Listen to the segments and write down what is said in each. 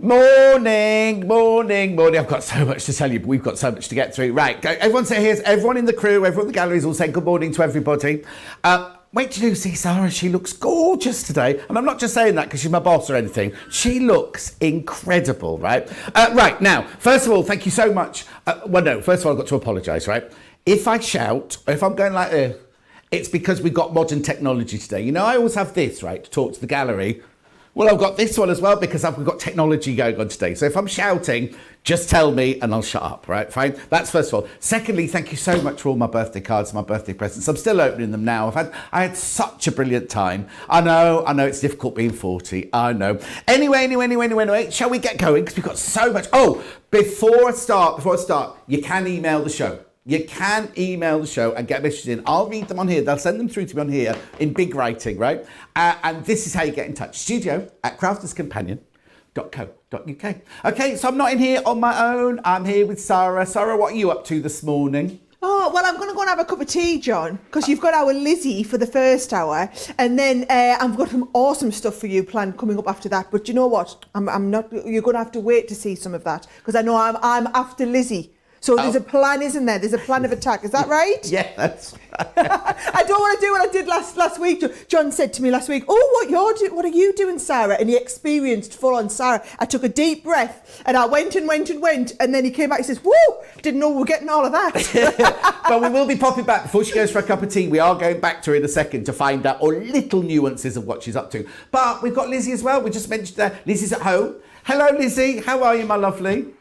Morning, morning, morning. I've got so much to tell you, but we've got so much to get through. Right, everyone in the crew, everyone in the galleries all saying good morning to everybody. Wait till you see Sara. She looks gorgeous today. And I'm not just saying that because she's my boss or anything. She looks incredible, right? Right, now, first of all, thank you so much. First of all, I've got to apologise, right? If I shout, or if I'm going like this, it's because we've got modern technology today. You know, I always have this, right, to talk to the gallery. Well, I've got this one as well because we've got technology going on today. So if I'm shouting, just tell me and I'll shut up, right? Fine. That's first of all. Secondly, thank you so much for all my birthday cards, my birthday presents. I'm still opening them now. I had such a brilliant time. I know it's difficult being 40. I know. Anyway, shall we get going? Because we've got so much. Oh, before I start, you can email the show. You can email the show and get messages in. I'll read them on here. They'll send them through to me on here in big writing, right? And this is how you get in touch. studio@crafterscompanion.co.uk. Okay, so I'm not in here on my own. I'm here with Sara. Sara, what are you up to this morning? Oh, well, I'm going to go and have a cup of tea, John, because you've got our Lizzy for the first hour, and then I've got some awesome stuff for you planned coming up after that. But you know what? I'm not. You're going to have to wait to see some of that, because I know I'm after Lizzy. So there's a plan, isn't there? There's a plan of attack. Is that right? Yeah, that's right. I don't want to do what I did last week. John said to me last week, "Oh, what are you doing, Sara?" And he experienced full-on Sara. I took a deep breath and I went, and then he came back and says, "Woo! Didn't know we were getting all of that." But we will be popping back before she goes for a cup of tea. We are going back to her in a second to find out all little nuances of what she's up to. But we've got Lizzy as well. We just mentioned that Lizzy's at home. Hello, Lizzy. How are you, my lovely?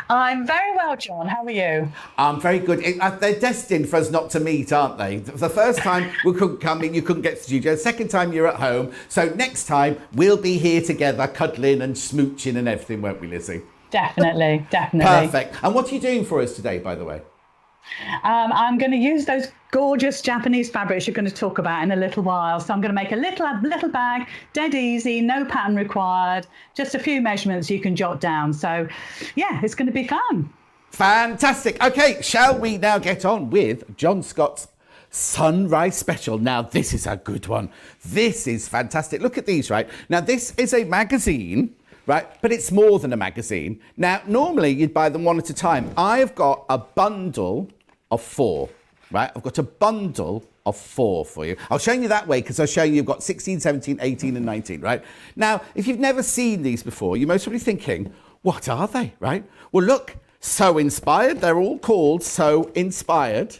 I'm very well, John. How are you? I'm very good. They're destined for us not to meet, aren't they? The first time we couldn't come in, you couldn't get to the studio. Second time you're at home. So next time we'll be here together, cuddling and smooching and everything, won't we, Lizzy? Definitely. Perfect. And what are you doing for us today, by the way? I'm going to use those gorgeous Japanese fabrics you're going to talk about in a little while. So I'm going to make a little bag, dead easy, no pattern required, just a few measurements you can jot down. So yeah, it's going to be fun. Fantastic. Okay, shall we now get on with John Scott's Sunrise Special? Now, this is a good one. This is fantastic. Look at these, right? Now, this is a magazine, right? But it's more than a magazine. Now, normally you'd buy them one at a time. I have got a bundle of 4, right? I've got a bundle of 4 for you. I'll show you that way because I'll show you you've got 16, 17, 18 and 19, right? Now, if you've never seen these before, you're most probably thinking, what are they, right? Well, look, So Inspired. They're all called So Inspired.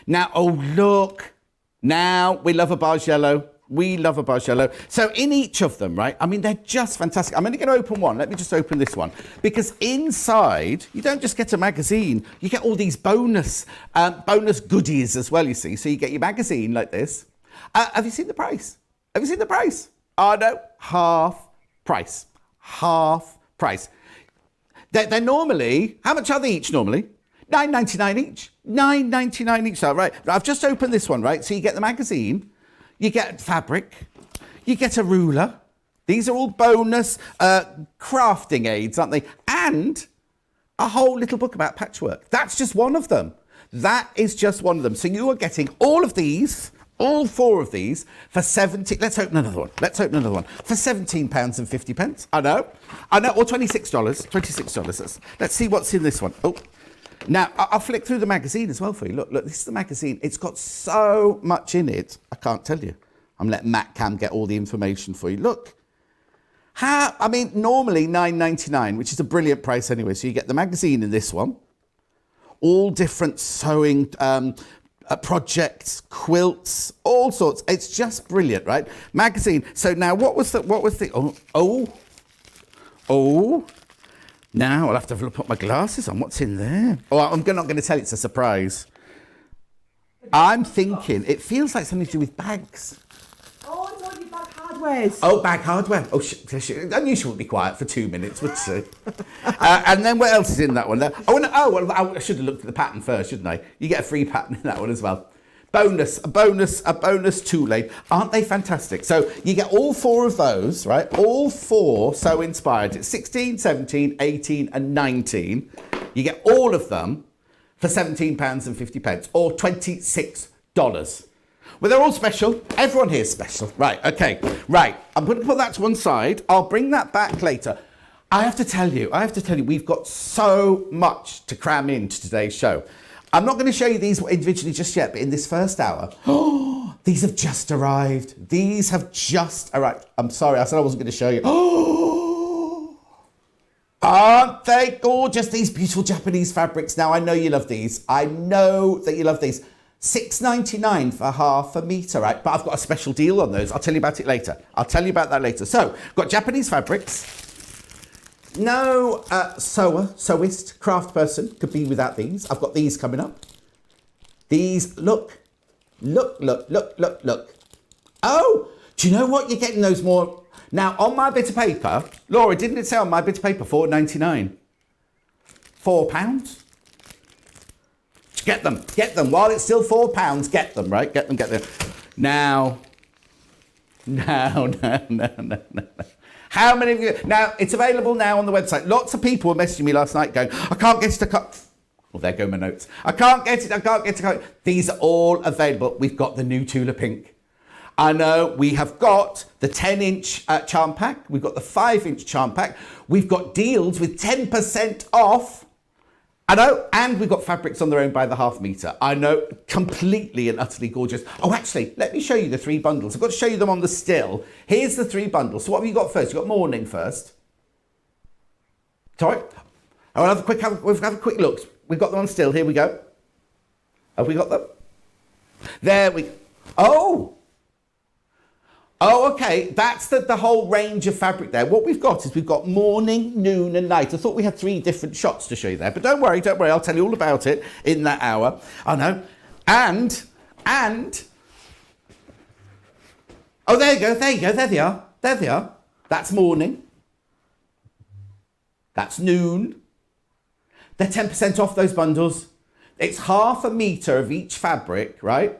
Now, oh, look. Now, we love a barge yellow. We love a barge yellow. So in each of them, right, I mean, they're just fantastic. I'm only going to open one. Let me just open this one. Because inside, you don't just get a magazine. You get all these bonus goodies as well, you see. So you get your magazine like this. Have you seen the price? Have you seen the price? Oh, no. Half price. Half price. They're normally, how much are they each normally? $9.99 each. $9.99 each. So, right, I've just opened this one, right? So you get the magazine. You get fabric, you get a ruler. These are all bonus crafting aids, aren't they? And a whole little book about patchwork. That's just one of them. That is just one of them. So you are getting all of these, all 4 of these, for 70. Let's open another one. For £17.50. I know, or $26. $26. Let's see what's in this one. Oh. Now, I'll flick through the magazine as well for you. Look, this is the magazine. It's got so much in it, I can't tell you. I'm letting Matt Cam get all the information for you. Look. Normally $9.99, which is a brilliant price anyway. So you get the magazine in this one. All different sewing projects, quilts, all sorts. It's just brilliant, right? Magazine. So now, what was the... Oh... Now I'll have to put my glasses on. What's in there? Oh, I'm not going to tell you. It's a surprise. I'm thinking it feels like something to do with bags. Oh, it's all your bag hardwares. Oh, bag hardware. Oh, I knew she wouldn't be quiet for 2 minutes, would she? And then what else is in that one? I should have looked at the pattern first, shouldn't I? You get a free pattern in that one as well. A bonus Tula. Aren't they fantastic? So you get all 4 of those, right? All 4 So Inspired. It's 16, 17, 18 and 19. You get all of them for £17.50 or $26. Well, they're all special. Everyone here is special. Right, okay. Right, I'm going to put that to one side. I'll bring that back later. I have to tell you, we've got so much to cram into today's show. I'm not going to show you these individually just yet, but in this first hour, these have just arrived. I'm sorry, I said I wasn't going to show you. Aren't they gorgeous? These beautiful Japanese fabrics. Now, I know you love these. I know that you love these. $6.99 for half a metre, right? But I've got a special deal on those. I'll tell you about it later. I'll tell you about that later. So, got Japanese fabrics. No sewist, craft person could be without these. I've got these coming up. These, look. Oh, do you know what? You're getting those more. Now, on my bit of paper, Laura, didn't it say on my bit of paper, £4.99? £4? Get them. While it's still £4, get them, right? Get them. Now. How many of you? Now, it's available now on the website. Lots of people were messaging me last night going, I can't get it to cut. Well, there go my notes. I can't get it. These are all available. We've got the new Tula Pink. I know we have got the 10-inch charm pack. We've got the 5-inch charm pack. We've got deals with 10% off. I know, and we've got fabrics on their own by the half metre. I know, completely and utterly gorgeous. Oh, actually, let me show you the 3 bundles. I've got to show you them on the still. Here's the 3 bundles. So what have you got first? You've got morning first. Sorry. I'll have a quick look. We've got them on still. Here we go. Have we got them? There we go. Oh, okay. That's the whole range of fabric there. What we've got is we've got morning, noon and night. I thought we had 3 different shots to show you there. But don't worry. I'll tell you all about it in that hour. I know. And... Oh, there you go. There they are. That's morning. That's noon. They're 10% off those bundles. It's half a metre of each fabric, right?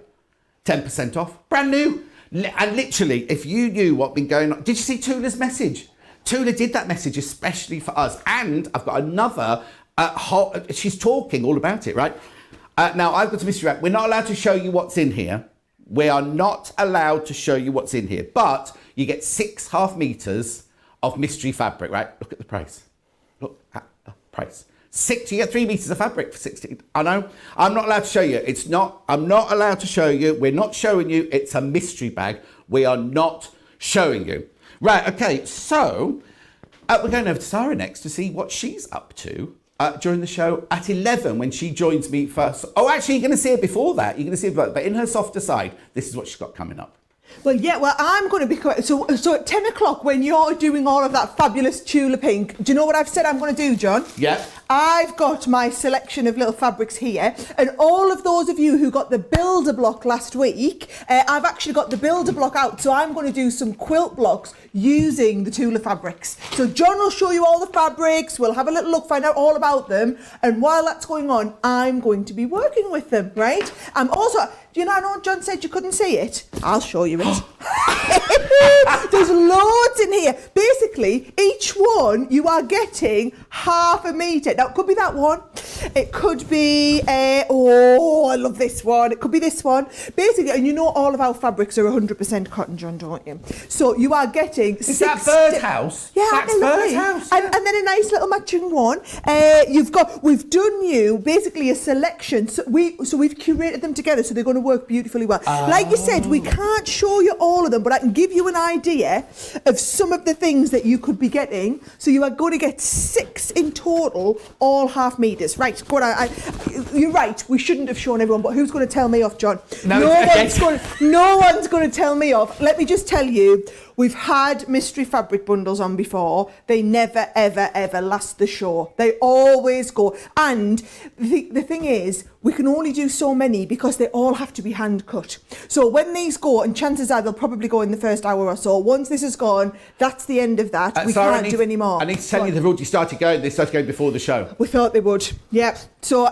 10% off. Brand new. And literally, if you knew what been going on... Did you see Tula's message? Tula did that message especially for us. And I've got another... she's talking all about it, right? Now, I've got a mystery wrap. We're not allowed to show you what's in here. We are not allowed to show you what's in here. But you get 6 half metres of mystery fabric, right? Look at the price. Look at the price. 6, you get 3 metres of fabric for 16. I know. I'm not allowed to show you. I'm not allowed to show you. We're not showing you. It's a mystery bag. We are not showing you. Right, okay. So, we're going over to Sara next to see what she's up to during the show at 11 when she joins me first. Oh, actually, you're going to see it before that. You're going to see it, but in her softer side, this is what she's got coming up. Well, I'm going to be quite... So at 10 o'clock, when you're doing all of that fabulous Tula Pink, do you know what I've said I'm going to do, John? Yeah. I've got my selection of little fabrics here, and all of those of you who got the builder block last week, I've actually got the builder block out, so I'm going to do some quilt blocks using the Tula fabrics. So John will show you all the fabrics, we'll have a little look, find out all about them, and while that's going on, I'm going to be working with them, right? I'm also... Do you know, I know John said you couldn't see it. I'll show you it. There's loads in here. Basically, each one you are getting half a metre. Now, it could be that one. It could be, I love this one. It could be this one. Basically, and you know all of our fabrics are 100% cotton, John, don't you? So you are getting... Is that birdhouse? Yeah, that's birdhouse. Yeah. And then a nice little matching one. We've done you basically a selection. So we've curated them together, so they're going to work beautifully well. Like you said, we can't show you all of them, but I can give you an idea of some of the things that you could be getting. So you are going to get 6 in total, all half metres. Right, go on. You're right, we shouldn't have shown everyone, but who's going to tell me off, John? No one's going to tell me off. Let me just tell you, we've had mystery fabric bundles on before. They never, ever, ever last the show. They always go. And the thing is, we can only do so many because they all have to be hand cut. So when these go, and chances are they'll probably go in the first hour or so, once this is gone, that's the end of that. We can't do any more. I need to tell you they've already started going. They started going before the show. We thought they would. Yeah. So,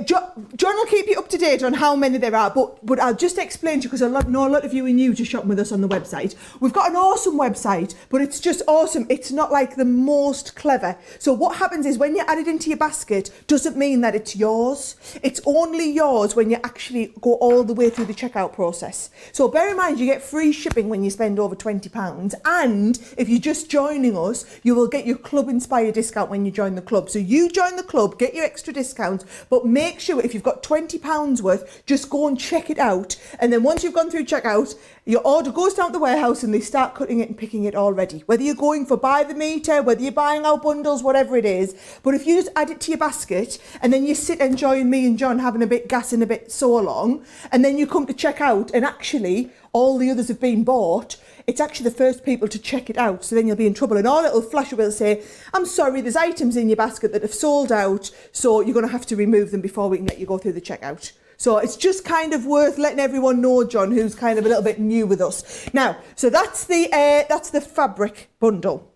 John will keep you up to date on how many there are, but I'll just explain to you, because I know a lot of you are new to shopping with us on the website. We've got an awesome website, but it's just awesome. It's not like the most clever. So what happens is when you add it into your basket, doesn't mean that it's yours. It's only yours when you actually go all the way through the checkout process. So bear in mind, you get free shipping when you spend over £20. And if you're just joining us, you will get your Club Inspire discount when you join the club. So you join the club, get your extra discount, but make sure if you've got £20 worth, just go and check it out. And then once you've gone through checkout, your order goes down to the warehouse and they start cutting it and picking it already. Whether you're going for by the metre, whether you're buying out bundles, whatever it is. But if you just add it to your basket and then you sit enjoying me and John having a bit gas and a bit so long, and then you come to check out and actually all the others have been bought, it's actually the first people to check it out. So then you'll be in trouble. And all it'll flash up, it'll say, I'm sorry, there's items in your basket that have sold out. So you're going to have to remove them before we can let you go through the checkout. So it's just kind of worth letting everyone know, John, who's kind of a little bit new with us. Now, so that's the fabric bundle.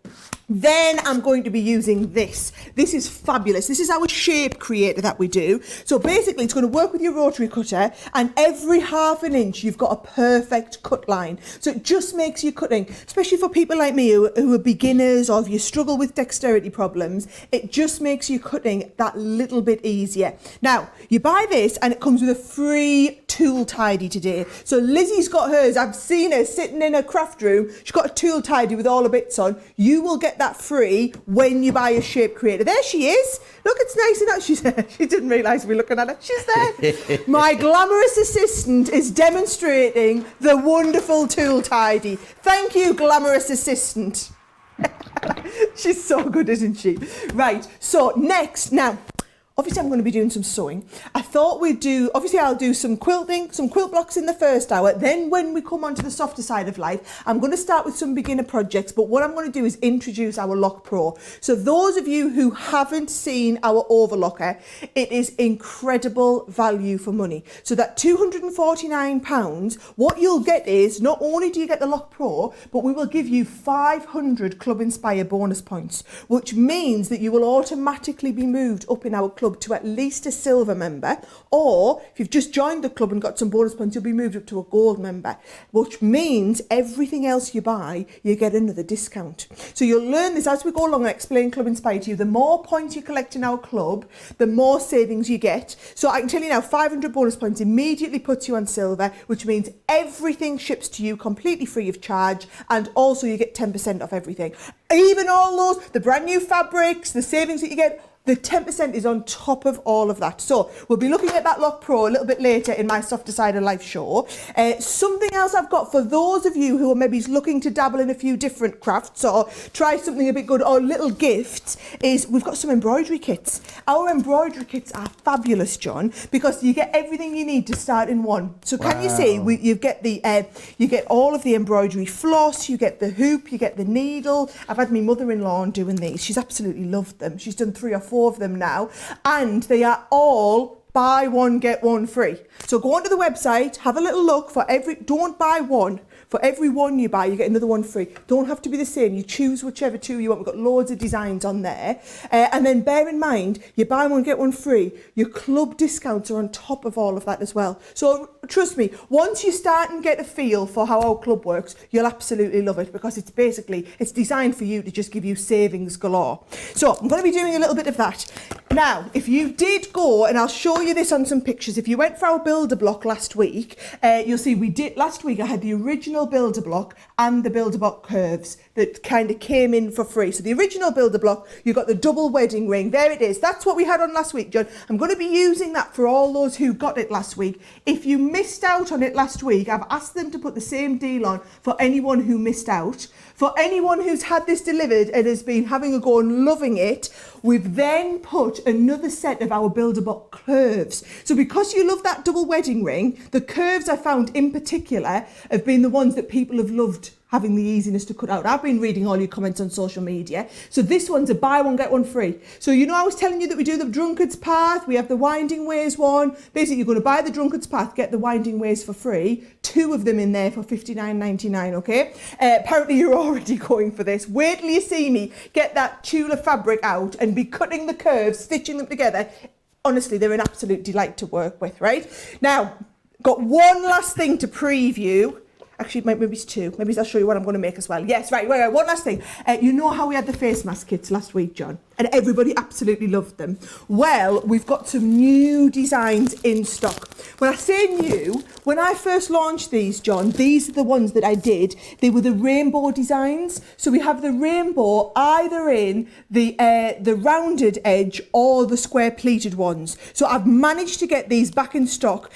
Then I'm going to be using this. This is fabulous. This is our shape creator that we do. So basically it's going to work with your rotary cutter, and every half an inch you've got a perfect cut line. So it just makes your cutting, especially for people like me who are beginners, or if you struggle with dexterity problems, it just makes your cutting that little bit easier. Now, you buy this and it comes with a free tool tidy today. So Lizzy's got hers. I've seen her sitting in her craft room. She's got a tool tidy with all the bits on. You will get that free when you buy a shape creator. There she is. Look, it's nice enough. She's there. She didn't realise we were looking at her. She's there. My glamorous assistant is demonstrating the wonderful tool tidy. Thank you, glamorous assistant. She's so good, isn't she? Right, so next, now, obviously I'm going to be doing some sewing. I thought we'd do, obviously I'll do some quilting, some quilt blocks in the first hour. Then when we come on to the softer side of life, I'm going to start with some beginner projects. But what I'm going to do is introduce our Lock Pro. So those of you who haven't seen our Overlocker, it is incredible value for money. So that £249, what you'll get is, not only do you get the Lock Pro, but we will give you 500 Club Inspire bonus points, which means that you will automatically be moved up in our club to at least a silver member, or if you've just joined the club and got some bonus points, you'll be moved up to a gold member, which means everything else you buy, you get another discount. So you'll learn this as we go along and explain Club Inspire to you. The more points you collect in our club, the more savings you get. So I can tell you now, 500 bonus points immediately puts you on silver, which means everything ships to you completely free of charge, and also you get 10% off everything. Even all those, the brand new fabrics, the savings that you get, the 10% is on top of all of that. So we'll be looking at that Lock Pro a little bit later in my Softer Side of Life show. Something else I've got for those of you who are maybe looking to dabble in a few different crafts or try something a bit good, or little gifts, is we've got some embroidery kits. Our embroidery kits are fabulous, John, because you get everything you need to start in one. So can you see, you get all of the embroidery floss, you get the hoop, you get the needle. I've had my mother-in-law on doing these. She's absolutely loved them. She's done 3 or 4 of them now, and they are all buy one get one free. So go onto the website, have a little look for don't buy one. For every one you buy, you get another one free. Don't have to be the same. You choose whichever two you want. We've got loads of designs on there. And then bear in mind, you buy one, get one free. Your club discounts are on top of all of that as well. So trust me, once you start and get a feel for how our club works, you'll absolutely love it, because it's designed for you to just give you savings galore. So I'm going to be doing a little bit of that. Now, if you did go, and I'll show you this on some pictures, if you went for our builder block last week, you'll see last week I had the original builder block and the builder block curves that kind of came in for free. So the original builder block, you got the double wedding ring. There it is. That's what we had on last week, John. I'm going to be using that for all those who got it last week. If you missed out on it last week, I've asked them to put the same deal on for anyone who missed out. For anyone who's had this delivered and has been having a go and loving it, we've then put another set of our builder block curves. So because you love that double wedding ring, the curves I found in particular have been the ones that people have loved having the easiness to cut out. I've been reading all your comments on social media. So this one's a buy one, get one free. So you know I was telling you that we do the Drunkard's Path, we have the Winding Ways one. Basically, you're going to buy the Drunkard's Path, get the Winding Ways for free. 2 of them in there for $59.99, okay? Apparently you're already going for this. Wait till you see me get that Tula fabric out and be cutting the curves, stitching them together. Honestly, they're an absolute delight to work with, right? Now, got one last thing to preview. Actually, maybe it's 2. Maybe I'll show you what I'm going to make as well. Yes, right. One last thing. You know how we had the face mask kits last week, John? And everybody absolutely loved them. Well, we've got some new designs in stock. When I say new, when I first launched these, John, these are the ones that I did. They were the rainbow designs. So we have the rainbow either in the rounded edge or the square pleated ones. So I've managed to get these back in stock.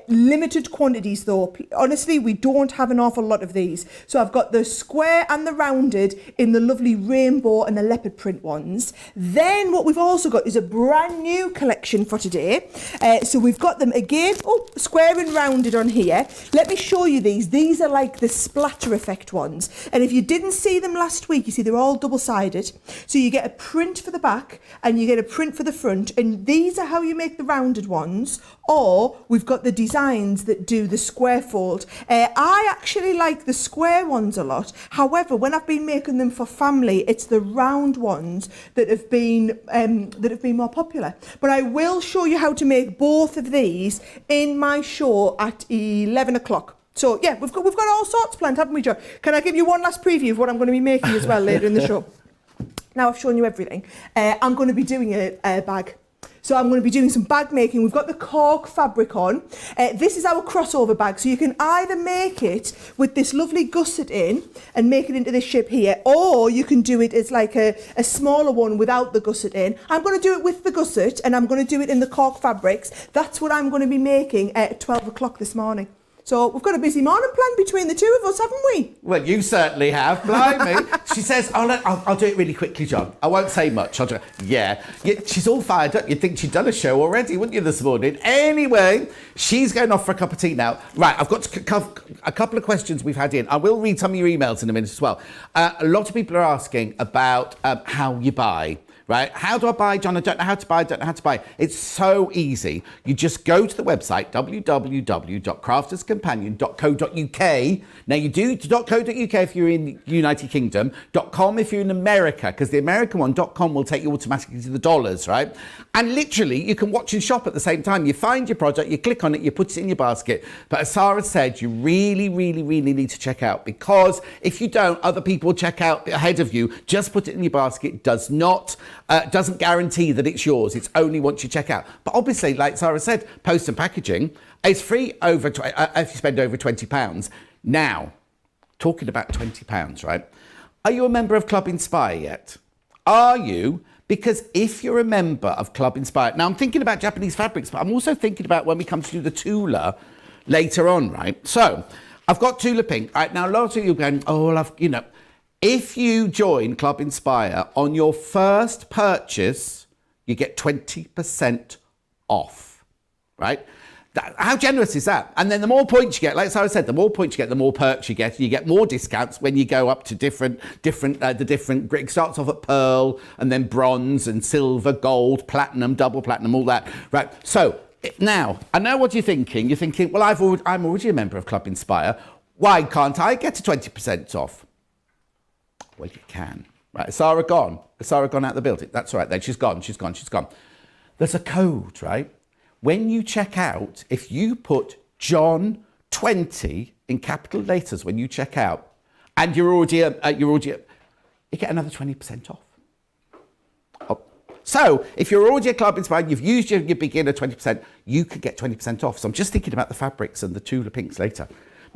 Limited quantities though. Honestly, we don't have an awful lot of these. So I've got the square and the rounded in the lovely rainbow and the leopard print ones. Then what we've also got is a brand new collection for today. So we've got them again, square and rounded on here. Let me show you these. These are like the splatter effect ones. And if you didn't see them last week, you see they're all double-sided. So you get a print for the back and you get a print for the front. And these are how you make the rounded ones. Or we've got the designs that do the square fold. I actually like the square ones a lot. However, when I've been making them for family, it's the round ones that have been more popular. But I will show you how to make both of these in my show at 11 o'clock. So yeah, we've got all sorts planned, haven't we, Joe? Can I give you one last preview of what I'm going to be making as well later in the show? Now I've shown you everything. I'm going to be doing a bag. So I'm going to be doing some bag making. We've got the cork fabric on. This is our crossover bag. So you can either make it with this lovely gusset in and make it into this shape here, or you can do it as like a smaller one without the gusset in. I'm going to do it with the gusset and I'm going to do it in the cork fabrics. That's what I'm going to be making at 12 o'clock this morning. So we've got a busy morning planned between the two of us, haven't we? Well, you certainly have. Blimey. She says, I'll do it really quickly, John. I won't say much. I'll do it. Yeah. She's all fired up. You'd think she'd done a show already, wouldn't you, this morning? Anyway, she's going off for a cup of tea now. Right, I've got to cover a couple of questions we've had in. I will read some of your emails in a minute as well. A lot of people are asking about how you buy. Right? How do I buy, John? I don't know how to buy. It's so easy. You just go to the website, www.crafterscompanion.co.uk. Now, you do .co.uk if you're in the United Kingdom, .com if you're in America, because the American one, .com, will take you automatically to the dollars, right? And literally, you can watch and shop at the same time. You find your product, you click on it, you put it in your basket. But as Sara said, you really, really, really need to check out, because if you don't, other people will check out ahead of you. Just put it in your basket doesn't guarantee that it's yours. It's only once you check out. But obviously, like Sara said, post and packaging is free if you spend over £20. Now, talking about £20, right? Are you a member of Club Inspire yet? Are you? Because if you're a member of Club Inspire, now I'm thinking about Japanese fabrics, but I'm also thinking about when we come to do the Tula later on, right? So I've got Tula pink. Right, now a lot of you are going, if you join Club Inspire, on your first purchase, you get 20% off, right? How generous is that? And then the more points you get, like Sara said, the more points you get, the more perks you get more discounts when you go up to different it starts off at pearl and then bronze and silver, gold, platinum, double platinum, all that, right? So now, I know what you're thinking. You're thinking, well, I'm already a member of Club Inspire. Why can't I get to 20% off? Well, you can. Right, Sara gone. Has Sara gone out of the building? That's all right then. She's gone. There's a code, right? When you check out, if you put John 20 in capital letters when you check out, and you get another 20% off. Oh. So if you're already a Club Inspired, you've used your beginner 20%, you could get 20% off. So I'm just thinking about the fabrics and the Tula pinks later.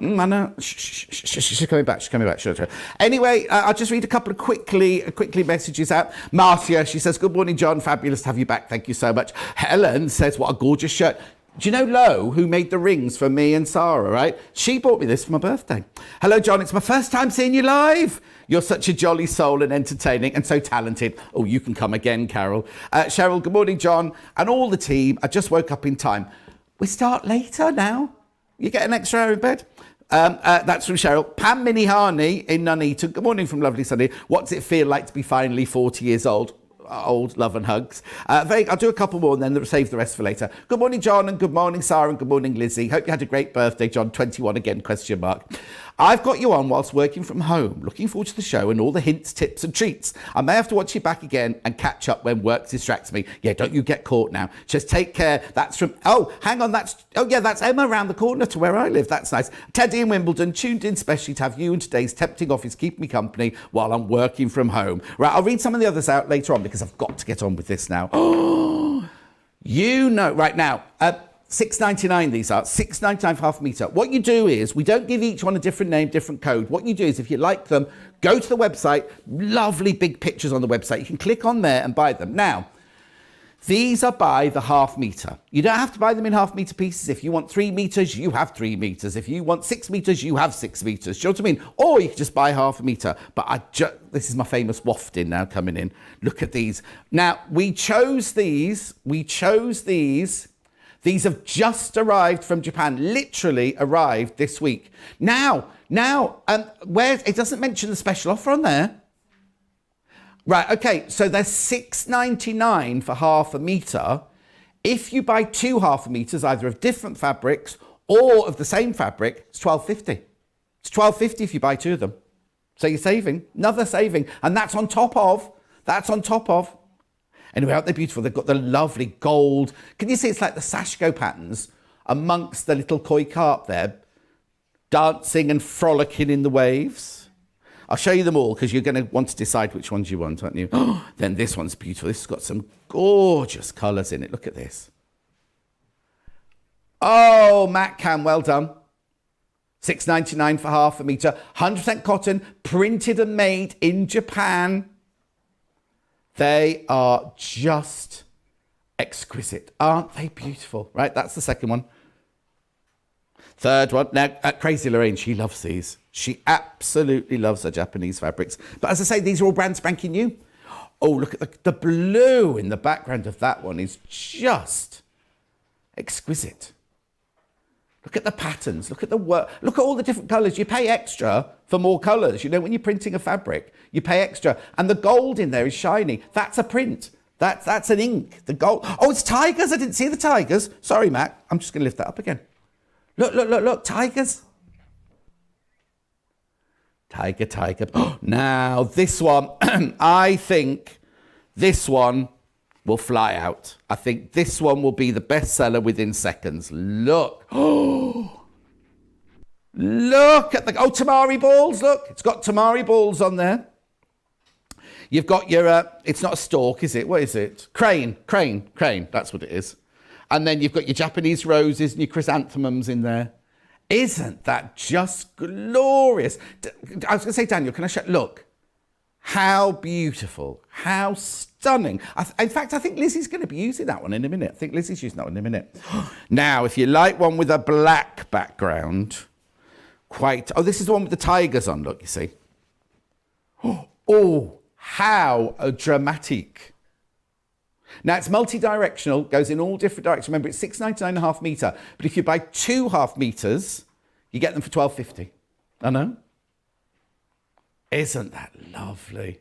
I know. She's coming back. Sure. Anyway, I'll just read a couple of quickly messages out. Marcia, she says, good morning, John. Fabulous to have you back. Thank you so much. Helen says, what a gorgeous shirt. Do you know Lo, who made the rings for me and Sara, right? She bought me this for my birthday. Hello, John. It's my first time seeing you live. You're such a jolly soul and entertaining and so talented. Oh, you can come again, Carol. Cheryl, good morning, John. And all the team. I just woke up in time. We start later now. You get an extra hour in bed. That's from Cheryl. Pam Minihani in Nuneaton. Good morning from lovely Sunday. What does it feel like to be finally 40 years old? Old love and hugs. I'll do a couple more and then save the rest for later. Good morning, John, and good morning, Sara, and good morning, Lizzy. Hope you had a great birthday, John. 21 again, question mark. I've got you on whilst working from home. Looking forward to the show and all the hints, tips and treats. I may have to watch you back again and catch up when work distracts me. Yeah, don't you get caught now. Just take care. That's from, oh, hang on, that's Emma around the corner to where I live. That's nice. Teddy in Wimbledon, tuned in specially to have you and today's tempting office keep me company while I'm working from home. Right, I'll read some of the others out later on because I've got to get on with this now. Oh, you know, right now, $6.99 these are, $6.99 for half a metre. What you do is, we don't give each one a different name, different code. What you do is, if you like them, go to the website, lovely big pictures on the website. You can click on there and buy them. Now, these are by the half metre. You don't have to buy them in half metre pieces. If you want 3 metres, you have 3 metres. If you want 6 metres, you have 6 metres. Do you know what I mean? Or you can just buy half a metre. But this is my famous wafting now coming in. Look at these. Now, we chose these. These have just arrived from Japan, literally arrived this week. Now, where it doesn't mention the special offer on there. Right, okay, so they're $6.99 for half a metre. If you buy 2 half a metres, either of different fabrics or of the same fabric, it's $12.50. It's $12.50 if you buy 2 of them. So you're saving, another saving, and that's on top of. Anyway, aren't they beautiful? They've got the lovely gold. Can you see it's like the sashiko patterns amongst the little koi carp there, dancing and frolicking in the waves? I'll show you them all because you're going to want to decide which ones you want, aren't you? Then this one's beautiful. This has got some gorgeous colours in it. Look at this. Oh, Matt Cam, well done. $6.99 for half a metre. 100% cotton, printed and made in Japan. They are just exquisite. Aren't they beautiful? Right, that's the second one. Third one. Now, Crazy Lorraine, she loves these. She absolutely loves her Japanese fabrics. But as I say, these are all brand spanking new. Oh, look at the blue in the background of that one is just exquisite. Look at the patterns. Look at the work. Look at all the different colours. You pay extra for more colours. You know, when you're printing a fabric, you pay extra. And the gold in there is shiny. That's a print. That's an ink. The gold. Oh, it's tigers. I didn't see the tigers. Sorry, Matt. I'm just going to lift that up again. Look. Tigers. Tiger. Oh, now, this one, I think this one will fly out. I think this one will be the bestseller within seconds. Look. Oh, look at the tamari balls. Look, it's got tamari balls on there. You've got your, it's not a stork, is it? What is it? Crane. That's what it is. And then you've got your Japanese roses and your chrysanthemums in there. Isn't that just glorious? I was going to say, Daniel, can I show? Look. How beautiful, how stunning. In fact, I think Lizzy's going to be using that one in a minute. Now, if you like one with a black background, oh, this is the one with the tigers on, look, you see. Oh, how dramatic. Now, it's multi-directional, goes in all different directions. Remember, it's $6.99 a half metre. But if you buy 2 half metres, you get them for $12.50. I know. Isn't that lovely?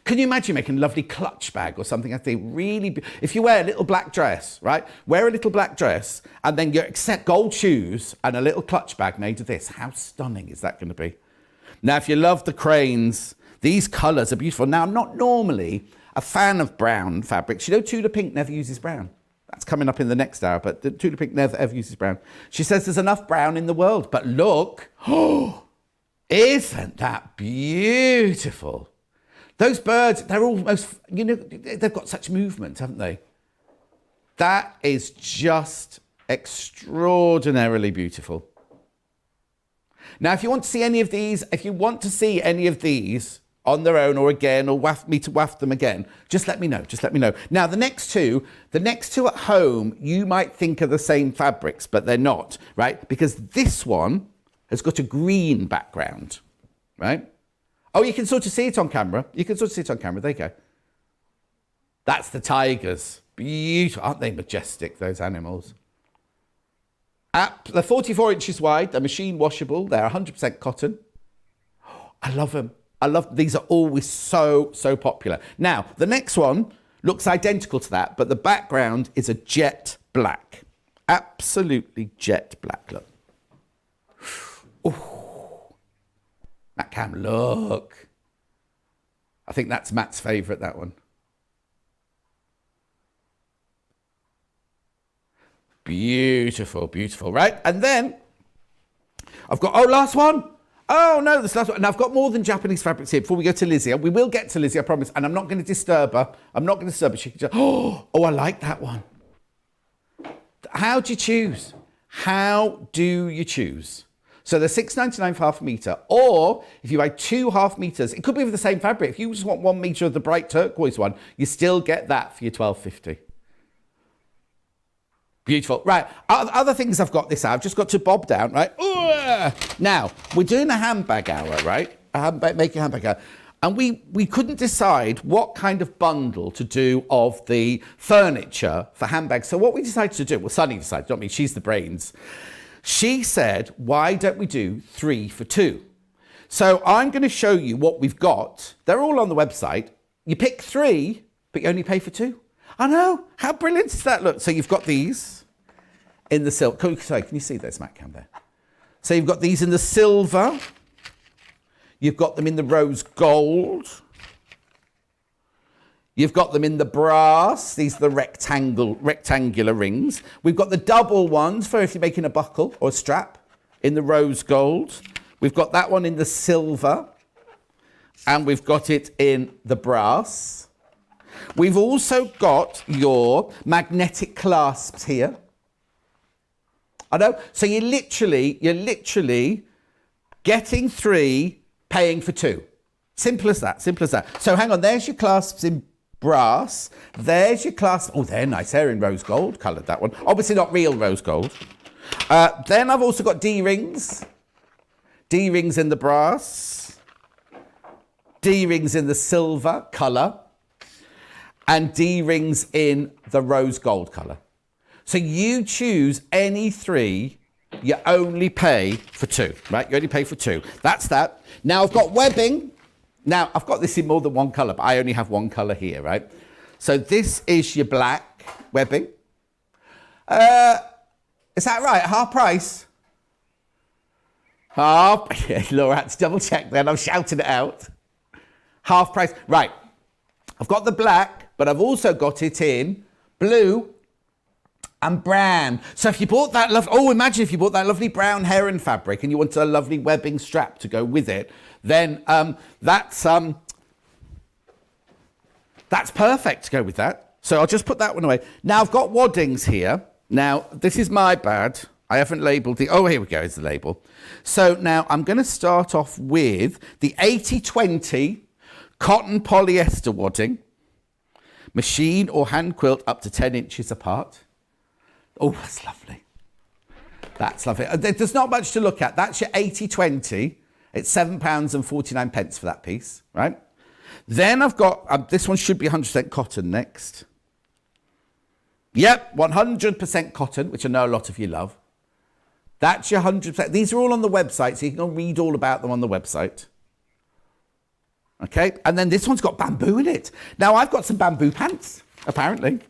Can you imagine making a lovely clutch bag or something? I think really, if you wear a little black dress, right? Wear a little black dress and then you accept gold shoes and a little clutch bag made of this. How stunning is that going to be? Now, if you love the cranes, these colours are beautiful. Now, I'm not normally a fan of brown fabrics. You know, Tula Pink never uses brown. That's coming up in the next hour, but Tula Pink never ever uses brown. She says there's enough brown in the world, but look, isn't that beautiful? Those birds, they're almost, you know, they've got such movement, haven't they? That is just extraordinarily beautiful. Now, if you want to see any of these, on their own or again, or waft them again, just let me know. Now, the next two at home, you might think are the same fabrics, but they're not, right? Because this one has got a green background, right? Oh, you can sort of see it on camera. There you go. That's the tigers. Beautiful. Aren't they majestic, those animals? They're 44 inches wide. They're machine washable. They're 100% cotton. I love them. These are always so popular. Now, the next one looks identical to that, but the background is a jet black. Absolutely jet black. Look. Ooh, Matt Cam, look. I think that's Matt's favourite, that one. Beautiful, beautiful, right? And then I've got, last one. Oh, no, this last one. And I've got more than Japanese fabrics here before we go to Lizzy. We will get to Lizzy, I promise. And I'm not going to disturb her. She can just, oh, I like that one. How do you choose? How do you choose? So they're $6.99 for half a metre. Or if you buy 2 half metres, it could be with the same fabric. If you just want 1 metre of the bright turquoise one, you still get that for your $12.50. Beautiful. Right. Other things I've got this hour. I've just got to bob down, right? Ooh. Now, we're doing a handbag hour, right? Making a handbag hour. And we couldn't decide what kind of bundle to do of the furniture for handbags. So what we decided to do, well, Sunny decided, not me, she's the brains. She said, why don't we do 3 for 2? So I'm going to show you what we've got. They're all on the website. You pick 3, but you only pay for 2. I know. How brilliant is that? Look, so you've got these in the silver. Sorry, can you see this, Matt Cam there? So you've got these in the silver. You've got them in the rose gold. You've got them in the brass. These are the rectangular rings. We've got the double ones for if you're making a buckle or a strap in the rose gold. We've got that one in the silver. And we've got it in the brass. We've also got your magnetic clasps here. I know. So you're literally getting 3, paying for 2. Simple as that, simple as that. So hang on, there's your clasps in brass. There's your clasps. Oh, they're nice. They're in rose gold, coloured that one. Obviously not real rose gold. Then I've also got D-rings. D-rings in the brass. D-rings in the silver colour. And D-rings in the rose gold colour. So you choose any 3, you only pay for 2, right? You only pay for 2. That's that. Now I've got webbing. Now I've got this in more than one colour, but I only have one colour here, right? So this is your black webbing. Is that right? Half price? Yeah, Laura had to double check then. I'm shouting it out. Half price. Right. I've got the black, but I've also got it in blue and brown. So if you bought that imagine if you bought that lovely brown heron fabric and you want a lovely webbing strap to go with it, then that's perfect to go with that. So I'll just put that one away. Now I've got waddings here. Now this is my bad. I haven't labelled the, here we go, is the label. So now I'm going to start off with the 80/20 cotton polyester wadding, machine or hand quilt up to 10 inches apart. Oh, that's lovely. That's lovely. There's not much to look at. That's your 80/20. It's £7.49 for that piece, right? Then I've got, this one should be 100% cotton next. Yep, 100% cotton, which I know a lot of you love. That's your 100%. These are all on the website, so you can go read all about them on the website. Okay, and then this one's got bamboo in it. Now, I've got some bamboo pants, apparently.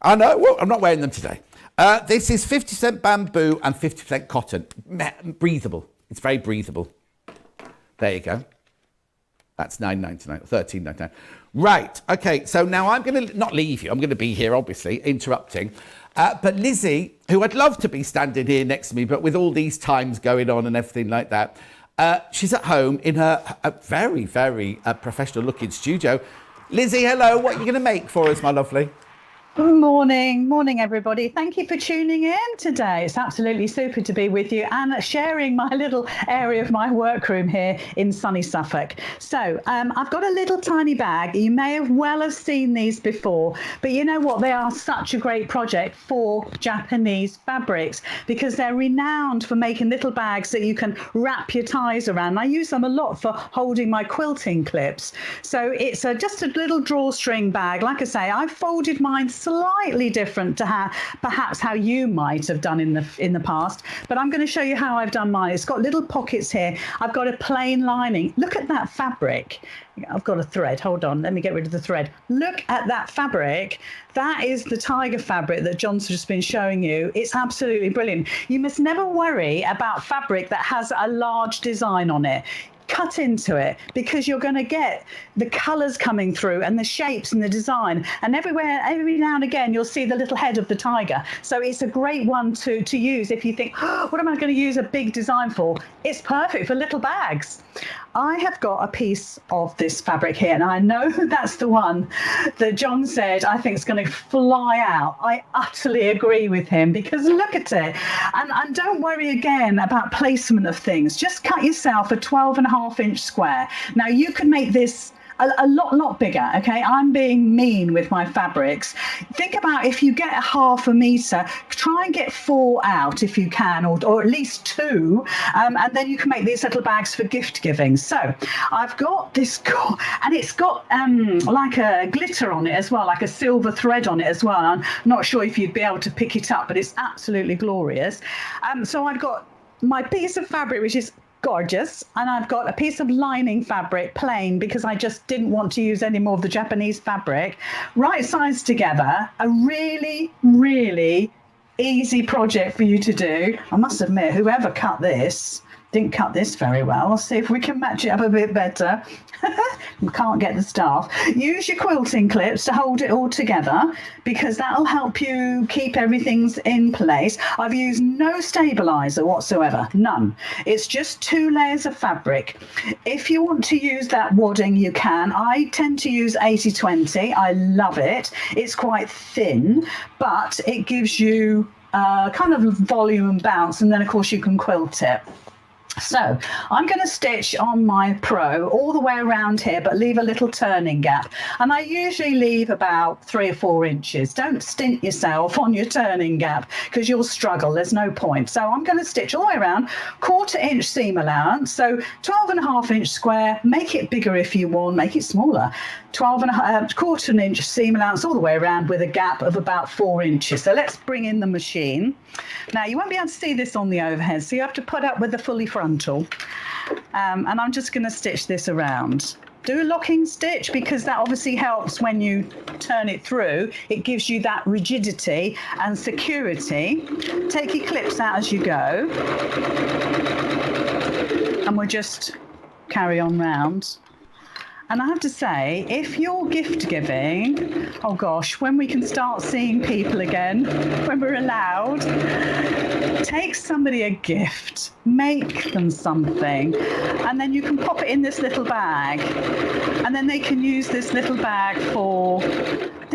I know, well, I'm not wearing them today. This is 50% bamboo and 50% cotton. Breathable. It's very breathable. There you go. That's $9.99, $13.99. Right, okay, so now I'm going to not leave you. I'm going to be here, obviously, interrupting. But Lizzy, who I'd love to be standing here next to me, but with all these times going on and everything like that, she's at home in her very, very professional-looking studio. Lizzy, hello. What are you going to make for us, my lovely? Good morning everybody. Thank you for tuning in today. It's absolutely super to be with you and sharing my little area of my workroom here in sunny Suffolk. So I've got a little tiny bag. You may have seen these before, but you know what? They are such a great project for Japanese fabrics because they're renowned for making little bags that you can wrap your ties around. I use them a lot for holding my quilting clips. So it's just a little drawstring bag. Like I say, I've folded mine slightly different to how you might have done in the past, but I'm going to show you how I've done mine. It's got little pockets here. I've got a plain lining. Look at that fabric. I've got a thread. Hold on, let me get rid of the thread. Look at that fabric. That is the tiger fabric that John's just been showing you. It's absolutely brilliant. You must never worry about fabric that has a large design on it. cut into it, because you're going to get the colours coming through and the shapes and the design, and every now and again you'll see the little head of the tiger. So it's a great one to use if you think, oh, what am I going to use a big design for? It's perfect for little bags. I have got a piece of this fabric here, and I know that's the one that John said I think is going to fly out. I utterly agree with him, because look at it. And don't worry again about placement of things. Just cut yourself a 12.5-inch square. Now you can make this a lot bigger, okay? I'm being mean with my fabrics. Think about, if you get a 1/2 metre, try and get 4 out if you can, or at least 2, and then you can make these little bags for gift giving. So I've got this, and it's got like a glitter on it as well, like a silver thread on it as well. I'm not sure if you'd be able to pick it up, but it's absolutely glorious. So I've got my piece of fabric, which is gorgeous, and I've got a piece of lining fabric, plain, because I just didn't want to use any more of the Japanese fabric. Right sides together, a really easy project for you to do. I must admit, whoever cut this didn't cut this very well. I'll see if we can match it up a bit better. We can't get the staff. Use your quilting clips to hold it all together, because that'll help you keep everything in place. I've used no stabilizer whatsoever, none. It's just 2 layers of fabric. If you want to use that wadding, you can. I tend to use 80/20. I love it. It's quite thin, but it gives you kind of volume and bounce, and then of course you can quilt it. So I'm going to stitch on my Pro all the way around here, but leave a little turning gap. And I usually leave about 3 or 4 inches. Don't stint yourself on your turning gap, because you'll struggle. There's no point. So I'm going to stitch all the way around, 1/4 inch seam allowance. So 12.5-inch square, make it bigger if you want, make it smaller. 1/4 inch seam allowance all the way around, with a gap of about 4 inches. So let's bring in the machine. Now you won't be able to see this on the overhead, so you have to put up with the fully frontal. And I'm just going to stitch this around. Do a locking stitch, because that obviously helps when you turn it through. It gives you that rigidity and security. Take your clips out as you go, and we'll just carry on round. And I have to say, if you're gift giving, oh gosh, when we can start seeing people again, when we're allowed, take somebody a gift, make them something, and then you can pop it in this little bag, and then they can use this little bag for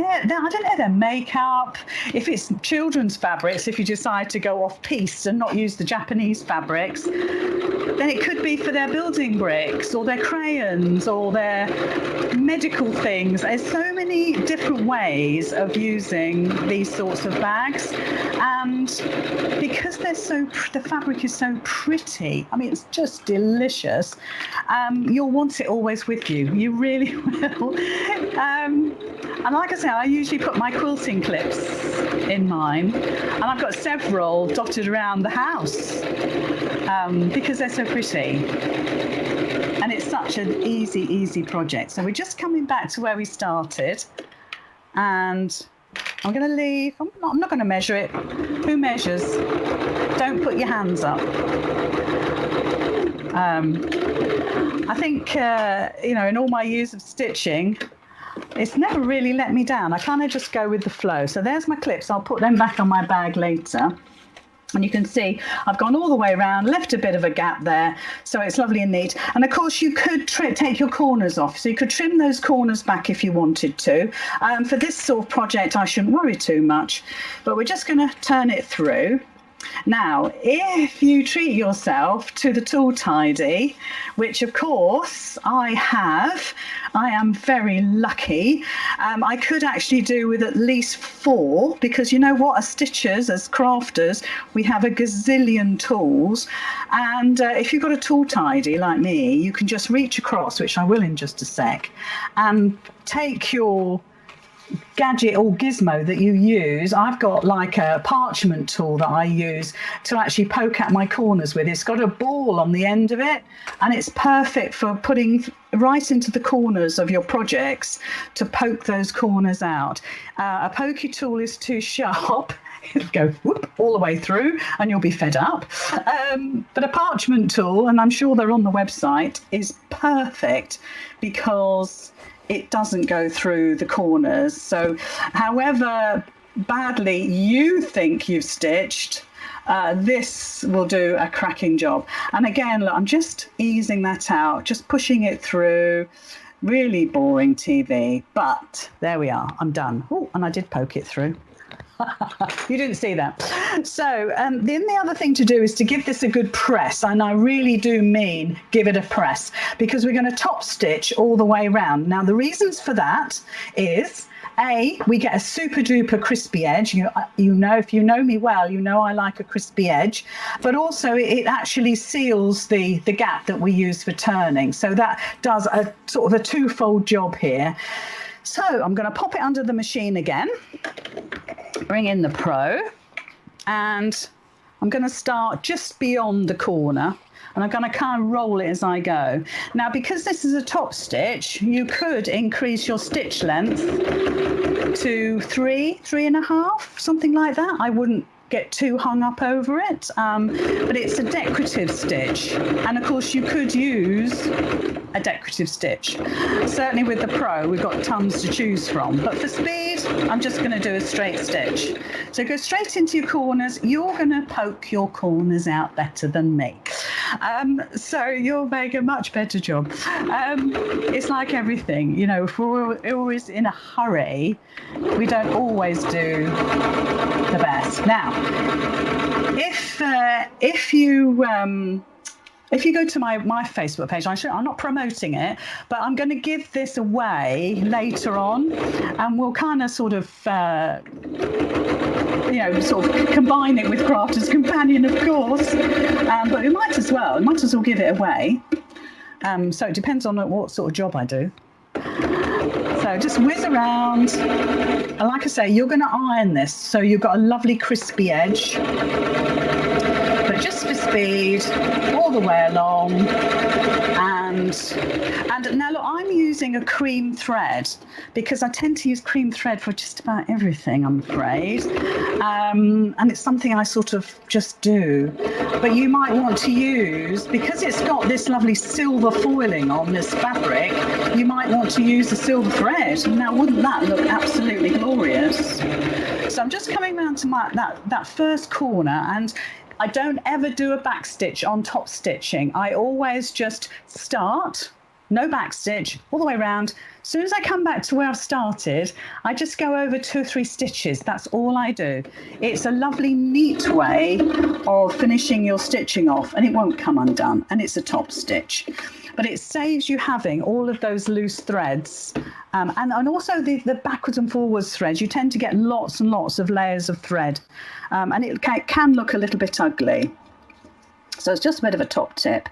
I don't know, their makeup. If it's children's fabrics, if you decide to go off piste and not use the Japanese fabrics, then it could be for their building bricks or their crayons or their medical things. There's so many different ways of using these sorts of bags, and because the fabric is so pretty, I mean, it's just delicious. You'll want it always with you. You really will. And like I say, I usually put my quilting clips in mine, and I've got several dotted around the house because they're so pretty. And it's such an easy project. So we're just coming back to where we started, and I'm going to leave. I'm not going to measure it. Who measures? Don't put your hands up. I think, in all my years of stitching, it's never really let me down. I kind of just go with the flow. So there's my clips. I'll put them back on my bag later. And you can see I've gone all the way around, left a bit of a gap there, so it's lovely and neat. And of course you could take your corners off, so you could trim those corners back if you wanted to. For this sort of project I shouldn't worry too much, but we're just going to turn it through. Now, if you treat yourself to the tool tidy, which of course I am very lucky. I could actually do with at least 4, because you know what, as stitchers, as crafters, we have a gazillion tools. And if you've got a tool tidy like me, you can just reach across, which I will in just a sec, and take your gadget or gizmo that you use. I've got like a parchment tool that I use to actually poke at my corners with. It's got a ball on the end of it, and it's perfect for putting right into the corners of your projects to poke those corners out. A pokey tool is too sharp. it'll go whoop, all the way through and you'll be fed up. But a parchment tool, and I'm sure they're on the website, is perfect because it doesn't go through the corners. So however badly you think you've stitched, this will do a cracking job. And again, look, I'm just easing that out, just pushing it through. Really boring TV, but there we are, I'm done. Oh, and I did poke it through. You didn't see that. So then the other thing to do is to give this a good press, and I really do mean give it a press, because we're going to top stitch all the way around. Now the reasons for that is, A, we get a super duper crispy edge. You know, if you know me well, you know I like a crispy edge, but also it actually seals the gap that we use for turning. So that does a sort of a twofold job here. So I'm going to pop it under the machine again, bring in the Pro, and I'm going to start just beyond the corner. And I'm going to kind of roll it as I go. Now, because this is a top stitch, you could increase your stitch length to 3.5, something like that. I wouldn't get too hung up over it, but it's a decorative stitch, and of course you could use a decorative stitch. Certainly with the Pro we've got tons to choose from, but for speed I'm just going to do a straight stitch. So go straight into your corners. You're going to poke your corners out better than me, so you'll make a much better job. It's like everything, you know, if we're always in a hurry, we don't always do the best. Now, if you go to my Facebook page, I'm not promoting it, but I'm going to give this away later on, and we'll kind of sort of sort of combine it with Crafter's Companion, of course, but we might as well give it away. So it depends on what sort of job I do. So just whiz around, and like I say, you're going to iron this, so you've got a lovely crispy edge, but just for speed, all the way along. And now look, I'm using a cream thread because I tend to use cream thread for just about everything, I'm afraid, and it's something I sort of just do. But you might want to use, because it's got this lovely silver foiling on this fabric, you might want to use the silver thread. Now wouldn't that look absolutely glorious? So I'm just coming round to that first corner, and I don't ever do a back stitch on top stitching. I always just start, no back stitch, all the way around. As soon as I come back to where I've started, I just go over 2 or 3 stitches. That's all I do. It's a lovely, neat way of finishing your stitching off, and it won't come undone, and it's a top stitch. But it saves you having all of those loose threads, and also the backwards and forwards threads. You tend to get lots and lots of layers of thread, and it can look a little bit ugly. So it's just a bit of a top tip.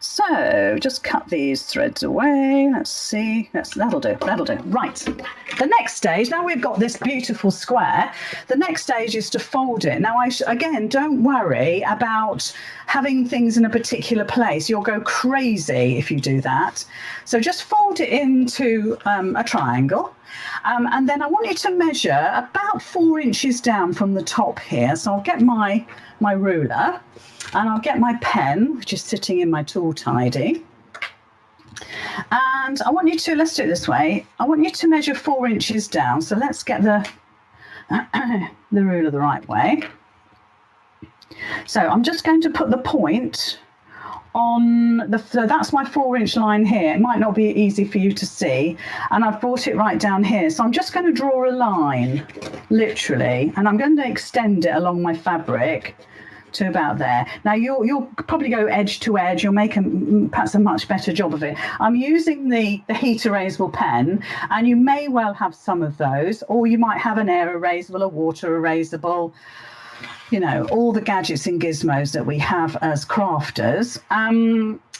So just cut these threads away. Let's see. That'll do. Right. The next stage, now we've got this beautiful square, the next stage is to fold it. Now, again, don't worry about having things in a particular place. You'll go crazy if you do that. So just fold it into a triangle. And then I want you to measure about 4 inches down from the top here. So I'll get my ruler, and I'll get my pen, which is sitting in my tool tidy. And I want you to, let's do it this way. I want you to measure 4 inches down. So let's get the ruler the right way. So I'm just going to put the point on so that's my 4-inch line here. It might not be easy for you to see, and I've brought it right down here. So I'm just going to draw a line, literally, and I'm going to extend it along my fabric to about there. Now you'll probably go edge to edge. You'll make perhaps a much better job of it. I'm using the heat erasable pen, and you may well have some of those, or you might have an air erasable, a water erasable, you know, all the gadgets and gizmos that we have as crafters.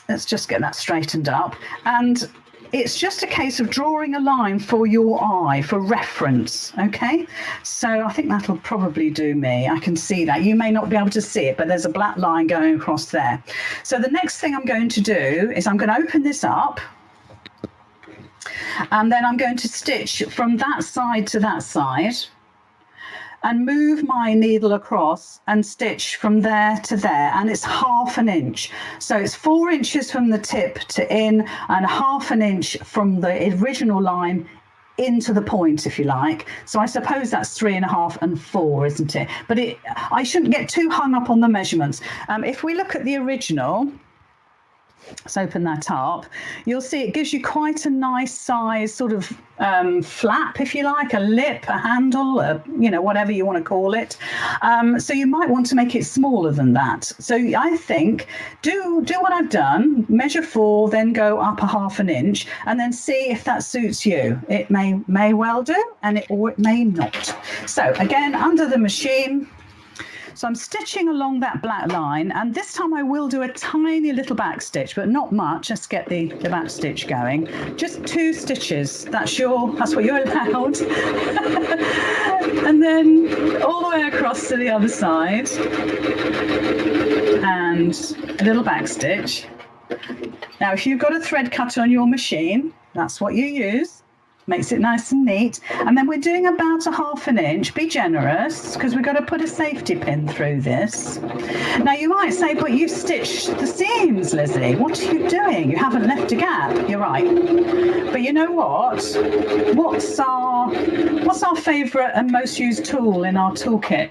Let's just get that straightened up. And it's just a case of drawing a line for your eye, for reference, okay? So I think that'll probably do me. I can see that. You may not be able to see it, but there's a black line going across there. So the next thing I'm going to do is I'm going to open this up, and then I'm going to stitch from that side to that side. and move my needle across and stitch from there to there, and it's 1/2 inch. So it's 4 inches from the tip to in and 1/2 inch from the original line into the point, if you like. So I suppose that's 3.5 and 4, isn't it? But I shouldn't get too hung up on the measurements. If we look at the original, let's open that up, you'll see it gives you quite a nice size sort of flap, if you like, a lip, a handle, whatever you want to call it. So you might want to make it smaller than that. So I think do what I've done, measure 4, then go up 1/2 inch, and then see if that suits you. It may well do, or it may not. So again, under the machine. So I'm stitching along that black line, and this time I will do a tiny little back stitch, but not much. Let's get the back stitch going. Just 2 stitches. That's what you're allowed. And then all the way across to the other side, and a little back stitch. Now, if you've got a thread cutter on your machine, that's what you use. Makes it nice and neat. And then we're doing about 1/2 inch. Be generous, because we've got to put a safety pin through this. Now you might say, but you've stitched the seams, Lizzy. What are you doing? You haven't left a gap. You're right. But you know what? What's our favourite and most used tool in our toolkit?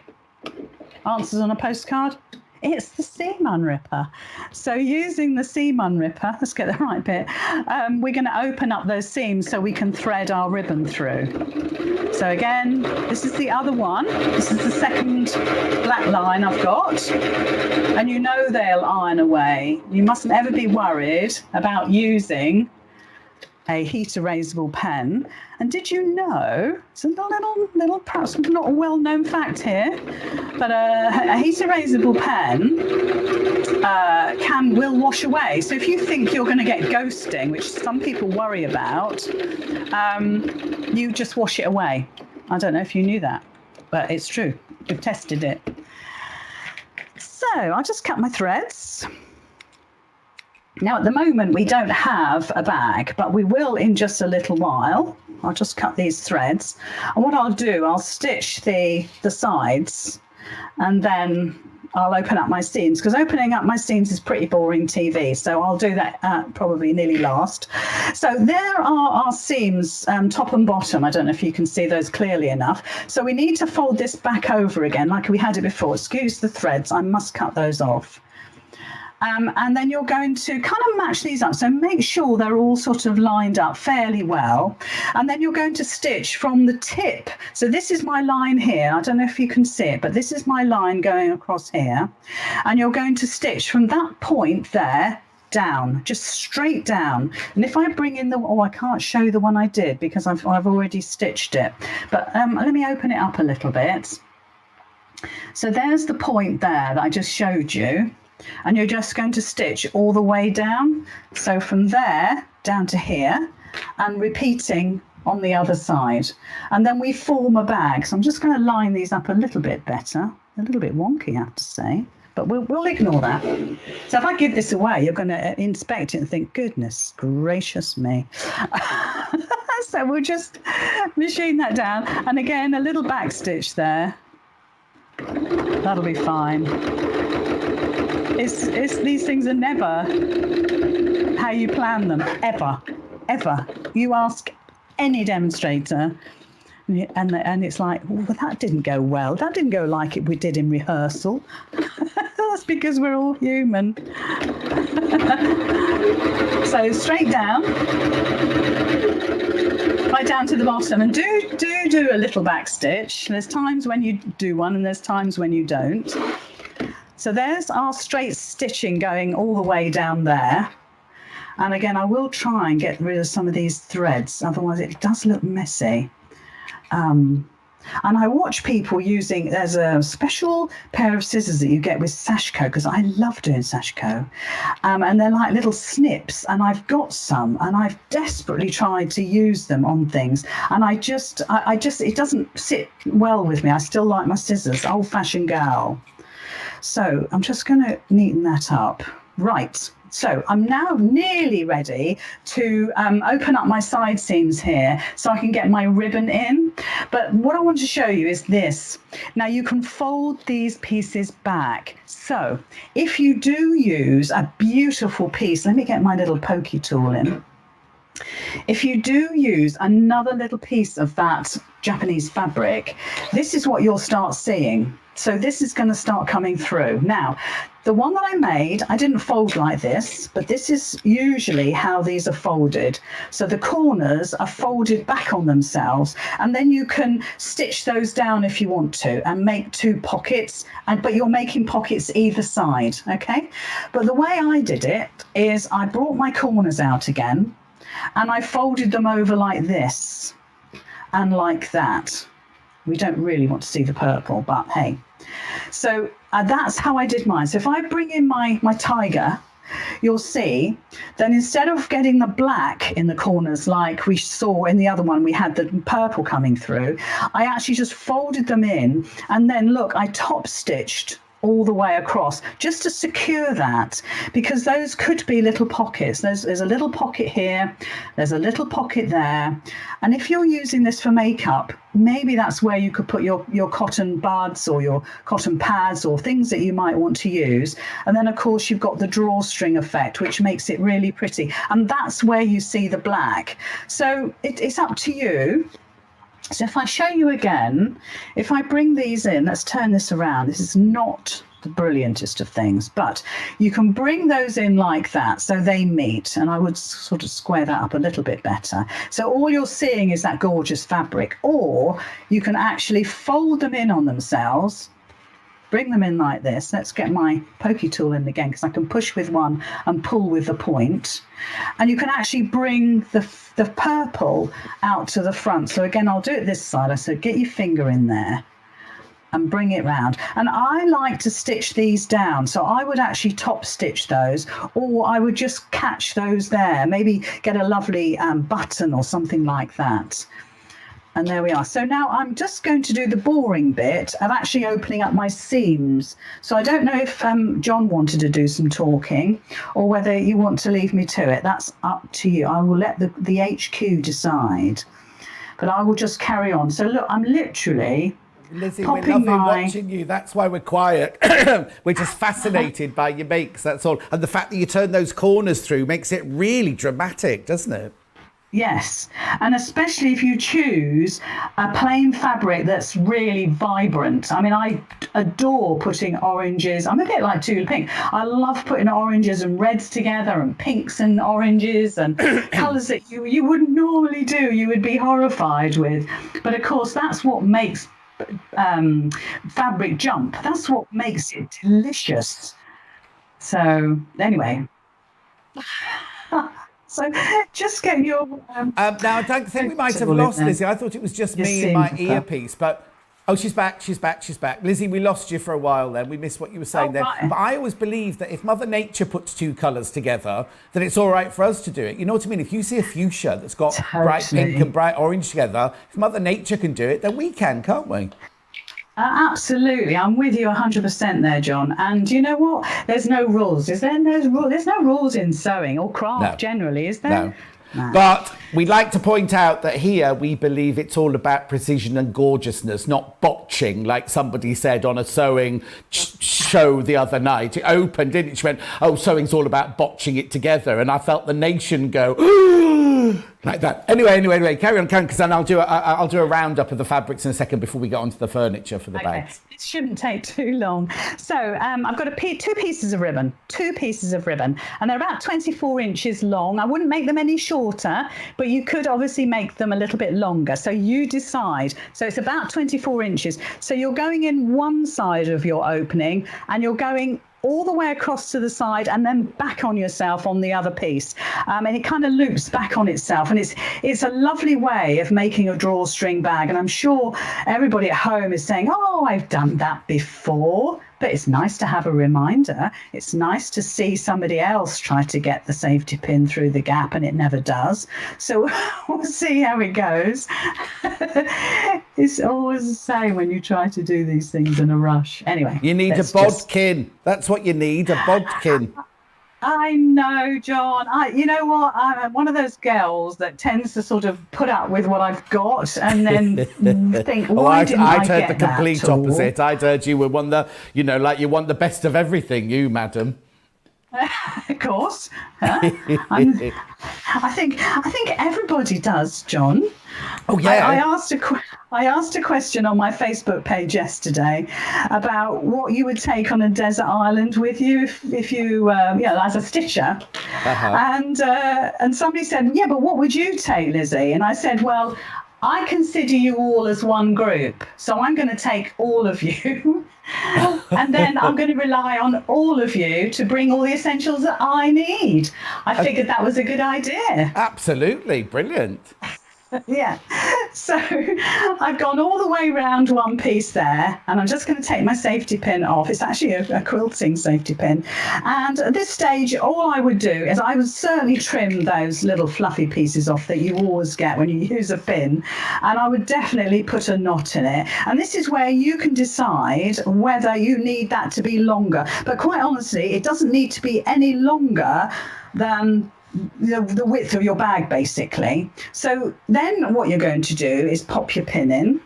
Answers on a postcard? It's the seam unripper. So using the seam unripper, let's get the right bit, we're going to open up those seams so we can thread our ribbon through. So again, this is the other one. This is the second black line I've got. And you know they'll iron away. You mustn't ever be worried about using a heat erasable pen. And did you know, it's a little perhaps not a well-known fact here, but a heat erasable pen will wash away. So if you think you're going to get ghosting, which some people worry about, you just wash it away. I don't know if you knew that, but it's true. We've tested it. So I'll just cut my threads. Now, at the moment, we don't have a bag, but we will in just a little while. I'll just cut these threads. And what I'll do, I'll stitch the sides, and then I'll open up my seams, because opening up my seams is pretty boring TV. So I'll do that probably nearly last. So there are our seams, top and bottom. I don't know if you can see those clearly enough. So we need to fold this back over again, like we had it before. Excuse the threads. I must cut those off. And then you're going to kind of match these up. So make sure they're all sort of lined up fairly well. And then you're going to stitch from the tip. So this is my line here. I don't know if you can see it, but this is my line going across here. And you're going to stitch from that point there down, just straight down. And if I bring in I can't show the one I did because I've already stitched it. But let me open it up a little bit. So there's the point there that I just showed you. And you're just going to stitch all the way down. So from there down to here, and repeating on the other side. And then we form a bag. So I'm just going to line these up a little bit better. A little bit wonky, I have to say, but we'll ignore that. So if I give this away, you're going to inspect it and think, goodness gracious me. So we'll just machine that down. And again, a little back stitch there. That'll be fine. These things are never how you plan them, ever. You ask any demonstrator, and it's like, well, that didn't go well. That didn't go like we did in rehearsal. That's because we're all human. So straight down, right down to the bottom, and do a little back stitch. There's times when you do one, and there's times when you don't. So there's our straight stitching going all the way down there. And again, I will try and get rid of some of these threads, otherwise it does look messy. And I watch people using, there's a special pair of scissors that you get with Sashiko, because I love doing Sashiko. And they're like little snips, and I've got some, and I've desperately tried to use them on things. And I just, it doesn't sit well with me. I still like my scissors, old-fashioned gal. So I'm just going to neaten that up. Right, So I'm now nearly ready to open up my side seams here so I can get my ribbon in. But what I want to show you is this. Now you can fold these pieces back. So if you do use a beautiful piece, let me get my little pokey tool in. If you do use another little piece of that Japanese fabric, this is what you'll start seeing. So this is going to start coming through. Now, the one that I made, I didn't fold like this, but this is usually how these are folded. So the corners are folded back on themselves, and then you can stitch those down if you want to and make 2 pockets, but you're making pockets either side, okay? But the way I did it is I brought my corners out again, and I folded them over like this and like that. We don't really want to see the purple, but hey. So that's how I did mine. So if I bring in my tiger, you'll see then instead of getting the black in the corners like we saw in the other one, we had the purple coming through, I actually just folded them in, and then look, I top stitched all the way across just to secure that, because those could be little pockets. There's a little pocket here, there's a little pocket there, and if you're using this for makeup, maybe that's where you could put your cotton buds or your cotton pads or things that you might want to use. And then of course you've got the drawstring effect, which makes it really pretty, and that's where you see the black. So it's up to you. So if I show you again, if I bring these in, let's turn this around. This is not the brilliantest of things, but you can bring those in like that so they meet, and I would sort of square that up a little bit better. So all you're seeing is that gorgeous fabric, or you can actually fold them in on themselves, bring them in like this. Let's get my pokey tool in again, because I can push with one and pull with the point. And you can actually bring the purple out to the front. So again, I'll do it this side. So get your finger in there and bring it round. And I like to stitch these down. So I would actually top stitch those, or I would just catch those there. Maybe get a lovely button or something like that. And there we are. So now I'm just going to do the boring bit of actually opening up my seams. So I don't know if John wanted to do some talking or whether you want to leave me to it. That's up to you. I will let the HQ decide. But I will just carry on. So look, I'm literally Lizzy, we're popping loving watching you. That's why we're quiet. We're just fascinated by your makes, that's all. And the fact that you turn those corners through makes it really dramatic, doesn't it? Yes, and especially if you choose a plain fabric that's really vibrant. I mean, I adore putting oranges. I'm a bit like Tula Pink. I love putting oranges and reds together and pinks and oranges and colours that you wouldn't normally do, you would be horrified with. But of course, that's what makes fabric jump. That's what makes it delicious. So anyway. So just get your... now, I don't think we might have lost Lizzy. I thought it was just me and my earpiece, but... Oh, she's back. Lizzy, we lost you for a while then. We missed what you were saying there. Right. But I always believe that if Mother Nature puts 2 colours together, then it's all right for us to do it. You know what I mean? If you see a fuchsia that's got bright pink and bright orange together, if Mother Nature can do it, then we can, can't we? Absolutely. I'm with you 100% there, John. And you know what? There's no rules. Is there? There's no rules in sewing or craft generally, is there? No. But we'd like to point out that here we believe it's all about precision and gorgeousness, not botching, like somebody said on a sewing show the other night. It opened, didn't it? She went, oh, sewing's all about botching it together. And I felt the nation go, like that. Anyway, carry on, because then I'll do a roundup of the fabrics in a second before we get onto the furniture for the bags. It shouldn't take too long. So I've got two pieces of ribbon, and they're about 24 inches long. I wouldn't make them any shorter, but you could obviously make them a little bit longer. So you decide. So it's about 24 inches. So you're going in one side of your opening, and you're going all the way across to the side and then back on yourself on the other piece, and it kind of loops back on itself, and it's a lovely way of making a drawstring bag. And I'm sure everybody at home is saying, oh, I've done that before, but it's nice to have a reminder. It's nice to see somebody else try to get the safety pin through the gap and it never does. So we'll see how it goes. It's always the same when you try to do these things in a rush. Anyway. You need a bodkin. That's what you need, a bodkin. I know, John. You know what? I'm one of those girls that tends to sort of put up with what I've got and then think, why didn't I I'd heard the get that complete tool? opposite. I'd heard you were one the, like you want the best of everything, you madam. Of course. I think everybody does, John. Oh yeah. I asked a question on my Facebook page yesterday about what you would take on a desert island with you if you as a stitcher. And somebody said, yeah, but what would you take, Lizzy? And I said, well, I consider you all as one group, so I'm going to take all of you. And then I'm going to rely on all of you to bring all the essentials that I need. I figured that was a good idea. Absolutely. Brilliant. Yeah. So I've gone all the way around one piece there, and I'm just going to take my safety pin off. It's actually a quilting safety pin. And at this stage, all I would do is I would certainly trim those little fluffy pieces off that you always get when you use a pin. And I would definitely put a knot in it. And this is where you can decide whether you need that to be longer. But quite honestly, it doesn't need to be any longer than the width of your bag, basically. So then what you're going to do is pop your pin in,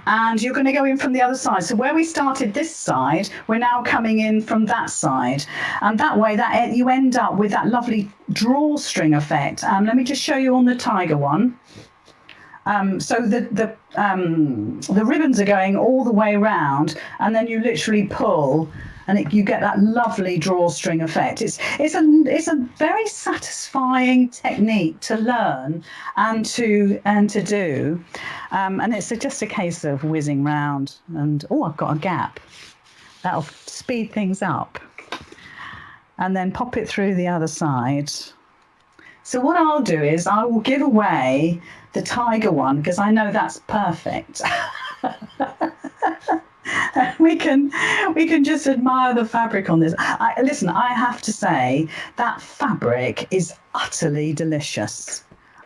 and you're going to go in from the other side. So where we started this side, we're now coming in from that side, and that way that you end up with that lovely drawstring effect. Let me just show you on the tiger one. So the ribbons are going all the way around, and then you literally pull, and you get that lovely drawstring effect. It's a very satisfying technique to learn and to do, and it's just a case of whizzing round. And I've got a gap. That'll speed things up. And then pop it through the other side. So what I'll do is I will give away the tiger one because I know that's perfect. We can just admire the fabric on this. Listen, I have to say that fabric is utterly delicious.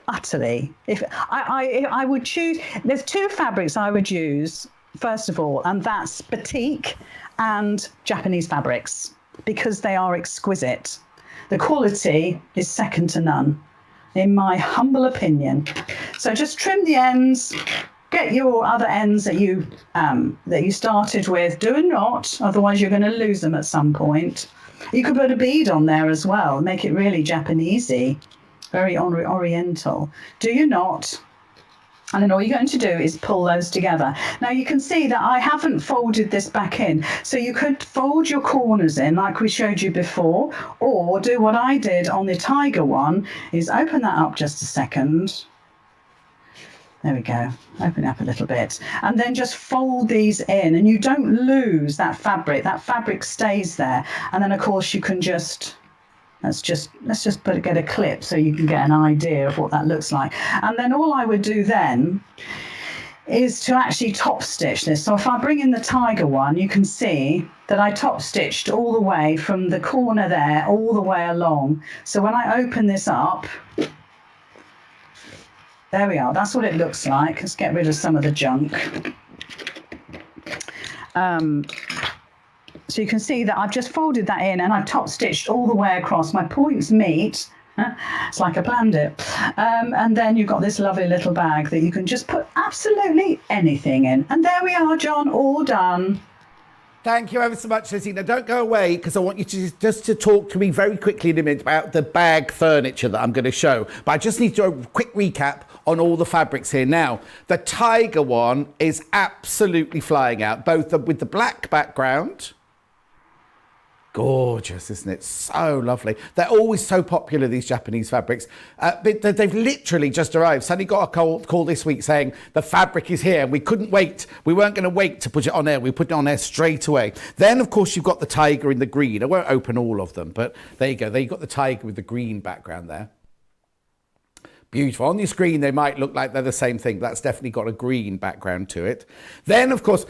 Utterly. If I would choose, there's two fabrics I would use first of all, and that's batik and Japanese fabrics because they are exquisite. The quality is second to none, in my humble opinion. So just trim the ends. Get your other ends that you started with. Do a knot, otherwise you're going to lose them at some point. You could put a bead on there as well, make it really Japanesey, very oriental. Do your knot, and then all you're going to do is pull those together. Now you can see that I haven't folded this back in, so you could fold your corners in like we showed you before, or do what I did on the tiger one, is open that up just a second. There we go, open it up a little bit, and then just fold these in, and you don't lose that fabric stays there. And then of course you can just, let's just get a clip so you can get an idea of what that looks like. And then all I would do then is to actually top stitch this. So if I bring in the tiger one, you can see that I top stitched all the way from the corner there, all the way along. So when I open this up, there we are, that's what it looks like. Let's get rid of some of the junk. So you can see that I've just folded that in and I've top stitched all the way across. My points meet. It's like I planned it. And then you've got this lovely little bag that you can just put absolutely anything in. And there we are, John, all done. Thank you ever so much, Lizzy. Now, don't go away because I want you to just to talk to me very quickly in a minute about the bag furniture that I'm going to show. But I just need to do a quick recap on all the fabrics here. Now, the tiger one is absolutely flying out, both with the black background. Gorgeous, isn't it? So lovely. They're always so popular, these Japanese fabrics. But they've literally just arrived. Suddenly got a call this week saying the fabric is here. We couldn't wait. We weren't going to wait to put it on air. We put it on air straight away. Then, of course, you've got the tiger in the green. I won't open all of them, but there you go. There you've got the tiger with the green background there. Beautiful. On your screen, they might look like they're the same thing. That's definitely got a green background to it. Then, of course,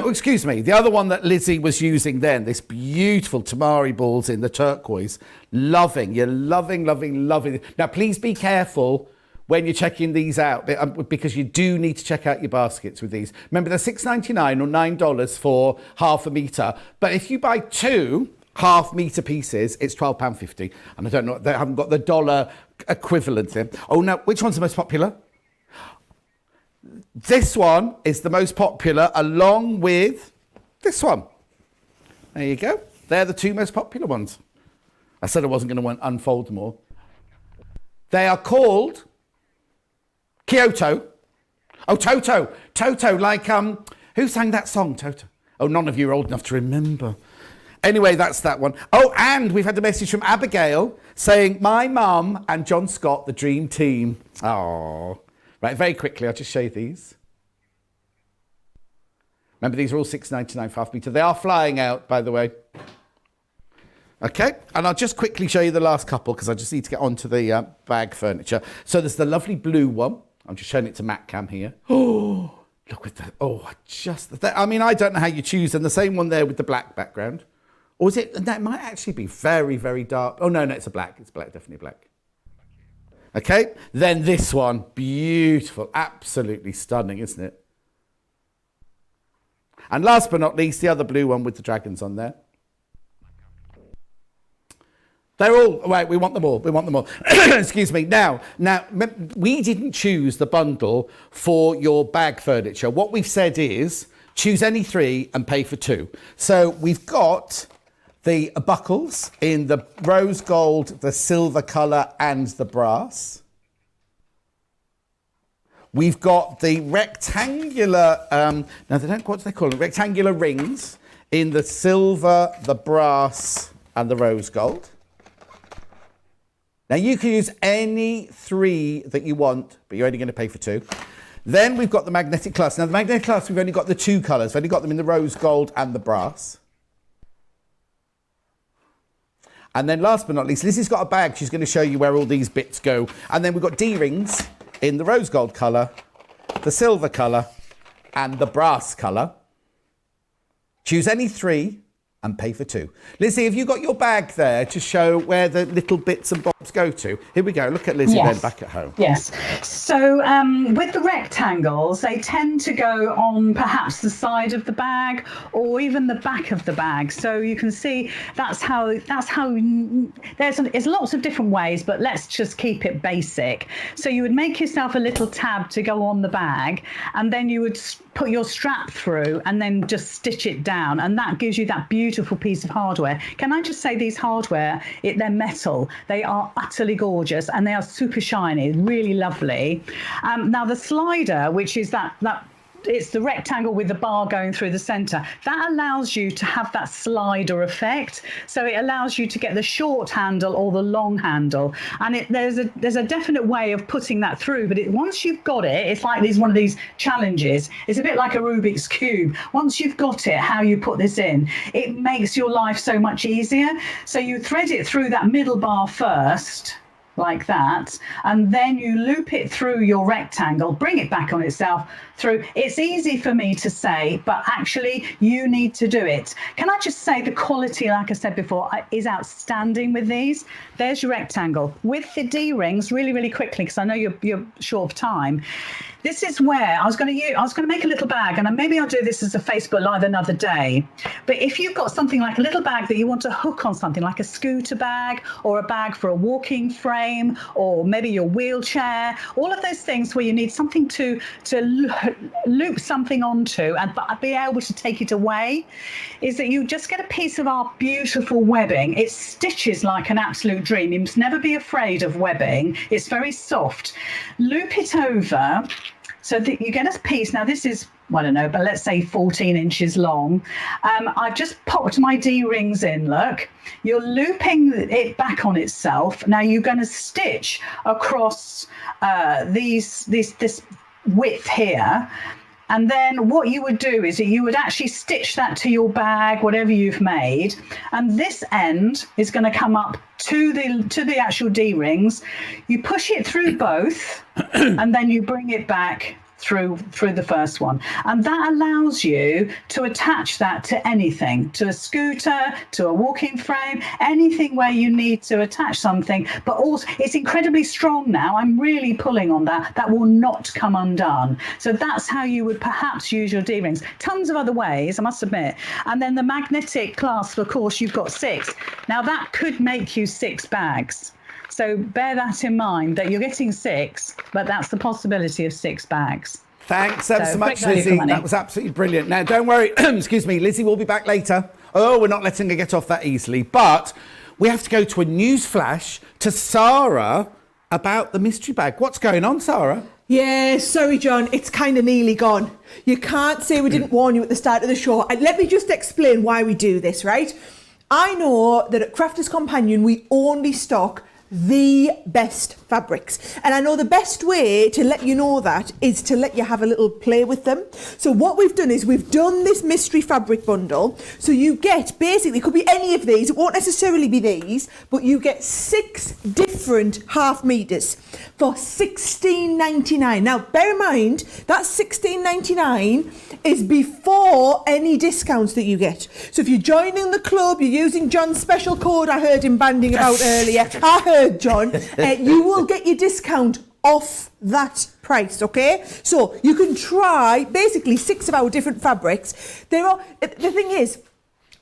excuse me, the other one that Lizzy was using then, this beautiful tamari balls in the turquoise. Loving. You're loving. Now, please be careful when you're checking these out because you do need to check out your baskets with these. Remember, they're $6.99 or $9 for half a metre. But if you buy two half metre pieces, it's £12.50. And I don't know, they haven't got the dollar equivalent there. Oh no, which one's the most popular? This one is the most popular along with this one. There you go. They're the two most popular ones. I said I wasn't going to unfold them all. They are called Kyoto. Oh, Toto. Toto, like, who sang that song, Toto? Oh, none of you are old enough to remember. Anyway, that's that one. Oh, and we've had a message from Abigail saying, my mum and John Scott, the dream team. Oh, right, very quickly, I'll just show you these. Remember, these are all £6.99 half metre. They are flying out, by the way. Okay, and I'll just quickly show you the last couple because I just need to get onto the bag furniture. So there's the lovely blue one. I'm just showing it to Matt Cam here. Oh, look at that. Oh, I mean, I don't know how you choose them. The same one there with the black background. Or is it, that might actually be very, very dark. Oh, no, it's a black. It's black, definitely black. Okay, then this one, beautiful, absolutely stunning, isn't it? And last but not least, the other blue one with the dragons on there. They're all, right, we want them all. We want them all. Excuse me. Now, we didn't choose the bundle for your bag furniture. What we've said is choose any three and pay for two. So we've got the buckles in the rose gold, the silver colour and the brass. We've got the rectangular, now they don't, what do they call them? Rectangular rings in the silver, the brass and the rose gold. Now, you can use any three that you want, but you're only going to pay for two. Then we've got the magnetic clasp. Now, the magnetic clasp, we've only got the two colours. We've only got them in the rose gold and the brass. And then last but not least, Lizzy's got a bag. She's going to show you where all these bits go. And then we've got D-rings in the rose gold colour, the silver colour and the brass colour. Choose any three and pay for two. Lizzy, have you got your bag there to show where the little bits and bobs go to? Here we go. Look at Lizzy then back at home. Yes. So with the rectangles, they tend to go on perhaps the side of the bag or even the back of the bag. So you can see that's how there's lots of different ways, but let's just keep it basic. So you would make yourself a little tab to go on the bag, and then you would put your strap through and then just stitch it down, and that gives you that beautiful piece of hardware. Can I just say, these hardware, they're metal, they are utterly gorgeous and they are super shiny, really lovely. Now the slider, which is that it's the rectangle with the bar going through the center, that allows you to have that slider effect. So it allows you to get the short handle or the long handle, and there's a definite way of putting that through, but once you've got it, it's like one of these challenges. It's a bit like a Rubik's cube. Once you've got it, how you put this in, it makes your life so much easier. So you thread it through that middle bar first, like that, and then you loop it through your rectangle, bring it back on itself through. It's easy for me to say, but actually you need to do it. Can I just say the quality, like I said before, is outstanding with these. There's your rectangle with the D-rings. Really, really quickly, because I know you're short of time. This is where I was going to make a little bag, and maybe I'll do this as a Facebook Live another day. But if you've got something like a little bag that you want to hook on something, like a scooter bag or a bag for a walking frame, or maybe your wheelchair, all of those things where you need something to loop something onto and be able to take it away, is that you just get a piece of our beautiful webbing. It stitches like an absolute dream. You must never be afraid of webbing. It's very soft. Loop it over so that you get a piece. Now this is, I don't know, but let's say 14 inches long. I've just popped my D-rings in, look. You're looping it back on itself. Now you're going to stitch across this width here. And then what you would do is you would actually stitch that to your bag, whatever you've made. And this end is going to come up to the actual D-rings. You push it through both and then you bring it back through the first one, and that allows you to attach that to anything, to a scooter, to a walking frame, anything where you need to attach something. But also it's incredibly strong now. I'm really pulling on that will not come undone. So that's how you would perhaps use your D-rings. Tons of other ways, I must admit. And then the magnetic clasp, of course, you've got 6. Now that could make you 6 bags. So bear that in mind, that you're getting 6, but that's the possibility of 6 bags. Thanks ever so much, Lizzy. That was absolutely brilliant. Now, don't worry. Excuse me. Lizzy will be back later. Oh, we're not letting her get off that easily. But we have to go to a news flash to Sara about the mystery bag. What's going on, Sara? Yeah, sorry, John. It's kind of nearly gone. You can't say we didn't warn you at the start of the show. And let me just explain why we do this, right? I know that at Crafters Companion, we only stock the best fabrics, and I know the best way to let you know that is to let you have a little play with them. So what we've done is we've done this mystery fabric bundle, so you get, basically, it could be any of these, it won't necessarily be these, but you get 6 different half meters for $16.99. Now bear in mind that $16.99 is before any discounts that you get. So if you're joining the club, you're using John's special code I heard him banding about earlier, I heard John, you will get your discount off that price, okay? So you can try basically 6 of our different fabrics. The thing is,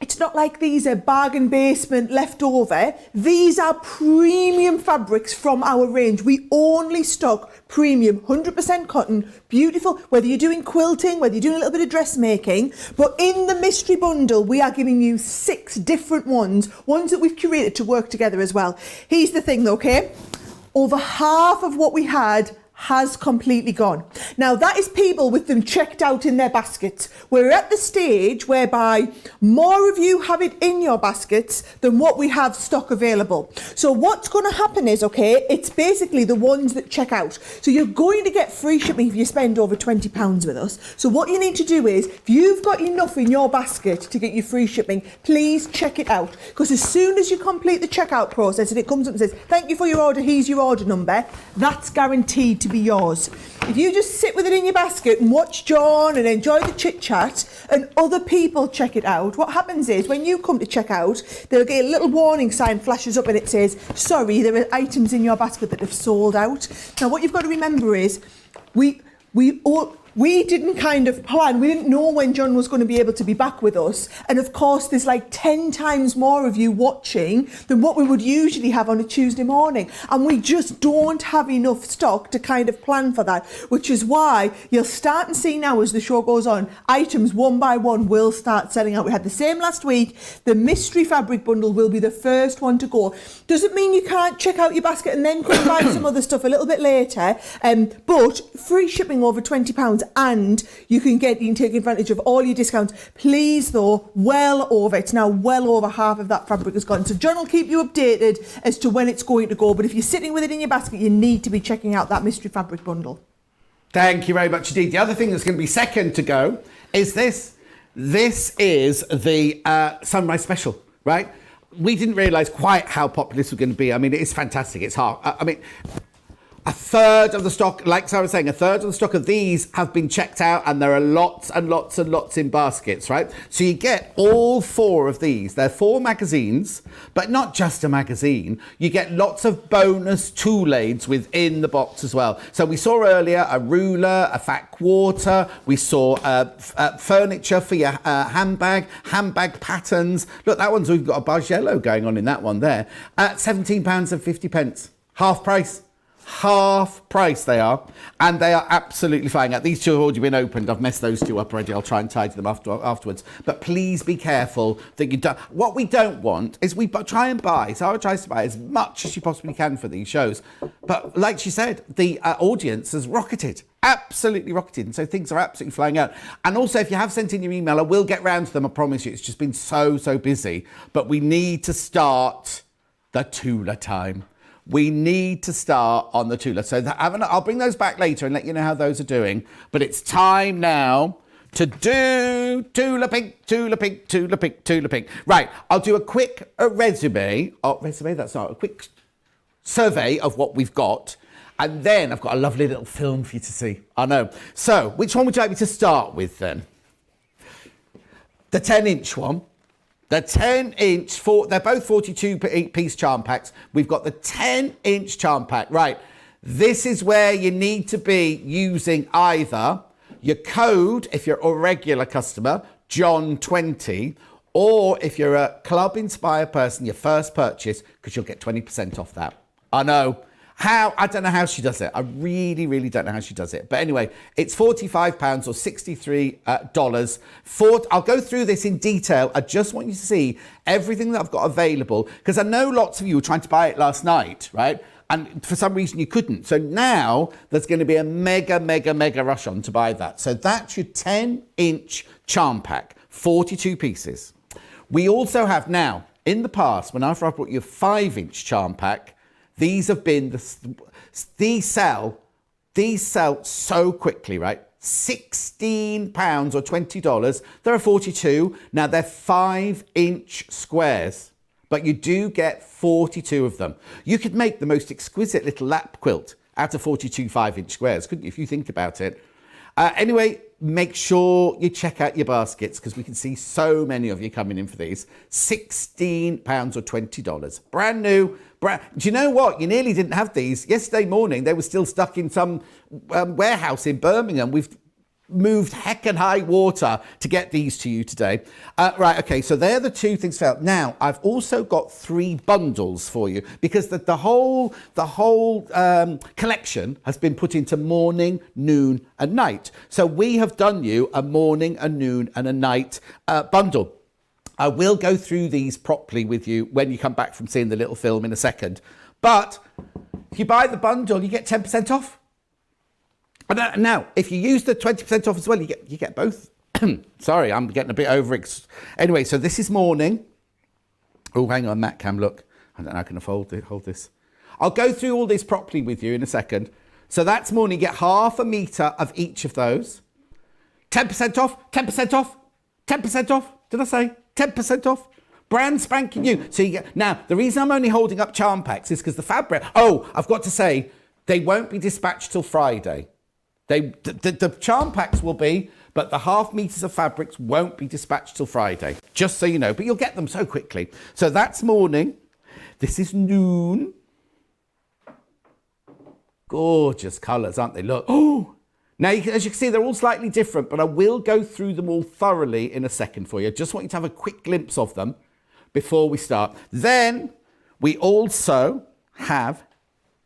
it's not like these are bargain basement leftover. These are premium fabrics from our range. We only stock premium, 100% cotton, beautiful, whether you're doing quilting, whether you're doing a little bit of dressmaking. But in the mystery bundle, we are giving you 6 different ones that we've curated to work together as well. Here's the thing though, okay? Over half of what we had has completely gone. Now that is people with them checked out in their baskets. We're at the stage whereby more of you have it in your baskets than what we have stock available. So what's going to happen is, okay, it's basically the ones that check out. So you're going to get free shipping if you spend over £20 with us. So what you need to do is, if you've got enough in your basket to get you free shipping, please check it out, because as soon as you complete the checkout process and it comes up and says, thank you for your order, here's your order number, that's guaranteed to be yours. If you just sit with it in your basket and watch John and enjoy the chit chat and other people check it out, what happens is when you come to check out, they'll get a little warning sign flashes up and it says, sorry, there are items in your basket that have sold out. Now what you've got to remember is we didn't kind of plan, we didn't know when John was going to be able to be back with us. And of course, there's like 10 times more of you watching than what we would usually have on a Tuesday morning. And we just don't have enough stock to kind of plan for that, which is why you'll start and see now as the show goes on, items one by one will start selling out. We had the same last week. The mystery fabric bundle will be the first one to go. Doesn't mean you can't check out your basket and then come buy some other stuff a little bit later. But free shipping over £20, and you can take advantage of all your discounts. Please though, it's now well over half of that fabric is gone. So John will keep you updated as to when it's going to go, but if you're sitting with it in your basket, you need to be checking out that mystery fabric bundle. Thank you very much indeed. The other thing that's going to be second to go is this. This is the Sunrise Special, right? We didn't realise quite how popular this was going to be. I mean, it is fantastic. It's hard. I mean, a third of the stock, like Sarah was saying, a third of the stock of these have been checked out, and there are lots and lots and lots in baskets, right? So you get all 4 of these. They're 4 magazines, but not just a magazine. You get lots of bonus tool aids within the box as well. So we saw earlier a ruler, a fat quarter. We saw furniture for your handbag patterns. Look, that one's, we've got a beige yellow going on in that one there. At £17.50. Half price. Half price they are, and they are absolutely flying out. These 2 have already been opened. I've messed those 2 up already. I'll try and tidy them afterwards. But please be careful that you don't. What we don't want is we try and buy. Sarah tries to buy as much as she possibly can for these shows. But like she said, the audience has rocketed. Absolutely rocketed, and so things are absolutely flying out. And also, if you have sent in your email, I will get round to them, I promise you. It's just been so busy. But we need to start the Tula time. We need to start on the Tula. So I'll bring those back later and let you know how those are doing. But it's time now to do Tula Pink, Tula Pink, Tula Pink, Tula Pink. Right, I'll do a quick resume. Oh, resume, that's not. A quick survey of what we've got. And then I've got a lovely little film for you to see. I know. So, which one would you like me to start with then? The 10-inch one. The 10-inch, they're both 42-piece charm packs. We've got the 10-inch charm pack. Right, this is where you need to be using either your code, if you're a regular customer, John20, or if you're a Club Inspire person, your first purchase, because you'll get 20% off that. I know. I don't know how she does it. I really, really don't know how she does it. But anyway, it's £45 or $63. I'll go through this in detail. I just want you to see everything that I've got available, because I know lots of you were trying to buy it last night, right? And for some reason you couldn't. So now there's going to be a mega rush on to buy that. So that's your 10-inch charm pack, 42 pieces. We also have now, in the past, whenever I brought you a 5-inch charm pack, these have been, these sell so quickly, right? £16 or $20. There are 42. Now they're 5-inch squares, but you do get 42 of them. You could make the most exquisite little lap quilt out of 42 5-inch squares, couldn't you, if you think about it? Anyway, make sure you check out your baskets, because we can see so many of you coming in for these. £16 or $20. Brand new. Do you know what? You nearly didn't have these. Yesterday morning, they were still stuck in some warehouse in Birmingham. We've moved heck and high water to get these to you today. Right, okay, so they're the two things felt. Now, I've also got 3 bundles for you, because the whole collection has been put into morning, noon and night. So we have done you a morning, a noon and a night bundle. I will go through these properly with you when you come back from seeing the little film in a second. But if you buy the bundle, you get 10% off. And now, if you use the 20% off as well, you get both. Sorry, I'm getting a bit over. Anyway, so this is morning. Oh, hang on, Matt Cam, look. I don't know how I can hold this. I'll go through all this properly with you in a second. So that's morning. You get half a metre of each of those. 10% off, 10% off, 10% off. Did I say 10% off? Brand spanking new. So you get, now, the reason I'm only holding up charm packs is because the fabric, I've got to say, they won't be dispatched till Friday. The charm packs will be, but the half meters of fabrics won't be dispatched till Friday, just so you know. But you'll get them so quickly. So that's morning. This is noon. Gorgeous colours, aren't they? Look. Oh! Now, as you can see, they're all slightly different, but I will go through them all thoroughly in a second for you. I just want you to have a quick glimpse of them before we start. Then we also have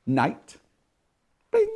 night. Bing.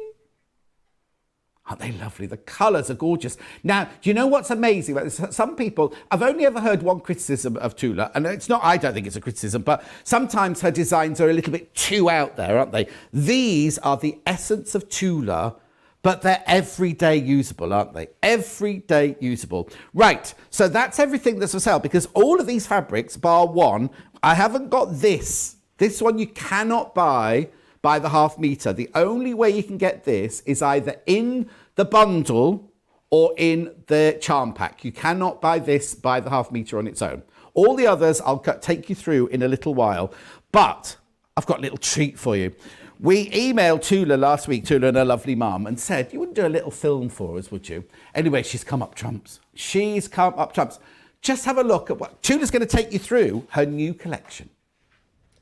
Aren't they lovely? The colours are gorgeous. Now, do you know what's amazing about this? Some people, I've only ever heard one criticism of Tula, and it's not, I don't think it's a criticism, but sometimes her designs are a little bit too out there, aren't they? These are the essence of Tula, but they're everyday usable, aren't they? Everyday usable. Right, so that's everything that's for sale, because all of these fabrics, bar one, I haven't got this. This one you cannot buy by the half metre. The only way you can get this is either in the bundle or in the charm pack. You cannot buy this by the half metre on its own. All the others I'll take you through in a little while, but I've got a little treat for you. We emailed Tula last week, Tula and her lovely mum, and said, you wouldn't do a little film for us, would you? Anyway, she's come up trumps. She's come up trumps. Just have a look at what Tula's going to take you through her new collection.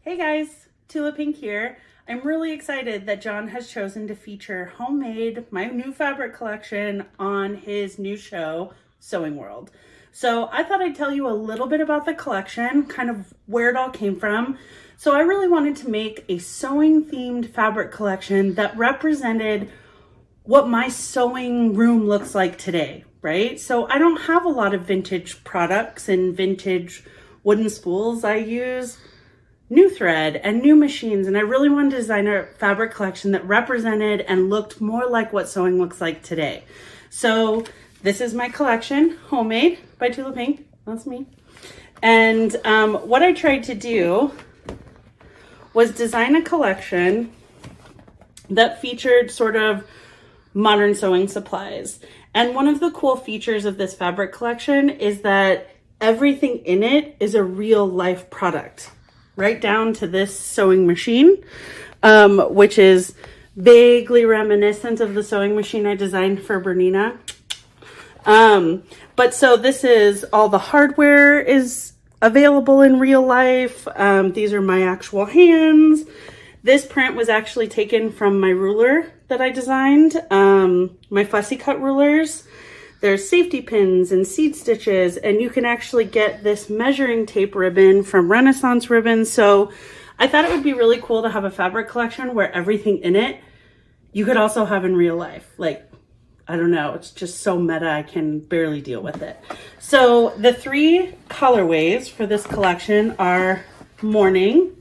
Hey guys, Tula Pink here. I'm really excited that John has chosen to feature Homemade, my new fabric collection, on his new show, Sewing World. So I thought I'd tell you a little bit about the collection, kind of where it all came from. So I really wanted to make a sewing themed fabric collection that represented what my sewing room looks like today, right? So I don't have a lot of vintage products and vintage wooden spools. I use new thread and new machines, and I really wanted to design a fabric collection that represented and looked more like what sewing looks like today. So this is my collection, Homemade by Tula Pink. That's me. And what I tried to do was design a collection that featured sort of modern sewing supplies. And one of the cool features of this fabric collection is that everything in it is a real life product, right down to this sewing machine, which is vaguely reminiscent of the sewing machine I designed for Bernina. But so this is all the hardware is available in real life. These are my actual hands. This print was actually taken from my ruler that I designed, my fussy cut rulers. There's safety pins and seed stitches, and you can actually get this measuring tape ribbon from Renaissance Ribbon. So I thought it would be really cool to have a fabric collection where everything in it you could also have in real life. Like, I don't know, it's just so meta, I can barely deal with it. So the 3 colorways for this collection are morning,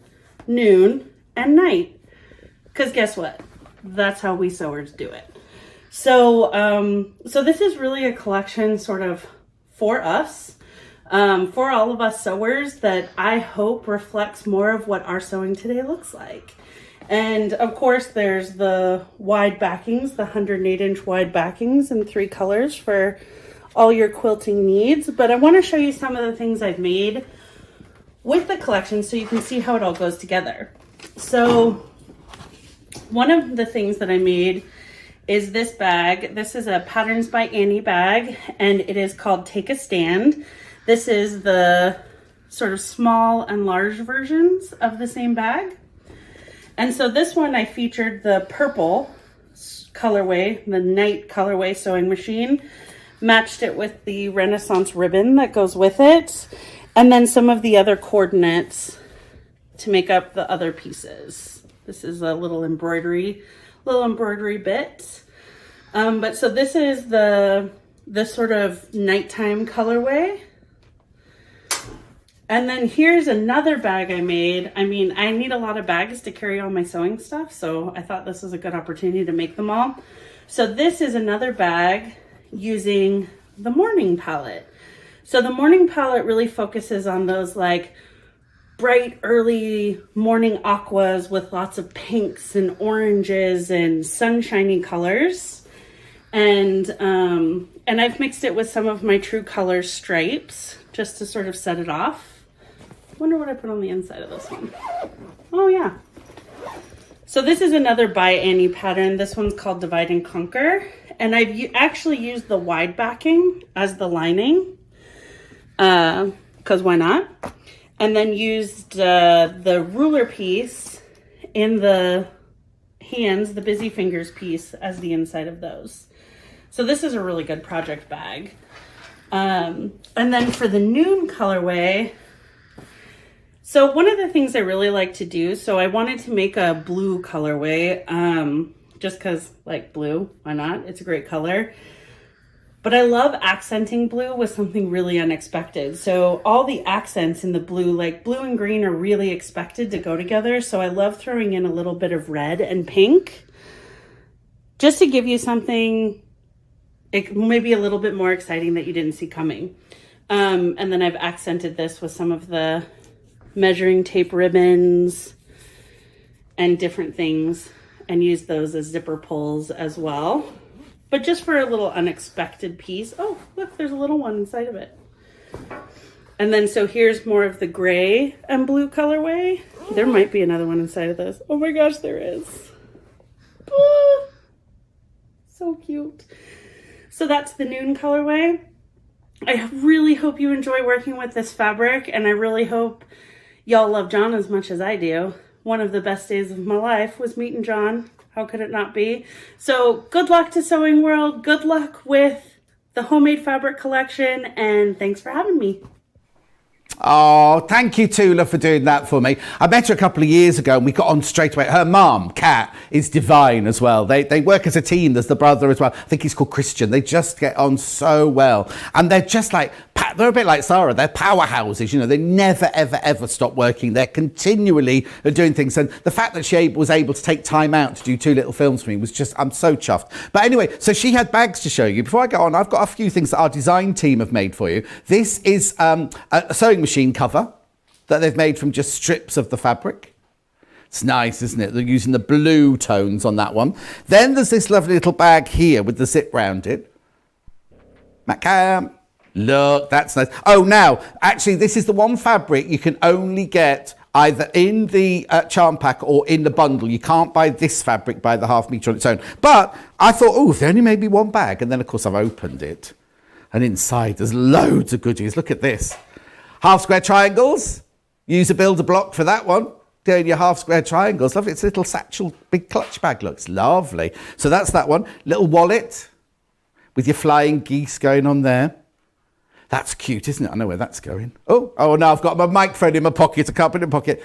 noon, and night. Because guess what? That's how we sewers do it. So, so this is really a collection sort of for us, for all of us sewers, that I hope reflects more of what our sewing today looks like. And of course there's the wide backings, the 108-inch wide backings in 3 colors for all your quilting needs. But I want to show you some of the things I've made with the collection so you can see how it all goes together. So one of the things that I made is this bag. This is a Patterns by Annie bag, and it is called Take a Stand. This is the sort of small and large versions of the same bag. And so this one I featured the purple colorway, the night colorway sewing machine, matched it with the Renaissance ribbon that goes with it, and then some of the other coordinates to make up the other pieces. This is a little embroidery bit. But so this is the sort of nighttime colorway. And then here's another bag I made. I mean, I need a lot of bags to carry all my sewing stuff, so I thought this was a good opportunity to make them all. So this is another bag using the morning palette. So the morning palette really focuses on those like bright early morning aquas with lots of pinks and oranges and sunshiny colors. And I've mixed it with some of my True Colors stripes just to sort of set it off. Wonder what I put on the inside of this one. Oh yeah. So this is another by Annie pattern. This one's called Divide and Conquer. And I've actually used the wide backing as the lining, because why not? And then used the ruler piece in the hands, the busy fingers piece, as the inside of those. So this is a really good project bag. And then for the noon colorway, so one of the things I really like to do, so I wanted to make a blue colorway, just because, like, blue, why not? It's a great color. But I love accenting blue with something really unexpected. So all the accents in the blue, like blue and green, are really expected to go together. So I love throwing in a little bit of red and pink just to give you something maybe a little bit more exciting that you didn't see coming. And then I've accented this with some of the measuring tape ribbons and different things, and used those as zipper pulls as well. But just for a little unexpected piece. Oh, look, there's a little one inside of it. And then so here's more of the gray and blue colorway. There might be another one inside of this. Oh my gosh, there is. Oh, so cute. So that's the noon colorway. I really hope you enjoy working with this fabric, and I really hope y'all love John as much as I do. One of the best days of my life was meeting John. How could it not be? So good luck to Sewing World. Good luck with the homemade fabric collection, and thanks for having me. Oh, thank you, Tula, for doing that for me. I met her a couple of years ago and we got on straight away. Her mum, Kat, is divine as well. They work as a team. There's the brother as well. I think he's called Christian. They just get on so well. And they're just like, they're a bit like Sara. They're powerhouses. You know, they never, ever, ever stop working. They're continually doing things. And the fact that she was able to take time out to do 2 little films for me was just, I'm so chuffed. But anyway, so she had bags to show you. Before I go on, I've got a few things that our design team have made for you. This is a sewing machine cover that they've made from just strips of the fabric. It's nice, isn't it? They're using the blue tones on that one. Then there's this lovely little bag here with the zip round it. Look, that's nice. Oh, now, actually, this is the one fabric you can only get either in the charm pack or in the bundle. You can't buy this fabric by the ½ metre on its own. But I thought, oh, if there only made me one bag. And then, of course, I've opened it. And inside, there's loads of goodies. Look at this. Half square triangles. Use a builder block for that one. Doing your half square triangles. Lovely. It's a little satchel, big clutch bag. Looks lovely. So that's that one. Little wallet with your flying geese going on there. That's cute, isn't it? I know where that's going. Oh, no, I've got my microphone in my pocket. I can't put it in my pocket.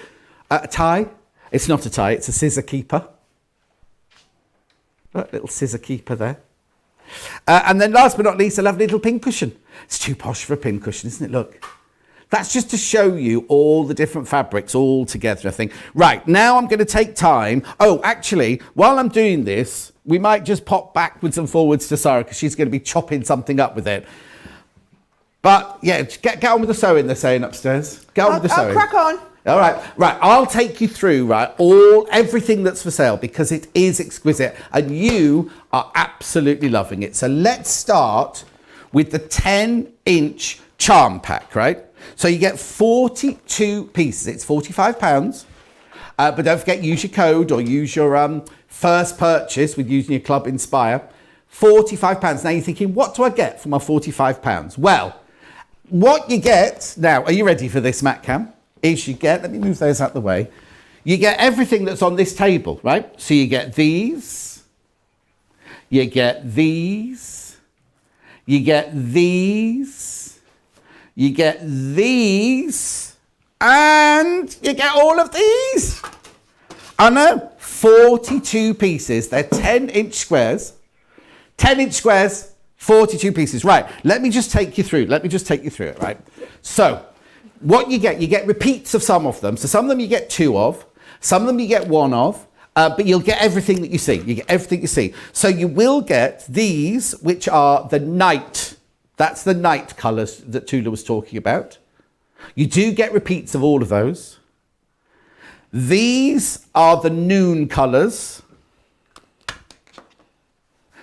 A tie. It's not a tie. It's a scissor keeper. Look, little scissor keeper there. And then last but not least, a lovely little pincushion. It's too posh for a pincushion, isn't it? Look. That's just to show you all the different fabrics all together, I think. Right, now I'm going to take time. Oh, actually, while I'm doing this, we might just pop backwards and forwards to Sara because she's going to be chopping something up with it. But, yeah, get on with the sewing, they're saying upstairs. Get on with the sewing. I'll crack on. All right, I'll take you through, everything that's for sale because it is exquisite and you are absolutely loving it. So let's start with the 10-inch charm pack, right? So you get 42 pieces. It's £45. But don't forget, use your code or use your first purchase with using your Club Inspire. £45. Now you're thinking, what do I get for my £45? Well, what you get, now, are you ready for this, Matt Cam? Is you get, let me move those out the way. You get everything that's on this table, right? So you get these. You get these. You get these. You get these, and you get all of these. I know, 42 pieces. They're 10-inch squares. 10-inch squares, 42 pieces. Right, let me just take you through. It, right? So, what you get repeats of some of them. So some of them you get 2 of, some of them you get 1 of, but you'll get everything that you see. You get everything you see. So you will get these, which are the night. That's the night colours that Tula was talking about. You do get repeats of all of those. These are the noon colours.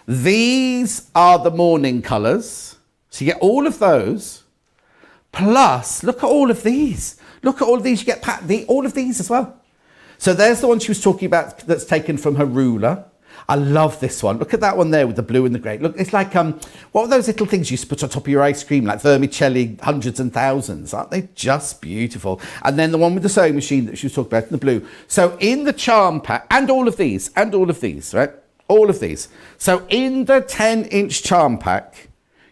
These are the morning colours. So you get all of those. Plus, look at all of these. Look at all of these. You get all of these as well. So there's the one she was talking about that's taken from her ruler. I love this one. Look at that one there with the blue and the grey. Look, it's like, what are those little things you used to put on top of your ice cream, like vermicelli, hundreds and thousands? Aren't they just beautiful? And then the one with the sewing machine that she was talking about in the blue. So in the charm pack, and all of these, right? All of these. So in the 10-inch charm pack,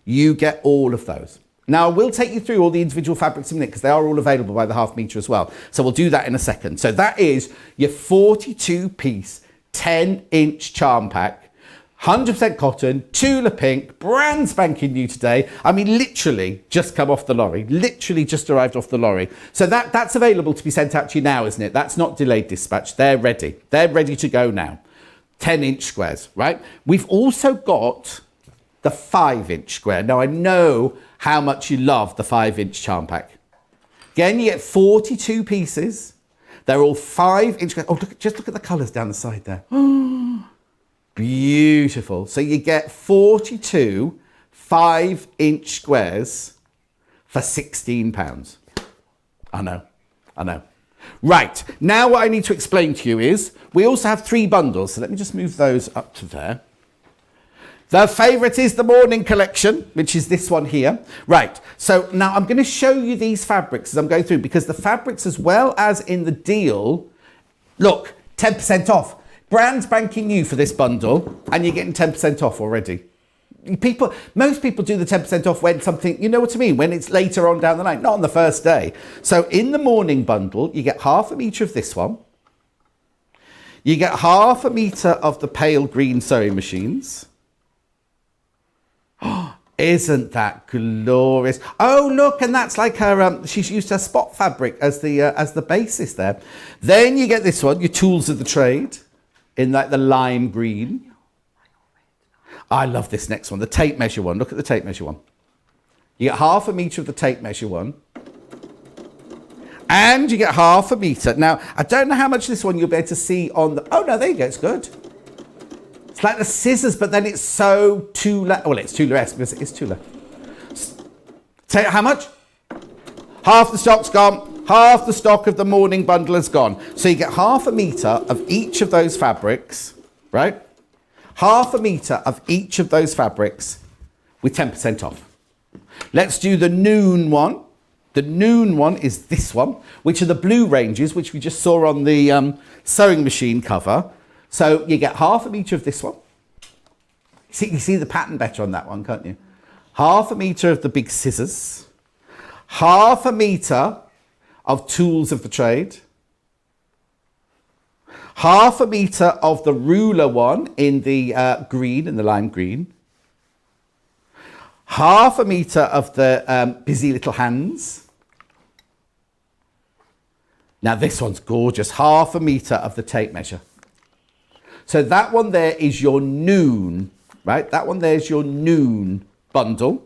you get all of those. Now, we'll take you through all the individual fabrics in a minute because they are all available by the ½ metre as well. So we'll do that in a second. So that is your 42-piece 10-inch charm pack, 100% cotton, Tula pink, brand spanking new today. I mean, literally just come off the lorry, literally just arrived off the lorry. So that's available to be sent out to you now, isn't it? That's not delayed dispatch. They're ready to go now. 10-inch squares, right? We've also got the 5-inch square. Now, I know how much you love the 5-inch charm pack. Again, you get 42 pieces. They're all 5-inch. Oh, just look at the colours down the side there. Beautiful. So you get 42 5-inch squares for £16. I know. Right, now what I need to explain to you is we also have 3 bundles. So let me just move those up to there. The favourite is the morning collection, which is this one here. Right, so now I'm going to show you these fabrics as I'm going through because the fabrics as well as in the deal, look, 10% off. Brand spanking new for this bundle and you're getting 10% off already. Most people do the 10% off when something, you know what I mean, when it's later on down the line, not on the first day. So in the morning bundle, you get ½ metre of this one. You get ½ metre of the pale green sewing machines. Isn't that glorious? Oh, look, and that's like her, she's used her spot fabric as the basis there. Then you get this one, your tools of the trade, in like the lime green. I love this next one, the tape measure one. Look at the tape measure one. You get ½ metre of the tape measure one. And you get ½ metre. Now, I don't know how much this one you'll be able to see on the... Oh, no, there you go, it's good. It's like the scissors, but then it's so Tula. Well, it's Tula-esque because it is Tula. Say how much? Half the stock's gone. Half the stock of the morning bundle has gone. So you get half a metre of each of those fabrics, right? Half a metre of each of those fabrics with 10% off. Let's do the noon one. The noon one is this one, which are the blue ranges, which we just saw on the sewing machine cover. So you get half a metre of this one. You see the pattern better on that one, can't you? Half a metre of the big scissors. Half a metre of tools of the trade. Half a metre of the ruler one in the green, in the lime green. Half a metre of the busy little hands. Now this one's gorgeous. Half a metre of the tape measure. So that one there is your noon, right? That one there is your noon bundle.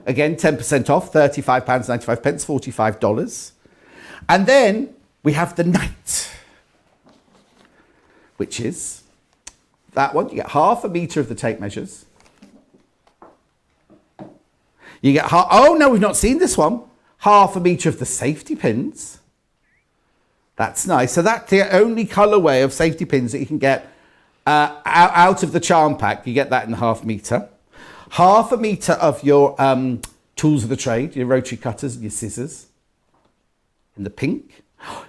Again, 10% off, £35.95, $45. And then we have the night, which is that one. You get half a metre of the tape measures. You get half, oh no, we've not seen this one. Half a metre of the safety pins. That's nice. So that's the only colourway of safety pins that you can get out of the charm pack. You get that in half metre. Half a metre of your tools of the trade, your rotary cutters and your scissors. In the pink.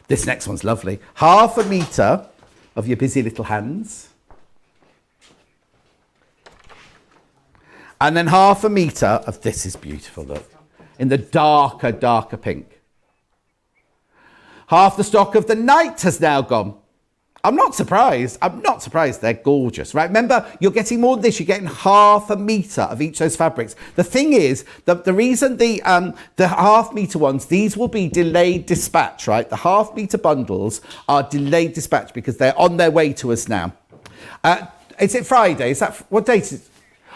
This next one's lovely. Half a metre of your busy little hands. And then half a metre of, this is beautiful, look, in the darker pink. Half the stock of the night has now gone. I'm not surprised. They're gorgeous, right? Remember, you're getting more than this. You're getting half a metre of each of those fabrics. The thing is, the reason the half metre ones, these will be delayed dispatch, right? The half metre bundles are delayed dispatch because they're on their way to us now. Is it Friday? Is that, what date is it?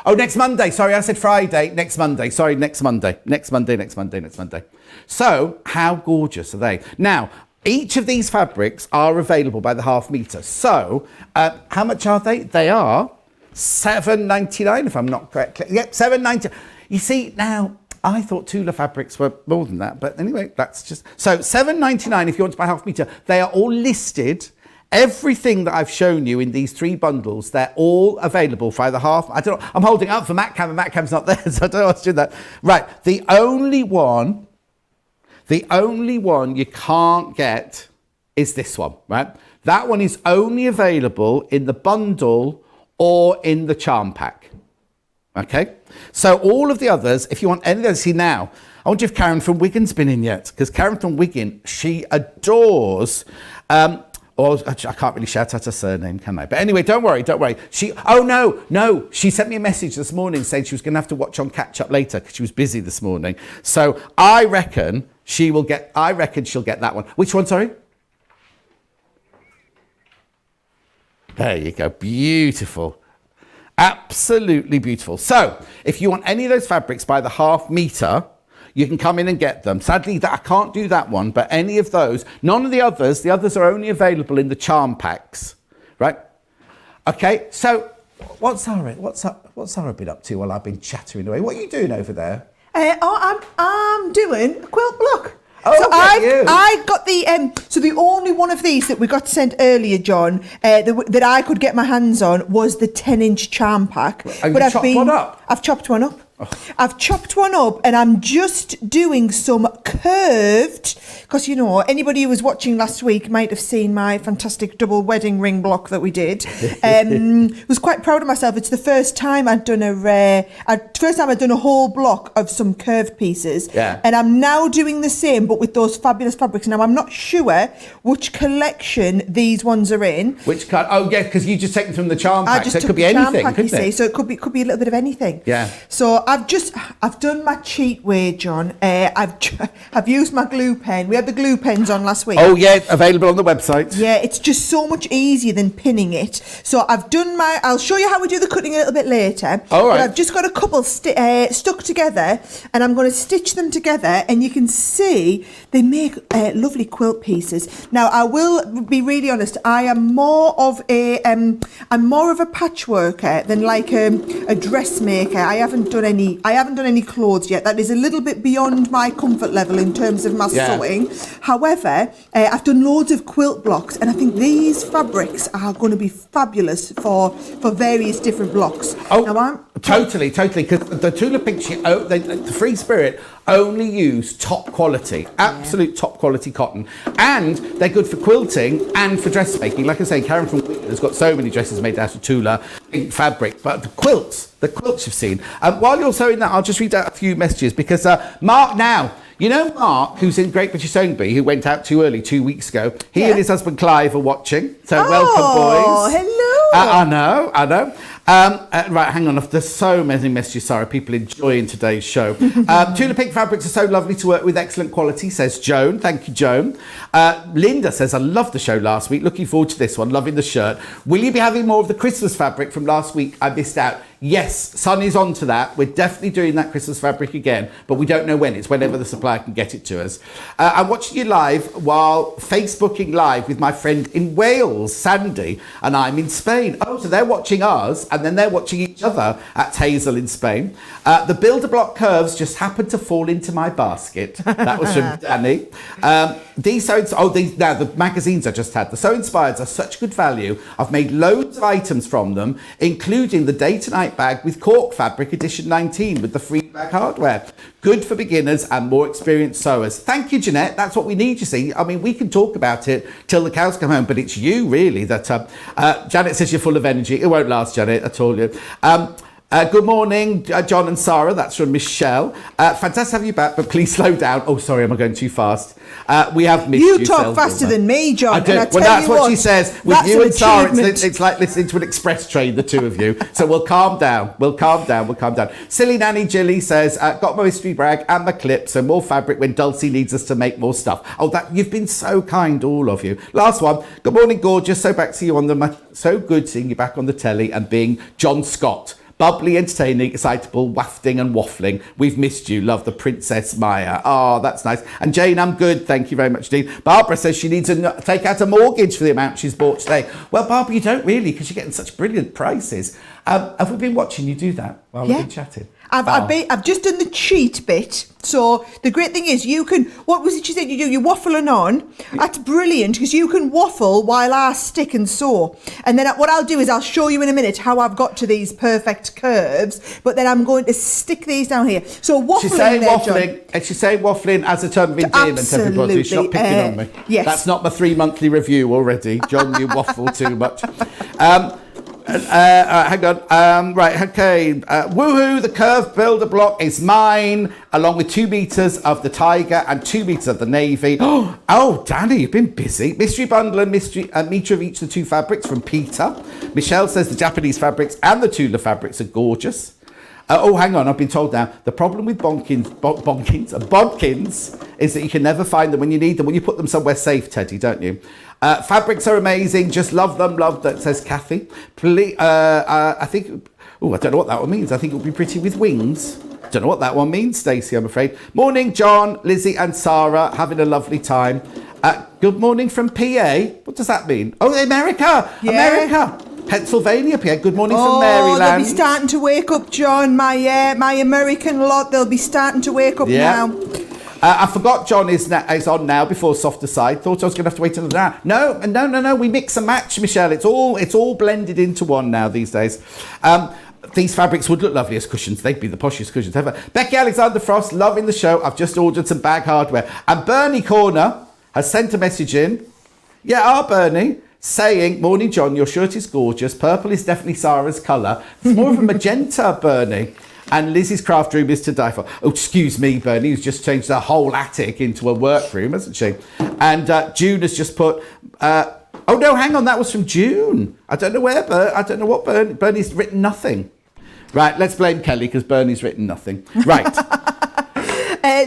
Oh, next Monday. Sorry, I said Friday. Next Monday. Sorry, next Monday. Next Monday. So, how gorgeous are they? Now, each of these fabrics are available by the half metre. So, how much are they? They are $7.99, if I'm not correct. Yep, $7.99. You see, now, I thought Tula fabrics were more than that. But anyway, that's just... So, $7.99 if you want to buy half metre. They are all listed. Everything that I've shown you in these three bundles, they're all available for the half. I don't know. I'm holding up for Matt Cam, and Matt Cam's not there, so I don't know what to do that. Right. The only one you can't get is this one, right? That one is only available in the bundle or in the charm pack. Okay? So all of the others, if you want any of those, see now, I wonder if Karen from Wigan's been in yet, because Karen from Wigan, she adores... or I can't really shout out her surname, can I? But anyway, don't worry. She sent me a message this morning saying she was going to have to watch on catch up later because she was busy this morning. So I reckon she'll get that one. Which one, sorry? There you go. Beautiful. Absolutely beautiful. So if you want any of those fabrics by the half metre, you can come in and get them. Sadly, I can't do that one, but any of those, none of the others are only available in the charm packs, right? Okay, so what's Sara been up to while I've been chattering away? What are you doing over there? I'm doing a quilt block. Oh, so you. I got the so the only one of these that we got sent earlier, John, that I could get my hands on was the 10-inch charm pack. I've chopped one up. I've chopped one up. Oh. I've chopped one up and I'm just doing some curved, because, you know, anybody who was watching last week might have seen my fantastic double wedding ring block that we did. Was quite proud of myself. It's the first time I'd done a whole block of some curved pieces. Yeah. And I'm now doing the same, but with those fabulous fabrics. Now, I'm not sure which collection these ones are in. Which kind? Oh, yeah, because you just take them from the charm I pack, just so it took could be the charm anything, pack, couldn't you see, it? so it could be a little bit of anything. Yeah. So I've done my cheat way, John. I've used my glue pen. We had the glue pens on last week. Oh yeah, available on the website. Yeah, it's just so much easier than pinning it. So I'll show you how we do the cutting a little bit later. All right. But I've just got a couple stuck together, and I'm going to stitch them together, and you can see they make lovely quilt pieces. Now, I will be really honest. I am more of a patchworker than like a dressmaker. I haven't done any clothes yet. That is a little bit beyond my comfort level in terms of my sewing. However, I've done loads of quilt blocks, and I think these fabrics are going to be fabulous for various different blocks. Totally, because the Tula Pink, the Free Spirit only use top quality, absolute top quality cotton, and they're good for quilting and for dressmaking. Like I say, Karen from Quilt has got so many dresses made out of Tula Pink fabric, but the quilts you've seen. While you're sewing that, I'll just read out a few messages because Mark now. You know Mark, who's in Great British Sewing Bee, who went out too early 2 weeks ago. He and his husband Clive are watching. So welcome, boys. Oh, hello. I know. Right, hang on. There's so many messages, Sarah. People enjoying today's show. Tula Pink fabrics are so lovely to work with. Excellent quality, says Joan. Thank you, Joan. Linda says, I loved the show last week. Looking forward to this one. Loving the shirt. Will you be having more of the Christmas fabric from last week? I missed out. Yes, Sun is on to that. We're definitely doing that Christmas fabric again, but we don't know when. It's whenever the supplier can get it to us. I'm watching you live while Facebooking live with my friend in Wales, Sandy, and I'm in Spain. Oh, so they're watching us, and then they're watching each other at Hazel in Spain. The builder block curves just happened to fall into my basket. That was from Danny. Now the magazines I just had, the So Inspired are such good value. I've made loads of items from them, including the Day to Night bag with cork fabric edition 19 with the free bag hardware. Good for beginners and more experienced sewers. Thank you, Jeanette. That's what we need, you see. I mean, we can talk about it till the cows come home, but it's you really that Janet says you're full of energy. It won't last, Janet, I told you. Good morning, John and Sara. That's from Michelle. Fantastic to have you back, but please slow down. Oh, sorry, am I going too fast? We have missed you. You talk faster than me, John. I do. Well, that's what she says. With you and Sara, it's like listening to an express train, the two of you. So we'll calm down. We'll calm down. Silly Nanny Jilly says, got my mystery bag and my clip, so more fabric when Dulcie needs us to make more stuff. Oh, you've been so kind, all of you. Last one. Good morning, gorgeous. So back to you so good seeing you back on the telly and being John Scott. Bubbly, entertaining, excitable, wafting and waffling. We've missed you. Love, the Princess Maya. Oh, that's nice. And Jane, I'm good. Thank you very much, Dean. Barbara says she needs to take out a mortgage for the amount she's bought today. Well, Barbara, you don't really, because you're getting such brilliant prices. Have we been watching you do that while we've been chatting? I've just done the cheat bit. So the great thing is you can, what was it you said you do? You're waffling on. That's brilliant because you can waffle while I stick and sew. And then what I'll do is I'll show you in a minute how I've got to these perfect curves. But then I'm going to stick these down here. So waffling. She's saying waffling. And she's saying waffling as a term of endearment, everybody. She's not picking on me. Yes. That's not my 3 monthly review already. John, you waffle too much. Hang on. Right, okay. Woohoo, the curved builder block is mine, along with 2 meters of the tiger and 2 meters of the navy. Oh, Danny, you've been busy. Mystery bundle and meter of each of the 2 fabrics from Peter. Michelle says the Japanese fabrics and the Tula fabrics are gorgeous. Hang on, I've been told now. The problem with bodkins is that you can never find them when you need them, when you put them somewhere safe, Teddy, don't you? Fabrics are amazing. Just love them. Love that, says Kathy. I think... Oh, I don't know what that one means. I think it would be pretty with wings. Don't know what that one means, Stacey, I'm afraid. Morning, John, Lizzy and Sara. Having a lovely time. Good morning from PA. What does that mean? Oh, America. Yeah. America. Pennsylvania, PA. Good morning from Maryland. They'll be starting to wake up, John. My American lot, they'll be starting to wake up now. I forgot John is on now before Softer Side. Thought I was going to have to wait another hour. No. We mix and match, Michelle. It's all blended into one now these days. These fabrics would look lovely as cushions. They'd be the poshest cushions ever. Becky Alexander Frost, loving the show. I've just ordered some bag hardware. And Bernie Corner has sent a message in. Yeah, Bernie, saying, morning, John, your shirt is gorgeous. Purple is definitely Sarah's colour. It's more of a magenta, Bernie. And Lizzie's craft room is to die for. Oh, excuse me, Bernie, who's just changed the whole attic into a workroom, hasn't she? And June has just put... oh, no, hang on, that was from June. I don't know where, I don't know what Bernie's written nothing. Right, let's blame Kelly, because Bernie's written nothing. Right.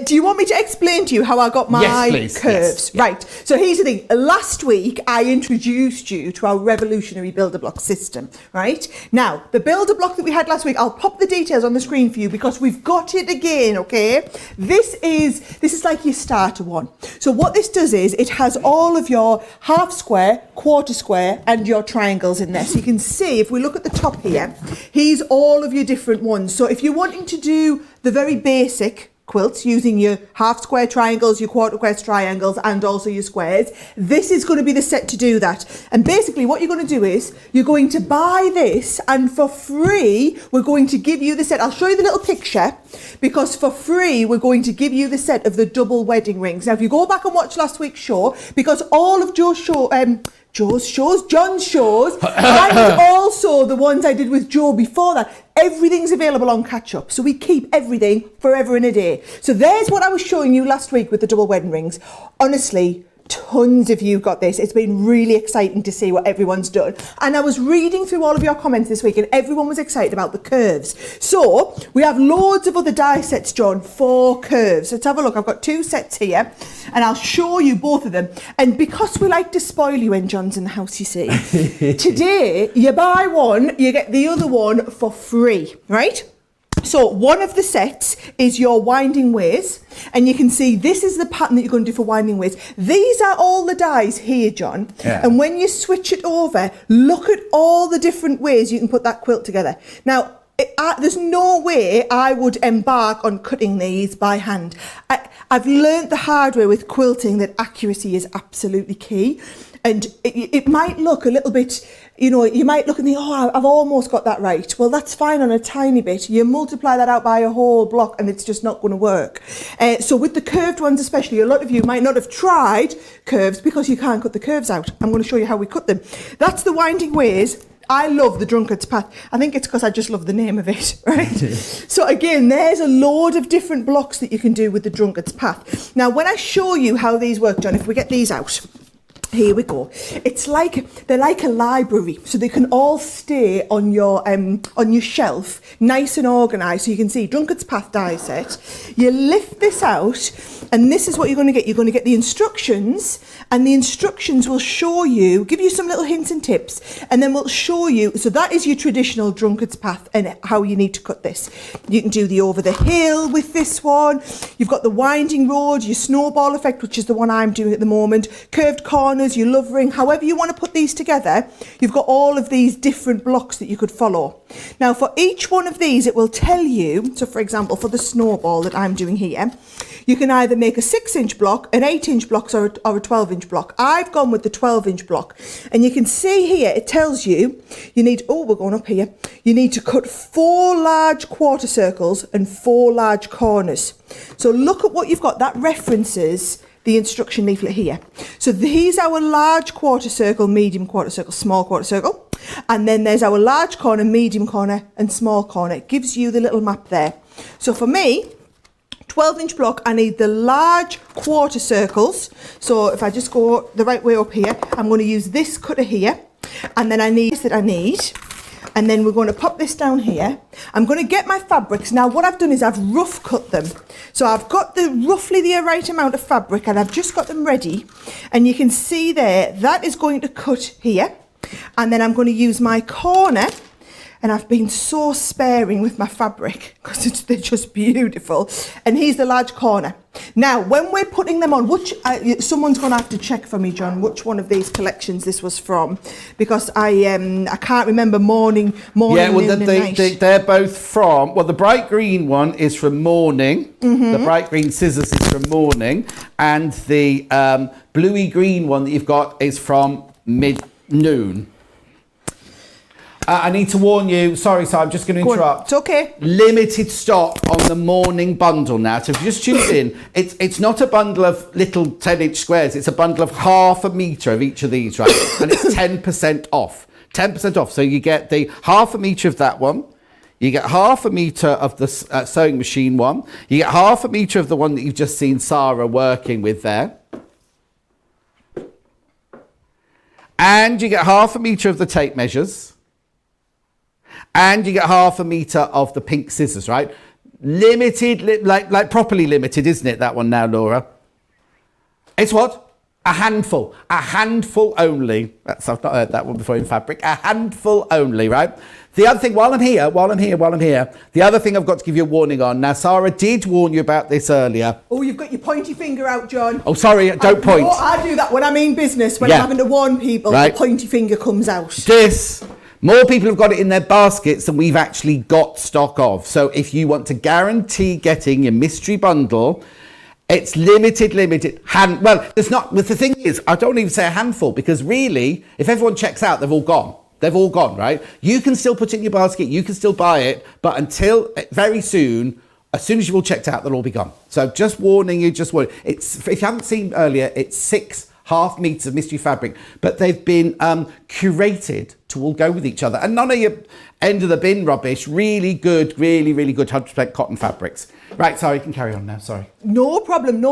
Do you want me to explain to you how I got my Yes, please. curves? Yes. Right. So here's the thing. Last week, I introduced you to our revolutionary builder block system, right? Now, the builder block that we had last week, I'll pop the details on the screen for you because we've got it again, okay? This is like your starter one. So what this does is it has all of your half square, quarter square, and your triangles in there. So you can see, if we look at the top here, here's all of your different ones. So if you're wanting to do the very basic quilts using your half square triangles, your quarter square triangles, and also your squares, this is going to be the set to do that. And basically what you're going to do is you're going to buy this, and for free we're going to give you the set. I'll show you the little picture, because for free we're going to give you the set of the double wedding rings. Now if you go back and watch last week's show, because all of John's shows, and also the ones I did with Joe before that, everything's available on catch up. So we keep everything forever and a day. So there's what I was showing you last week with the double wedding rings. Honestly, tons of you got this. It's been really exciting to see what everyone's done. And I was reading through all of your comments this week and everyone was excited about the curves. So we have loads of other die sets, John, for curves. Let's have a look. I've got 2 sets here and I'll show you both of them. And because we like to spoil you when John's in the house, you see, today you buy one, you get the other one for free, right? So one of the sets is your winding ways, and you can see this is the pattern that you're going to do for winding ways. These are all the dies here, John. Yeah. And when you switch it over, look at all the different ways you can put that quilt together. Now, there's no way I would embark on cutting these by hand. I've learnt the hard way with quilting that accuracy is absolutely key. And it might look a little bit, you know, you might look and think, oh, I've almost got that right. Well, that's fine on a tiny bit. You multiply that out by a whole block and it's just not going to work. So with the curved ones especially, a lot of you might not have tried curves because you can't cut the curves out. I'm going to show you how we cut them. That's the winding ways. I love the Drunkard's Path. I think it's because I just love the name of it, right? So again, there's a load of different blocks that you can do with the Drunkard's Path. Now, when I show you how these work, John, if we get these out, here we go. It's like, they're like a library, so they can all stay on your shelf, nice and organised. So you can see Drunkard's Path die set. You lift this out, and this is what you're going to get. You're going to get the instructions, and the instructions will show you, give you some little hints and tips, and then we'll show you. So that is your traditional Drunkard's Path and how you need to cut this. You can do the over the hill with this one. You've got the winding road, your snowball effect, which is the one I'm doing at the moment, curved corners, your love ring, however you want to put these together, you've got all of these different blocks that you could follow. Now for each one of these it will tell you, so for example for the snowball that I'm doing here, you can either make a 6-inch block, an 8-inch block or a 12-inch block. I've gone with the 12-inch block, and you can see here it tells you need, oh we're going up here, you need to cut 4 large quarter circles and 4 large corners. So look at what you've got, that references the instruction leaflet here. So these are our large quarter circle, medium quarter circle, small quarter circle, and then there's our large corner, medium corner and small corner. It gives you the little map there. So for me, 12-inch block, I need the large quarter circles. So if I just go the right way up here, I'm going to use this cutter here, and then I need this that I need. And then we're going to pop this down here. I'm going to get my fabrics. Now what I've done is I've rough cut them. So I've got roughly the right amount of fabric and I've just got them ready. And you can see there, that is going to cut here. And then I'm going to use my corner. And I've been so sparing with my fabric because they're just beautiful. And here's the large corner. Now, when we're putting them on, someone's going to have to check for me, John, which one of these collections this was from, because I can't remember morning, yeah, well, noon, and night. they're both from, well, the bright green one is from morning, the bright green scissors is from morning, and the bluey green one that you've got is from mid-noon. I need to warn you, sorry, so I'm just going to interrupt. It's okay. Limited stock on the morning bundle now. So if you just tune in, it's not a bundle of little 10-inch squares. It's a bundle of half a metre of each of these, right? And it's 10% off. 10% off. So you get the half a metre of that one. You get half a metre of the sewing machine one. You get half a metre of the one that you've just seen Sara working with there. And you get half a metre of the tape measures. And you get half a metre of the pink scissors, right? Limited, like properly limited, isn't it, that one now, Laura? It's what? A handful only. I've not heard that one before in fabric. A handful only, right? The other thing, while I'm here, the other thing I've got to give you a warning on. Now, Sara did warn you about this earlier. Oh, you've got your pointy finger out, John. Oh, sorry, don't point. No, I do that when I mean business, when I'm having to warn people, the pointy finger comes out. More people have got it in their baskets than we've actually got stock of. So if you want to guarantee getting your mystery bundle, it's limited. There's not. The thing is, I don't even say a handful, because really, if everyone checks out, they've all gone. They've all gone, right? You can still put it in your basket, you can still buy it, but until very soon, as soon as you've all checked out, they'll all be gone. So just warning you, It's, if you haven't seen earlier, it's 6 half meters of mystery fabric, but they've been curated to all go with each other. And none of your end of the bin rubbish, really good, really good 100% cotton fabrics. Right, sorry, you can carry on now, sorry. No problem.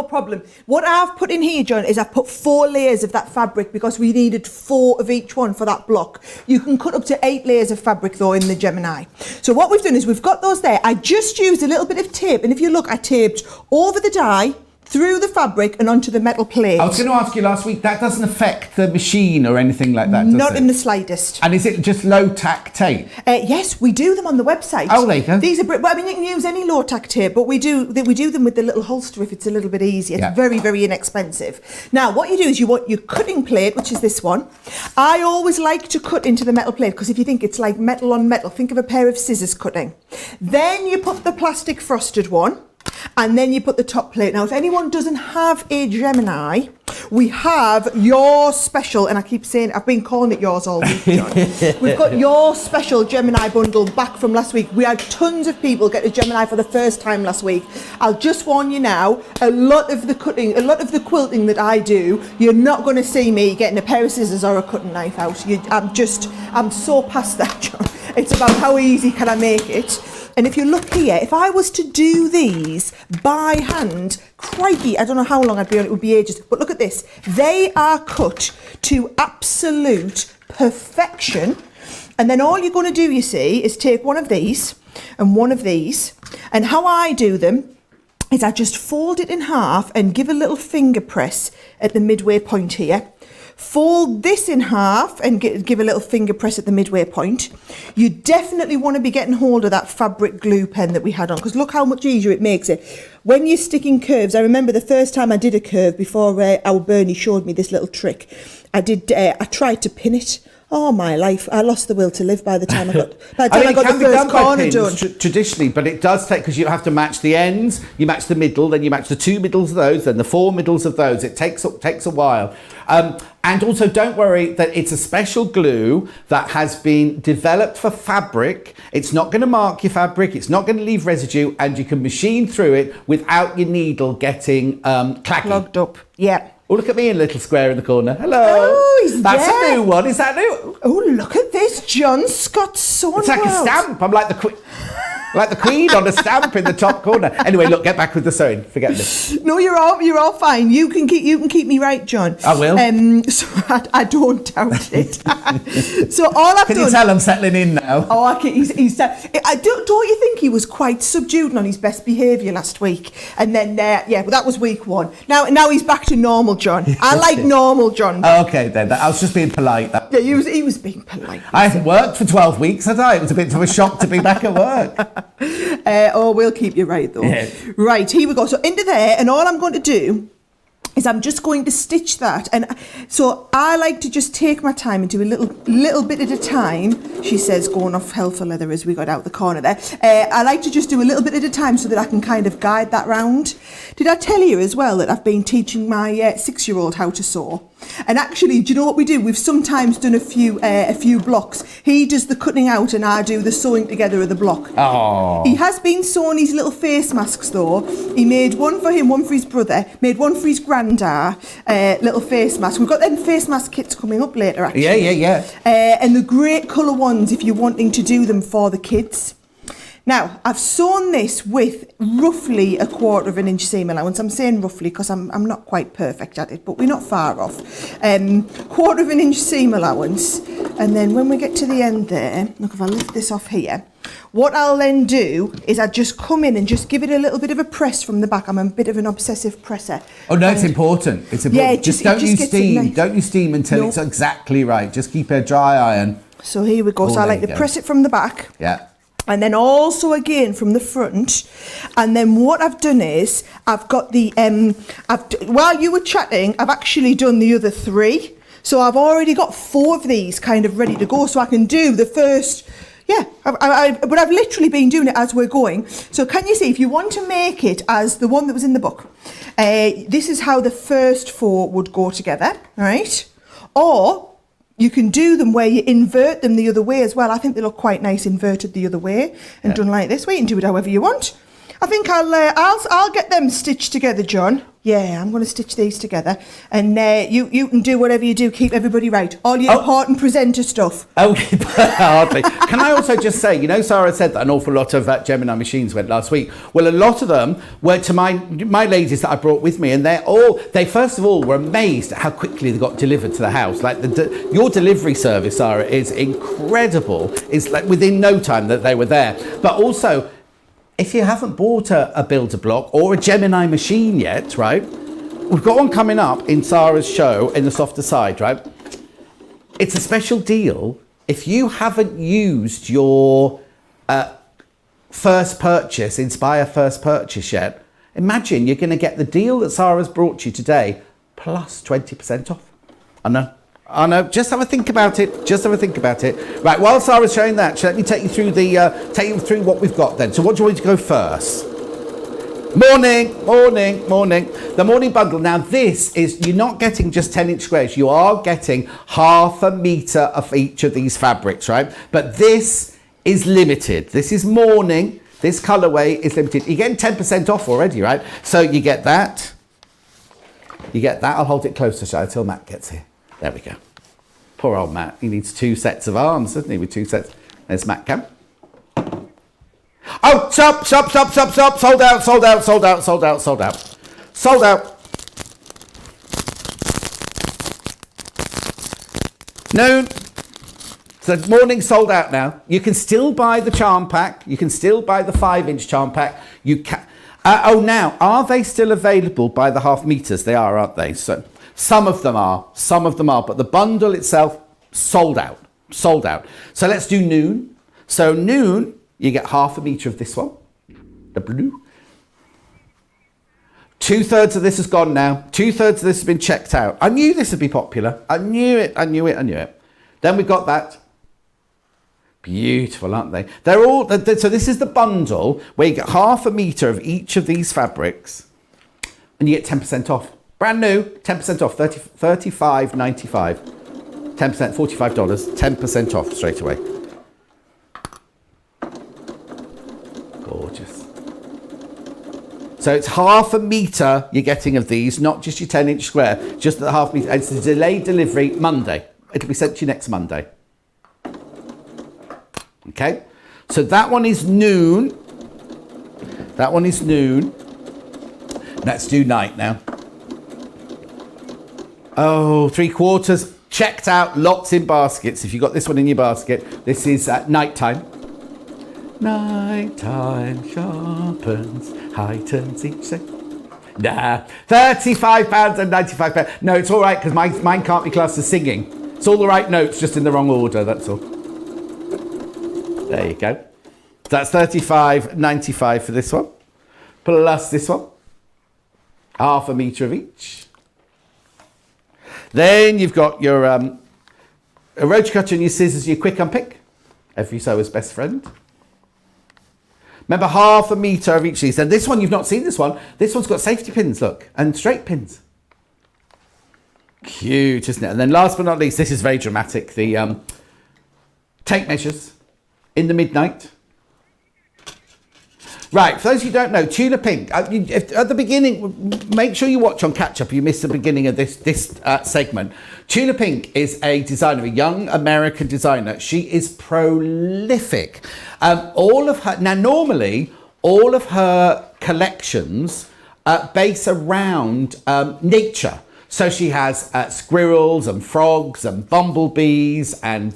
What I've put in here, John, is I've put 4 layers of that fabric because we needed 4 of each one for that block. You can cut up to 8 layers of fabric though in the Gemini. So what we've done is we've got those there. I just used a little bit of tape, and if you look, I taped over the dye, through the fabric and onto the metal plate. I was going to ask you last week, that doesn't affect the machine or anything like that, does it? Not in the slightest. And is it just low-tack tape? Yes, we do them on the website. Oh, there you go. These are, well, I mean, you can use any low-tack tape, but we do them with the little holster if it's a little bit easier. It's very, very inexpensive. Now, what you do is you want your cutting plate, which is this one. I always like to cut into the metal plate, because if you think it's like metal on metal, think of a pair of scissors cutting. Then you put the plastic frosted one, and then you put the top plate. Now, if anyone doesn't have a Gemini, we have your special, and I keep saying, I've been calling it yours all week, John. We've got your special Gemini bundle back from last week. We had tons of people get a Gemini for the first time last week. I'll just warn you now, a lot of the quilting that I do, you're not going to see me getting a pair of scissors or a cutting knife out. I'm so past that, John. It's about how easy can I make it. And if you look here, if I was to do these by hand, crikey, I don't know how long I'd be on it, would be ages. But look at this. They are cut to absolute perfection. And then all you're going to do, you see, is take one of these and one of these. And how I do them is I just fold it in half and give a little finger press at the midway point here. Fold this in half and give a little finger press at the midway point. You definitely want to be getting hold of that fabric glue pen that we had on, because look how much easier it makes it. When you're sticking curves, I remember the first time I did a curve before our Bernie showed me this little trick. I tried to pin it. Oh my life! I lost the will to live by the time I got the first corner done. Traditionally, but it does take, because you have to match the ends, you match the middle, then you match the 2 middles of those, then the 4 middles of those. It takes a while. And also, don't worry that it's a special glue that has been developed for fabric. It's not going to mark your fabric. It's not going to leave residue, and you can machine through it without your needle getting clacky. Clogged up. Yeah. Oh, look at me in a little square in the corner. Hello. Oh, That's a new one. Is that new? Oh, look at this. John Scott Swan. It's like a stamp. I'm like the queen on a stamp in the top corner. Anyway, look, get back with the sewing. Forget this. No, you're all fine. You can keep me right, John. I will. So I don't doubt it. So all I've done. Can you tell I'm settling in now? Oh, okay. Don't you think he was quite subdued and on his best behaviour last week? And then well, that was week 1. Now he's back to normal, John. I like normal, John. Okay, then. I was just being polite. Yeah, he was being polite. I haven't worked for 12 weeks, had I? It was a bit of a shock to be back at work. We'll keep you right, though. Yeah. Right, here we go. So into there, and all I'm going to do is I'm just going to stitch that. And so I like to just take my time and do a little bit at a time. She says, going off hell for leather as we got out the corner there. I like to just do a little bit at a time so that I can kind of guide that round. Did I tell you as well that I've been teaching my 6-year-old how to sew? And actually, do you know what we do? We've sometimes done a few blocks. He does the cutting out and I do the sewing together of the block. Oh. He has been sewing his little face masks though. He made one for him, one for his brother, made one for his granddad, little face mask. We've got them face mask kits coming up later actually. Yeah. And the great colour ones if you're wanting to do them for the kids. Now, I've sewn this with roughly 1/4 inch seam allowance. I'm saying roughly because I'm not quite perfect at it, but we're not far off. 1/4 inch seam allowance. And then when we get to the end there, look, if I lift this off here, What I'll then do is I just come in and just give it a little bit of a press from the back. I'm a bit of an obsessive presser. Oh no, it's important. It's important. Yeah, just don't use gets it steam. nice. Don't use steam until it's exactly right. Just keep a dry iron. So here we go. So I like to press it from the back. Yeah. And then also again from the front. And then what I've done is I've got the while you were chatting, I've actually done the other 3. So I've already got 4 of these kind of ready to go. So I can do the first. Yeah, but I've literally been doing it as we're going. So can you see, if you want to make it as the one that was in the book, this is how the first 4 would go together, right? Or you can do them where you invert them the other way as well. I think they look quite nice inverted the other way and done like this way. You can do it however you want. I think I'll get them stitched together, John. Yeah, I'm going to stitch these together, and you can do whatever you do. Keep everybody right. All your important presenter stuff. Okay, hardly. Can I also just say, you know, Sara said that an awful lot of Gemini machines went last week. Well, a lot of them were to my ladies that I brought with me, and they first of all were amazed at how quickly they got delivered to the house. Like your delivery service, Sara, is incredible. It's like within no time that they were there. But also, if you haven't bought a builder block or a Gemini machine yet, right? We've got one coming up in Sara's show in the softer side, right? It's a special deal. If you haven't used your first purchase, Inspire first purchase yet, imagine you're going to get the deal that Sara's brought you today plus 20% off. I know. Just have a think about it. Right. While Sara's showing that, let me take you through what we've got then. So, what do you want to go first? Morning. The morning bundle. Now, you're not getting just 10-inch squares. You are getting half a metre of each of these fabrics, right? But this is limited. This is morning. This colourway is limited. You're getting 10% off already, right? So you get that. I'll hold it closer, shall I, till Matt gets here. There we go. Poor old Matt. He needs 2 sets of arms, doesn't he? With 2 sets. There's Matt Cam. Oh, stop. Sold out. Noon. So morning sold out now. You can still buy the charm pack. You can still buy the 5-inch charm pack. You can. Now, are they still available by the half meters? They are, aren't they? So some of them are, but the bundle itself sold out. So let's do noon. So noon, you get half a metre of this one, the blue. 2/3 of this has gone now. 2/3 of this has been checked out. I knew this would be popular. I knew it. Then we've got that. Beautiful, aren't they? They're all, so this is the bundle where you get half a metre of each of these fabrics and you get 10% off. Brand new, 10% off, $35.95. 10%, $45, 10% off straight away. Gorgeous. So it's half a metre you're getting of these, not just your 10-inch square, just the half metre. And it's a delayed delivery Monday. It'll be sent to you next Monday. Okay, so that one is noon. Let's do night now. Oh, 3/4 checked out, lots in baskets. If you've got this one in your basket, this is at nighttime. Nighttime sharpens, heightens each day. Nah, £35.95. No, it's all right because mine can't be classed as singing. It's all the right notes, just in the wrong order, that's all. There you go. That's $35.95 for this one. Plus this one. Half a metre of each. Then you've got your a roach cutter and your scissors, your quick unpick. Every sewer's best friend. Remember, half a metre of each of these. And this one, you've not seen this one. This one's got safety pins, look, and straight pins. Cute, isn't it? And then last but not least, this is very dramatic. The tape measures in the midnight. Right, for those who don't know, Tula Pink, at the beginning, make sure you watch on Catch Up if you missed the beginning of this segment. Tula Pink is a designer, a young American designer. She is prolific. Normally, all of her collections base around nature. So she has squirrels and frogs and bumblebees and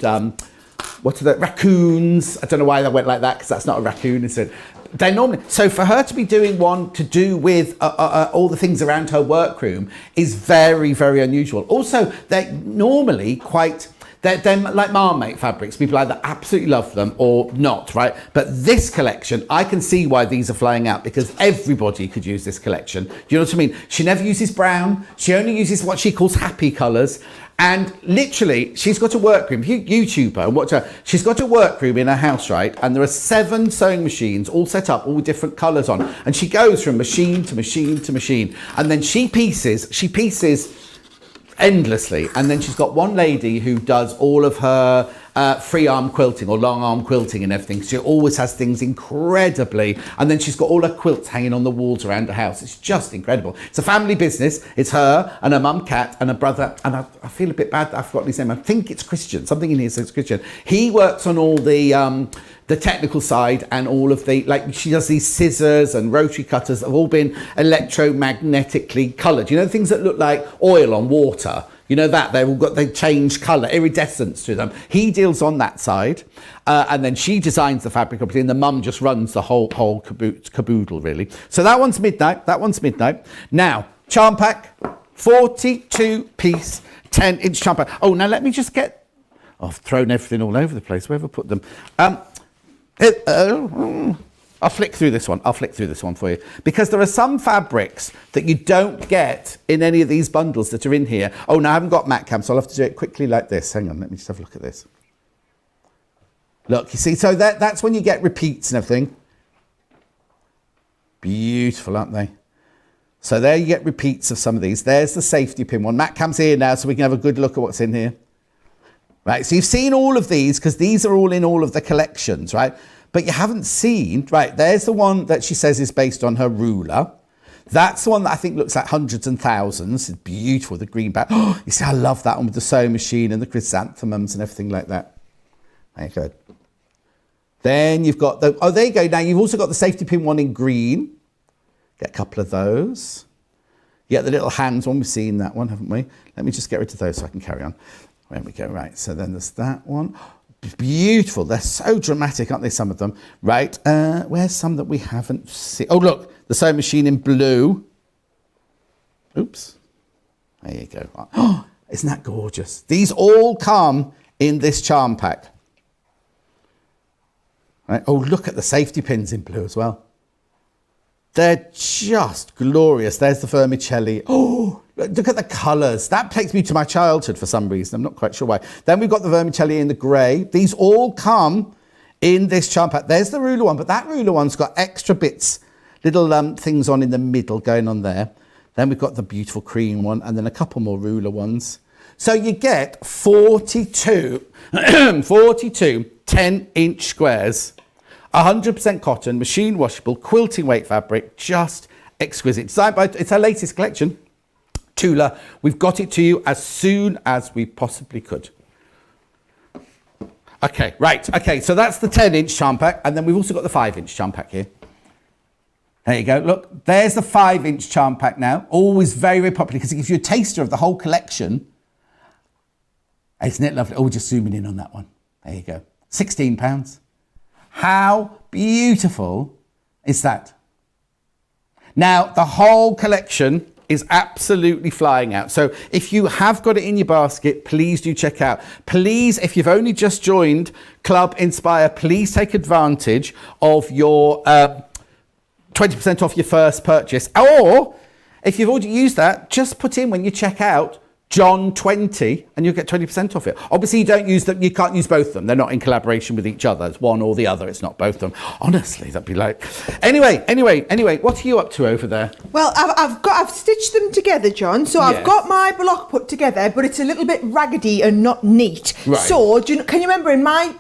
what are the raccoons? I don't know why they went like that, because that's not a raccoon, is it? They normally, so for her to be doing one to do with all the things around her workroom is very, very unusual. Also, they're normally quite, they're like Marmite fabrics. People either absolutely love them or not, right? But this collection, I can see why these are flying out, because everybody could use this collection. Do you know what I mean? She never uses brown. She only uses what she calls happy colours. And literally, she's got a workroom. If you YouTube her and watch her, she's got a workroom in her house, right? And there are 7 sewing machines all set up, all different colours on. And she goes from machine to machine to machine. And then she pieces endlessly. And then she's got one lady who does all of her free arm quilting or long arm quilting and everything. She always has things incredibly, and then she's got all her quilts hanging on the walls around her house. It's just incredible. It's a family business. It's her and her mum Kat and her brother, and I feel a bit bad that I've forgotten his name. I think it's Christian. Something in here says Christian. He works on all the technical side, and all of the, like, she does these scissors and rotary cutters that have all been electromagnetically coloured. You know, things that look like oil on water. You know that they change colour, iridescence to them. He deals on that side, and then she designs the fabric, and the mum just runs the whole caboodle really. So that one's midnight. That one's midnight. Now charm pack, 42 piece, 10-inch charm pack. Oh, now let me just get. I've thrown everything all over the place. Where have I put them? I'll flick through this one. I'll flick through this one for you, because there are some fabrics that you don't get in any of these bundles that are in here. Oh, no, I haven't got mat cam, so I'll have to do it quickly like this. Hang on, let me just have a look at this. Look, you see, so that's when you get repeats and everything. Beautiful, aren't they? So there you get repeats of some of these. There's the safety pin one. Mat cam's here now, so we can have a good look at what's in here. Right, so you've seen all of these, because these are all in all of the collections, right? But you haven't seen, right, there's the one that she says is based on her ruler. That's the one that I think looks like hundreds and thousands. It's beautiful, the green back. Oh, you see, I love that one with the sewing machine and the chrysanthemums and everything like that. There you go. Then you've got the, oh, there you go. Now you've also got the safety pin one in green. Get a couple of those. You get the little hands one. We've seen that one, haven't we? Let me just get rid of those so I can carry on. There we go, right. So then there's that one. Beautiful. They're so dramatic, aren't they, some of them? Right. Where's some that we haven't seen? Oh, look, the sewing machine in blue. Oops. There you go. Oh, isn't that gorgeous? These all come in this charm pack. Right. Oh, look at the safety pins in blue as well. They're just glorious. There's the vermicelli. Oh, look at the colours. That takes me to my childhood for some reason. I'm not quite sure why. Then we've got the vermicelli in the grey. These all come in this charm pack. There's the ruler one, but that ruler one's got extra bits, little things on in the middle going on there. Then we've got the beautiful cream one, and then a couple more ruler ones. So you get 42 10-inch squares. 100% cotton, machine washable, quilting weight fabric, just exquisite. Designed by, it's our latest collection, Tula. We've got it to you as soon as we possibly could. Okay, right. Okay, so that's the 10-inch charm pack, and then we've also got the 5-inch charm pack here. There you go. Look, there's the 5-inch charm pack now. Always very, very popular because it gives you a taster of the whole collection. Isn't it lovely? Oh, just zooming in on that one. There you go. £16. How beautiful is that? Now, the whole collection is absolutely flying out. So if you have got it in your basket, please do check out. Please, if you've only just joined Club Inspire, please take advantage of your 20% off your first purchase. Or if you've already used that, just put in when you check out John 20 and you'll get 20% off it. Obviously, you don't use them. You can't use both of them. They're not in collaboration with each other. It's one or the other. It's not both of them. Honestly, that'd be like. Anyway. What are you up to over there? Well, I've stitched them together, John. So Yes. I've got my block put together, but it's a little bit raggedy and not neat. Right. So can you remember in my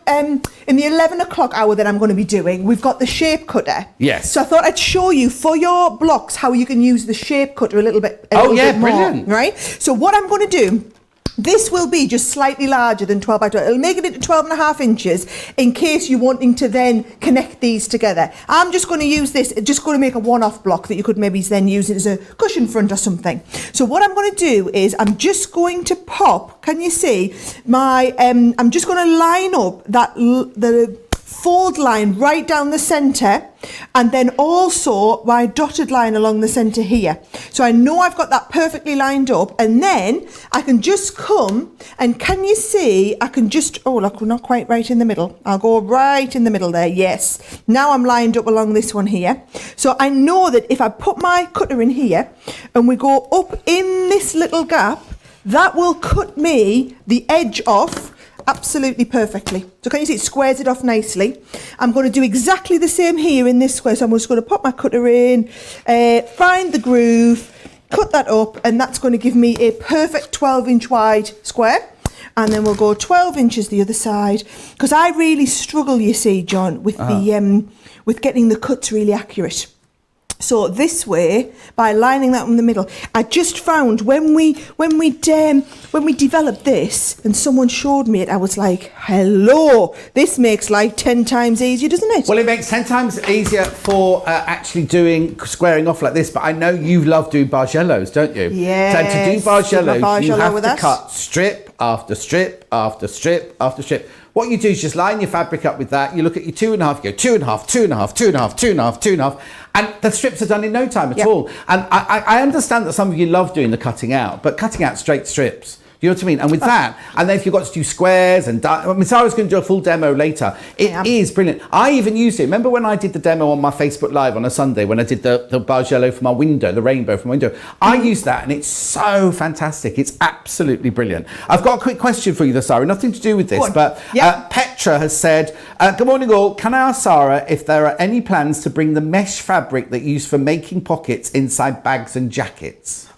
in the 11 o'clock hour that I'm going to be doing, we've got the shape cutter. Yes. So I thought I'd show you for your blocks how you can use the shape cutter a little bit more, brilliant. right? So what I'm going to do This will be just slightly larger than 12 by 12. It'll make it into 12.5 inches in case you're wanting to then connect these together. I'm just going to use this, just going to make a one-off block that you could maybe then use it as a cushion front or something. So what I'm going to do is I'm just going to pop, can you see, my, I'm just going to line up that, the fold line right down the centre, and then also my dotted line along the centre here. So I know I've got that perfectly lined up, and then I can just come, and can you see, I can just, oh look, we're not quite right in the middle. I'll go right in the middle there, yes. Now I'm lined up along this one here. So I know that if I put my cutter in here, and we go up in this little gap, that will cut me the edge off absolutely perfectly. So can you see it squares it off nicely? I'm going to do exactly the same here in this square. So I'm just going to pop my cutter in, find the groove, cut that up, and that's going to give me a perfect 12-inch wide square. And then we'll go 12 inches the other side, because I really struggle, you see, John, with the with getting the cuts really accurate. So this way, by lining that in the middle, I just found when we developed this and someone showed me it, I was like, hello, this makes life 10 times easier, doesn't it? Well, it makes 10 times easier for actually doing squaring off like this, but I know you love doing bargellos, don't you? Yes. So to do bargellos, you have to us. cut strip after strip after strip after strip. What you do is just line your fabric up with that. You look at your 2.5, you go 2.5, 2.5, 2.5, 2.5, 2.5, and the strips are done in no time at all. And I understand that some of you love doing the cutting out, but cutting out straight strips. You know what I mean? And with that, and then if you've got to do squares and... I mean, Sarah's going to do a full demo later. It is brilliant. I even used it. Remember when I did the demo on my Facebook Live on a Sunday, when I did the bargello for my window, the rainbow for my window? I used that, and it's so fantastic. It's absolutely brilliant. I've got a quick question for you, though, Sarah. Nothing to do with this, but Petra has said, good morning, all. Can I ask Sarah if there are any plans to bring the mesh fabric that you use for making pockets inside bags and jackets?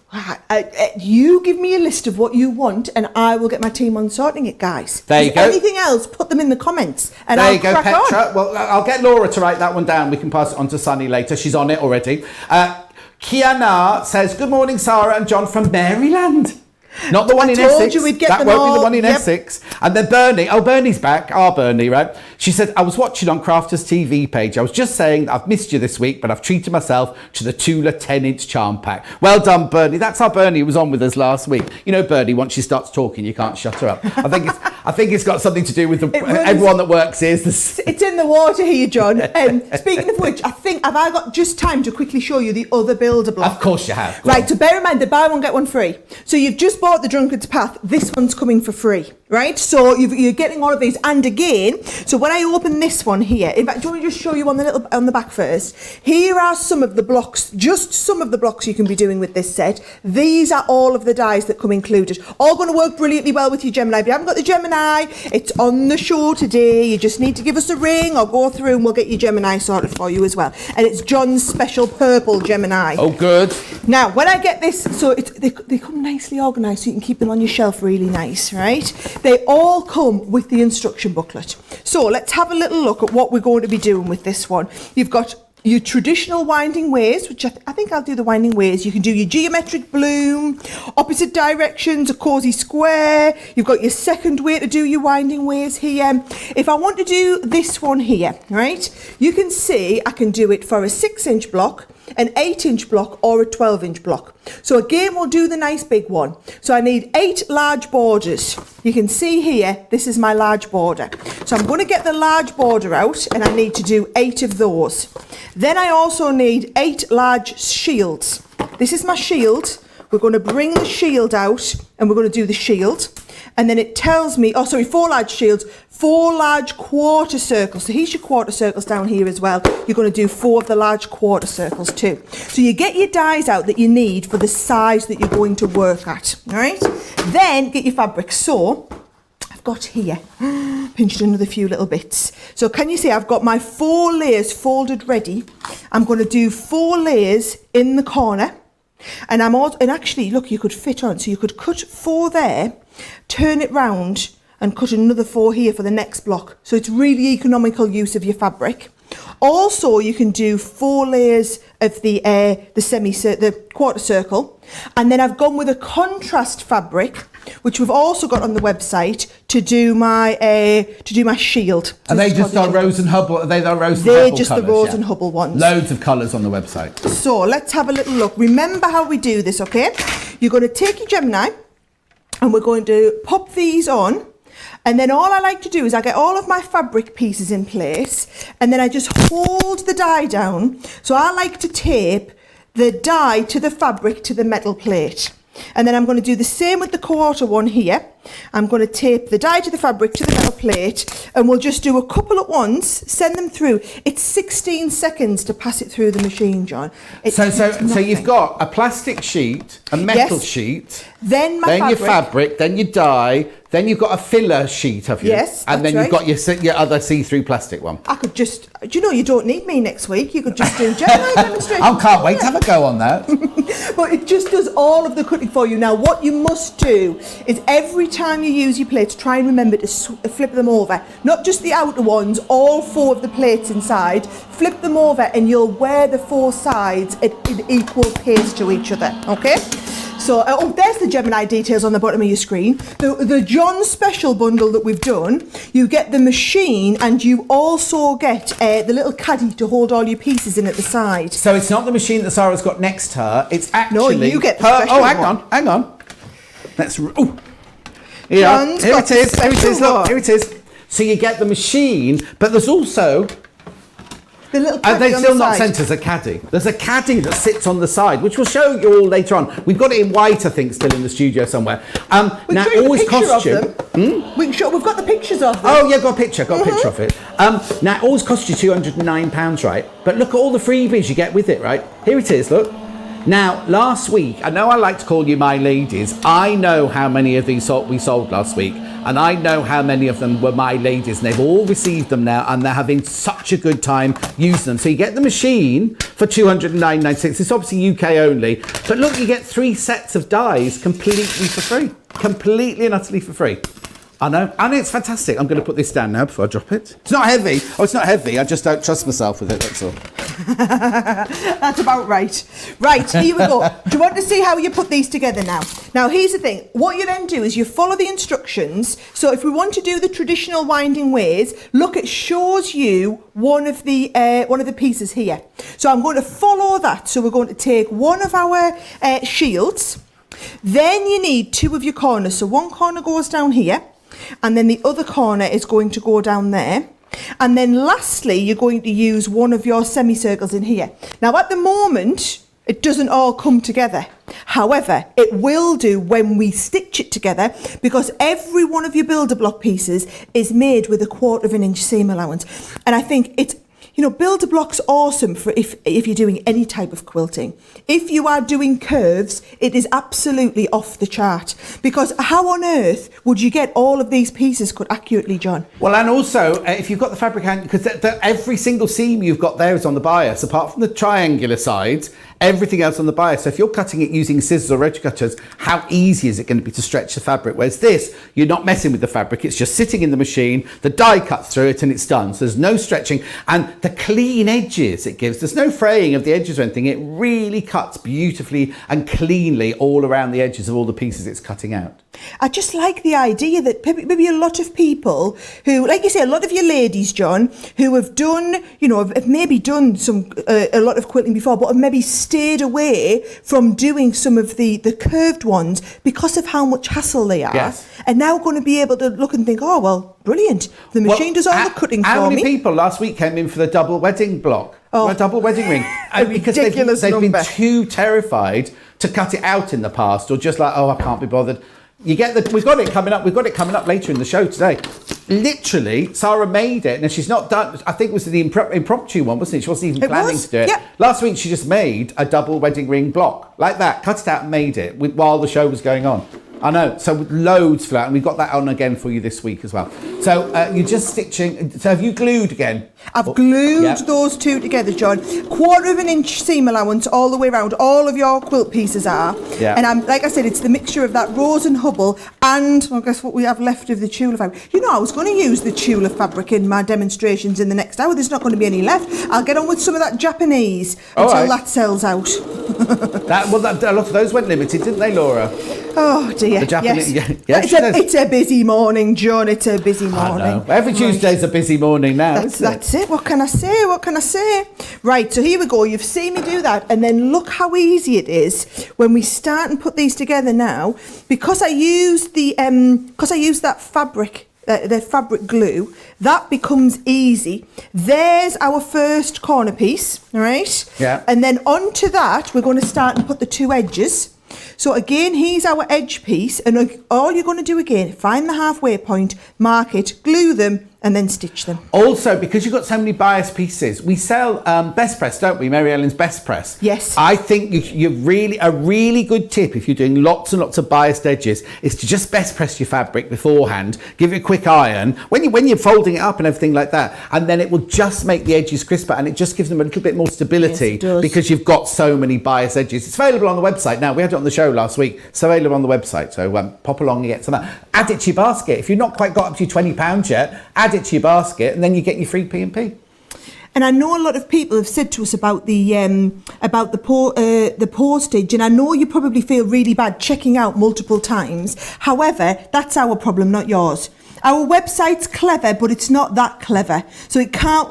You give me a list of what you want, and I will get my team on sorting it, guys. There you go. Anything else, put them in the comments, and there I'll you go, crack Petra. on. Well, I'll get Laura to write that one down. We can pass it on to Sunny later. She's on it already. Kiana says, good morning, Sarah and John from Maryland. Not the one in Essex. You we'd get that them won't all. be the one in Essex. And then Bernie. Oh, Bernie's back. Our Bernie, right? She said, I was watching on Crafters TV page. I was just saying that I've missed you this week, but I've treated myself to the Tula 10-inch charm pack. Well done, Bernie. That's how Bernie was on with us last week. You know, Bernie, once she starts talking, you can't shut her up. I think it's got something to do with everyone that works here. It's in the water here, John. Speaking of which, have I got just time to quickly show you the other builder block? Of course you have. Right, so bear in mind, the buy one, get one free. So you've just bought the Drunkard's Path. This one's coming for free, right? So you're getting all of these. And again, so when I open this one here, in fact, do you want me to just show you on the back first? Here are some of the blocks, just some of the blocks you can be doing with this set. These are all of the dies that come included. All going to work brilliantly well with your Gemini. If you haven't got the Gemini, it's on the show today. You just need to give us a ring or go through and we'll get your Gemini sorted for you as well. And it's John's special purple Gemini. Oh, good. Now, when I get this, so they come nicely organised so you can keep them on your shelf really nice, right? They all come with the instruction booklet. So let's have a little look at what we're going to be doing with this one. You've got your traditional winding ways, which I think I'll do the winding ways. You can do your geometric bloom, opposite directions, a cosy square. You've got your second way to do your winding ways here. If I want to do this one here, right, you can see I can do it for a 6-inch block, an 8-inch block or a 12-inch block. So again, we'll do the nice big one. So I need 8 large borders. You can see here, this is my large border. So I'm going to get the large border out and I need to do 8 of those. Then I also need 8 large shields. This is my shield. We're going to bring the shield out and we're going to do the shield. And then it tells me, 4 large shields, 4 large quarter circles. So here's your quarter circles down here as well. You're going to do 4 of the large quarter circles too. So you get your dies out that you need for the size that you're going to work at. All right. Then get your fabric. So I've got here, pinched another few little bits. So can you see I've got my 4 layers folded ready. I'm going to do 4 layers in the corner. And actually, look, you could fit on. So you could cut 4 there, turn it round and cut another 4 here for the next block. So it's really economical use of your fabric. Also, you can do 4 layers of the quarter circle. And then I've gone with a contrast fabric which we've also got on the website to do my shield. Are they just our Rose and Hubble? Are they the Rose and They're Hubble just colours? the Rose and Hubble ones. Loads of colours on the website. So let's have a little look. Remember how we do this, okay? You're going to take your Gemini and we're going to pop these on. And then all I like to do is I get all of my fabric pieces in place and then I just hold the die down. So I like to tape the die to the fabric to the metal plate. And then I'm going to do the same with the quarter one here. I'm going to tape the die to the fabric to the metal plate and we'll just do a couple at once, send them through. It's 16 seconds to pass it through the machine, John. So you've got a plastic sheet, a metal sheet, then your fabric, then your die, then you've got a filler sheet, have you? Yes, and then you've got your other see-through plastic one. I could just, do you know, you don't need me next week. You could just do Gemini demonstration. I can't wait to have a go on that. But it just does all of the cutting for you. Now, what you must do is every time you use your plates, try and remember to flip them over. Not just the outer ones, all 4 of the plates inside. Flip them over and you'll wear the 4 sides at equal pace to each other, okay? So, there's the Gemini details on the bottom of your screen. The John Special bundle that we've done, you get the machine and you also get the little caddy to hold all your pieces in at the side. So it's not the machine that Sarah's got next to her, it's actually... No, you get the special one. hang on. Let's... Oh, here it is, look, here it is. So you get the machine, but there's also... The little caddy and they've on still the not side. sent us a caddy. There's a caddy that sits on the side, which we'll show you all later on. We've got it in white, I think, still in the studio somewhere. Now, it always costs you... We've got the pictures of them. Oh, yeah, got a picture of it. Now, it always costs you £209, right? But look at all the freebies you get with it, right? Here it is, look. Now, last week, I know I like to call you my ladies. I know how many of these we sold last week. And I know how many of them were my ladies, and they've all received them now, and they're having such a good time using them. So you get the machine for £209.96. It's obviously UK only. But look, you get 3 sets of dies completely for free. Completely and utterly for free. I know, and it's fantastic. I'm going to put this down now before I drop it. It's not heavy. Oh, it's not heavy. I just don't trust myself with it, that's all. That's about right. Right, here we go. Do you want to see how you put these together now? Now, here's the thing. What you then do is you follow the instructions. So if we want to do the traditional winding ways, look, it shows you one of the pieces here. So I'm going to follow that. So we're going to take one of our shields. Then you need 2 of your corners. So one corner goes down here, and then the other corner is going to go down there. And then lastly, you're going to use one of your semicircles in here. Now, at the moment, it doesn't all come together. However, it will do when we stitch it together, because every one of your builder block pieces is made with a 1/4 inch seam allowance. And I think it's, you know, builder block's awesome for if you're doing any type of quilting. If you are doing curves, it is absolutely off the chart, because how on earth would you get all of these pieces cut accurately, John? Well, and also, if you've got the fabric hand, because every single seam you've got there is on the bias, apart from the triangular sides, everything else on the bias. So if you're cutting it using scissors or rotary cutters, how easy is it going to be to stretch the fabric? Whereas this, you're not messing with the fabric, it's just sitting in the machine, the die cuts through it and it's done. So there's no stretching, and the clean edges it gives, there's no fraying of the edges or anything. It really cuts beautifully and cleanly all around the edges of all the pieces it's cutting out. I just like the idea that maybe a lot of people who, like you say, a lot of your ladies, John, who have done, you know, have maybe done a lot of quilting before, but have maybe stayed away from doing some of the curved ones because of how much hassle they are. Yes. And now going to be able to look and think, oh, well, brilliant. The machine does all the cutting for me. How many people last week came in for the double wedding block? Oh. A double wedding ring. Because they've been too terrified to cut it out in the past, or just like, oh, I can't be bothered. We've got it coming up. We've got it coming up later in the show today. Literally, Sara made it. Now, she's not done, I think it was the impromptu one, wasn't it? She wasn't even planning to do it. Yeah. Last week, she just made a double wedding ring block like that, cut it out and made it while the show was going on. I know, so loads for that, and we've got that on again for you this week as well. So you're just stitching, so have you glued again? I've glued those 2 together, John. 1/4 inch seam allowance all the way around. All of your quilt pieces are. Yeah. And like I said, it's the mixture of that Rose and Hubble and, I guess what we have left of the Tula fabric. You know, I was going to use the Tula fabric in my demonstrations in the next hour. There's not going to be any left. I'll get on with some of that Japanese until that sells out. A lot of those went limited, didn't they, Laura? Oh dear. The Japanese, yes. yeah, It's a busy morning, John. It's a busy morning. I know. Every Tuesday's a busy morning now. That's it. What can I say? What can I say? Right, so here we go. You've seen me do that, and then look how easy it is when we start and put these together now. Because I used that fabric. The fabric glue, that becomes easy. There's our first corner piece, all right? Yeah. And then onto that, we're going to start and put the two edges. So again, here's our edge piece, and all you're going to do again, find the halfway point, mark it, glue them, and then stitch them. Also, because you've got so many bias pieces, we sell Best Press, don't we? Mary Ellen's Best Press. Yes. I think a really good tip if you're doing lots and lots of biased edges is to just best press your fabric beforehand, give it a quick iron when you're folding it up and everything like that, and then it will just make the edges crisper, and it just gives them a little bit more stability. Yes, it does. Because you've got so many bias edges. It's available on the website now. We had it on the show last week. It's available on the website. So pop along and get some of that. Add it to your basket. If you've not quite got up to your £20 yet, add it to your basket, and then you get your free P&P. And I know a lot of people have said to us about the postage, and I know you probably feel really bad checking out multiple times. However, that's our problem, not yours. Our website's clever, but it's not that clever. So it can't.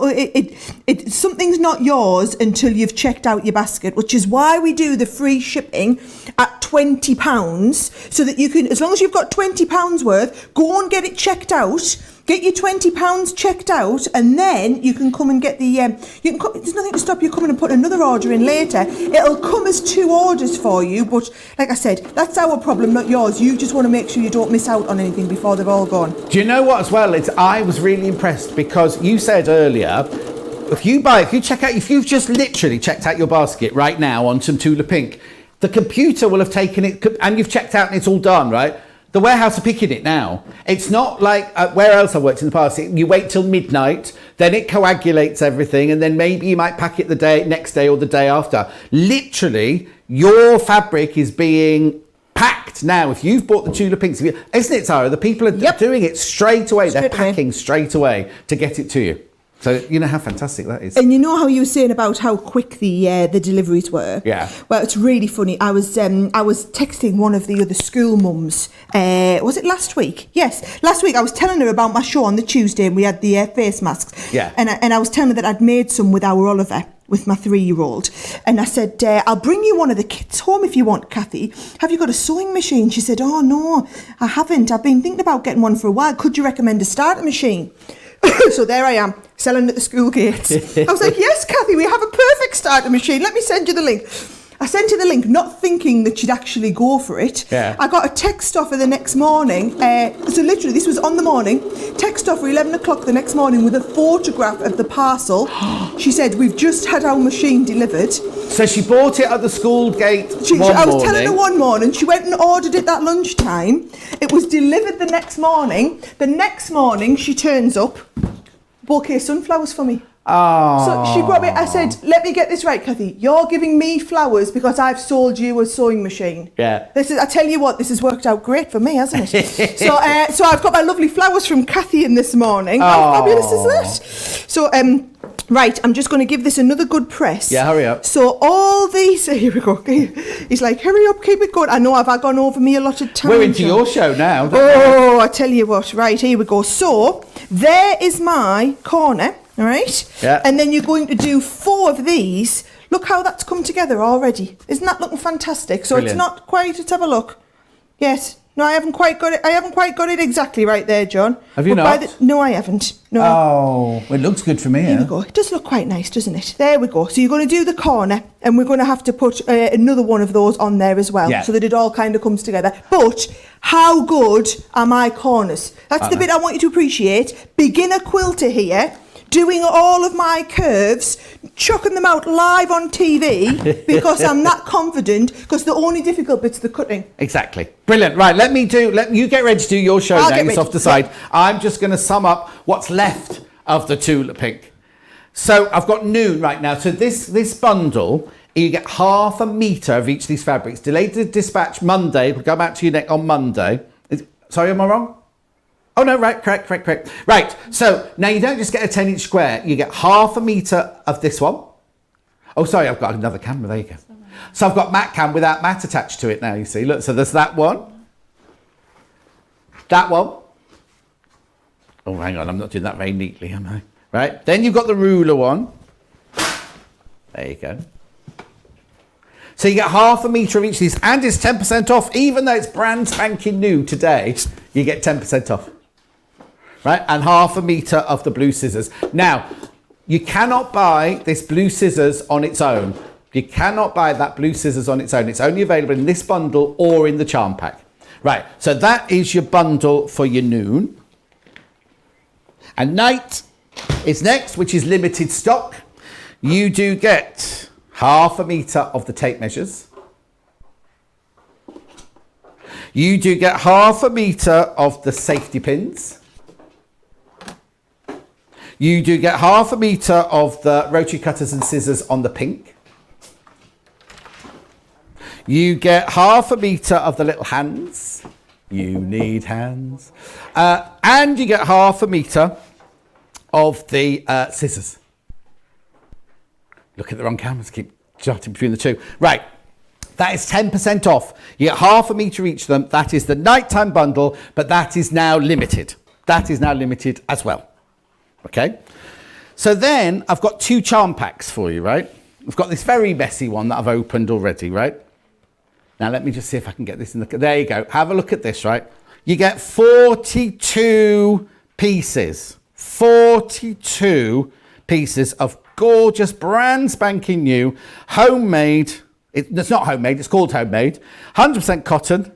Something's not yours until you've checked out your basket, which is why we do the free shipping at £20, so that you can, as long as you've got £20 worth, go and get it checked out. Get your £20 checked out, and then you can come and get the. There's nothing to stop you coming and putting another order in later. It'll come as 2 orders for you, but like I said, that's our problem, not yours. You just want to make sure you don't miss out on anything before they're all gone. Do you know what as well? I was really impressed because you said earlier, if you've just literally checked out your basket right now on some Tula Pink, the computer will have taken it and you've checked out and it's all done, right? The warehouse are picking it now. It's not like where else I worked in the past. You wait till midnight, then it coagulates everything, and then maybe you might pack it the next day or the day after. Literally, your fabric is being packed now. If you've bought the Tula Pinks, isn't it, Sara? The people are doing it straight away. They're packing straight away to get it to you. So you know how fantastic that is. And you know how you were saying about how quick the deliveries were? Yeah. Well, it's really funny. I was texting one of the other school mums. Was it last week? Yes, last week I was telling her about my show on the Tuesday, and we had the face masks. Yeah. And I was telling her that I'd made some with our Oliver, with my 3-year-old. And I said, I'll bring you one of the kits home if you want, Kathy. Have you got a sewing machine? She said, oh no, I haven't. I've been thinking about getting one for a while. Could you recommend a starter machine? So there I am, selling at the school gates. I was like, yes, Kathy, we have a perfect starter machine. Let me send you the link. I sent her the link, not thinking that she'd actually go for it. Yeah. I got a text off her the next morning. So literally, this was on the morning. Text off her 11 o'clock the next morning with a photograph of the parcel. She said, we've just had our machine delivered. So she bought it at the school gate I was telling her one morning, she went and ordered it that lunchtime. It was delivered the next morning. The next morning, she turns up, bouquet of sunflowers for me. Oh. So she brought me, I said, let me get this right, Kathy. You're giving me flowers because I've sold you a sewing machine. Yeah. I tell you what, this has worked out great for me, hasn't it? So I've got my lovely flowers from Kathy in this morning. How fabulous is that? So, right, I'm just going to give this another good press. Yeah, hurry up. So all these, here we go. He's like, hurry up, keep it going. I know, have I gone over me allotted time? We're into your show now. Oh, I tell you what. Right, here we go. So there is my corner. All right? Yeah. And then you're going to do 4 of these. Look how that's come together already. Isn't that looking fantastic? So Brilliant. It's not quite, let's have a look. Yes. No, I haven't quite got it exactly right there, John. Have you not? No, I haven't. No. Oh, well, it looks good for me. Here we go. It does look quite nice, doesn't it? There we go. So you're going to do the corner, and we're going to have to put another one of those on there as well, Yeah. so that it all kind of comes together. But how good are my corners? That's the bit I want you to appreciate. Beginner quilter here, doing all of my curves, chucking them out live on TV because I'm that confident, because the only difficult bit's the cutting. Exactly. Brilliant. Right, let you get ready to do your show now. It's off the side. I'm just going to sum up what's left of the Tula Pink. So I've got noon right now. So this bundle, you get half a metre of each of these fabrics. Delayed to dispatch Monday. We'll come out to you next on Monday. Sorry, am I wrong? Oh, no, right, correct. Right, so now you don't just get a 10-inch square. You get half a metre of this one. Oh, sorry, I've got another camera. There you go. So I've got matte cam without matte attached to it now, you see. Look, so there's that one. That one. Oh, hang on, I'm not doing that very neatly, am I? Right, then you've got the ruler one. There you go. So you get half a metre of each of these, and it's 10% off, even though it's brand spanking new today, you get 10% off. Right, and half a metre of the blue scissors. Now, you cannot buy this blue scissors on its own. You cannot buy that blue scissors on its own. It's only available in this bundle or in the charm pack. Right, so that is your bundle for your noon. And night is next, which is limited stock. You do get half a metre of the tape measures. You do get half a metre of the safety pins. You do get half a metre of the rotary cutters and scissors on the pink. You get half a metre of the little hands. You need hands. And you get half a metre of the scissors. Look at the wrong cameras, keep jotting between the two. Right, that is 10% off. You get half a metre each of them. That is the nighttime bundle, but that is now limited. That is now limited as well. Okay, so then I've got two charm packs for you, right? I've got this very messy one that I've opened already, right? Now let me just see if I can get this in the... There you go. Have a look at this, right? You get 42 pieces. 42 pieces of gorgeous, brand spanking new, homemade... It's not homemade, it's called homemade. 100% cotton.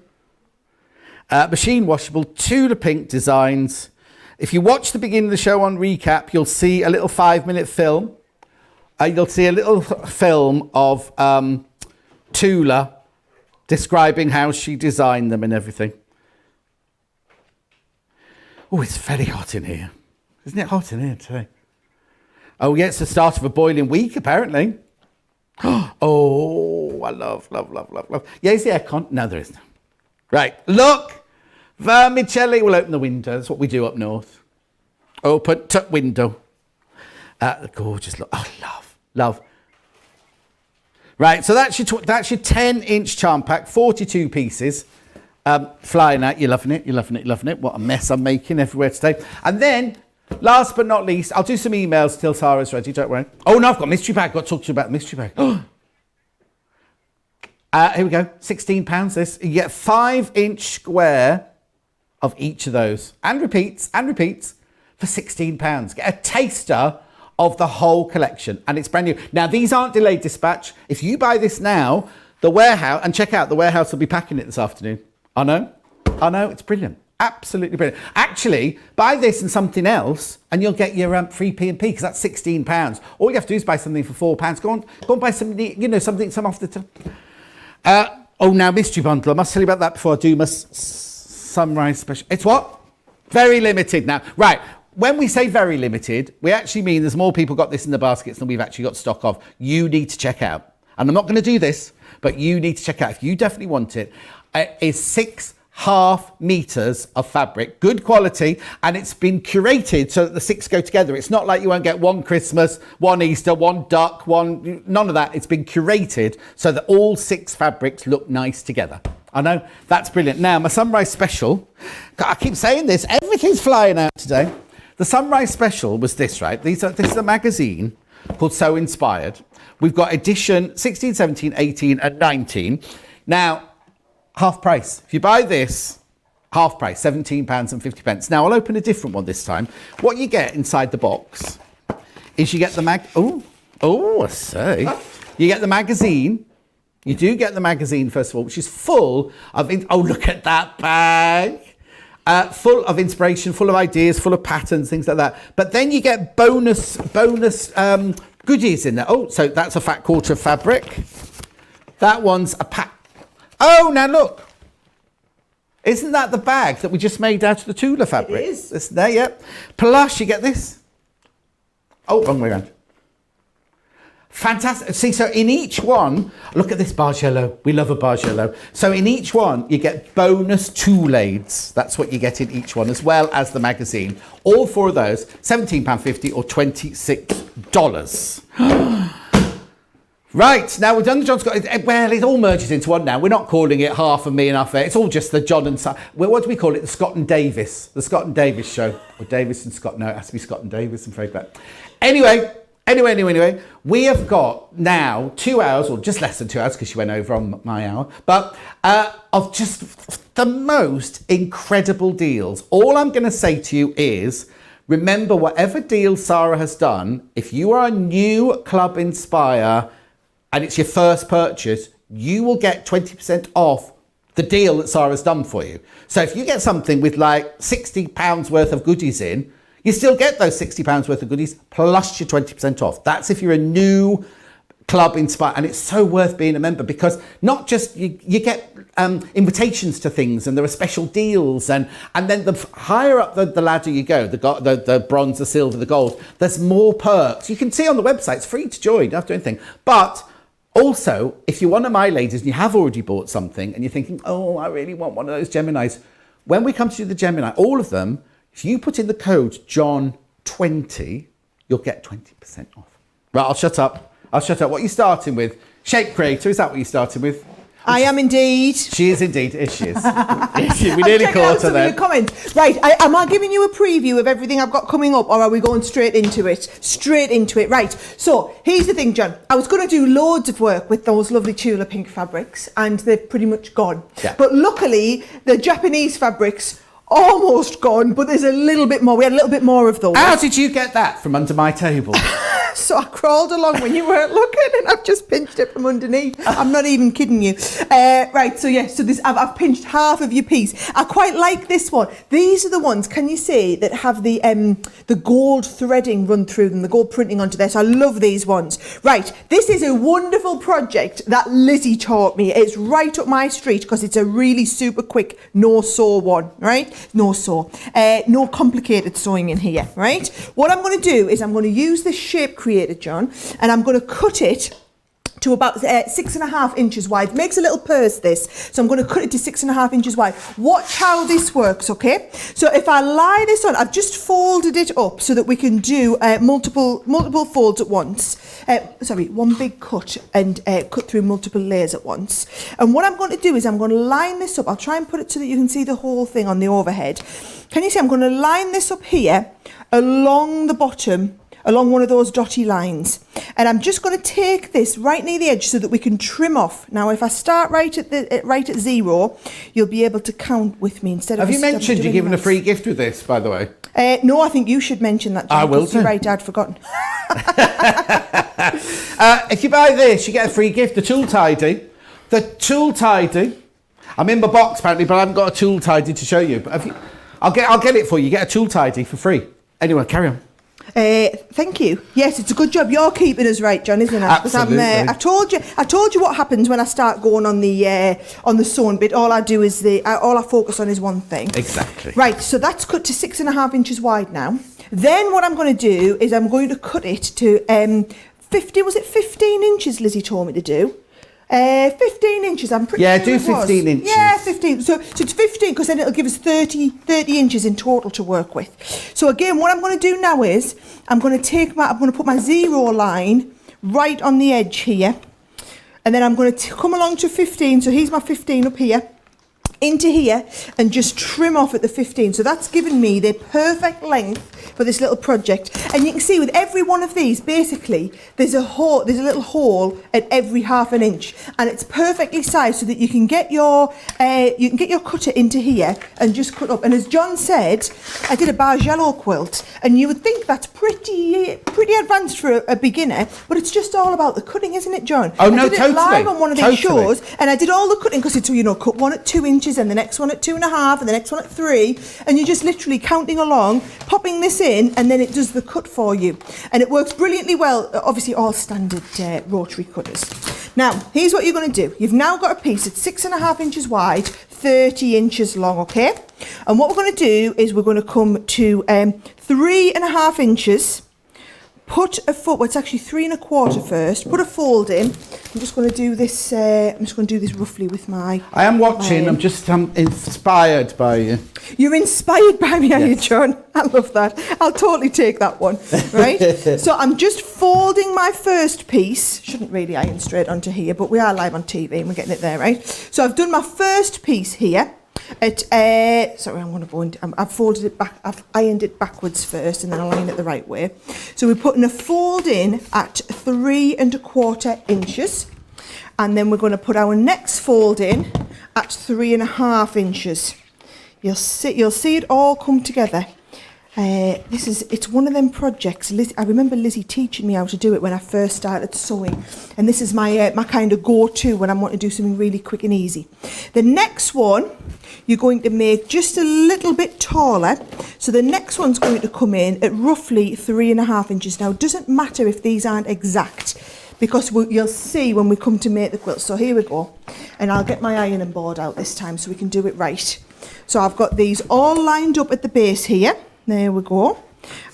Machine washable, Tula pink designs. If you watch the beginning of the show on recap, you'll see a little 5-minute film. You'll see a little film of Tula describing how she designed them and everything. Oh, it's very hot in here. Isn't it hot in here today? Oh, yeah, it's the start of a boiling week, apparently. Oh, I love. Yeah, is the aircon? No, there isn't. Right, look. Vermicelli will open the window. That's what we do up north. Open tuck window. Gorgeous look. Oh, love. Right, so that's your 10-inch charm pack, 42 pieces. Flying out. You're loving it. What a mess I'm making everywhere today. And then, last but not least, I'll do some emails till Sara's ready, don't worry. Oh, no, I've got mystery bag. I've got to talk to you about the mystery bag. Here we go. £16 this. You get 5-inch square of each of those. And repeats for £16. Get a taster of the whole collection. And it's brand new. Now, these aren't delayed dispatch. If you buy this now, the warehouse, and check out, the warehouse will be packing it this afternoon. I know, it's brilliant. Absolutely brilliant. Actually, buy this and something else, and you'll get your free P&P, because that's £16. All you have to do is buy something for £4. Go on, buy something, some off the top. Now mystery bundle. I must tell you about that before I do my sunrise special. It's what? Very limited now. Right. When we say very limited, we actually mean there's more people got this in the baskets than we've actually got stock of. You need to check out. And I'm not going to do this, but you need to check out. If you definitely want it, it's 6.5 meters of fabric, good quality, and it's been curated so that the 6 go together. It's not like you won't get one Christmas, one Easter, one duck, none of that. It's been curated so that all 6 fabrics look nice together. I know, that's brilliant. Now, my sunrise special, I keep saying this, everything's flying out today. The sunrise special was this, right? This is a magazine called So Inspired. We've got edition 16, 17, 18 and 19. Now, half price. If you buy this, half price, £17.50. Now, I'll open a different one this time. What you get inside the box is you get the I say. You get the magazine. You do get the magazine, first of all, which is full of... look at that bag. Full of inspiration, full of ideas, full of patterns, things like that. But then you get bonus goodies in there. Oh, so that's a fat quarter of fabric. That one's a pack. Oh, now look. Isn't that the bag that we just made out of the Tula fabric? It is. It's there, yep. Plus, you get this. Oh, wrong way around. Fantastic. See, so in each one, look at this barge yellow. We love a barge yellow. So in each one, you get bonus tool aids. That's what you get in each one, as well as the magazine. All 4 of those, £17.50 or $26. Right, now we've done the John Scott. Well, it all merges into one now. We're not calling it half of me and half there. It's all just the John and Sara. Well, what do we call it? The Scott and Davis. The Scott and Davis show. Or Davis and Scott. No, it has to be Scott and Davis, I'm afraid that. Anyway, we have got now 2 hours, or just less than 2 hours because she went over on my hour, but of just the most incredible deals. All I'm going to say to you is, remember, whatever deal Sara has done, if you are a new Club Inspire and it's your first purchase, you will get 20% off the deal that Sara's done for you. So if you get something with like £60 worth of goodies in, you still get those £60 worth of goodies plus your 20% off. That's if you're a new Club Inspire, and it's so worth being a member because not just you get invitations to things, and there are special deals, and then the higher up the ladder you go, the bronze, the silver, the gold, there's more perks. You can see on the website, it's free to join, you don't have to do anything. But also, if you're one of my ladies and you have already bought something and you're thinking, oh, I really want one of those Geminis, when we come to do the Gemini, all of them, if you put in the code John20, you'll get 20% off. Right, I'll shut up. What are you starting with? Shape Creator, is that what you're starting with? I am indeed. She is indeed. She is. We nearly caught her there. Comments. Right, am I giving you a preview of everything I've got coming up, or are we going straight into it? Straight into it, right. So, here's the thing, John. I was going to do loads of work with those lovely Tula pink fabrics, and they've pretty much gone. Yeah. But luckily, the Japanese fabrics almost gone, but there's a little bit more. We had a little bit more of those. How did you get that from under my table? So I crawled along when you weren't looking, and I've just pinched it from underneath. I'm not even kidding you. Right, so yes, so this I've pinched half of your piece. I quite like this one. These are the ones, can you see, that have the gold threading run through them, the gold printing onto there. So I love these ones. Right, this is a wonderful project that Lizzy taught me. It's right up my street because it's a really super quick no-sew one, right? No-sew. No complicated sewing in here, right? What I'm going to do is I'm going to use this Shape Creator, John, and I'm going to cut it to about 6.5 inches wide. Makes a little purse, this, so I'm going to cut it to 6.5 inches wide. Watch how this works, okay? So if I lie this on, I've just folded it up so that we can do multiple folds at once. One big cut, and cut through multiple layers at once. And what I'm going to do is I'm going to line this up. I'll try and put it so that you can see the whole thing on the overhead. Can you see? I'm going to line this up here along the bottom, along one of those dotty lines, and I'm just going to take this right near the edge so that we can trim off. Now, if I start right at 0, you'll be able to count with me instead of. Have you mentioned you're giving a free gift with this, by the way? No, I think you should mention that, John. I will do. Right, I'd forgotten. If you buy this, you get a free gift. The Tool Tidy. The Tool Tidy. I'm in my box apparently, but I haven't got a Tool Tidy to show you. But I'll get it for you. You get a Tool Tidy for free. Anyway, carry on. Thank you. Yes, it's a good job you're keeping us right, John, isn't it? Absolutely. I told you what happens when I start going on the sewing bit. All I do is all I focus on is one thing. Exactly. Right. So that's cut to 6.5 inches wide now. Then what I'm going to do is I'm going to cut it to 15 inches. Lizzy told me to do. 15 inches, I'm pretty sure. Yeah, do 15 inches. Yeah, 15. So it's 15 because then it'll give us 30 inches in total to work with. So again, what I'm going to do now is I'm going to put my 0 line right on the edge here, and then I'm going to come along to 15. So here's my 15 up here, into here, and just trim off at the 15. So that's given me the perfect length for this little project. And you can see with every one of these, basically, there's a little hole at every 1/2 inch, and it's perfectly sized so that you can get your cutter into here and just cut up. And as John said, I did a Bargello quilt, and you would think that's pretty advanced for a beginner, but it's just all about the cutting, isn't it, John? Oh no, I did totally. it live on one of these shows, and I did all the cutting because it's, cut one at 2 inches, and the next one at 2.5, and the next one at 3, and you're just literally counting along, popping this in, and then it does the cut for you, and it works brilliantly well. Obviously all standard rotary cutters. Now here's what you're going to do. You've now got a piece that's 6.5 inches wide, 30 inches long, okay? And what we're going to do is we're going to come to 3.5 inches, put a foot, well, it's actually 3 1/4 first. Put a fold in. I'm just going to do this. I'm just going to do this roughly with my. I am watching. I'm just inspired by you. You're inspired by me, are you, Yes. John? I love that. I'll totally take that one. Right. So I'm just folding my first piece. Shouldn't really iron straight onto here, but we are live on TV and we're getting it there, right? So I've done my first piece here. Sorry, I'm going to go into, I've folded it back, I've ironed it backwards first and then I'll iron it the right way. So we're putting a fold in at 3 1/4 inches, and then we're going to put our next fold in at 3 1/2 inches. You'll see it all come together. It's one of them projects. I remember Lizzy teaching me how to do it when I first started sewing, and this is my kind of go-to when I want to do something really quick and easy. The next one you're going to make just a little bit taller, so the next one's going to come in at roughly 3 1/2 inches. Now, it doesn't matter if these aren't exact, because you'll see when we come to make the quilt. So here we go, and I'll get my ironing board out this time so we can do it right. So I've got these all lined up at the base here. There we go.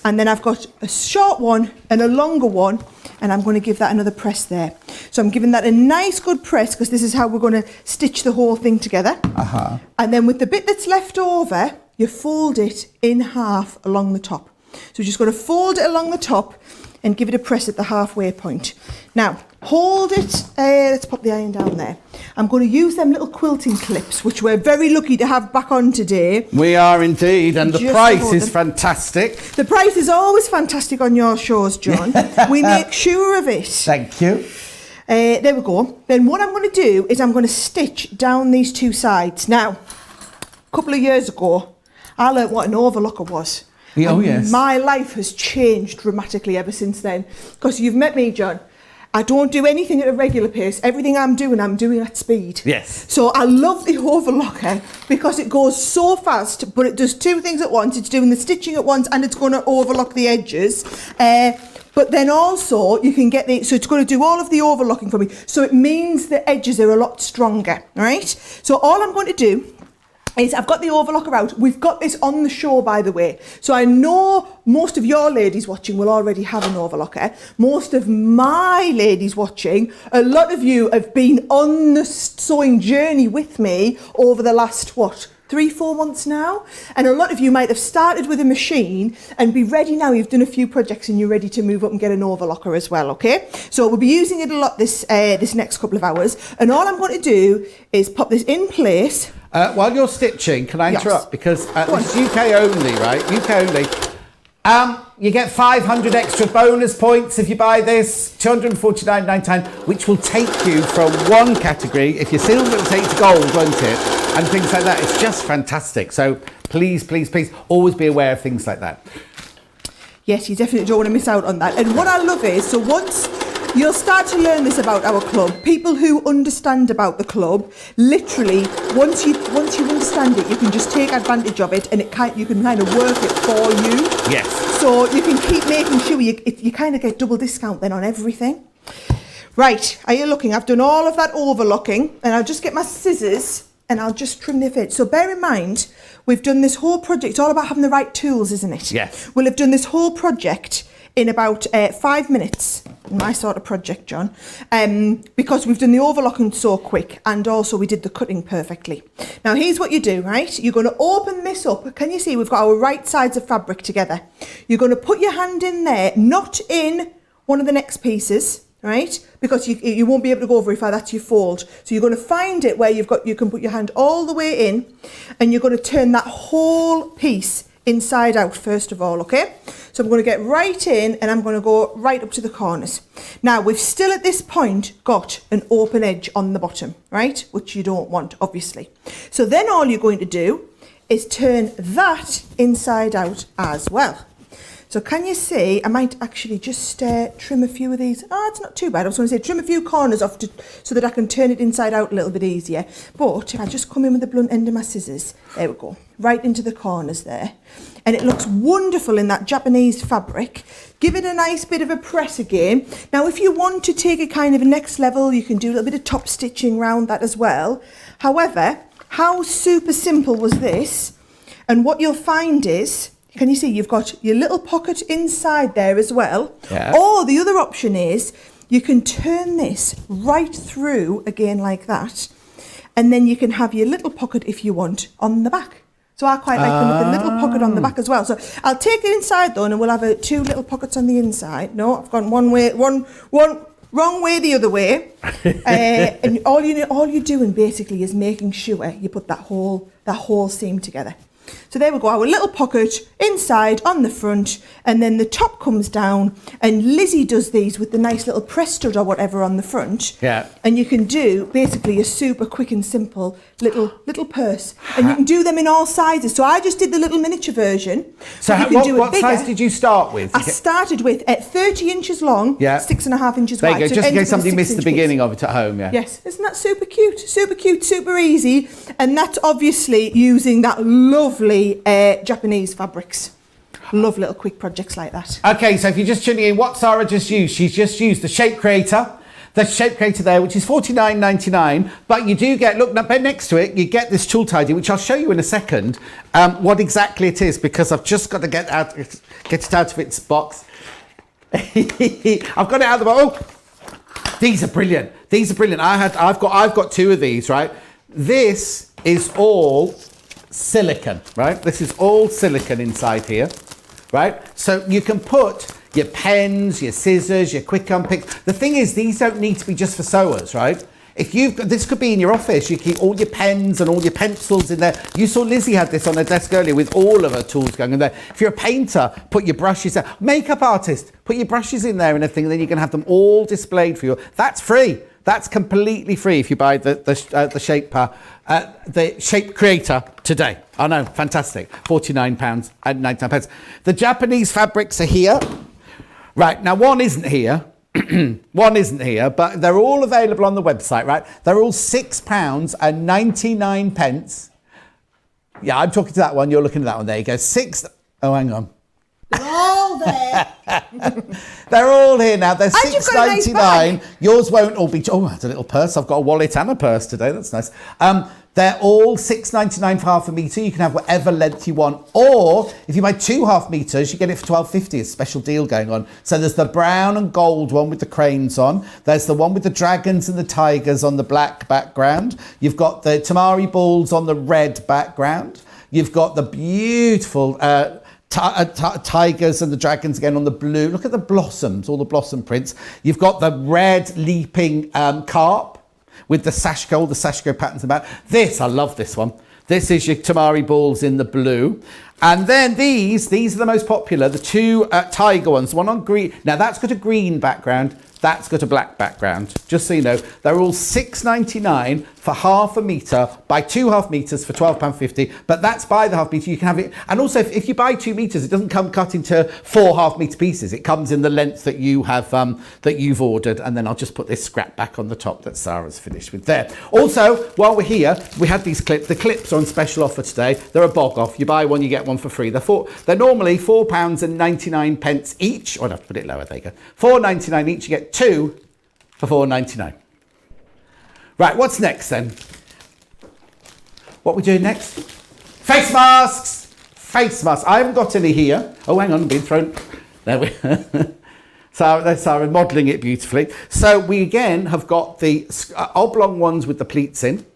And then I've got a short one and a longer one, and I'm going to give that another press there. So I'm giving that a nice good press, because this is how we're going to stitch the whole thing together. And then with the bit that's left over, you fold it in half along the top. So you're just going to fold it along the top and give it a press at the halfway point. Now, hold it. Let's pop the iron down there. I'm going to use them little quilting clips, which we're very lucky to have back on today. We are indeed, and the price is fantastic. The price is always fantastic on your shows, John. We make sure of it. Thank you. There we go. Then what I'm going to do is I'm going to stitch down these two sides. Now, a couple of years ago, I learnt what an overlocker was. Oh, yes. My life has changed dramatically ever since then. Because you've met me, John. I don't do anything at a regular pace. Everything I'm doing at speed. Yes. So I love the overlocker because it goes so fast, but it does two things at once. It's doing the stitching at once and it's going to overlock the edges. But then also you can get so it's going to do all of the overlocking for me. So it means the edges are a lot stronger, right? So all I'm going to do is I've got the overlocker out. We've got this on the show, by the way. So I know most of your ladies watching will already have an overlocker. Most of my ladies watching, a lot of you have been on the sewing journey with me over the last, 3-4 months now, and a lot of you might have started with a machine and be ready now. You've done a few projects and you're ready to move up and get an overlocker as well. Okay, so we'll be using it a lot this next couple of hours, and all I'm going to do is pop this in place. While you're stitching, can I interrupt? Yes. Because this is UK only, right? UK only. You get 500 extra bonus points if you buy this, 249.99, which will take you from one category. If you're silver, it'll take you to gold, won't it? And things like that. It's just fantastic. So please, please, please, always be aware of things like that. Yes, you definitely don't want to miss out on that. And what I love is, so once you'll start to learn this about our club, people who understand about the club, literally, once you understand it, you can just take advantage of it, and you can kind of work it for you. Yes. So you can keep making sure you kind of get double discount then on everything. Right, are you looking? I've done all of that overlocking, and I'll just get my scissors and I'll just trim the fit. So bear in mind, we've done this whole project. It's all about having the right tools, isn't it? Yes. We'll have done this whole project in about 5 minutes. My sort of project, John, because we've done the overlocking so quick, and also we did the cutting perfectly. Now here's what you do, right? You're going to open this up. Can you see we've got our right sides of fabric together? You're going to put your hand in there, not in one of the next pieces, right? Because you won't be able to go very far. That's your fold. So you're going to find it where you can put your hand all the way in, and you're going to turn that whole piece inside out first of all, okay? So I'm going to get right in, and I'm going to go right up to the corners. Now we've still at this point got an open edge on the bottom, right? Which you don't want, obviously. So then all you're going to do is turn that inside out as well. So can you see, I might actually just trim a few of these. Oh, it's not too bad. I was going to say trim a few corners off so that I can turn it inside out a little bit easier. But if I just come in with the blunt end of my scissors, there we go, right into the corners there. And it looks wonderful in that Japanese fabric. Give it a nice bit of a press again. Now, if you want to take it kind of a next level, you can do a little bit of top stitching around that as well. However, how super simple was this? And what you'll find is, can you see you've got your little pocket inside there as well? Yeah. Or the other option is you can turn this right through again like that, and then you can have your little pocket if you want on the back. So I quite like them with the little pocket on the back as well. So I'll take it inside though, and we'll have two little pockets on the inside. No, I've gone one wrong way the other way. And all you're doing basically is making sure you put that whole seam together. So there we go, our little pocket inside on the front, and then the top comes down, and Lizzy does these with the nice little press stud or whatever on the front. Yeah. And you can do basically a super quick and simple little purse. And you can do them in all sizes. So I just did the little miniature version. So what size did you start with? I started with 30 inches long, 6.5 inches there wide. you go, So just it in case ends with a somebody missed the 6-inch beginning piece. of it at home, yeah. Yes, isn't that super cute? Super cute, super easy. And that's obviously using that lovely Japanese fabrics. Love little quick projects like that. Okay, so if you're just tuning in, what Sara just used, she's just used the Shape Creator. The Shape Creator there, which is $49.99, but you do get, look, next to it, you get this tool tidy, which I'll show you in a second, what exactly it is, because I've just got to get it out of its box. I've got it out of the box. Oh, these are brilliant. These are brilliant. I've got two of these, right? This is all silicone, right? This is all silicone inside here, right? So you can put your pens, your scissors, your quick unpicks. The thing is, these don't need to be just for sewers, right? If you've got, this could be in your office. You keep all your pens and all your pencils in there. You saw Lizzy had this on her desk earlier with all of her tools going in there. If you're a painter, put your brushes there. Makeup artist, put your brushes in there and everything, and then you can have them all displayed for you. That's free. That's completely free if you buy the Shape Creator today. I know, fantastic. £49.99. The Japanese fabrics are here. Right, now one isn't here. One isn't here, but they're all available on the website, right? They're all £6.99. Yeah, I'm talking to that one. You're looking at that one. There you go. Oh, hang on. They're all there. They're all here now. They're And you've got a nice £6.99. bag. Yours won't all be. Oh, that's a little purse. I've got a wallet and a purse today. That's nice. They're all £6.99 for half a metre. You can have whatever length you want. Or if you buy 2 half metres, you get it for £12.50. A special deal going on. So there's the brown and gold one with the cranes on. There's the one with the dragons and the tigers on the black background. You've got the tamari balls on the red background. You've got the beautiful tigers and the dragons again on the blue. Look at the blossoms, all the blossom prints. You've got the red leaping carp with the sashiko patterns about. This, I love this one. This is your tamari balls in the blue. And then these are the most popular, the two tiger ones, one on green. Now that's got a green background. That's got a black background. Just so you know, they're all £6.99 for half a metre. Buy 2 half metres for £12.50. But that's by the half metre. You can have it. And also, if you buy 2 metres, it doesn't come cut into 4 half metre pieces. It comes in the length that you have that you've ordered. And then I'll just put this scrap back on the top that Sara's finished with there. Also, while we're here, we had these clips. The clips are on special offer today. They're a bog off. You buy one, you get one for free. They're normally £4.99 each. Oh, I'd have to put it lower. There you go. £4.99 each. You get 2 for £4.99. Right, what's next then? What are we doing next? Face masks! Face masks. I haven't got any here. Oh, hang on, been thrown. There we Sarah modelling it beautifully. So we again have got the oblong ones with the pleats in.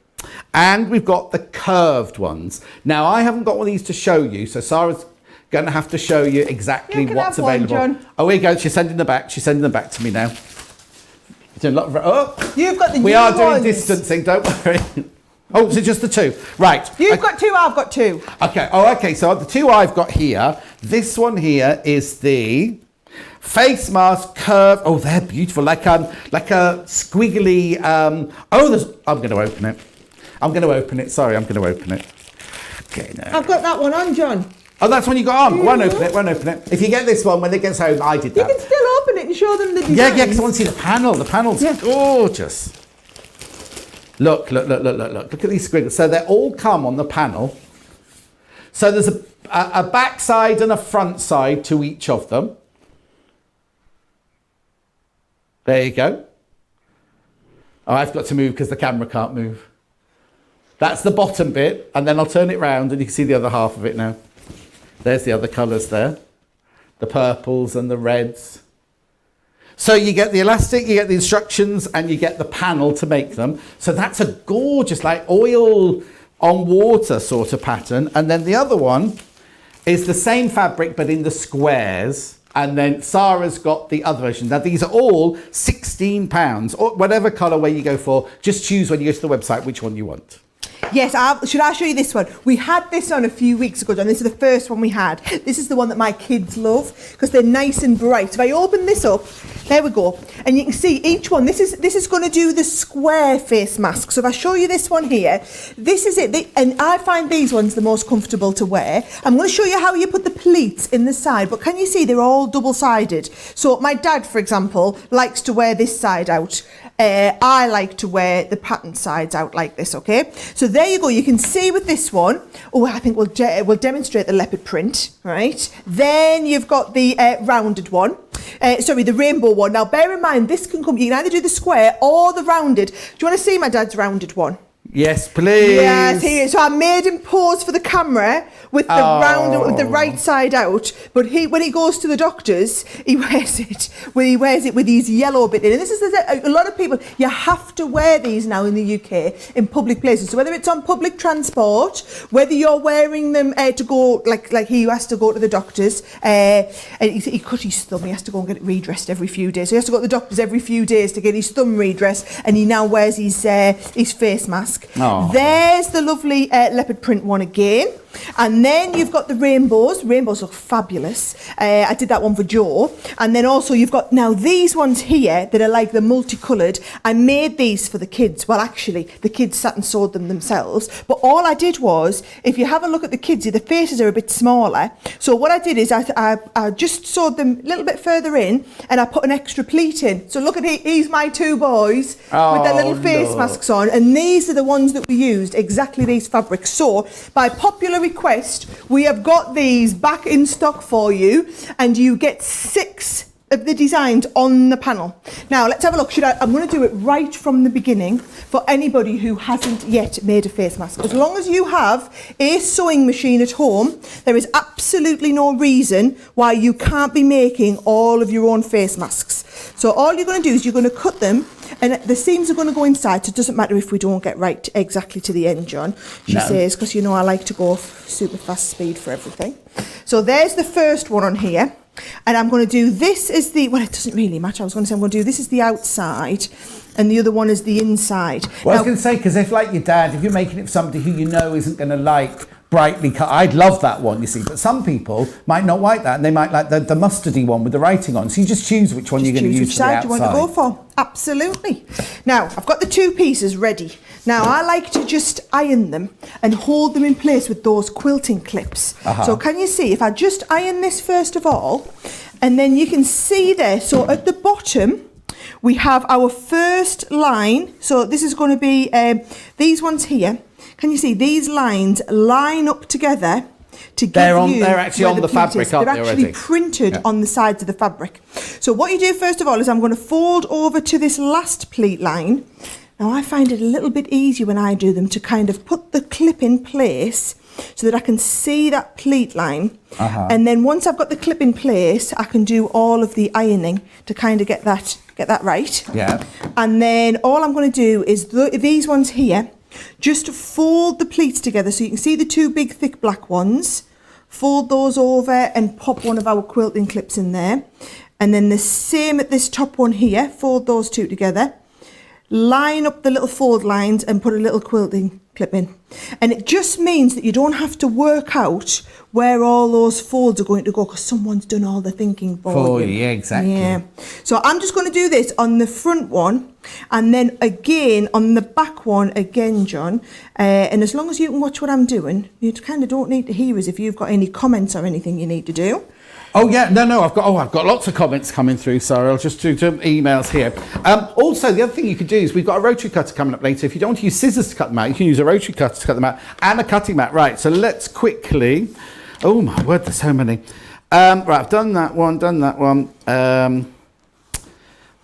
And we've got the curved ones. Now, I haven't got one of these to show you, so Sarah's going to have to show you exactly what's available. One, John. Oh, here you go. She's sending them back. She's sending them back to me now. Doing a lot of, You've got the we new are doing ones. distancing, don't worry. Oh, so just the 2. Right. You've got 2, I've got 2. Okay. Oh, okay. So the 2 I've got here, this one here is the face mask curve. Oh, they're beautiful. Like a squiggly. I'm going to open it. Sorry, I'm going to open it. Okay, no. I've got that one on, John. Oh, that's one you got on. Won't open it. If you get this one when it gets home, I did that. You can still open it and show them the design. Yeah, because I want to see the panel. The panel's gorgeous. Look at these squiggles. So they all come on the panel. So there's a back side and a front side to each of them. There you go. Oh, I've got to move because the camera can't move. That's the bottom bit, and then I'll turn it round and you can see the other half of it now. There's the other colours there. The purples and the reds. So you get the elastic, you get the instructions, and you get the panel to make them. So that's a gorgeous, like oil on water sort of pattern. And then the other one is the same fabric, but in the squares. And then Sarah's got the other version. Now these are all £16, or whatever colourway you go for. Just choose when you go to the website which one you want. Yes, should I show you this one? We had this on a few weeks ago, John. This is the first one we had. This is the one that my kids love because they're nice and bright. If I open this up, there we go. And you can see each one. This is going to do the square face mask. So if I show you this one here, this is it. And I find these ones the most comfortable to wear. I'm going to show you how you put the pleats in the side. But can you see they're all double-sided? So my dad, for example, likes to wear this side out. I like to wear the pattern sides out like this, okay? So there you go. You can see with this one, I think we'll demonstrate the leopard print, right? Then you've got the rounded one. The rainbow one. Now, bear in mind, this can come, you can either do the square or the rounded. Do you want to see my dad's rounded one? Yes, please. Yes, here. So I made him pause for the camera with the round, with the right side out. But when he goes to the doctors, he wears it with his yellow bit in. And this is a lot of people. You have to wear these now in the UK in public places. So whether it's on public transport, whether you're wearing them to go like he has to go to the doctors. And he cut his thumb. He has to go and get it redressed every few days. So he has to go to the doctors every few days to get his thumb redressed. And he now wears his face mask. Oh. There's the lovely leopard print one again. And then you've got the rainbows. Rainbows look fabulous. I did that one for Joe. And then also you've got now these ones here that are like the multicoloured. I made these for the kids. Well, actually, the kids sat and sewed them themselves. But all I did was, if you have a look at the kids, the faces are a bit smaller. So what I did is I just sewed them a little bit further in and I put an extra pleat in. So look at he's my two boys with their little face masks on. And these are the ones that we used, exactly these fabrics. So by popular request, we have got these back in stock for you, and you get 6 of the designs on the panel. Now let's have a look. I'm going to do it right from the beginning for anybody who hasn't yet made a face mask. As long as you have a sewing machine at home, there is absolutely no reason why you can't be making all of your own face masks. So all you're going to do is you're going to cut them, and the seams are going to go inside, so it doesn't matter if we don't get right exactly to the end, John, she says, because you know I like to go super fast speed for everything. So there's the first one on here, and I'm going to do this as the, well, it doesn't really matter. I was going to say I'm going to do this as the outside, and the other one is the inside. Well, I was going to say, because if, like your dad, if you're making it for somebody who you know isn't going to like brightly cut, I'd love that one, you see, but some people might not like that, and they might like the mustardy one with the writing on. So you just choose which one you're going to use for the outside. You want to go for. Absolutely. Now, I've got the 2 pieces ready. Now, I like to just iron them and hold them in place with those quilting clips. So can you see, if I just iron this first of all, and then you can see there, so at the bottom, we have our first line. So this is going to be these ones here. Can you see these lines line up together to give you... They're actually on the fabric, aren't they, already? They're actually printed on the sides of the fabric. So what you do first of all is I'm going to fold over to this last pleat line. Now I find it a little bit easier when I do them to kind of put the clip in place so that I can see that pleat line. And then once I've got the clip in place, I can do all of the ironing to kind of get that right. Yeah. And then all I'm going to do is these ones here, just fold the pleats together so you can see the 2 big thick black ones. Fold those over and pop one of our quilting clips in there. And then the same at this top one here, fold those 2 together. Line up the little fold lines and put a little quilting clip in. And it just means that you don't have to work out where all those folds are going to go, because someone's done all the thinking for you. Yeah, exactly. Yeah. So I'm just going to do this on the front one, and then again on the back one again, John. And as long as you can watch what I'm doing, you kind of don't need to hear us if you've got any comments or anything you need to do. Oh yeah, no, I've got lots of comments coming through, Sarah. I'll just do some emails here. Also, the other thing you could do is we've got a rotary cutter coming up later. If you don't want to use scissors to cut them out, you can use a rotary cutter to cut them out, and a cutting mat. Right, so let's quickly... Oh my word, there's so many. Right, I've done that one.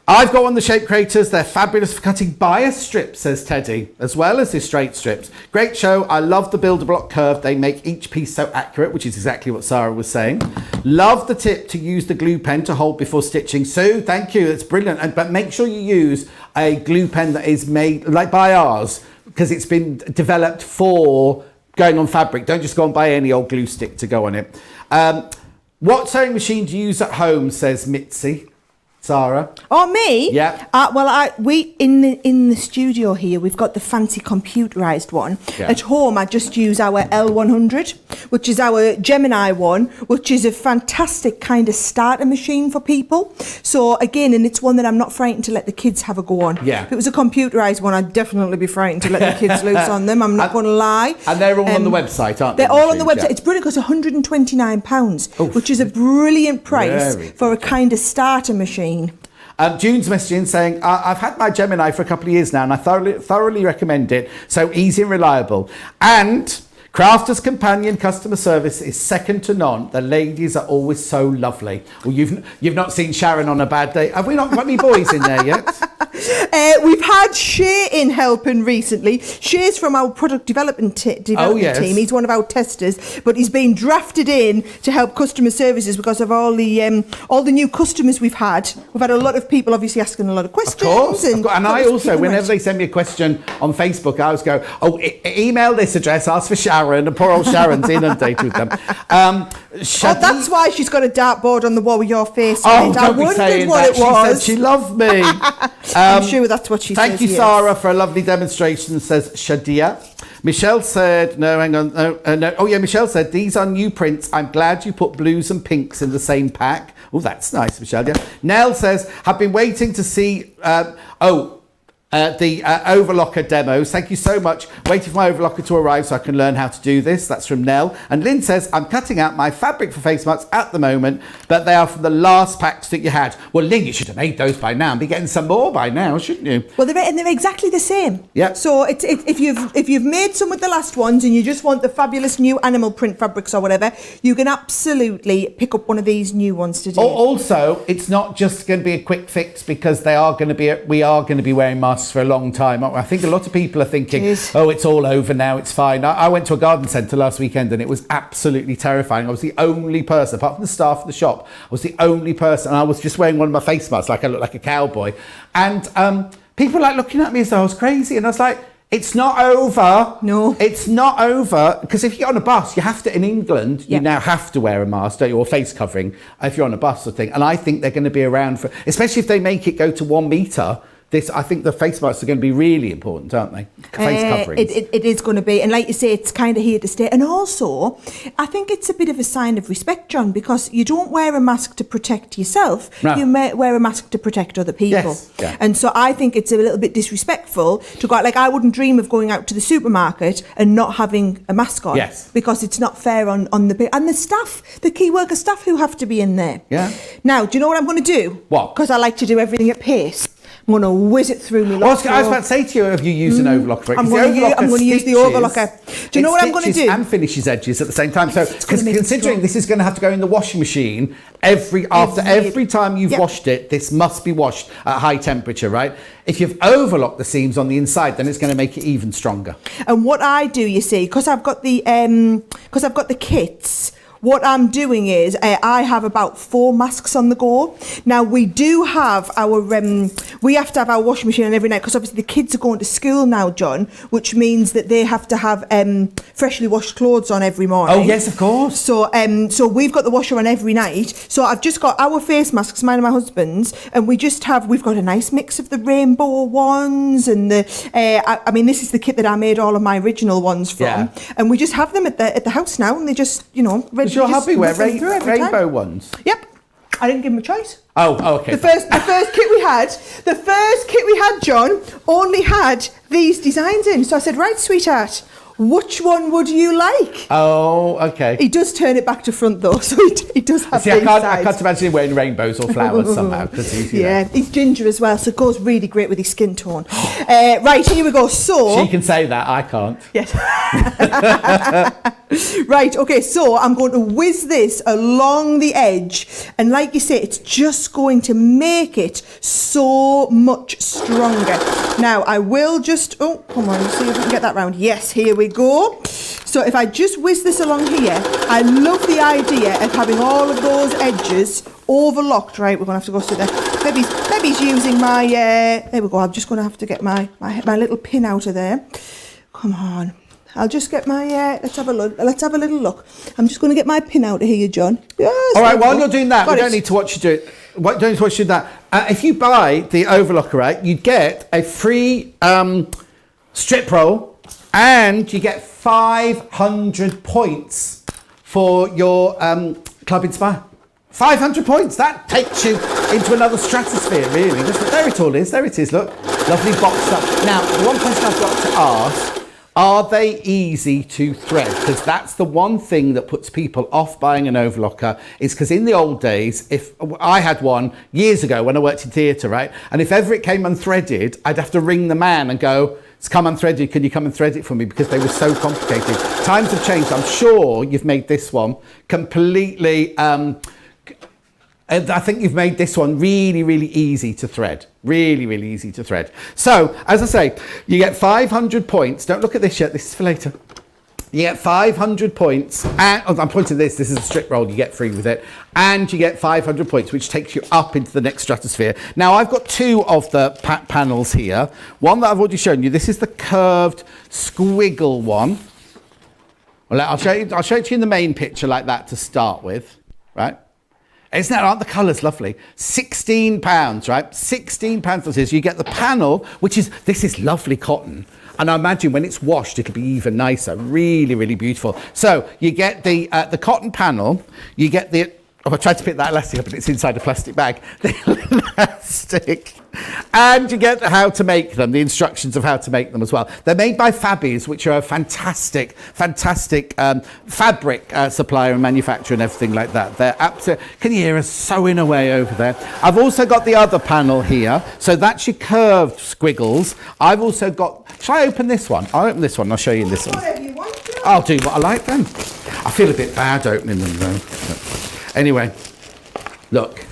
I've got one of the shape creators. They're fabulous for cutting bias strips, says Teddy, as well as the straight strips. Great show. I love the builder block curve. They make each piece so accurate, which is exactly what Sarah was saying. Love the tip to use the glue pen to hold before stitching. Sue, thank you. That's brilliant. But make sure you use a glue pen that is made like by ours, because it's been developed for going on fabric. Don't just go and buy any old glue stick to go on it. What sewing machine do you use at home, says Mitzi? Sarah? Oh, me? Yeah. We in the studio here, we've got the fancy computerized one. Yeah. At home, I just use our L100, which is our Gemini one, which is a fantastic kind of starter machine for people. So again, and it's one that I'm not frightened to let the kids have a go on. Yeah. If it was a computerized one, I'd definitely be frightened to let the kids loose on them. I'm not going to lie. And they're all on the website, aren't they? They're all on the website. Yeah. It's brilliant because £129, Oof. which is a brilliant price Very for a kind of starter machine. June's messaging saying, I've had my Gemini for a couple of years now and I thoroughly recommend it. So easy and reliable. And Crafter's Companion customer service is second to none. The ladies are always so lovely. Well, you've not seen Sharon on a bad day. Have we not got any boys in there yet? We've had Shay in helping recently. Shay's from our product development team. He's one of our testers, but he's been drafted in to help customer services because of all the new customers we've had. We've had a lot of people obviously asking a lot of questions. Of course. And I also, whenever they send me a question on Facebook, I always go, email this address, ask for Sharon. And poor old Sharon's inundated with them. That's why she's got a dartboard on the wall with your face on it. I don't be wondered saying what that. it was. She said she loved me. I'm sure that's what she says. Thank you, Sarah, for a lovely demonstration, says Shadia. Michelle said, Michelle said, these are new prints. I'm glad you put blues and pinks in the same pack. Oh, that's nice, Michelle. Yeah. Nell says, have been waiting to see, the Overlocker demos. Thank you so much. Waiting for my Overlocker to arrive so I can learn how to do this. That's from Nell. And Lynn says, I'm cutting out my fabric for face masks at the moment, but they are from the last packs that you had. Well, Lynn, you should have made those by now and be getting some more by now, shouldn't you? Well, they're exactly the same. Yeah. So if you've made some with the last ones and you just want the fabulous new animal print fabrics or whatever, you can absolutely pick up one of these new ones today. Also, it's not just going to be a quick fix because we are going to be wearing masks for a long time. I think a lot of people are thinking, it's all over now, it's fine. I went to a garden centre last weekend and it was absolutely terrifying. I was the only person, apart from the staff of the shop, I was the only person, and I was just wearing one of my face masks, like I looked like a cowboy. And people were like looking at me as though I was crazy, and I was like, it's not over. No. It's not over. Because if you're on a bus, you have to, in England, you now have to wear a mask, don't you, or face covering, if you're on a bus or thing. And I think they're going to be around for, especially if they make it go to 1 metre, I think the face masks are going to be really important, aren't they? Face coverings. It is going to be. And like you say, it's kind of here to stay. And also, I think it's a bit of a sign of respect, John, because you don't wear a mask to protect yourself. No. You wear a mask to protect other people. Yes. Yeah. And so I think it's a little bit disrespectful to go out. Like, I wouldn't dream of going out to the supermarket and not having a mask on. Yes. Because it's not fair on the... And the staff, the key worker staff who have to be in there. Yeah. Now, do you know what I'm going to do? What? Because I like to do everything at pace. I'm going to whiz it through me. I was about to say to you, have you used an overlocker for it? I'm going to use the overlocker. Do you know what I'm going to do? And finishes edges at the same time. So, because considering this is going to have to go in the washing machine every time you've washed it, this must be washed at high temperature, right? If you've overlocked the seams on the inside, then it's going to make it even stronger. And what I do, you see, because I've got the kits. What I'm doing is I have about 4 masks on the go. Now we do have we have to have our washing machine on every night because obviously the kids are going to school now, John, which means that they have to have freshly washed clothes on every morning. Oh yes, of course. So we've got the washer on every night. So I've just got our face masks, mine and my husband's, and we've got a nice mix of the rainbow ones and this is the kit that I made all of my original ones from, and we just have them at the house now, and they just ready. Your hubby wear rainbow ones? Yep. I didn't give him a choice. Oh, okay. The first kit we had, John, only had these designs in. So I said, right, sweetheart, which one would you like? Oh, okay. He does turn it back to front though, so he does have these I can't imagine him wearing rainbows or flowers somehow. He's ginger as well, so it goes really great with his skin tone. Right, here we go. So she can say that, I can't. Yes. Right, okay, so I'm going to whiz this along the edge, and like you say, it's just going to make it so much stronger. Now, I will just, oh, come on, see if we can get that round. Yes, here we go. So if I just whiz this along here, I love the idea of having all of those edges overlocked. Right, we're going to have to go to the, Baby's using my, there we go, I'm just going to have to get my little pin out of there. Come on. I'll just get my, let's have a little look. I'm just going to get my pin out of here, John. Yes, all right, while you're doing that, we don't need to watch you do it. Don't need to watch you do that. If you buy the Overlocker, right, you get a free strip roll, and you get 500 points for your Club Inspire. 500 points. That takes you into another stratosphere, really. There it all is. There it is, look. Lovely boxed up. Now, the one question I've got to ask, are they easy to thread? Because that's the one thing that puts people off buying an Overlocker, is because in the old days, if I had one years ago when I worked in theatre, right? And if ever it came unthreaded, I'd have to ring the man and go, it's come unthreaded, can you come and thread it for me? Because they were so complicated. Times have changed. I'm sure you've made this one completely, I think you've made this one really, really easy to thread. Really, really easy to thread. So, as I say, you get 500 points. Don't look at this yet. This is for later. You get 500 points. And I'm pointing this. This is a strip roll. You get free with it. And you get 500 points, which takes you up into the next stratosphere. Now, I've got two of the panels here. One that I've already shown you. This is the curved squiggle one. Well, I'll show it to you in the main picture like that to start with, right? Isn't that, aren't the colours lovely? £16, right? £16 for this. You get the panel, this is lovely cotton. And I imagine when it's washed, it'll be even nicer. Really, really beautiful. So you get the cotton panel. You get the, I tried to pick that elastic up, but it's inside a plastic bag. The elastic. And you get how to make them, the instructions of how to make them as well. They're made by Fabbies, which are a fantastic fabric supplier and manufacturer and everything like that. They're absolutely, can you hear us sewing away over there? I've also got the other panel here. So that's your curved squiggles. I've also got, shall I open this one? I'll open this one and I'll show you this one. I'll do what I like then. I feel a bit bad opening them though. Anyway, look.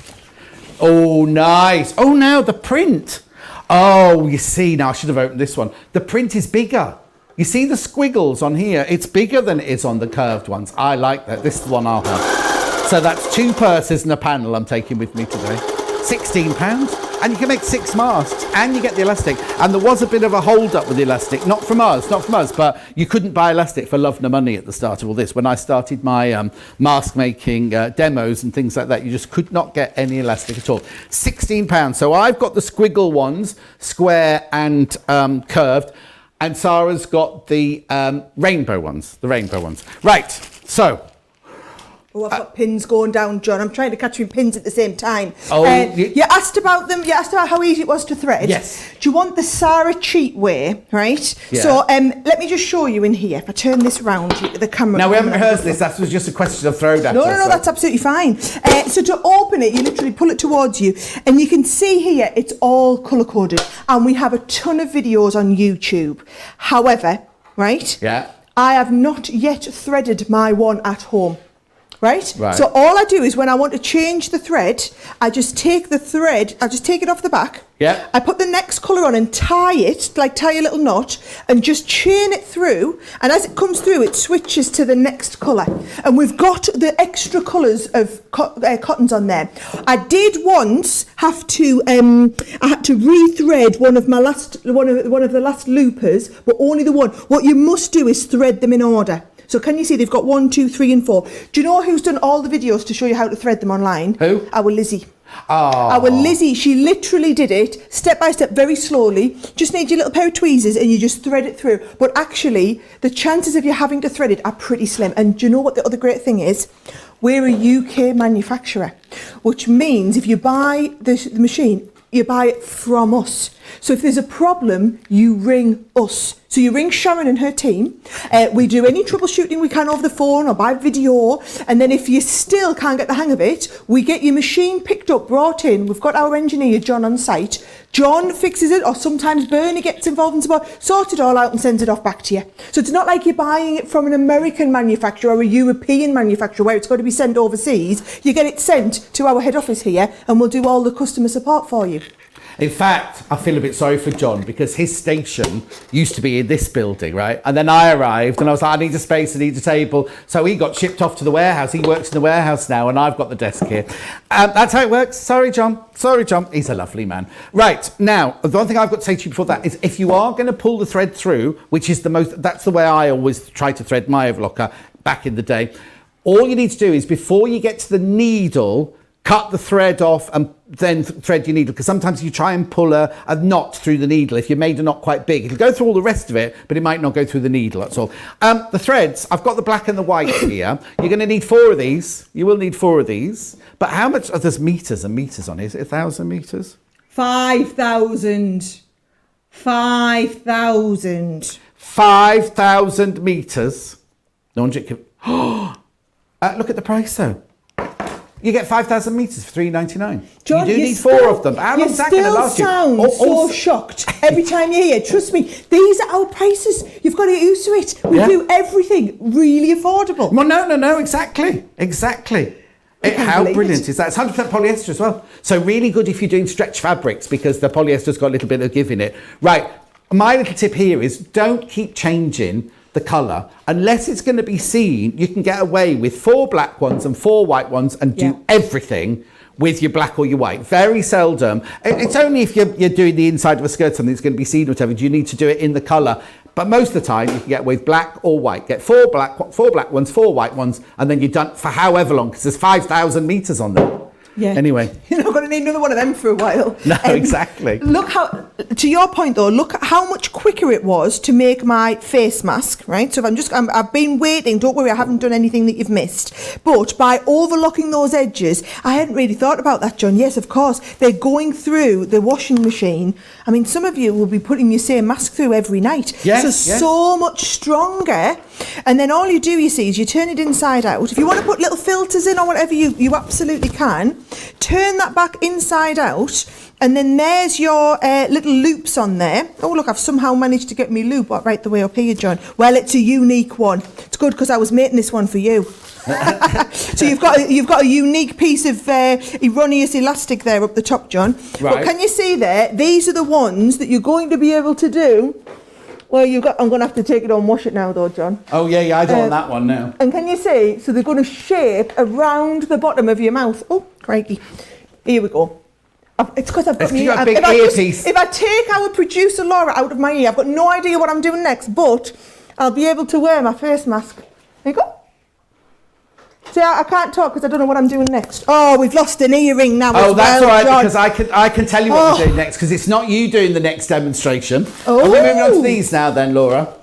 Oh, nice. Oh, now the print. Oh, you see, now I should have opened this one. The print is bigger. You see the squiggles on here? It's bigger than it is on the curved ones. I like that. This is the one I'll have. So that's 2 purses and a panel I'm taking with me today. £16. And you can make 6 masks and you get the elastic. And there was a bit of a hold up with the elastic, not from us, but you couldn't buy elastic for love nor money at the start of all this. When I started my mask making demos and things like that, you just could not get any elastic at all. £16. So I've got the squiggle ones, square and curved, and Sarah's got the rainbow ones, Right, so. Oh, I've got pins going down, John. I'm trying to catch my pins at the same time. Oh, you asked about them. You asked about how easy it was to thread. Yes. Do you want the Sara cheat way, right? Yeah. So let me just show you in here. If I turn this round, the camera. Now, we haven't rehearsed this. That was just a question of throwdown. No, that's absolutely fine. So to open it, you literally pull it towards you. And you can see here, it's all colour-coded. And we have a ton of videos on YouTube. However, right? Yeah. I have not yet threaded my one at home. Right? So all I do is when I want to change the thread, I just take the thread, I just take it off the back. Yeah. I put the next colour on and tie it, like tie a little knot, and just chain it through. And as it comes through, it switches to the next colour. And we've got the extra colours of cottons on there. I did once have to, I had to rethread one of the last loopers, but only the one. What you must do is thread them in order. So can you see they've got 1, 2, 3 and 4. Do you know who's done all the videos to show you how to thread them online? Who? Our Lizzy. Oh. Our Lizzy, she literally did it step by step, very slowly. Just need your little pair of tweezers and you just thread it through. But actually, the chances of you having to thread it are pretty slim. And do you know what the other great thing is? We're a UK manufacturer, which means if you buy the machine, you buy it from us. So if there's a problem, you ring us. So you ring Sharon and her team. We do any troubleshooting we can over the phone or by video. And then if you still can't get the hang of it, we get your machine picked up, brought in. We've got our engineer, John, on site. John fixes it, or sometimes Bernie gets involved and sorts it all out and sends it off back to you. So it's not like you're buying it from an American manufacturer or a European manufacturer where it's got to be sent overseas. You get it sent to our head office here and we'll do all the customer support for you. In fact, I feel a bit sorry for John because his station used to be in this building, right? And then I arrived and I was like, I need a space, I need a table. So he got shipped off to the warehouse. He works in the warehouse now and I've got the desk here. That's how it works. Sorry, John. Sorry, John. He's a lovely man. Right, now, the one thing I've got to say to you before that is if you are going to pull the thread through, which is that's the way I always try to thread my overlocker back in the day, all you need to do is before you get to the needle, cut the thread off and then thread your needle, because sometimes you try and pull a knot through the needle. If you made a knot quite big, it'll go through all the rest of it, but it might not go through the needle, that's all. The threads, I've got the black and the white here. You're going to need 4 of these. You will need 4 of these. But how much, there's meters and meters on it. Is it 1,000 meters? 5,000. 5,000. 5,000 meters. No wonder it could... look at the price though. You get 5,000 metres for $3.99. John, you do need 4 of them. How long is that going to last you? You still sound so shocked every time you hear. Trust me, these are our prices. You've got to get used to it. We do everything really affordable. Well, no, exactly. How brilliant is that? It's 100% polyester as well. So really good if you're doing stretch fabrics because the polyester's got a little bit of give in it. Right, my little tip here is don't keep changing the colour unless it's going to be seen. You can get away with 4 black ones and 4 white ones and do everything with your black or your white. Very seldom. It's only if you're doing the inside of a skirt, something that's going to be seen or whatever, do you need to do it in the colour. But most of the time you can get away with black or white. Get 4 black ones, 4 white ones, and then you're done for however long, because there's 5,000 metres on them. Yeah. Anyway. You're not going to need another one of them for a while. No, exactly. Look how, to your point though, look how much quicker it was to make my face mask, right? So if I've been waiting, don't worry, I haven't done anything that you've missed. But by overlocking those edges, I hadn't really thought about that, John. Yes, of course, they're going through the washing machine. I mean, some of you will be putting your same mask through every night. Yes, so much stronger. And then all you do, you see, is you turn it inside out. If you want to put little filters in or whatever, you absolutely can. Turn that back inside out, and then there's your little loops on there. Oh, look, I've somehow managed to get me loop right the way up here, John. Well, it's a unique one. It's good because I was making this one for you. So you've got a unique piece of erroneous elastic there up the top, John. Right. But can you see there? These are the ones that you're going to be able to do. Well, I'm going to have to take it on and wash it now, though, John. Oh, yeah, I don't want that one now. And can you see? So they're going to shape around the bottom of your mouth. Oh, crikey. Here we go. It's because I've got me. A big earpiece. If I take our producer Laura out of my ear, I've got no idea what I'm doing next, but I'll be able to wear my face mask. There you go. See, I can't talk because I don't know what I'm doing next. Oh, we've lost an earring now. Oh, that's all right, because I can tell you what we're doing next, because it's not you doing the next demonstration. Oh. And we're moving on to these now then, Laura.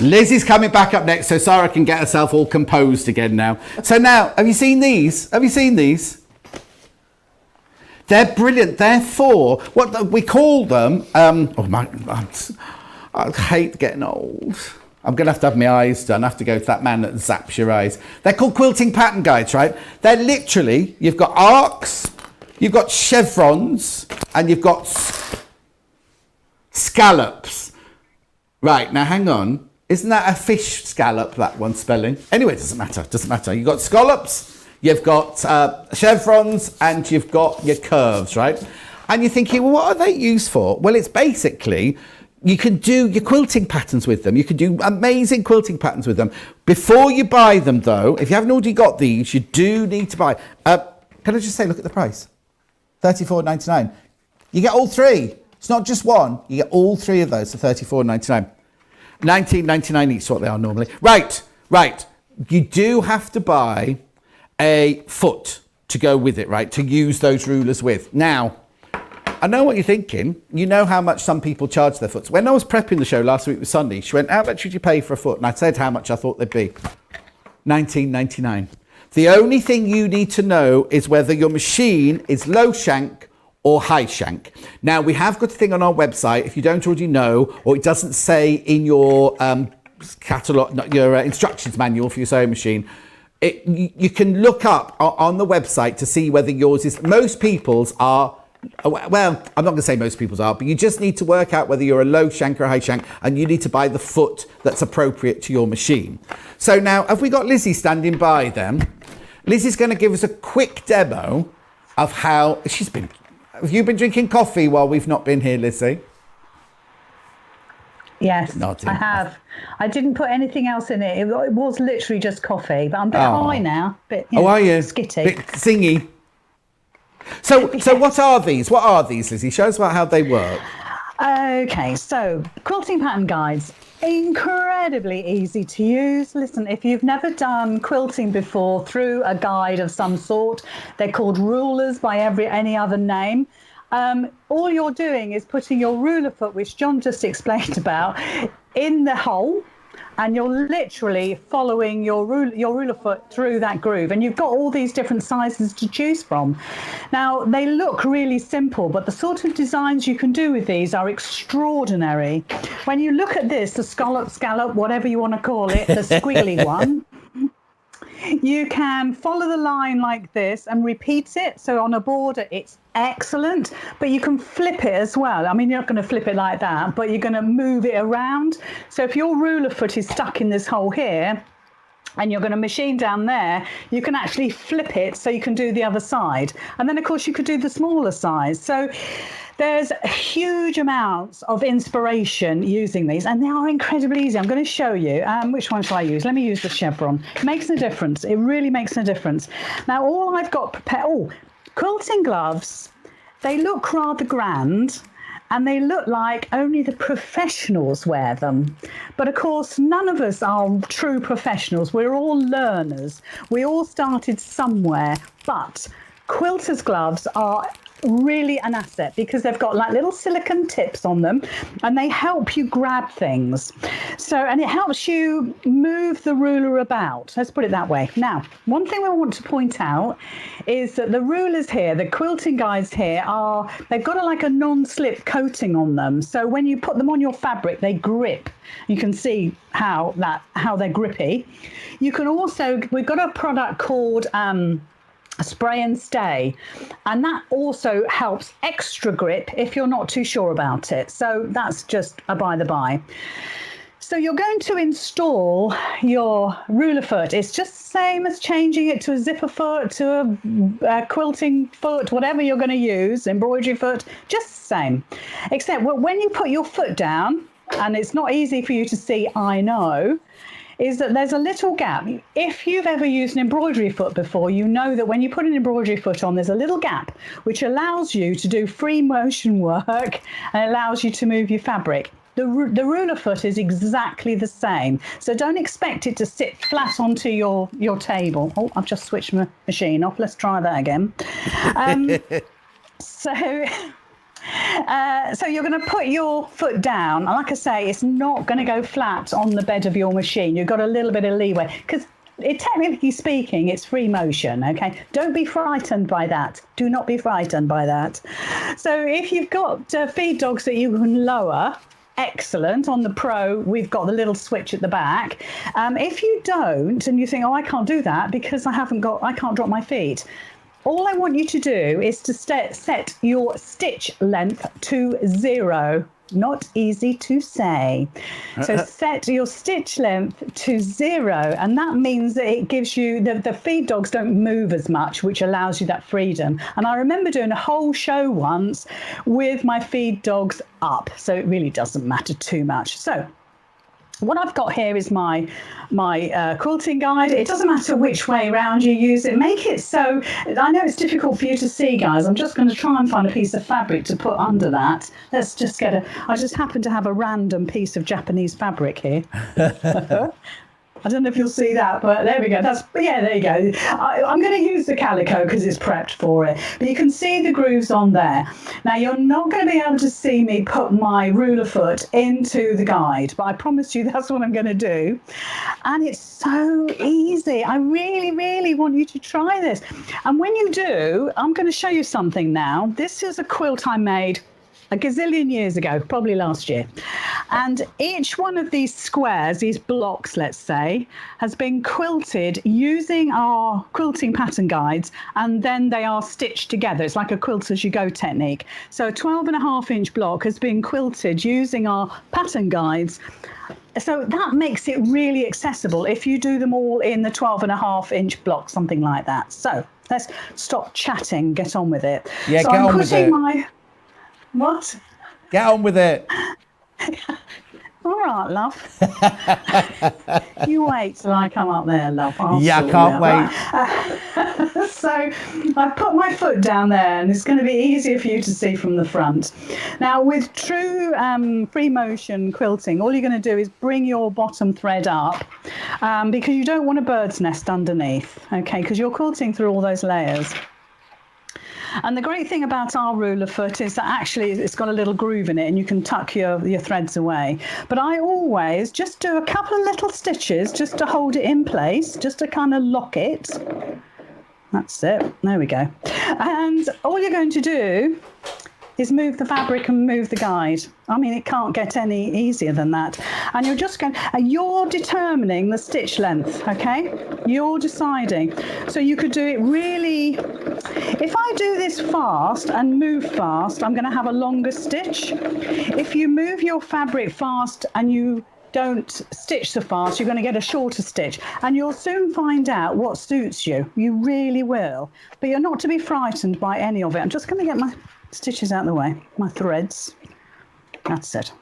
Lizzy's coming back up next, so Sara can get herself all composed again now. So now, have you seen these? They're brilliant. They're for what we call them. I hate getting old. I'm going to have my eyes done. I have to go to that man that zaps your eyes. They're called quilting pattern guides, right? They're literally, you've got arcs, you've got chevrons, and you've got scallops. Right, now hang on. Isn't that a fish scallop, that one spelling? Anyway, it doesn't matter. You've got scallops, you've got chevrons, and you've got your curves, right? And you're thinking, well, what are they used for? Well, it's basically... You can do your quilting patterns with them. You can do amazing quilting patterns with them. Before you buy them, though, if you haven't already got these, you do need to buy. Can I just say, look at the price. $34.99. You get all 3. It's not just one. You get all 3 of those for $34.99. $19.99 each is what they are normally. Right. You do have to buy a foot to go with it, right, to use those rulers with. Now, I know what you're thinking. You know how much some people charge their foots. When I was prepping the show last week with Sunday, she went, how much should you pay for a foot? And I said how much I thought they'd be. $19.99. The only thing you need to know is whether your machine is low shank or high shank. Now, we have got a thing on our website, if you don't already know, or it doesn't say in your catalogue, your instructions manual for your sewing machine, you can look up on the website to see whether yours is. Most people's are, well, I'm not going to say most people's are, but you just need to work out whether you're a low shank or a high shank, and you need to buy the foot that's appropriate to your machine. So now, have we got Lizzy standing by then? Lizzy's going to give us a quick demo of how she's been. Have you been drinking coffee while we've not been here, Lizzy? Yes, Nodding. I have. I didn't put anything else in it. It was literally just coffee, but I'm a bit high now. Bit, Are you? Skitty. Bit singy. So what are these? What are these, Lizzy? Show us about how they work. Okay, so quilting pattern guides. Incredibly easy to use. Listen, if you've never done quilting before through a guide of some sort, they're called rulers by any other name. All you're doing is putting your ruler foot, which John just explained about, in the hole, and you're literally following your ruler foot through that groove, and you've got all these different sizes to choose from. Now, they look really simple, but the sort of designs you can do with these are extraordinary. When you look at this, the scallop, whatever you want to call it, the squiggly one, you can follow the line like this and repeat it. So on a border, it's excellent, but you can flip it as well. I mean, you're not going to flip it like that, but you're going to move it around. So if your ruler foot is stuck in this hole here, and you're going to machine down there, you can actually flip it so you can do the other side. And then, of course, you could do the smaller size. So there's huge amounts of inspiration using these, and they are incredibly easy. I'm going to show you. Which one shall I use? Let me use the chevron. It makes a difference. It really makes a difference. Now, all I've got prepared... quilting gloves, they look rather grand, and they look like only the professionals wear them. But of course, none of us are true professionals. We're all learners. We all started somewhere, but quilters' gloves are really an asset because they've got like little silicone tips on them, and they help you grab things. So, and it helps you move the ruler about. Let's put it that way. Now, one thing I want to point out is that the rulers here, the quilting guides here, they've got like a non-slip coating on them. So when you put them on your fabric, they grip. You can see how they're grippy. You can also, we've got a product called spray and stay, and that also helps extra grip if you're not too sure about it. So that's just a by the by. So you're going to install your ruler foot. It's just the same as changing it to a zipper foot, to a quilting foot, whatever you're going to use, embroidery foot, just the same. Except when you put your foot down, and it's not easy for you to see, I know, is that there's a little gap. If you've ever used an embroidery foot before, you know that when you put an embroidery foot on, there's a little gap which allows you to do free motion work and allows you to move your fabric. The ruler foot is exactly the same. So don't expect it to sit flat onto your table. Oh, I've just switched my machine off. Let's try that again. So you're going to put your foot down. And like I say, it's not going to go flat on the bed of your machine. You've got a little bit of leeway because technically speaking, it's free motion, okay? Don't be frightened by that. Do not be frightened by that. So if you've got feed dogs that you can lower, excellent. On the Pro, we've got the little switch at the back. If you don't, and you think, oh, I can't do that because I can't drop my feet. All I want you to do is to set your stitch length to 0. Not easy to say. So set your stitch length to 0, and that means that it gives you, the feed dogs don't move as much, which allows you that freedom. And I remember doing a whole show once with my feed dogs up, so it really doesn't matter too much. So what I've got here is my quilting guide. It doesn't matter which way around you use it. Make it so, I know it's difficult for you to see, guys. I'm just going to try and find a piece of fabric to put under that. Let's just I just happen to have a random piece of Japanese fabric here. I don't know if you'll see that, but there we go. There you go. I'm going to use the calico because it's prepped for it. But you can see the grooves on there. Now, you're not going to be able to see me put my ruler foot into the guide, but I promise you that's what I'm going to do. And it's so easy. I really, really want you to try this. And when you do, I'm going to show you something now. This is a quilt I made a gazillion years ago, probably last year. And each one of these squares, these blocks, let's say, has been quilted using our quilting pattern guides, and then they are stitched together. It's like a quilt as you go technique. So a 12.5-inch block has been quilted using our pattern guides. So that makes it really accessible if you do them all in the 12.5-inch block, something like that. So let's stop chatting, get on with it. Yeah, so get I'm on with it. What? Get on with it. All right, love. You wait till I come up there, love. Yeah, I can't wait. Right. So I've put my foot down there, and it's going to be easier for you to see from the front. Now, with true free motion quilting, all you're going to do is bring your bottom thread up because you don't want a bird's nest underneath, okay, because you're quilting through all those layers. And the great thing about our ruler foot is that actually it's got a little groove in it and you can tuck your threads away. But I always just do a couple of little stitches just to hold it in place, just to kind of lock it. That's it. There we go. And all you're going to do is move the fabric and move the guide. I mean, it can't get any easier than that. And you're just going, and you're determining the stitch length, okay? You're deciding. So you could do it really, if I do this fast and move fast, I'm going to have a longer stitch. If you move your fabric fast and you don't stitch so fast, you're going to get a shorter stitch, and you'll soon find out what suits you. You really will. But you're not to be frightened by any of it. I'm just going to get my stitches out of the way, my threads. That's it.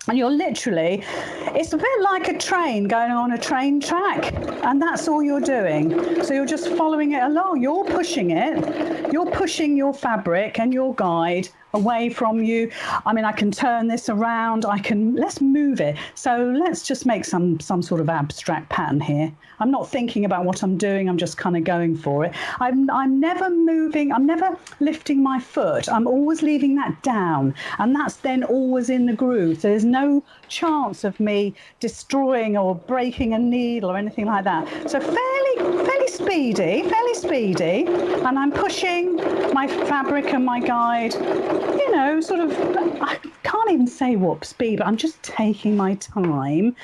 And you're literally, it's a bit like a train going on a train track, and that's all you're doing. So you're just following it along. You're pushing it. You're pushing your fabric and your guide away from you. I mean, I can turn this around. Let's move it. So let's just make some sort of abstract pattern here. I'm not thinking about what I'm doing. I'm just kind of going for it. I'm never moving. I'm never lifting my foot. I'm always leaving that down. And that's then always in the groove. So there's no chance of me destroying or breaking a needle or anything like that. So fairly speedy. And I'm pushing my fabric and my guide, you know, sort of, I can't even say warp speed, but I'm just taking my time.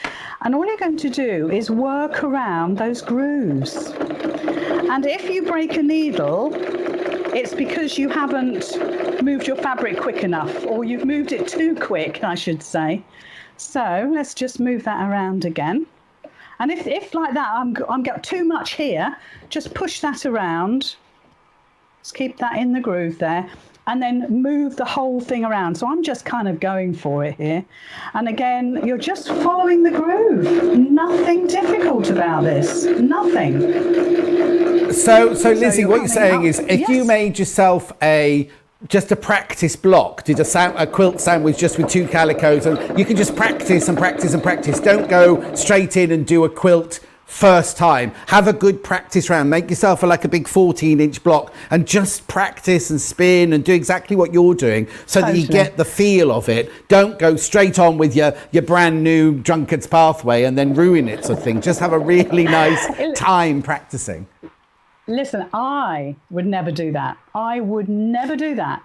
And all you're going to do is work around those grooves. And if you break a needle, it's because you haven't moved your fabric quick enough, or you've moved it too quick, I should say. So let's just move that around again. And if like that, I'm got too much here, just push that around. Just keep that in the groove there. And then move the whole thing around. So I'm just kind of going for it here. And again, you're just following the groove. Nothing difficult about this. Nothing. So Lizzy, what you're saying is if you made yourself just a practice block, did a quilt sandwich just with 2 calicos, and you can just practice and practice and practice. Don't go straight in and do a quilt first time. Have a good practice round. Make yourself like a big 14-inch block and just practice and spin and do exactly what you're doing so that you get the feel of it. Don't go straight on with your brand new drunkard's pathway and then ruin it sort of thing. Just have a really nice time practicing. Listen, I would never do that. I would never do that.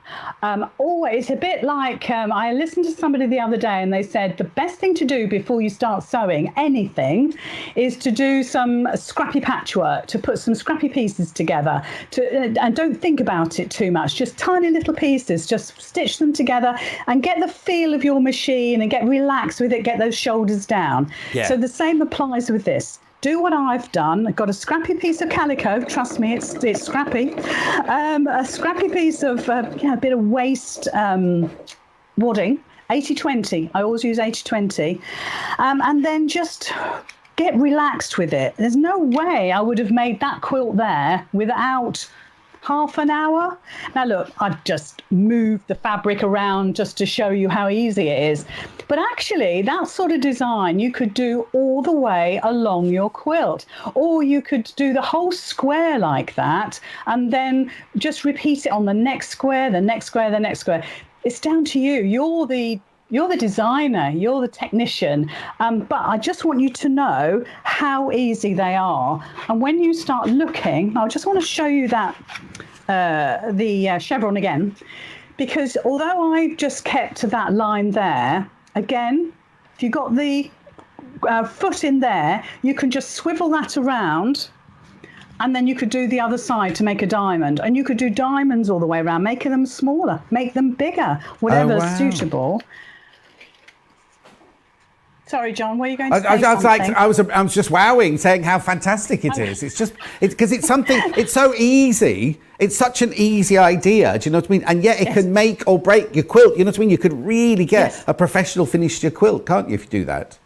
Always, a bit like I listened to somebody the other day and they said the best thing to do before you start sewing anything is to do some scrappy patchwork, to put some scrappy pieces together, and don't think about it too much. Just tiny little pieces, just stitch them together and get the feel of your machine and get relaxed with it, get those shoulders down. Yeah. So the same applies with this. Do what I've done. I've got a scrappy piece of calico. Trust me, it's scrappy. A scrappy piece of a bit of waste wadding. 80-20. I always use 80-20. And then just get relaxed with it. There's no way I would have made that quilt there without half an hour. Now look, I've just moved the fabric around just to show you how easy it is. But actually, that sort of design you could do all the way along your quilt, or you could do the whole square like that, and then just repeat it on the next square, the next square, the next square. It's down to you. You're the designer, you're the technician, but I just want you to know how easy they are. And when you start looking, I just want to show you that the chevron again, because although I just kept that line there, again, if you got the foot in there, you can just swivel that around, and then you could do the other side to make a diamond, and you could do diamonds all the way around, making them smaller, make them bigger, whatever's suitable. Sorry, John, were you going to say something? I was just wowing, saying how fantastic it is. It's just, because it's something, it's so easy. It's such an easy idea, do you know what I mean? And yet it can make or break your quilt, you know what I mean? You could really get a professional finish to your quilt, can't you, if you do that?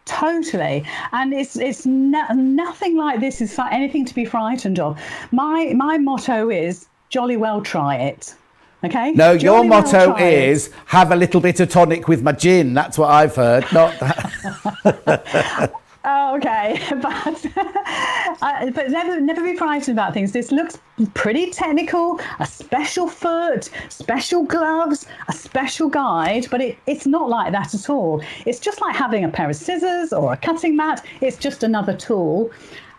Totally. And it's nothing like this is anything to be frightened of. My motto is, jolly well try it. Okay. No, your motto is have a little bit of tonic with my gin. That's what I've heard. Not that. Oh, okay, but never be frightened about things. This looks pretty technical. A special foot, special gloves, a special guide, but it's not like that at all. It's just like having a pair of scissors or a cutting mat. It's just another tool.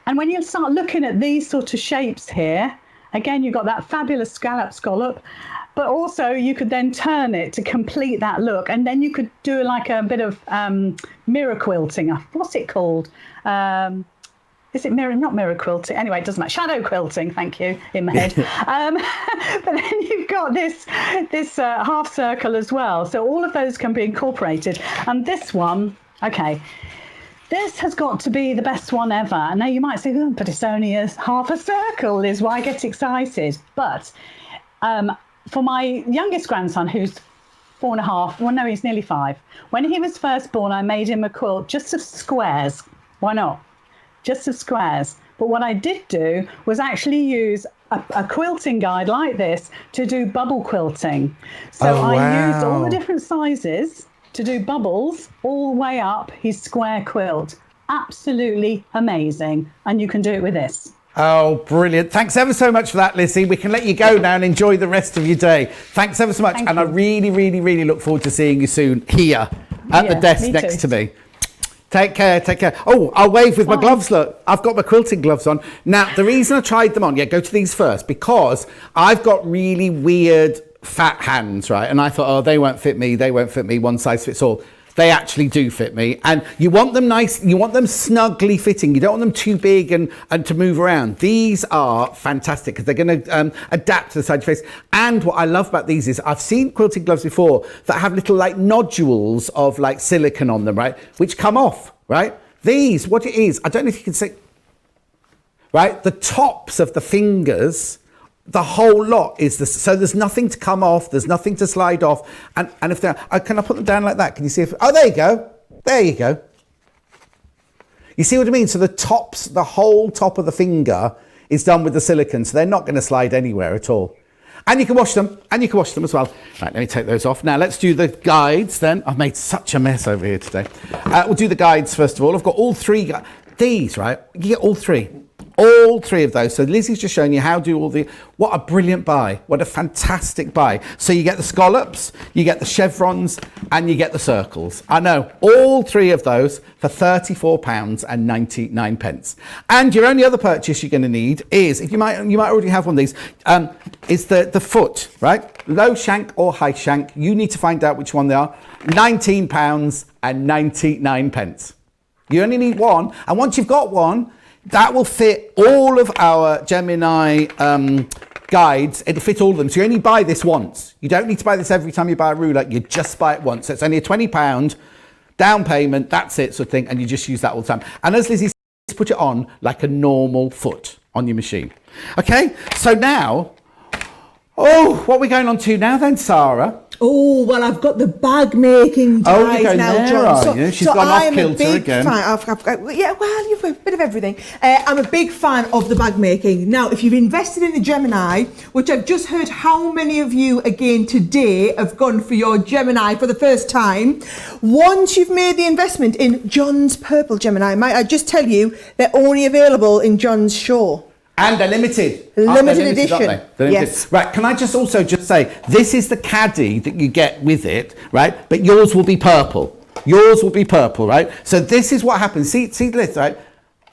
And when you start looking at these sort of shapes here, again, you've got that fabulous scallop, but also you could then turn it to complete that look. And then you could do like a bit of mirror quilting. What's it called? Is it not mirror quilting? Anyway, it doesn't matter. Shadow quilting, thank you, in my head. But then you've got this half circle as well. So all of those can be incorporated. And this one, okay, this has got to be the best one ever. Now you might say, oh, but it's only half a circle, Liz, why get excited? But for my youngest grandson, who's 4.5, well, no, he's nearly 5. When he was first born, I made him a quilt just of squares. Why not? Just of squares. But what I did do was actually use a quilting guide like this to do bubble quilting. So I used all the different sizes to do bubbles all the way up his square quilt. Absolutely amazing. And you can do it with this. Oh, brilliant. Thanks ever so much for that, Lizzy. We can let you go now and enjoy the rest of your day. Thanks ever so much. And I really, really, really look forward to seeing you soon here at the desk next to me. Take care, take care. Oh, I'll wave with my gloves, look. I've got my quilting gloves on. Now, the reason I tried them on, go to these first, because I've got really weird fat hands, right? And I thought, oh, they won't fit me, one size fits all. They actually do fit me. And you want them nice, you want them snugly fitting. You don't want them too big and to move around. These are fantastic because they're going to adapt to the side of your face. And what I love about these is I've seen quilting gloves before that have little like nodules of like silicone on them, right? Which come off, right? These, what it is, I don't know if you can see, right? The tops of the fingers, the whole lot is this, so there's nothing to come off, there's nothing to slide off, and if they're, can I put them down like that? Can you see if, oh, there you go. You see what I mean? So the tops, the whole top of the finger is done with the silicone, so they're not going to slide anywhere at all. And you can wash them, as well. Right, let me take those off. Now let's do the guides then. I've made such a mess over here today. We'll do the guides first of all. I've got all three, these, right? You get all three. All three of those. So Lizzy's just showing you how to do all the, what a brilliant buy. What a fantastic buy. So you get the scallops, you get the chevrons, and you get the circles. I know, all three of those for £34.99. And your only other purchase you're going to need is, if you might already have one of these, is the foot, right? Low shank or high shank. You need to find out which one they are. £19.99. You only need one. And once you've got one, that will fit all of our Gemini guides. It'll fit all of them. So you only buy this once. You don't need to buy this every time you buy a ruler. You just buy it once. So it's only a £20 down payment. That's it, sort of thing. And you just use that all the time. And as Lizzy says, put it on like a normal foot on your machine. Okay, so now, oh, what are we going on to now then, Sara? Oh, well, I've got the bag making Oh, dies you're going now, there, John. are you? She's gone off I'm a kilter big again. fan. Yeah, well, you've a bit of everything. I'm a big fan of the bag making. Now, if you've invested in the Gemini, which I've just heard how many of you again today have gone for your Gemini for the first time, once you've made the investment in John's purple Gemini, might I just tell you, they're only available in John's show. And they're limited. Limited edition. Aren't they? They're limited. Yes. Right, can I just also just say, this is the caddy that you get with it, right? But yours will be purple. Yours will be purple, right? So this is what happens. See this, right?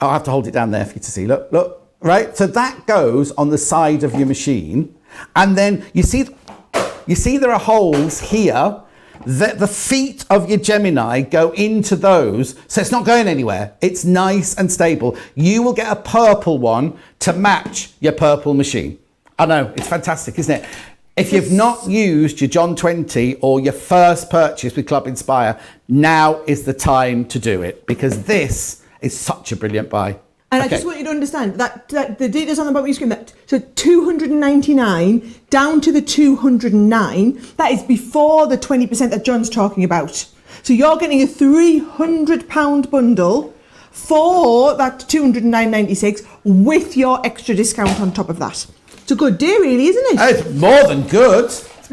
I'll have to hold it down there for you to see. Look, right? So that goes on the side of your machine. And then you see there are holes here. The feet of your Gemini go into those, so it's not going anywhere. It's nice and stable. You will get a purple one to match your purple machine. I know, it's fantastic, isn't it? If you've not used your John 20 or your first purchase with Club Inspire, now is the time to do it, because this is such a brilliant buy. And Okay. I just want you to understand that the data's on the bottom of your screen. So 299 down to the 209, that is before the 20% that John's talking about. So you're getting a £300 bundle for that 209.96 with your extra discount on top of that. It's a good deal, really, isn't it? It's more than good.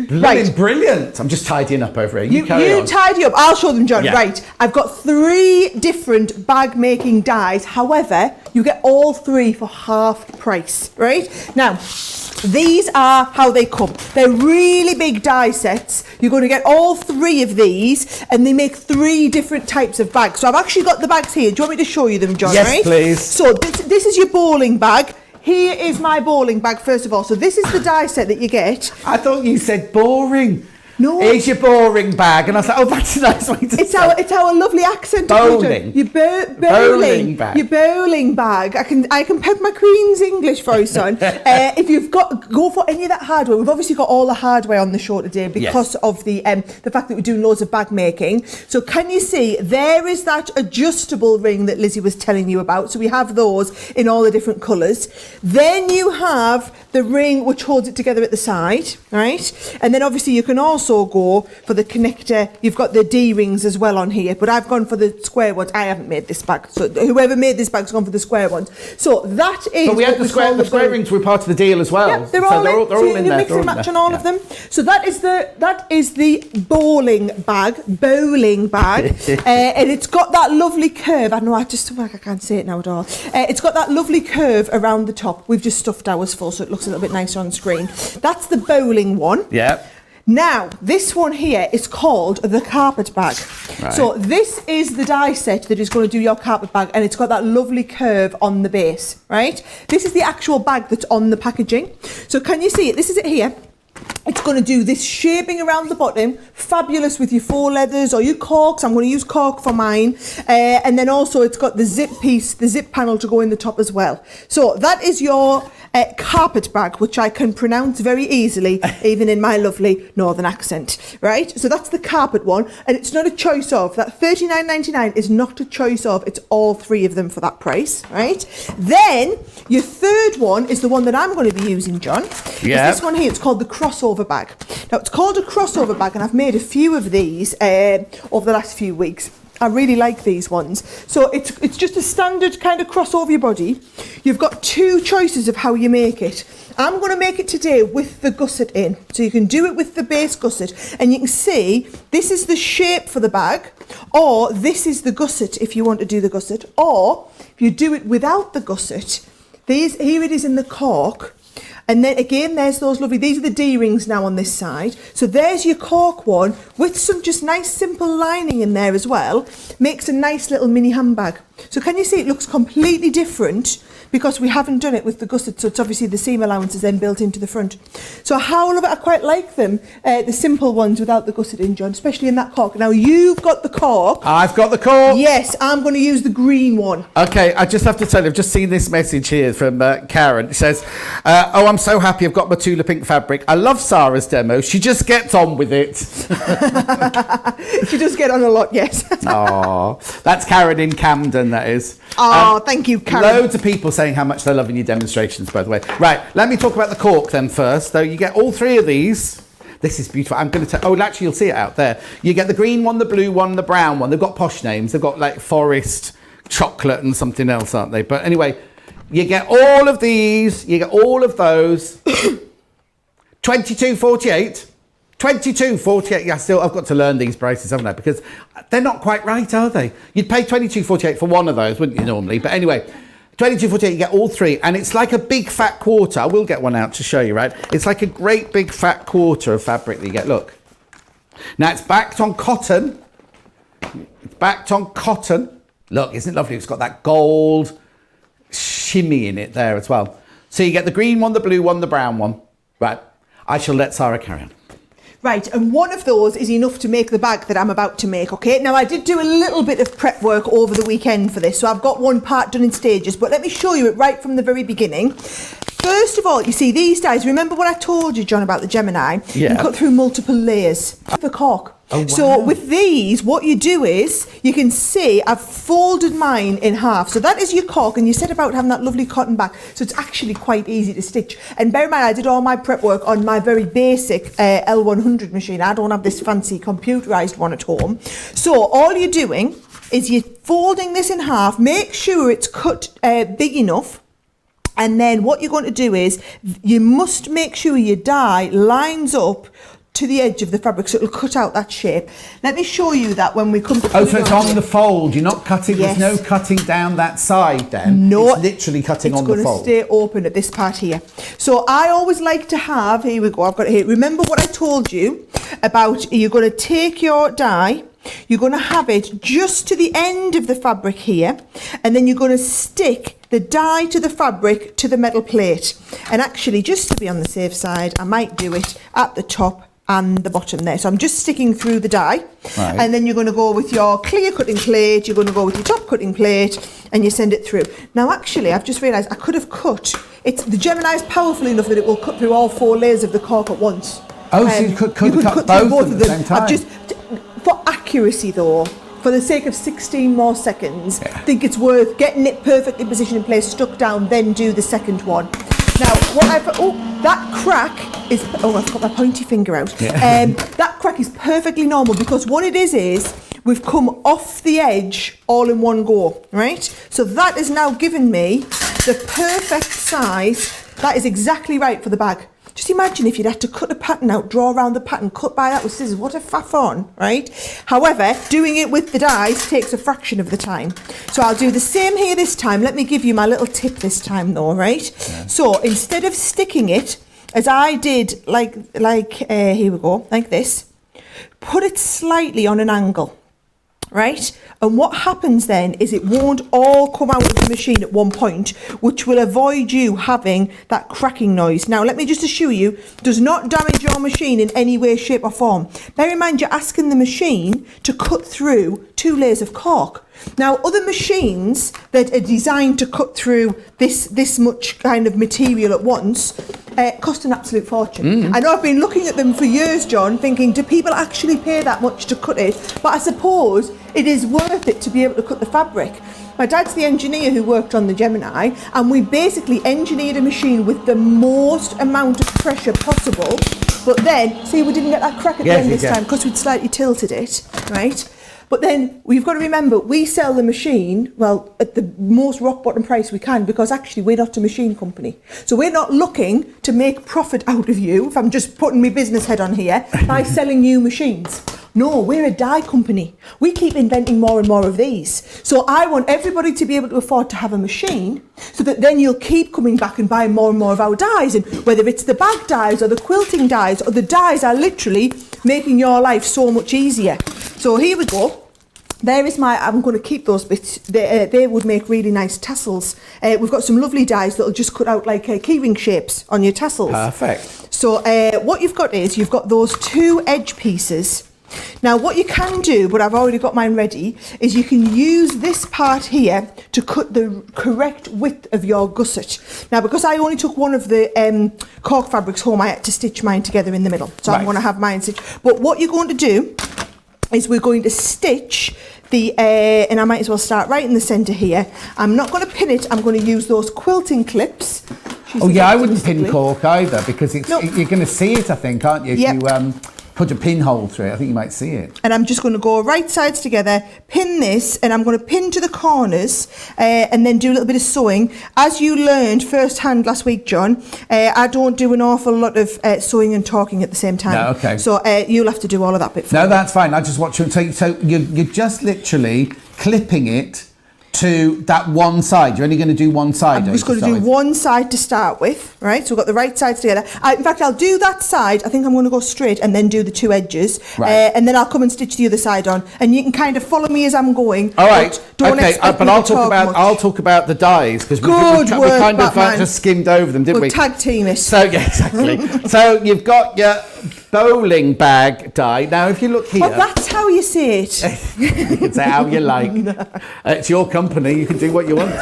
Right. Brilliant. I'm just tidying up over here. You carry on. tidy up. I'll show them, John. Yeah. Right. I've got 3 different bag making dies. However, you get all 3 for half price. Right? Now, these are how they come. They're really big die sets. You're going to get all 3 of these, and they make 3 different types of bags. So I've actually got the bags here. Do you want me to show you them, John? Yes, right? please. So this is your bowling bag. Here is my bowling bag, first of all. So this is the die set that you get. I thought you said boring. No. Here's your boring bag. And I was like, oh, that's a nice way to It's say. our lovely accent. Bowling. Your Bowling bag. Your bowling bag. I can pep my Queen's English voice on. If you've go for any of that hardware. We've obviously got all the hardware on the show today because of the fact that we're doing loads of bag making. So can you see there is that adjustable ring that Lizzie was telling you about? So we have those in all the different colours. Then you have the ring which holds it together at the side, right? And then obviously you can also go for the connector. You've got the D rings as well on here, but I've gone for the square ones. I haven't made this bag, so whoever made this bag's gone for the square ones. So that is. But we had the square rings were part of the deal as well. Yeah, they're so all they're all you in can there. mix and match on all of them. So that is the bowling bag, and it's got that lovely curve. I know I can't say it now at all. It's got that lovely curve around the top. We've just stuffed ours full, so it looks a little bit nicer on screen. That's the bowling one. Yeah. Now, this one here is called the carpet bag. Right. So this is the die set that is going to do your carpet bag, and it's got that lovely curve on the base, right? This is the actual bag that's on the packaging. So can you see it? This is it here. It's going to do this shaping around the bottom, fabulous with your faux leathers or your corks. I'm going to use cork for mine. And then also it's got the zip piece, the zip panel to go in the top as well. So that is your carpet bag, which I can pronounce very easily, even in my lovely northern accent, right? So that's the carpet one, and it's not a choice of. That $39.99 is not a choice of. It's all 3 of them for that price, right? Then your third one is the one that I'm going to be using, John. Yeah. It's this one here. It's called the crossover bag. Now, it's called a crossover bag, and I've made a few of these over the last few weeks. I really like these ones. So it's just a standard kind of cross over your body. You've got 2 choices of how you make it. I'm going to make it today with the gusset in. So you can do it with the base gusset. And you can see this is the shape for the bag, or this is the gusset if you want to do the gusset. Or if you do it without the gusset, here it is in the cork. And then again, there's those lovely, these are the D rings now on this side. So there's your cork one with some just nice simple lining in there as well. Makes a nice little mini handbag. So can you see it looks completely different because we haven't done it with the gusset. So it's obviously the seam allowance is then built into the front. So how love it, I quite like them, the simple ones without the gusset in, John, especially in that cork. Now you've got the cork. I've got the cork. Yes, I'm going to use the green one. Okay, I just have to tell you, I've just seen this message here from Karen. It says, oh, I'm so happy I've got my Tula pink fabric. I love Sara's demo. She just gets on with it. She does get on a lot, yes. Oh, that's Karen in Camden, that is. Oh, thank you, Karen. Loads of people saying how much they're loving your demonstrations, by the way. Right, let me talk about the cork then first. So you get all 3 of these. This is beautiful. I'm going to tell... Oh, actually, you'll see it out there. You get the green one, the blue one, the brown one. They've got posh names. They've got like forest, chocolate and something else, aren't they? But anyway, you get all of these. You get all of those. 22.48. 22.48. Yeah, still, I've got to learn these prices, haven't I? Because they're not quite right, are they? You'd pay 22.48 for one of those, wouldn't you, normally? But anyway... 22.48, you get all three, and it's like a big fat quarter. I will get one out to show you, right? It's like a great big fat quarter of fabric that you get. Look. Now, it's backed on cotton. It's backed on cotton. Look, isn't it lovely? It's got that gold shimmy in it there as well. So you get the green one, the blue one, the brown one. Right. I shall let Sara carry on. Right, and one of those is enough to make the bag that I'm about to make, okay? Now, I did do a little bit of prep work over the weekend for this, so I've got one part done in stages, but let me show you it right from the very beginning. First of all, you see these dies. Remember what I told you, John, about the Gemini? Yeah. You can cut through multiple layers of the cork. Oh, wow. So with these, what you do is, you can see I've folded mine in half. So that is your cork, and you said about having that lovely cotton back. So it's actually quite easy to stitch. And bear in mind, I did all my prep work on my very basic L100 machine. I don't have this fancy computerised one at home. So all you're doing is you're folding this in half. Make sure it's cut big enough. And then what you're going to do is, you must make sure your die lines up to the edge of the fabric, so it'll cut out that shape. Let me show you that when we come to... Oh, so it's on the fold. You're not cutting, yes. There's no cutting down that side then? No. It's literally cutting on the fold. It's going to stay open at this part here. So I always like to have, here we go, I've got it here. Remember what I told you about, you're going to take your die, you're going to have it just to the end of the fabric here, and then you're going to stick the die to the fabric to the metal plate. And actually, just to be on the safe side, I might do it at the top and the bottom there. So I'm just sticking through the die, right. And then you're going to go with your clear cutting plate, you're going to go with your top cutting plate, and you send it through. Now actually, I've just realised I could have cut, the Gemini is powerful enough that it will cut through all 4 layers of the cork at once. Oh, so you could cut both at the same time? For accuracy though, for the sake of 16 more seconds, I think it's worth getting it perfectly positioned in place, stuck down, then do the second one. Now, that crack is... Oh, I've got my pointy finger out. Yeah. That crack is perfectly normal, because what it is we've come off the edge all in one go, right? So that has now given me the perfect size. That is exactly right for the bag. Just imagine if you'd had to cut a pattern out, draw around the pattern, cut by that with scissors. What a faff on, right? However, doing it with the dies takes a fraction of the time. So I'll do the same here this time. Let me give you my little tip this time though, right? Yeah. So instead of sticking it, as I did, here we go, like this, put it slightly on an angle, right? And what happens then is it won't all come out of the machine at one point, which will avoid you having that cracking noise. Now, let me just assure you, does not damage your machine in any way, shape or form. Bear in mind, you're asking the machine to cut through 2 layers of cork. Now, other machines that are designed to cut through this much kind of material at once cost an absolute fortune. I know I've been looking at them for years, John, thinking, do people actually pay that much to cut it? But I suppose it is worth it to be able to cut the fabric. My dad's the engineer who worked on the Gemini, and we basically engineered a machine with the most amount of pressure possible. But then, see, we didn't get that crack at the end this time because we'd slightly tilted it, right? But then we've got to remember, we sell the machine, well, at the most rock bottom price we can, because actually we're not a machine company. So we're not looking to make profit out of you, if I'm just putting my business head on here, by selling you machines. No, we're a die company. We keep inventing more and more of these. So I want everybody to be able to afford to have a machine, so that then you'll keep coming back and buying more and more of our dies. And whether it's the bag dies or the quilting dies, or the dies are literally making your life so much easier. So here we go. There is I'm going to keep those bits. They would make really nice tassels. We've got some lovely dies that'll just cut out like keyring shapes on your tassels. Perfect. So what you've got is, you've got those 2 edge pieces. Now what you can do, but I've already got mine ready, is you can use this part here to cut the correct width of your gusset. Now, because I only took one of the cork fabrics home, I had to stitch mine together in the middle. So I'm going to have mine stitched. But what you're going to do is we're going to stitch the, and I might as well start right in the centre here. I'm not going to pin it, I'm going to use those quilting clips Oh yeah, I wouldn't pin cork either because it's, you're going to see it, I think, aren't you? If Yep. you put a pinhole through it, I think you might see it. And I'm just going to go right sides together, pin this, and I'm going to pin to the corners and then do a little bit of sewing. As you learned firsthand last week, John, I don't do an awful lot of sewing and talking at the same time. No, okay. So you'll have to do all of that bit for me. No, that's fine. I just watch you. So you're just literally clipping it to that one side. You're only going to do one side. I'm just going to do one side to start with, right? So we've got the right sides together. In fact, I'll do that side. I think I'm going to go straight and then do the two edges. Right. And then I'll come and stitch the other side on. And you can kind of follow me as I'm going. All right. But don't expect but me I'll to talk about much. the dies because we Good kind work, of Batman. just skimmed over them, didn't We'll we? tag team it. So yeah, exactly. So you've got your bowling bag die. Now, if you look here, Oh, that's how you say it. you can say how you like. It's your company. You can do what you want.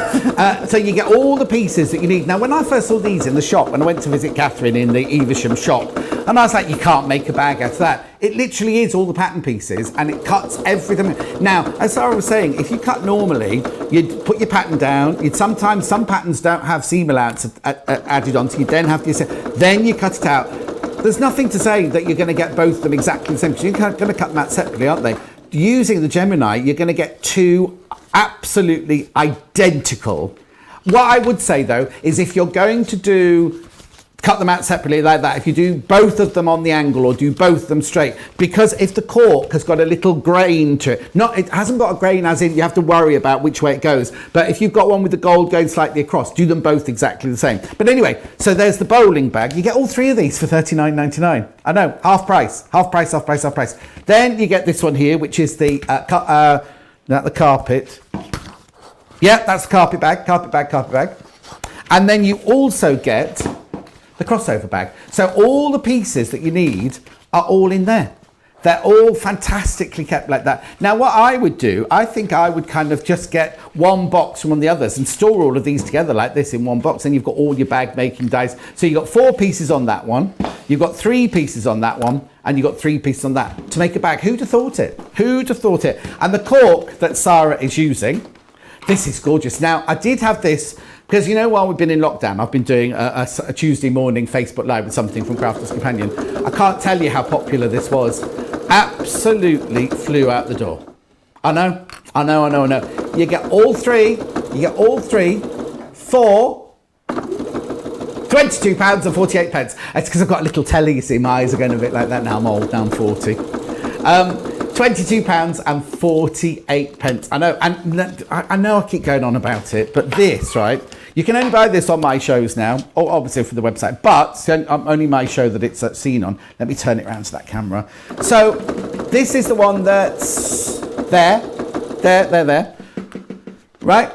So you get all the pieces that you need. Now, when I first saw these in the shop, when I went to visit Catherine in the Evesham shop, and I was like, you can't make a bag out of that. It literally is all the pattern pieces, and it cuts everything. Now, as Sarah was saying, if you cut normally, you'd put your pattern down. You'd sometimes, some patterns don't have seam allowance added on, so you then have to, then you cut it out. There's nothing to say that you're going to get both of them exactly the same, because you're going to cut them out separately, aren't they? Using the Gemini, you're going to get two absolutely identical. What I would say, though, is if you're going to cut them out separately like that, if you do both of them on the angle or do both of them straight, because if the cork has got a little grain to it, it hasn't got a grain as in you have to worry about which way it goes, but if you've got one with the gold going slightly across, do them both exactly the same. But anyway, so there's the bowling bag. You get all three of these for $39.99. I know, half price. Then you get this one here, which is the the carpet. Yeah, that's the carpet bag. And then you also get the crossover bag. So all the pieces that you need are all in there. They're all fantastically kept like that. Now, what I would do, I think I would kind of just get one box from one of the others and store all of these together like this in one box. Then you've got all your bag making dies. So you've got 4 pieces on that one. You've got 3 pieces on that one. And you've got 3 pieces on that to make a bag. Who'd have thought it? And the cork that Sarah is using, this is gorgeous. Now, I did have this because, while we've been in lockdown, I've been doing a Tuesday morning Facebook Live with something from Crafter's Companion. I can't tell you how popular this was. Absolutely flew out the door. I know. You get all three for £22.48. It's because I've got a little telly, you see. My eyes are going a bit like that now. I'm old, now I'm 40. £22.48. I know, and I know I keep going on about it, but this, right? You can only buy this on my shows now, or obviously for the website, but it's only my show that it's seen on. Let me turn it around to that camera. So this is the one that's there, right?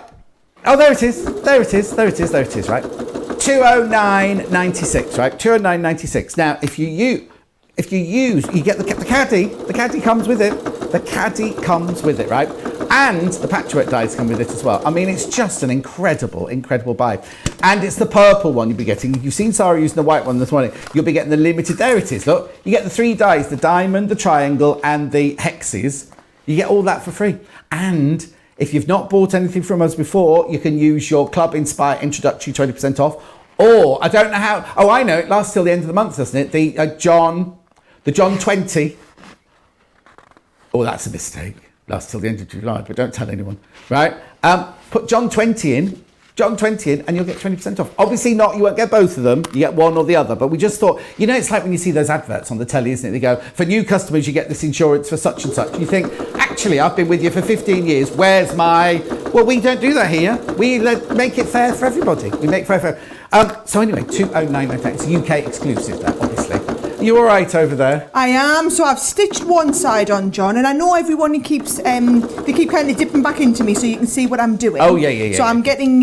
Oh, there it is, right? 209.96, right? 209.96. Now, if you use, you get the caddy. The caddy comes with it. Right? And the patchwork dies come with it as well. I mean, it's just an incredible buy. And it's the purple one you'll be getting. You've seen Sarah using the white one this morning. You'll be getting the limited. There it is. Look, you get the 3 dies: the diamond, the triangle, and the hexes. You get all that for free. And if you've not bought anything from us before, you can use your Club Inspire introductory 20% off. Or I don't know how. Oh, I know. It lasts till the end of the month, doesn't it? The John 20. Oh, that's a mistake. Lasts till the end of July, but don't tell anyone, right? Put John 20 in, and you'll get 20% off. Obviously not, you won't get both of them. You get one or the other, but we just thought, it's like when you see those adverts on the telly, isn't it? They go, for new customers, you get this insurance for such and such. You think, actually, I've been with you for 15 years. Where's my... Well, we don't do that here. We make it fair for everybody. We make fair. So anyway, 209.98. It's UK exclusive, that, obviously. You all right over there? I am. So I've stitched one side on, John, and I know everyone keeps they keep kind of dipping back into me so you can see what I'm doing. Oh yeah. So I'm getting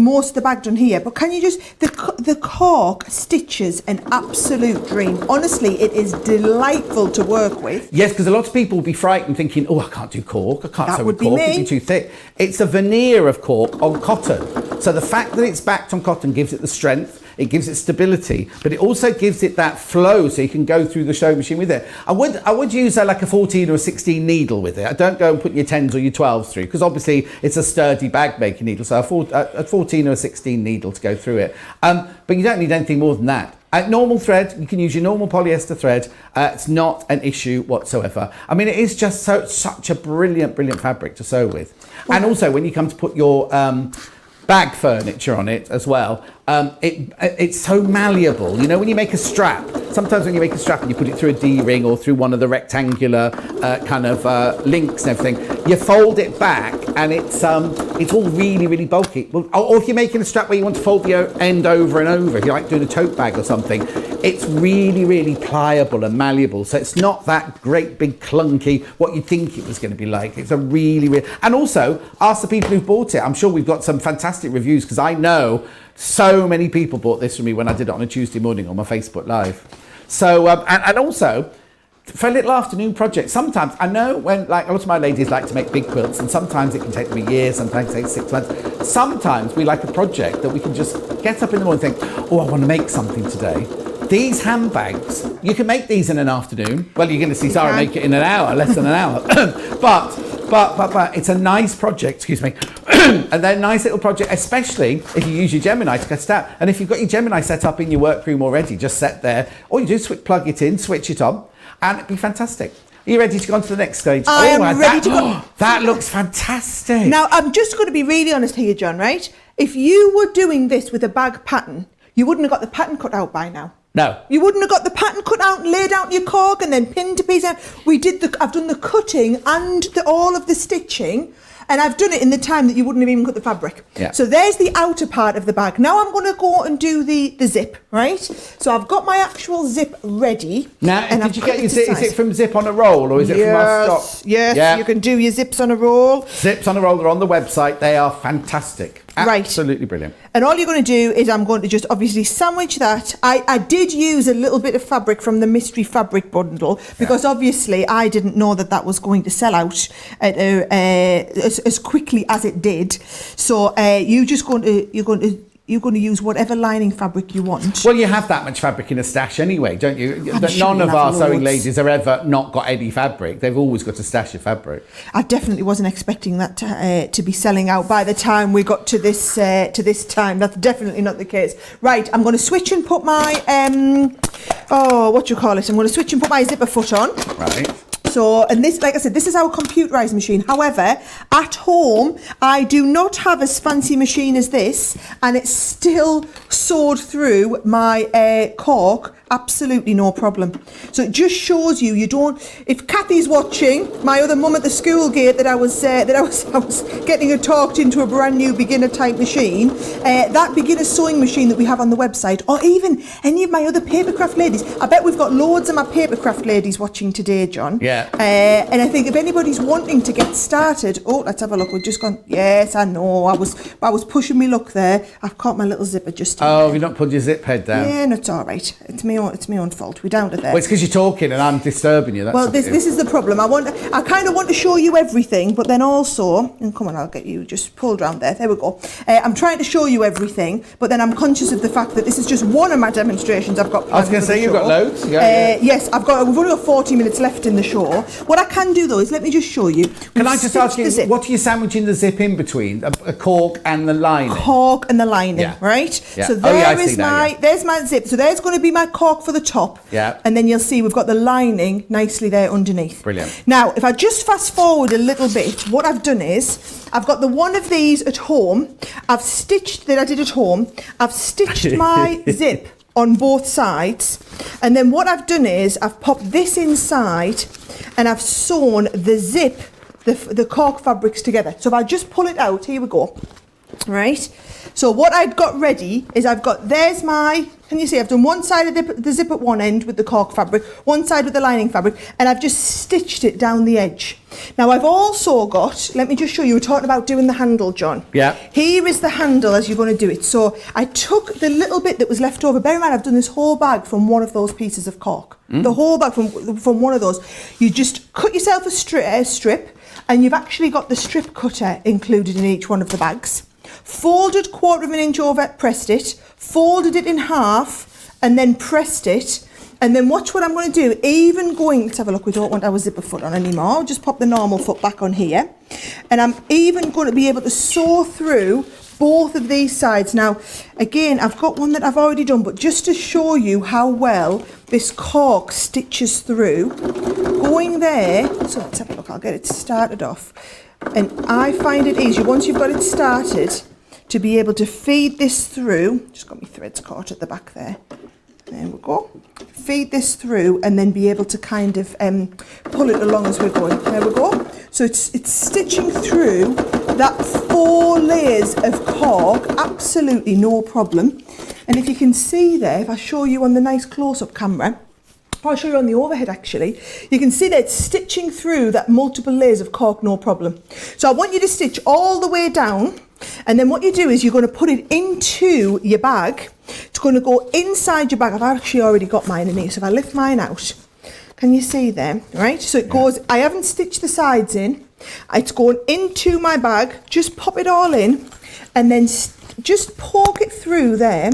most of the bag done here. But can you just the cork stitches an absolute dream. Honestly, it is delightful to work with. Yes, because a lot of people will be frightened, thinking, "Oh, I can't do cork. I can't sew with cork. It'd be too thick." It's a veneer of cork on cotton. So the fact that it's backed on cotton gives it the strength. it gives it stability, but it also gives it that flow so you can go through the sewing machine with it. I would use like a 14 or a 16 needle with it. I don't go and put your 10s or your 12s through, because obviously it's a sturdy bag making needle, so a 14 or a 16 needle to go through it. But you don't need anything more than that. At normal thread, you can use your normal polyester thread. It's not an issue whatsoever. I mean, it is just such a brilliant fabric to sew with. And also, when you come to put your bag furniture on it as well, it's so malleable. You know, when you make a strap, sometimes when you make a strap and you put it through a D-ring or through one of the rectangular kind of links and everything, you fold it back and it's all really bulky. Well, or if you're making a strap where you want to fold the end over and over, if you like doing a tote bag or something, it's really pliable and malleable. So it's not that great big clunky what you think it was going to be like. It's a really and also ask the people who've bought it. I'm sure we've got some fantastic reviews, because I know so many people bought this from me when I did it on a Tuesday morning on my Facebook Live. So, and also, for a little afternoon project, sometimes, I know when, like, a lot of my ladies like to make big quilts, and sometimes it can take them a year, sometimes it takes 6 months. Sometimes we like a project that we can just get up in the morning and think, oh, I want to make something today. These handbags, you can make these in an afternoon. Well, you're going to see Sara make it in an hour, less than an hour. But it's a nice project, excuse me. And they're a nice little project, especially if you use your Gemini to cut it out. And if you've got your Gemini set up in your workroom already, just set there, all you do is plug it in, switch it on, and it'd be fantastic. Are you ready to go on to the next stage? I am ready to go. That looks fantastic. Now, I'm just going to be really honest here, John, right? If you were doing this with a bag pattern, you wouldn't have got the pattern cut out by now. No. You wouldn't have got the pattern cut out and laid out in your cork and then pinned to pieces. I've done the cutting and all of the stitching, and I've done it in the time that you wouldn't have even cut the fabric. Yeah. So So there's the outer part of the bag. Now I'm going to go and do the zip, right? So I've got my actual zip ready. Now, and did you get your zip? Is it from Zip on a Roll, or is it from our stock? Yes, Yeah. you can do your zips on a roll. Zips on a Roll are on the website. They are fantastic. Right. Absolutely brilliant. And all you're going to do is I'm going to just obviously sandwich that. I did use a little bit of fabric from the mystery fabric bundle, because obviously I didn't know that was going to sell out at, as quickly as it did. So you're going to use whatever lining fabric you want. Well, you have that much fabric in a stash anyway, don't you? I'm sure None you'll of have our sewing loads. ladies have ever not got any fabric. They've always got a stash of fabric. I definitely wasn't expecting that to be selling out by the time we got to this time. That's definitely not the case. Right, I'm going to switch and put my I'm going to switch and put my zipper foot on. Right. So, and this, like I said, this is our computerised machine. However, at home, I do not have as fancy machine as this, and it's still sawed through my cork. Absolutely no problem. So it just shows you don't. If Kathy's watching, my other mum at the school gate that I was getting her talked into a brand new beginner type machine, that beginner sewing machine that we have on the website, or even any of my other papercraft ladies. I bet we've got loads of my papercraft ladies watching today, John. Yeah. And I think if anybody's wanting to get started, let's have a look. We've just gone. Yes, I know. I was pushing me luck there. I've caught my little zipper just. Oh, you've not pulled your zip head down. Yeah, no, it's all right. It's my own fault. We're down to there. Well, it's because you're talking and I'm disturbing you. That's Well, not this you. is the problem. I kind of want to show you everything, but then also, and come on, I'll get you just pulled round there. There we go. I'm trying to show you everything, but then I'm conscious of the fact that this is just one of my demonstrations I've got planned. I was going to say, you've got loads. Yes, we've only got 40 minutes left in the show. What I can do though is let me just show you. Can I just ask you, what are you sandwiching the zip in between? A cork and the lining? Cork and the lining, Yeah. right? Yeah. So there's my zip. So there's going to be my cork for the top. Yeah. And then you'll see we've got the lining nicely there underneath. Brilliant. Now, if I just fast forward a little bit, what I've done is I've got the one of these at home. I've stitched my zip on both sides, and then what I've done is I've popped this inside and I've sewn the zip, the cork fabrics together. So if I just pull it out, here we go. Right, so what I've got ready is can you see I've done one side of the zip at one end with the cork fabric, one side with the lining fabric, and I've just stitched it down the edge. Now I've also got, let me just show you, we're talking about doing the handle, John. Yeah. Here is the handle as you're going to do it. So I took the little bit that was left over. Bear in mind, I've done this whole bag from one of those pieces of cork. The whole bag from one of those. You just cut yourself a strip, and you've actually got the strip cutter included in each one of the bags. folded 1/4 of an inch over, pressed it, folded it in half, and then pressed it. And then watch what I'm going to do. Let's have a look. We don't want our zipper foot on anymore. I'll just pop the normal foot back on here. And I'm even going to be able to sew through both of these sides. Now, again, I've got one that I've already done, but just to show you how well this cork stitches through, going there. So let's have a look. I'll get it started off. And I find it easier, once you've got it started, to be able to feed this through. Just got my threads caught at the back there. There we go. Feed this through and then be able to kind of pull it along as we're going. There we go. So it's stitching through that 4 layers of cork, absolutely no problem. And if you can see there, if I show you on the nice close-up camera, I'll show you on the overhead actually, you can see that it's stitching through that multiple layers of cork, no problem. So I want you to stitch all the way down, and then what you do is you're going to put it into your bag. It's going to go inside your bag. I've actually already got mine in here, so if I lift mine out, can you see there? Right, so it goes, I haven't stitched the sides in, it's going into my bag. Just pop it all in and then just poke it through there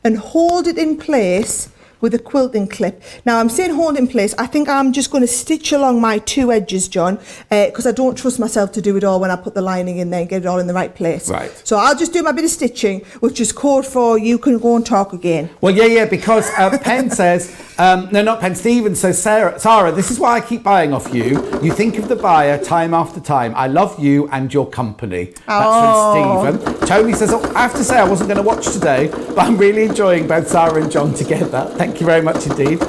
and hold it in place with a quilting clip. Now I'm saying hold in place, I think I'm just going to stitch along my 2 edges, John, because I don't trust myself to do it all when I put the lining in there and get it all in the right place. Right. So I'll just do my bit of stitching, which is code for you can go and talk again. Well, yeah, because Penn says, no, not Penn, Stephen says, Sara, this is why I keep buying off you. You think of the buyer time after time. I love you and your company. That's from Stephen. Tony says, I have to say I wasn't going to watch today, but I'm really enjoying both Sara and John together. Thank you very much indeed.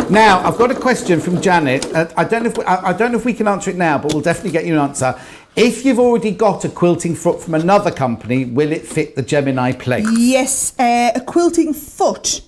Now, I've got a question from Janet. I don't know if we can answer it now, but we'll definitely get you an answer. If you've already got a quilting foot from another company, will it fit the Gemini plate? Yes, a quilting foot.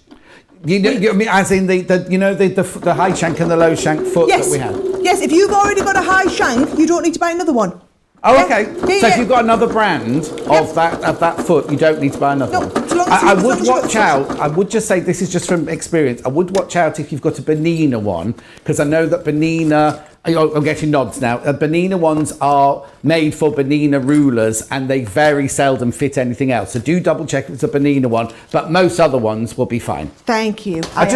You mean as in the high shank and the low shank foot that we have? Yes, if you've already got a high shank, you don't need to buy another one. Oh, okay. So if you've got another brand of that foot, you don't need to buy another one. As long as I would watch out. I would just say, this is just from experience, I would watch out if you've got a Bernina one, because I know that Bernina, I'm getting nods now. Bernina ones are made for Bernina rulers and they very seldom fit anything else. So do double check if it's a Bernina one, but most other ones will be fine. Thank you. I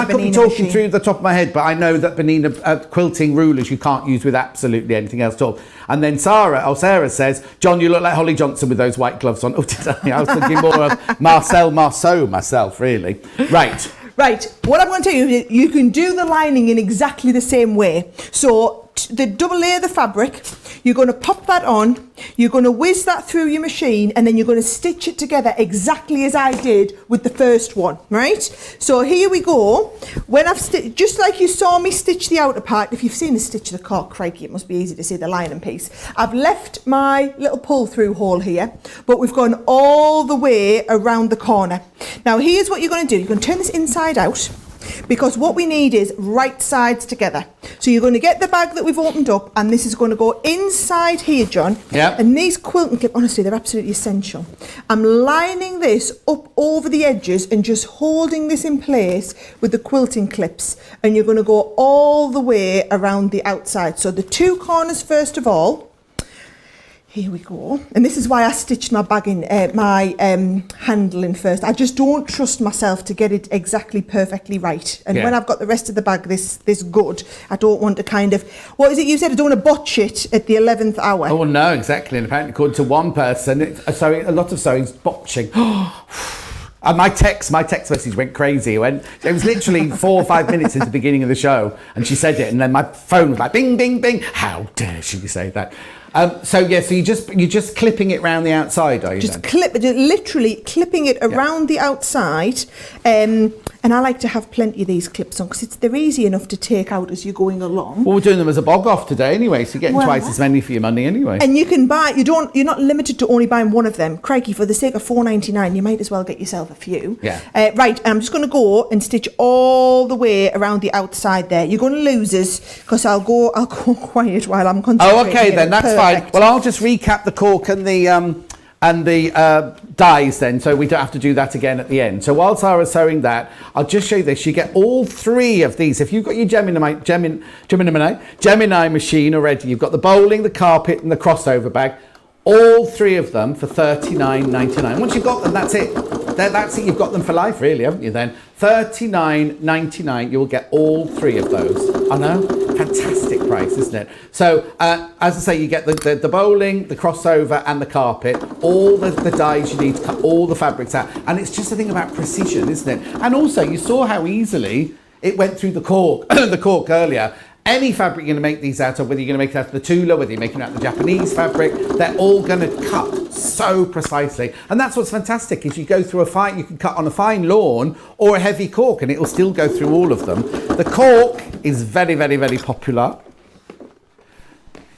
could be talking through the top of my head, but I know that Bernina quilting rulers you can't use with absolutely anything else at all. And then Sarah says, John, you look like Holly Johnson with those white gloves on. Oh, did I? I was thinking more of Marcel Marceau myself, really. Right. Right, what I'm going to tell you is you can do the lining in exactly the same way. So the double layer the fabric, you're going to pop that on, you're going to whiz that through your machine, and then you're going to stitch it together exactly as I did with the first one, right? So here we go. When I've stitched, just like you saw me stitch the outer part, if you've seen me stitch the cork, crikey, it must be easy to see the lining piece. I've left my little pull through hole here, but we've gone all the way around the corner. Now here's what you're going to do. You're going to turn this inside out, because what we need is right sides together. So you're going to get the bag that we've opened up, and this is going to go inside here, John. Yeah. And these quilting clips, honestly, they're absolutely essential. I'm lining this up over the edges and just holding this in place with the quilting clips, and you're going to go all the way around the outside. So the 2 corners first of all. Here we go. And this is why I stitched my bag in, my handle in first. I just don't trust myself to get it exactly perfectly right. And when I've got the rest of the bag this good, I don't want to kind of, what is it you said? I don't want to botch it at the 11th hour. Oh, no, exactly. And apparently, according to one person, a lot of sewing's botching. And my text message went crazy. It was literally 4 or 5 minutes into the beginning of the show, and she said it, and then my phone was like, bing, bing, bing. How dare she say that? So you're just clipping it around the outside, are you? Just literally clipping it around the outside. And I like to have plenty of these clips on because they're easy enough to take out as you're going along. Well, we're doing them as a bog off today anyway, so you're getting twice as many for your money anyway. And you can buy, you're not limited to only buying one of them. Crikey, for the sake of $4.99, you might as well get yourself a few. Yeah. Right, and I'm just going to go and stitch all the way around the outside there. You're going to lose us because I'll go quiet while I'm concentrating. Oh, okay, then that's fine. Well, I'll just recap the cork and the dies then, so we don't have to do that again at the end. So while Sara's sewing that, I'll just show you this. You get all 3 of these. If you've got your Gemini machine already, you've got the bowling, the carpet and the crossover bag. all 3 of them for $39.99. Once you've got them, that's it. That's it. You've got them for life, really, haven't you? Then $39.99. You'll get all 3 of those. I know, fantastic price, isn't it? So, as I say, you get the bowling, the crossover, and the carpet. All the dies you need to cut all the fabrics out, and it's just a thing about precision, isn't it? And also, you saw how easily it went through the cork, the cork earlier. Any fabric you're going to make these out of, whether you're going to make it out of the Tula, whether you're making it out of the Japanese fabric, they're all going to cut so precisely. And that's what's fantastic, is you go through you can cut on a fine lawn or a heavy cork and it will still go through all of them. The cork is very, very, very popular.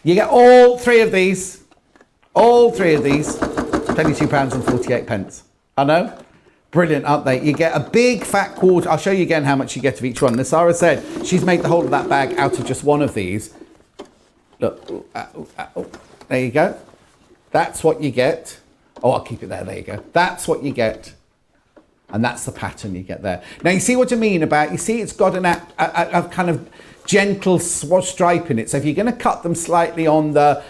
You get all 3 of these, £22.48. I know. Brilliant, aren't they? You get a big fat quarter. I'll show you again how much you get of each one. Sara said she's made the whole of that bag out of just one of these. Look, there you go. That's what you get. Oh, I'll keep it there. There you go. That's what you get. And that's the pattern you get there. Now, you see what I mean about, you see it's got a kind of gentle stripe in it. So if you're going to cut them slightly on the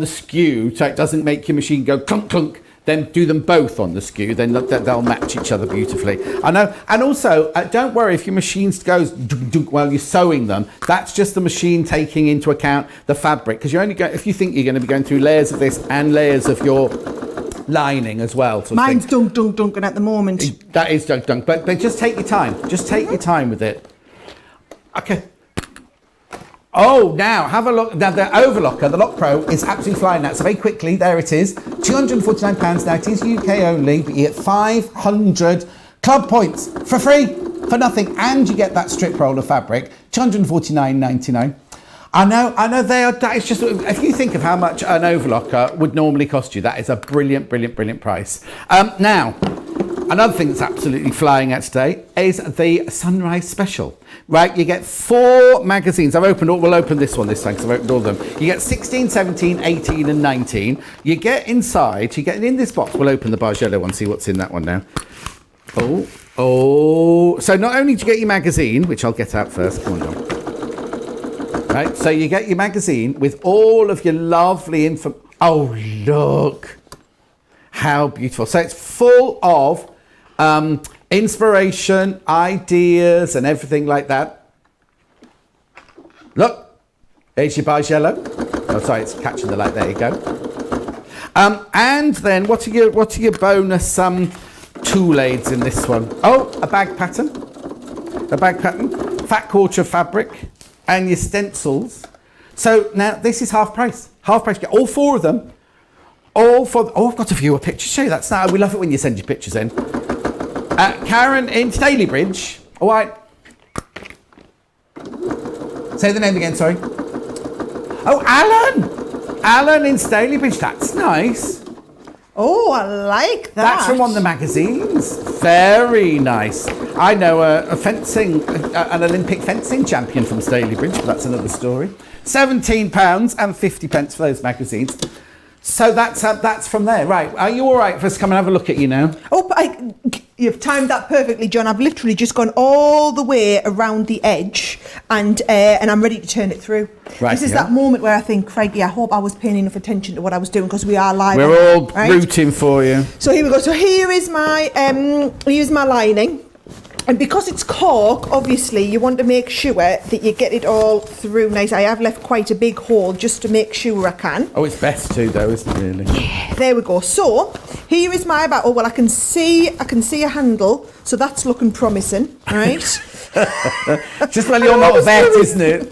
skew, so it doesn't make your machine go clunk, clunk, then do them both on the skew, then they'll match each other beautifully. I know. And also, don't worry if your machine goes dunk, dunk while you're sewing them. That's just the machine taking into account the fabric, because you're only if you think you're going to be going through layers of this and layers of your lining as well. Mine's dunk, dunk, dunking at the moment. That is dunk, dunk. But just take your time. Just take your time with it. Okay. Oh, now have a look. Now the Overlocker, the Lock Pro, is absolutely flying now. So very quickly, there it is. £249 now. It is UK only, but you get 500 club points for free, for nothing, and you get that strip roll of fabric. £249.99. I know. That is just, if you think of how much an Overlocker would normally cost you, that is a brilliant, brilliant, brilliant price. Now, another thing that's absolutely flying out today is the Sunrise Special. Right, you get 4 magazines. We'll open this one this time because I've opened all of them. You get 16, 17, 18 and 19. You get inside, in this box, we'll open the Bargello one, see what's in that one now. Oh. So not only do you get your magazine, which I'll get out first. Come on, John. Right, so you get your magazine with all of your lovely info. Oh, look. How beautiful. So it's full of inspiration, ideas, and everything like that. Look, there's your Bargello. Oh, sorry, it's catching the light. There you go. And then what are your bonus tool aids in this one? Oh, a bag pattern, fat quarter fabric, and your stencils. So now this is half price. Half price. Get all 4 of them. I've got a viewer picture. Show you that. Now we love it when you send your pictures in. Karen in Stalybridge. All right. Say the name again, sorry. Oh, Alan in Stalybridge. That's nice. Oh, I like that. That's from one of the magazines. Very nice. I know an Olympic fencing champion from Stalybridge, but that's another story. £17.50 for those magazines. So that's from there, right? Are you all right for us to come and have a look at you now? Oh, but you've timed that perfectly, John. I've literally just gone all the way around the edge, and I'm ready to turn it through. Right, this is that moment where I think, Craigie, I hope I was paying enough attention to what I was doing, because we are live. We're all rooting for you. So here we go. So here's my lining. And because it's cork, obviously, you want to make sure that you get it all through nice. I have left quite a big hole just to make sure I can. Oh, it's best to, though, isn't it, really? Yeah, there we go. So, here is my bag. Oh, well, I can see a handle, so that's looking promising, right? Just when you're not a vet, isn't it?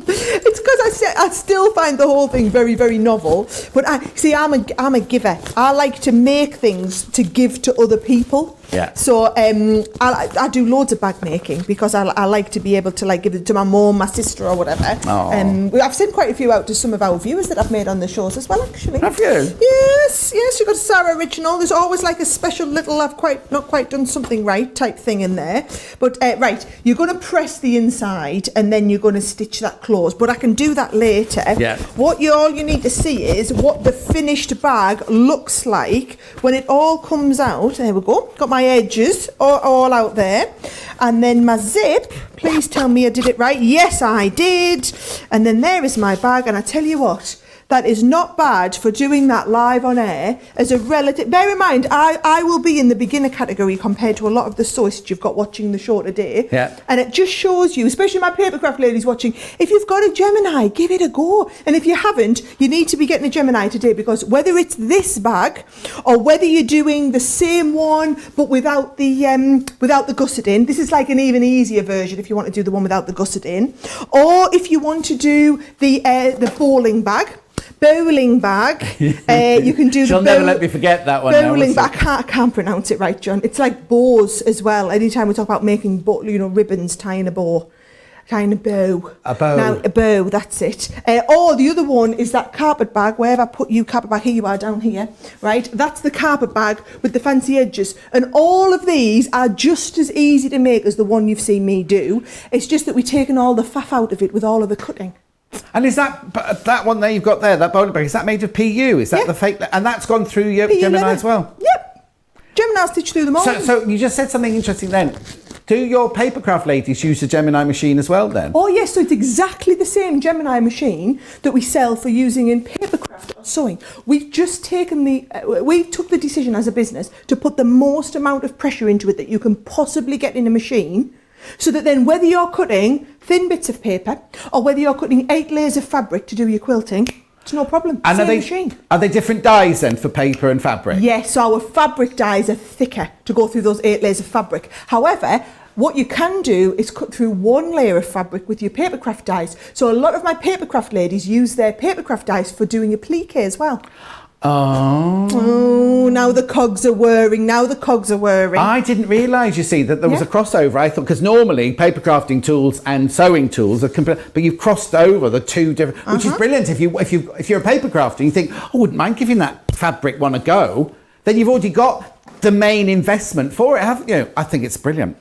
It's because I still find the whole thing very, very novel. But I'm a giver. I like to make things to give to other people. Yeah. So I do loads of bag making because I like to be able to give it to my mum, my sister, or whatever. I've sent quite a few out to some of our viewers that I've made on the shows as well, actually. Have you? Yes. You've got a Sara original. There's always a special little I've not quite done something right type thing in there. But right, you're going to press the inside and then you're going to stitch that close. But I can do that later. Yeah. All you need to see is what the finished bag looks like when it all comes out. There we go. Got my edges all out there, and then my zip. Please tell me I did it right. Yes, I did. And then there is my bag, and I tell you what, that is not bad for doing that live on air as a relative. Bear in mind, I will be in the beginner category compared to a lot of the sewists you've got watching the show today. Yeah. And it just shows you, especially my papercraft ladies watching, if you've got a Gemini, give it a go. And if you haven't, you need to be getting a Gemini today, because whether it's this bag or whether you're doing the same one but without the gusset in, this is like an even easier version if you want to do the one without the gusset in, or if you want to do the bowling bag, you can do She'll never let me forget that one. Bowling bag. I can't pronounce it right, John. It's like bows as well. Anytime we talk about making, ribbons, tying a bow. A bow. Now, a bow, that's it. Or the other one is that carpet bag. Where have I put you? Carpet bag, here you are, down here. Right? That's the carpet bag with the fancy edges. And all of these are just as easy to make as the one you've seen me do. It's just that we've taken all the faff out of it with all of the cutting. And is that one there you've got there, that bowling bag, is that made of PU? Is that the fake? And that's gone through your PU Gemini leather. as well? Yep. Gemini stitched through them all. So you just said something interesting then. Do your papercraft ladies use the Gemini machine as well then? Oh yes, so it's exactly the same Gemini machine that we sell for using in papercraft or sewing. We've just taken we took the decision as a business to put the most amount of pressure into it that you can possibly get in a machine, so that then whether you're cutting thin bits of paper or whether you're cutting 8 layers of fabric to do your quilting, it's no problem. And Same machine. Are they different dyes then for paper and fabric? Yes, so our fabric dyes are thicker to go through those 8 layers of fabric. However, what you can do is cut through 1 layer of fabric with your papercraft dyes. So a lot of my papercraft ladies use their papercraft dyes for doing a plique as well. Oh, now the cogs are whirring. I didn't realise, you see, that there was a crossover. I thought, because normally papercrafting tools and sewing tools are but you've crossed over the two different, which is brilliant. If you're a papercrafter and you think, I wouldn't mind giving that fabric one a go, then you've already got the main investment for it, haven't you? I think it's brilliant.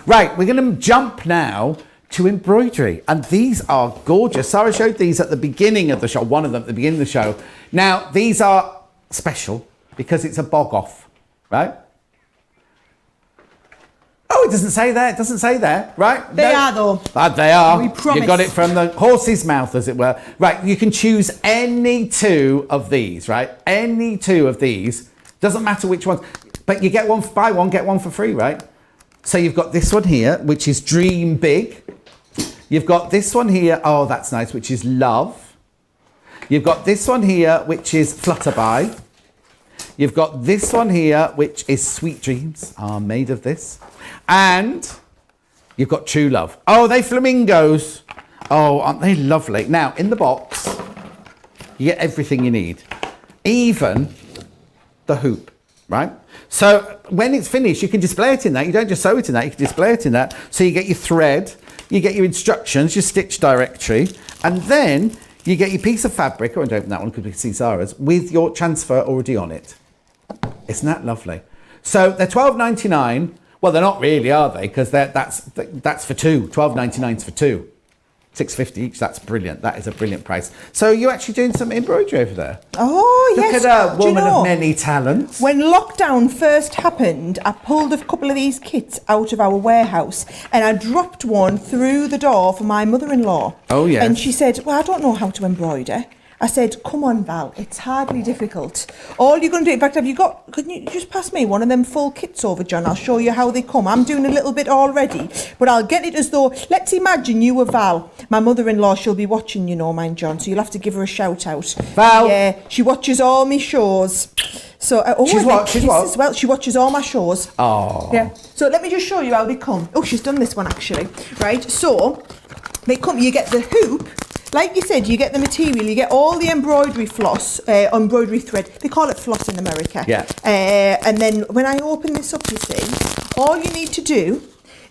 Right, we're going to jump now to embroidery, and these are gorgeous. Sara showed these at the beginning of the show, one of them at the beginning of the show. Now, these are special because it's a bog off, right? Oh, it doesn't say there, right? They are though. They are. We promise. You got it from the horse's mouth, as it were. Right, you can choose any 2 of these, right? Any 2 of these. Doesn't matter which ones, but you get one, buy one, get one for free, right? So you've got this one here, which is Dream Big. You've got this one here, oh, that's nice, which is Love. You've got this one here, which is Flutterby. You've got this one here, which is Sweet Dreams, are made of this. And you've got True Love. Oh, they flamingos. Oh, aren't they lovely? Now, in the box, you get everything you need, even the hoop, right? So when it's finished, you can display it in that. You don't just sew it in that, you can display it in that. So you get your thread, you get your instructions, your stitch directory, and then you get your piece of fabric, or I don't open that one because we can see Zara's, with your transfer already on it. Isn't that lovely? So they're $12.99. Well, they're not really, are they? Because that's for 2. $12.99 for 2. $6.50 each. That's brilliant. That is a brilliant price. So you're actually doing some embroidery over there. Oh, yes. Look at a woman of many talents. When lockdown first happened, I pulled a couple of these kits out of our warehouse and I dropped one through the door for my mother-in-law. Oh, yes. And she said, well, I don't know how to embroider. I said, come on, Val, it's hardly difficult. All you're going to do, in fact, can you just pass me one of them full kits over, John? I'll show you how they come. I'm doing a little bit already, but I'll get it as though, let's imagine you were Val. My mother-in-law, she'll be watching, you know, mind, John, so you'll have to give her a shout out. Val. Yeah, she watches all my shows. So, She's what? As well. She watches all my shows. Oh. Yeah. So let me just show you how they come. Oh, she's done this one actually. Right. So they come. You get the hoop. Like you said, you get the material. You get all the embroidery floss, embroidery thread. They call it floss in America. Yeah. And then when I open this up, you see, all you need to do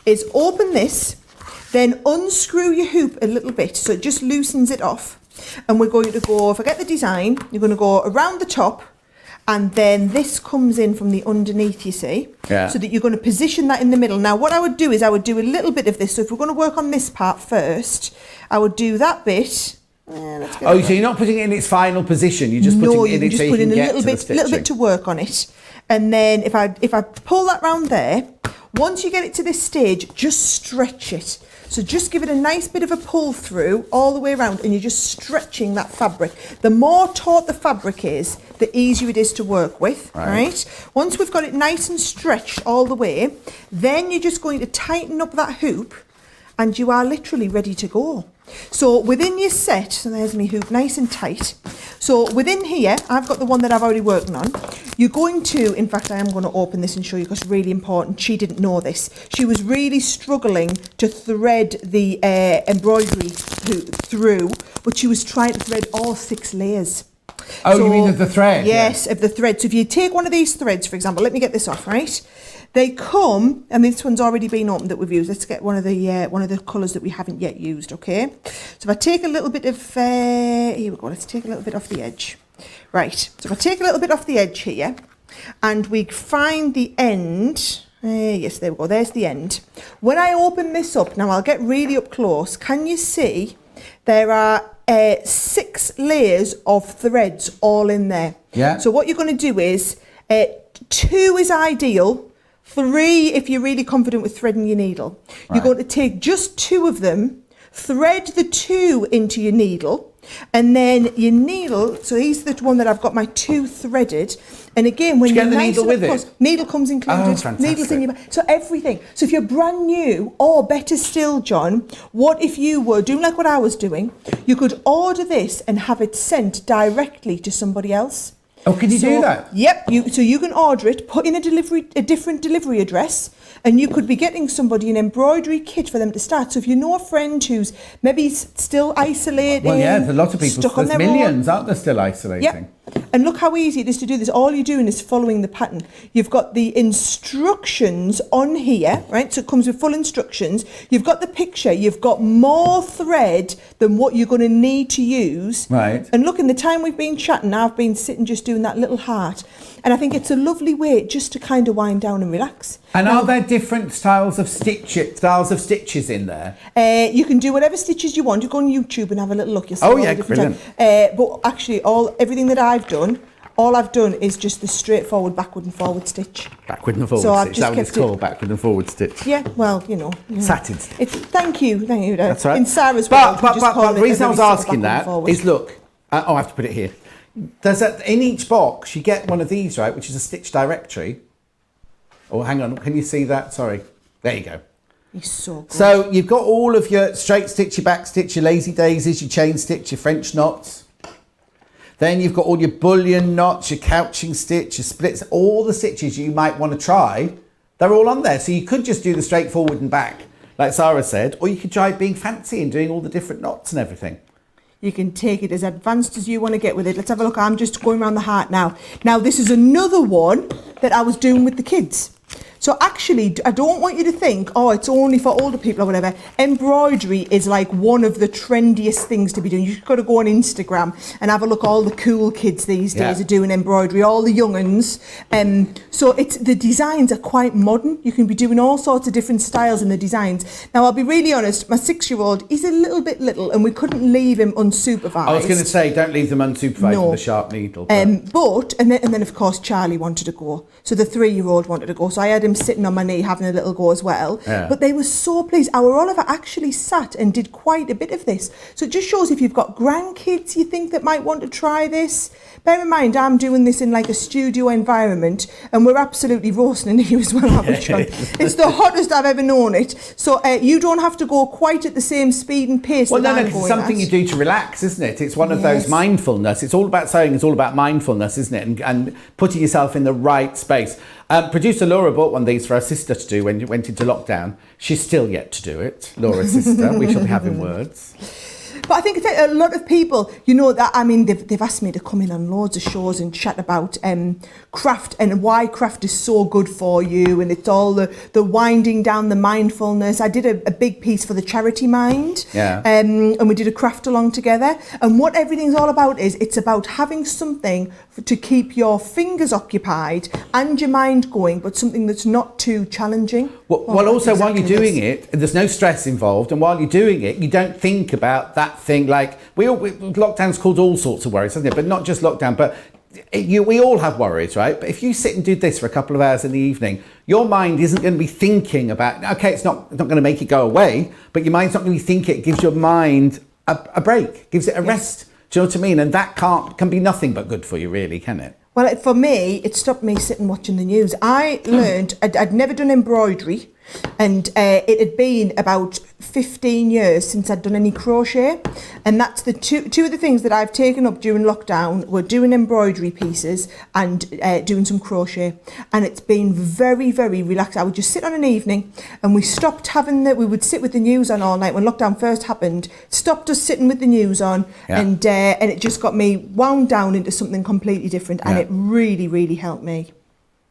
is open this, then unscrew your hoop a little bit so it just loosens it off. And we're going to go, forget the design, you're going to go around the top, and then this comes in from the underneath, you see, so that you're going to position that in the middle. Now, what I would do is I would do a little bit of this. So if we're going to work on this part first, I would do that bit. So you're not putting it in its final position. You're just putting it in it so you can get to the stitching. little bit to work on it. And then if I pull that round there, Once you get it to this stage, just stretch it. So just give it a nice bit of a pull through all the way around, and you're just stretching that fabric. The more taut the fabric is, the easier it is to work with, right? Once we've got it nice and stretched all the way, then you're just going to tighten up that hoop, and you are literally ready to go. So within your set, so there's my hoop nice and tight. So within here, I've got the one that I've already worked on. You're going to, in fact, I am going to open this and show you because it's really important. She didn't know this. She was really struggling to thread the embroidery through, but she was trying to thread all 6 layers. Oh, so, you mean of the thread? Yes, of the thread. So if you take one of these threads, for example, let me get this off, right? They come, and this one's already been opened that we've used. Let's get one of the colours that we haven't yet used, okay? So if I take a little bit of, here we go, let's take a little bit off the edge. Right, so if I take a little bit off the edge here, and we find the end, yes, there we go, there's the end. When I open this up, now I'll get really up close, can you see there are 6 layers of threads all in there? Yeah. So what you're going to do is, 2 is ideal, 3 if you're really confident with threading your needle. Right. You're going to take just 2 of them, thread the 2 into your needle, and then your needle, so here's the one that I've got my 2 threaded, and again when you get the needle with it? Needle comes included. Oh, fantastic. Needles in your bag, so everything. So if you're brand new, or better still, John, what if you were doing like what I was doing? You could order this and have it sent directly to somebody else. Oh, can you do that? Yep. So you can order it, put in a different delivery address, and you could be getting somebody an embroidery kit for them to start. So if you know a friend who's maybe still isolating, well, yeah, there's a lot of people. There's millions, aren't there, still isolating? Yep. And look how easy it is to do this. All you're doing is following the pattern. You've got the instructions on here, right? So it comes with full instructions. You've got the picture. You've got more thread than what you're going to need to use. Right. And look, in the time we've been chatting, I've been sitting just doing that little heart. And I think it's a lovely way just to kind of wind down and relax. And now, are there different styles of stitches in there? You can do whatever stitches you want. You go on YouTube and have a little look. You'll see Oh all yeah, the different brilliant. but actually, everything that I've done, all I've done is just the straightforward backward and forward stitch. Backward and forward So I've stitch. just That one is kept it- called backward and forward stitch. Yeah, well, you know. Satin stitch. Thank you. That's right. In Sara's world, we just call but it the reason I a was very simple asking backward and that forward. is, look, I have to put it here. In each box, you get one of these, right, which is a stitch directory. Oh, hang on, can you see that? Sorry. There you go. He's so good. So you've got all of your straight stitch, your back stitch, your lazy daisies, your chain stitch, your French knots. Then you've got all your bullion knots, your couching stitch, your splits, all the stitches you might want to try. They're all on there. So you could just do the straight forward and back, like Sara said, or you could try being fancy and doing all the different knots and everything. You can take it as advanced as you want to get with it. Let's have a look. I'm just going around the heart now. Now, this is another one that I was doing with the kids. So actually, I don't want you to think, oh, it's only for older people or whatever. Embroidery is like one of the trendiest things to be doing. You've got to go on Instagram and have a look. All the cool kids these days are doing embroidery, all the young uns. So the designs are quite modern. You can be doing all sorts of different styles in the designs. Now, I'll be really honest, my 6-year-old, he's a little bit little and we couldn't leave him unsupervised. I was going to say, don't leave them unsupervised with a sharp needle. And then of course Charlie wanted to go. So the 3-year-old wanted to go. So I had him sitting on my knee having a little go as well. Yeah. But they were so pleased. Our Oliver actually sat and did quite a bit of this. So it just shows if you've got grandkids you think that might want to try this. Bear in mind, I'm doing this in like a studio environment and we're absolutely roasting in here as well, aren't we, John? It's the hottest I've ever known it. So you don't have to go quite at the same speed and pace Well, that I'm it's going something at. you do to relax, isn't it? It's one of those mindfulness. It's all about sewing. It's all about mindfulness, isn't it? And putting yourself in the right space. Producer Laura bought one of these for her sister to do when you went into lockdown. She's still yet to do it, Laura's sister. We shall be having words. But I think it's a lot of people, you know, that I mean, they've asked me to come in on loads of shows and chat about craft and why craft is so good for you, and it's all the winding down, the mindfulness. I did a big piece for the Charity Mind, and we did a craft along together. And what everything's all about is it's about having something to keep your fingers occupied and your mind going, but something that's not too challenging. Well, also while you're doing it, there's no stress involved, and while you're doing it, you don't think about that thing. Like lockdown's caused all sorts of worries, hasn't it? But not just lockdown, but we all have worries, right? But if you sit and do this for a couple of hours in the evening, your mind isn't going to be thinking about, okay, it's not going to make it go away, but your mind's not going to be thinking. It gives your mind a break, gives it a rest. Do you know what I mean? And that can be nothing but good for you, really, can it? Well, for me, it stopped me sitting watching the news. I learned, I'd never done embroidery, and it had been about 15 years since I'd done any crochet, and that's the two of the things that I've taken up during lockdown were doing embroidery pieces and doing some crochet, and it's been very, very relaxed. I would just sit on an evening, and we stopped having we would sit with the news on all night when lockdown first happened, stopped us sitting with the news on, and it just got me wound down into something completely different, and it really, really helped me.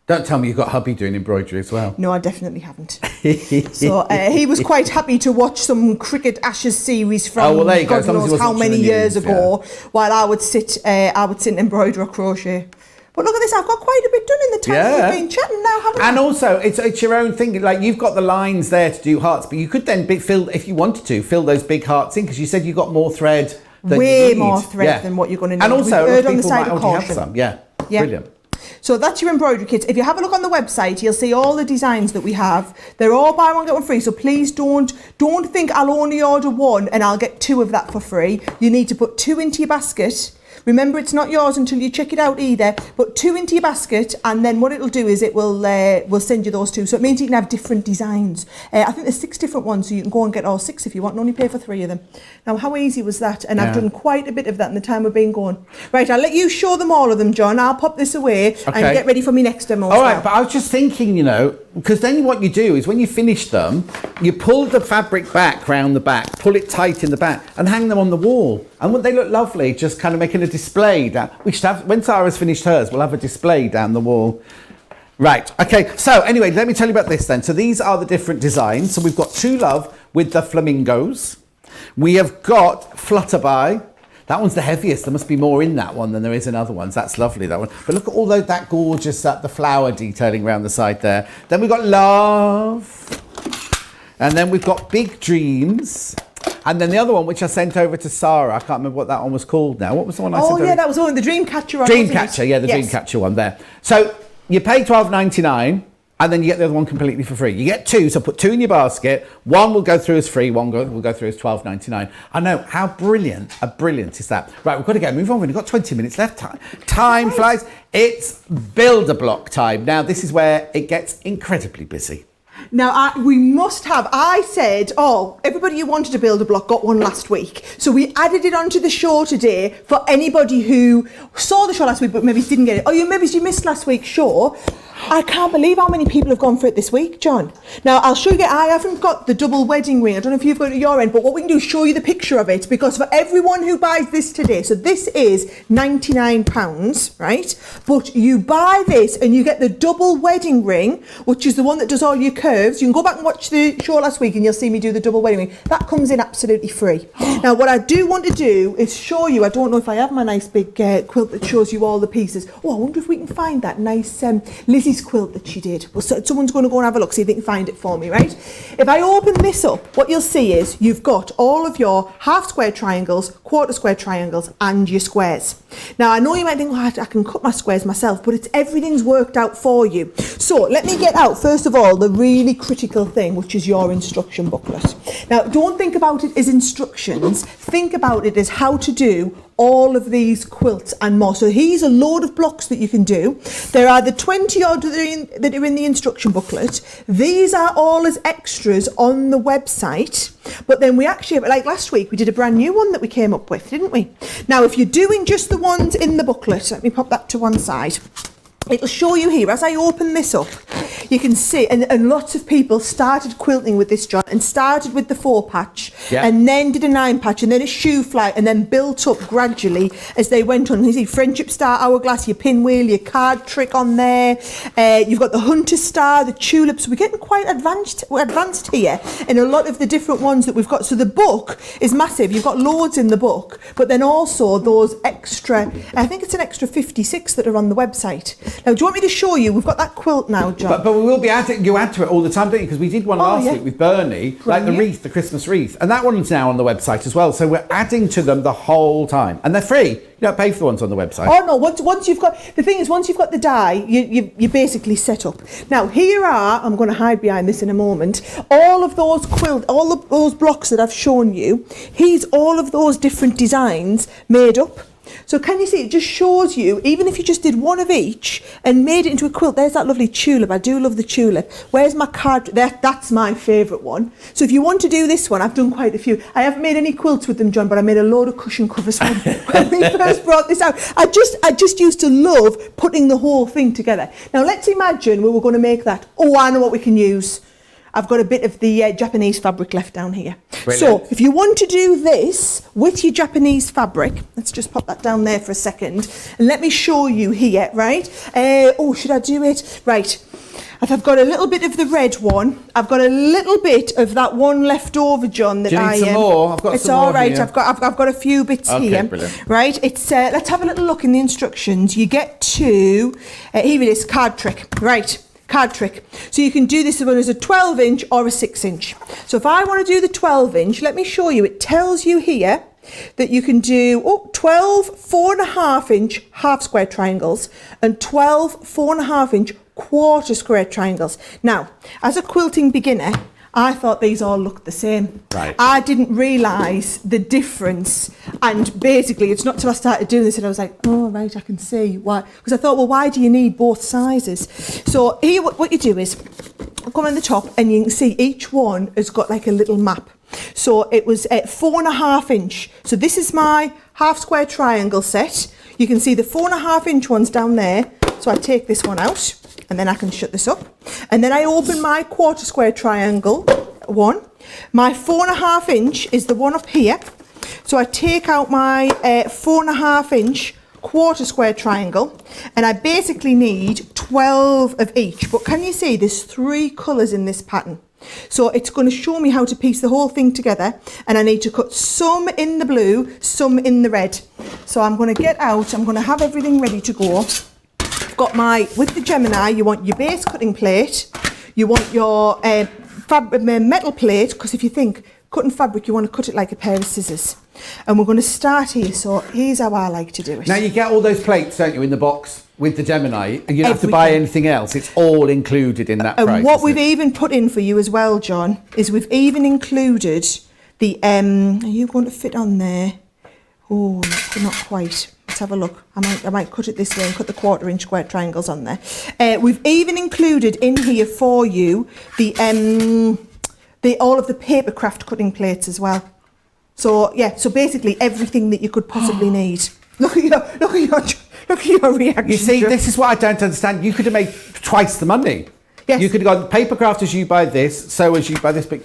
Don't tell me you've got hubby doing embroidery as well. No, I definitely haven't. So he was quite happy to watch some Cricket Ashes series from God knows how many years ago, while I would sit and embroider or crochet. But look at this, I've got quite a bit done in the time that we've been chatting now, haven't I? And also, it's your own thing. Like, you've got the lines there to do hearts, but you could then if you wanted to, fill those big hearts in, because you said you got more thread than way more thread than what you're going to need. And also, we've on the side of already caution. have some. Yeah, brilliant. So that's your embroidery kits. If you have a look on the website, you'll see all the designs that we have. They're all buy one, get one free. So please don't think I'll only order one and I'll get 2 of that for free. You need to put 2 into your basket. Remember, it's not yours until you check it out either. Put 2 into your basket, and then what it'll do is it will send you those 2. So it means you can have different designs. I think there's 6 different ones, so you can go and get all 6 if you want and only pay for 3 of them. Now, how easy was that? And I've done quite a bit of that in the time we've been going. Right, I'll let you show them all of them, John. I'll pop this away and get ready for me next demo. All right, but I was just thinking, because then what you do is when you finish them, you pull the fabric back round the back, pull it tight in the back, and hang them on the wall. And wouldn't they look lovely, just kind of making a display down? We should have, when Sarah's finished hers, we'll have a display down the wall. Right, okay, so anyway, let me tell you about this then. So these are the different designs. So we've got True Love with the flamingos. We have got Flutterby. That one's the heaviest. There must be more in that one than there is in other ones. That's lovely, that one. But look at all that gorgeous, the flower detailing around the side there. Then we've got Love. And then we've got Big Dreams. And then the other one, which I sent over to Sara, I can't remember what that one was called now. What was the one I sent over? Oh, yeah, that was the one, the Dreamcatcher one. Dreamcatcher, yeah, the Dreamcatcher one there. So you pay $12.99, and then you get the other one completely for free. You get 2, so put 2 in your basket. One will go through as free, one will go through as $12.99. I know, how brilliant is that? Right, we've got to move on. We've got 20 minutes left. Time flies. It's build-a-block time. Now, this is where it gets incredibly busy. Now, I said, everybody who wanted to build a block got one last week. So we added it onto the show today for anybody who saw the show last week but maybe didn't get it. Oh, maybe you missed last week's show. I can't believe how many people have gone for it this week, John. Now, I'll show you, I haven't got the double wedding ring. I don't know if you've got it at your end, but what we can do is show you the picture of it, because for everyone who buys this today, so this is £99, right? But you buy this and you get the double wedding ring, which is the one that does all your curves. You can go back and watch the show last week and you'll see me do the double wedding ring. That comes in absolutely free. Now, what I do want to do is show you, I don't know if I have my nice big quilt that shows you all the pieces. Oh, I wonder if we can find that nice Lizzy's quilt that she did. Well, so someone's going to go and have a look, see if they can find it for me, right? If I open this up, what you'll see is you've got all of your half square triangles, quarter square triangles, and your squares. Now, I know you might think, well, I can cut my squares myself, but everything's worked out for you. So let me get out, first of all, the really critical thing, which is your instruction booklet. Now, don't think about it as instructions. Think about it as how to do all of these quilts and more. So here's a load of blocks that you can do. There are the 20 odd that are in the instruction booklet. These are all as extras on the website. But then we actually, like last week, we did a brand new one that we came up with, didn't we? Now, if you're doing just the ones in the booklet, let me pop that to one side. It'll show you here, as I open this up, you can see, and lots of people started quilting with this, John, and started with the 4-patch, and then did a 9-patch, and then a shoe fly, and then built up gradually as they went on. You see Friendship Star, Hourglass, your pinwheel, your card trick on there. You've got the Hunter Star, the tulips. We're getting quite advanced here in a lot of the different ones that we've got. So the book is massive. You've got loads in the book, but then also those extra, I think it's an extra 56 that are on the website. Now, do you want me to show you? We've got that quilt now, John. But we will be adding, you add to it all the time, don't you? Because we did one last week with Bernie, like the wreath, the Christmas wreath. And that one's now on the website as well. So we're adding to them the whole time. And they're free. You don't pay for the ones on the website. Oh no, once you've got, the thing is, once you've got the die, you're basically set up. Now here are, I'm going to hide behind this in a moment, all of those all of those blocks that I've shown you. Here's all of those different designs made up. So can you see, it just shows you, even if you just did one of each and made it into a quilt. There's that lovely tulip. I do love the tulip. Where's my card? That's my favourite one. So if you want to do this one, I've done quite a few. I haven't made any quilts with them, John, but I made a load of cushion covers when we first brought this out. I just used to love putting the whole thing together. Now let's imagine we were going to make that. Oh, I know what we can use. I've got a bit of the Japanese fabric left down here. Brilliant. So if you want to do this with your Japanese fabric, let's just pop that down there for a second. And let me show you here, right? Oh, should I do it? Right. I've got a little bit of the red one. I've got a little bit of that one left over, John. That do you need some more? I've got it's some all more right. here. I've got a few bits here. Brilliant. Right. It's let's have a little look in the instructions. You get to here it is, card trick. Right. Card trick. So you can do this one as a 12-inch or a 6-inch. So if I want to do the 12-inch, let me show you. It tells you here that you can do 12 4.5-inch half square triangles and 12 4.5-inch quarter square triangles. Now, as a quilting beginner, I thought these all looked the same. Right. I didn't realise the difference, and basically it's not till I started doing this and I was like, oh right, I can see why. Because I thought, well, why do you need both sizes? So here what you do is come on the top and you can see each one has got like a little map. So it was at 4.5-inch. So this is my half square triangle set. You can see the 4.5-inch ones down there. So I take this one out and then I can shut this up. And then I open my quarter square triangle one. My 4.5-inch is the one up here. So I take out my 4.5-inch quarter square triangle, and I basically need 12 of each. But can you see there's 3 colours in this pattern? So it's going to show me how to piece the whole thing together, and I need to cut some in the blue, some in the red. So I'm going to get out, I'm going to have everything ready to go. I've got my, with the Gemini, you want your base cutting plate, you want your metal plate, because if you think cutting fabric, you want to cut it like a pair of scissors. And we're going to start here, so here's how I like to do it. Now you get all those plates, don't you, in the box with the Gemini, and you don't have to buy anything else. It's all included in that price. And what we've even put in for you as well, John, is we've even included the, are you going to fit on there? Oh, not quite. Let's have a look. I might cut it this way and cut the 1/4-inch square triangles on there. We've even included in here for you the all of the paper craft cutting plates as well. So yeah, so basically everything that you could possibly need. Look at your reaction. You see, this is what I don't understand. You could have made twice the money. Yes. You could have gone paper craft as you buy this, so as you buy this, but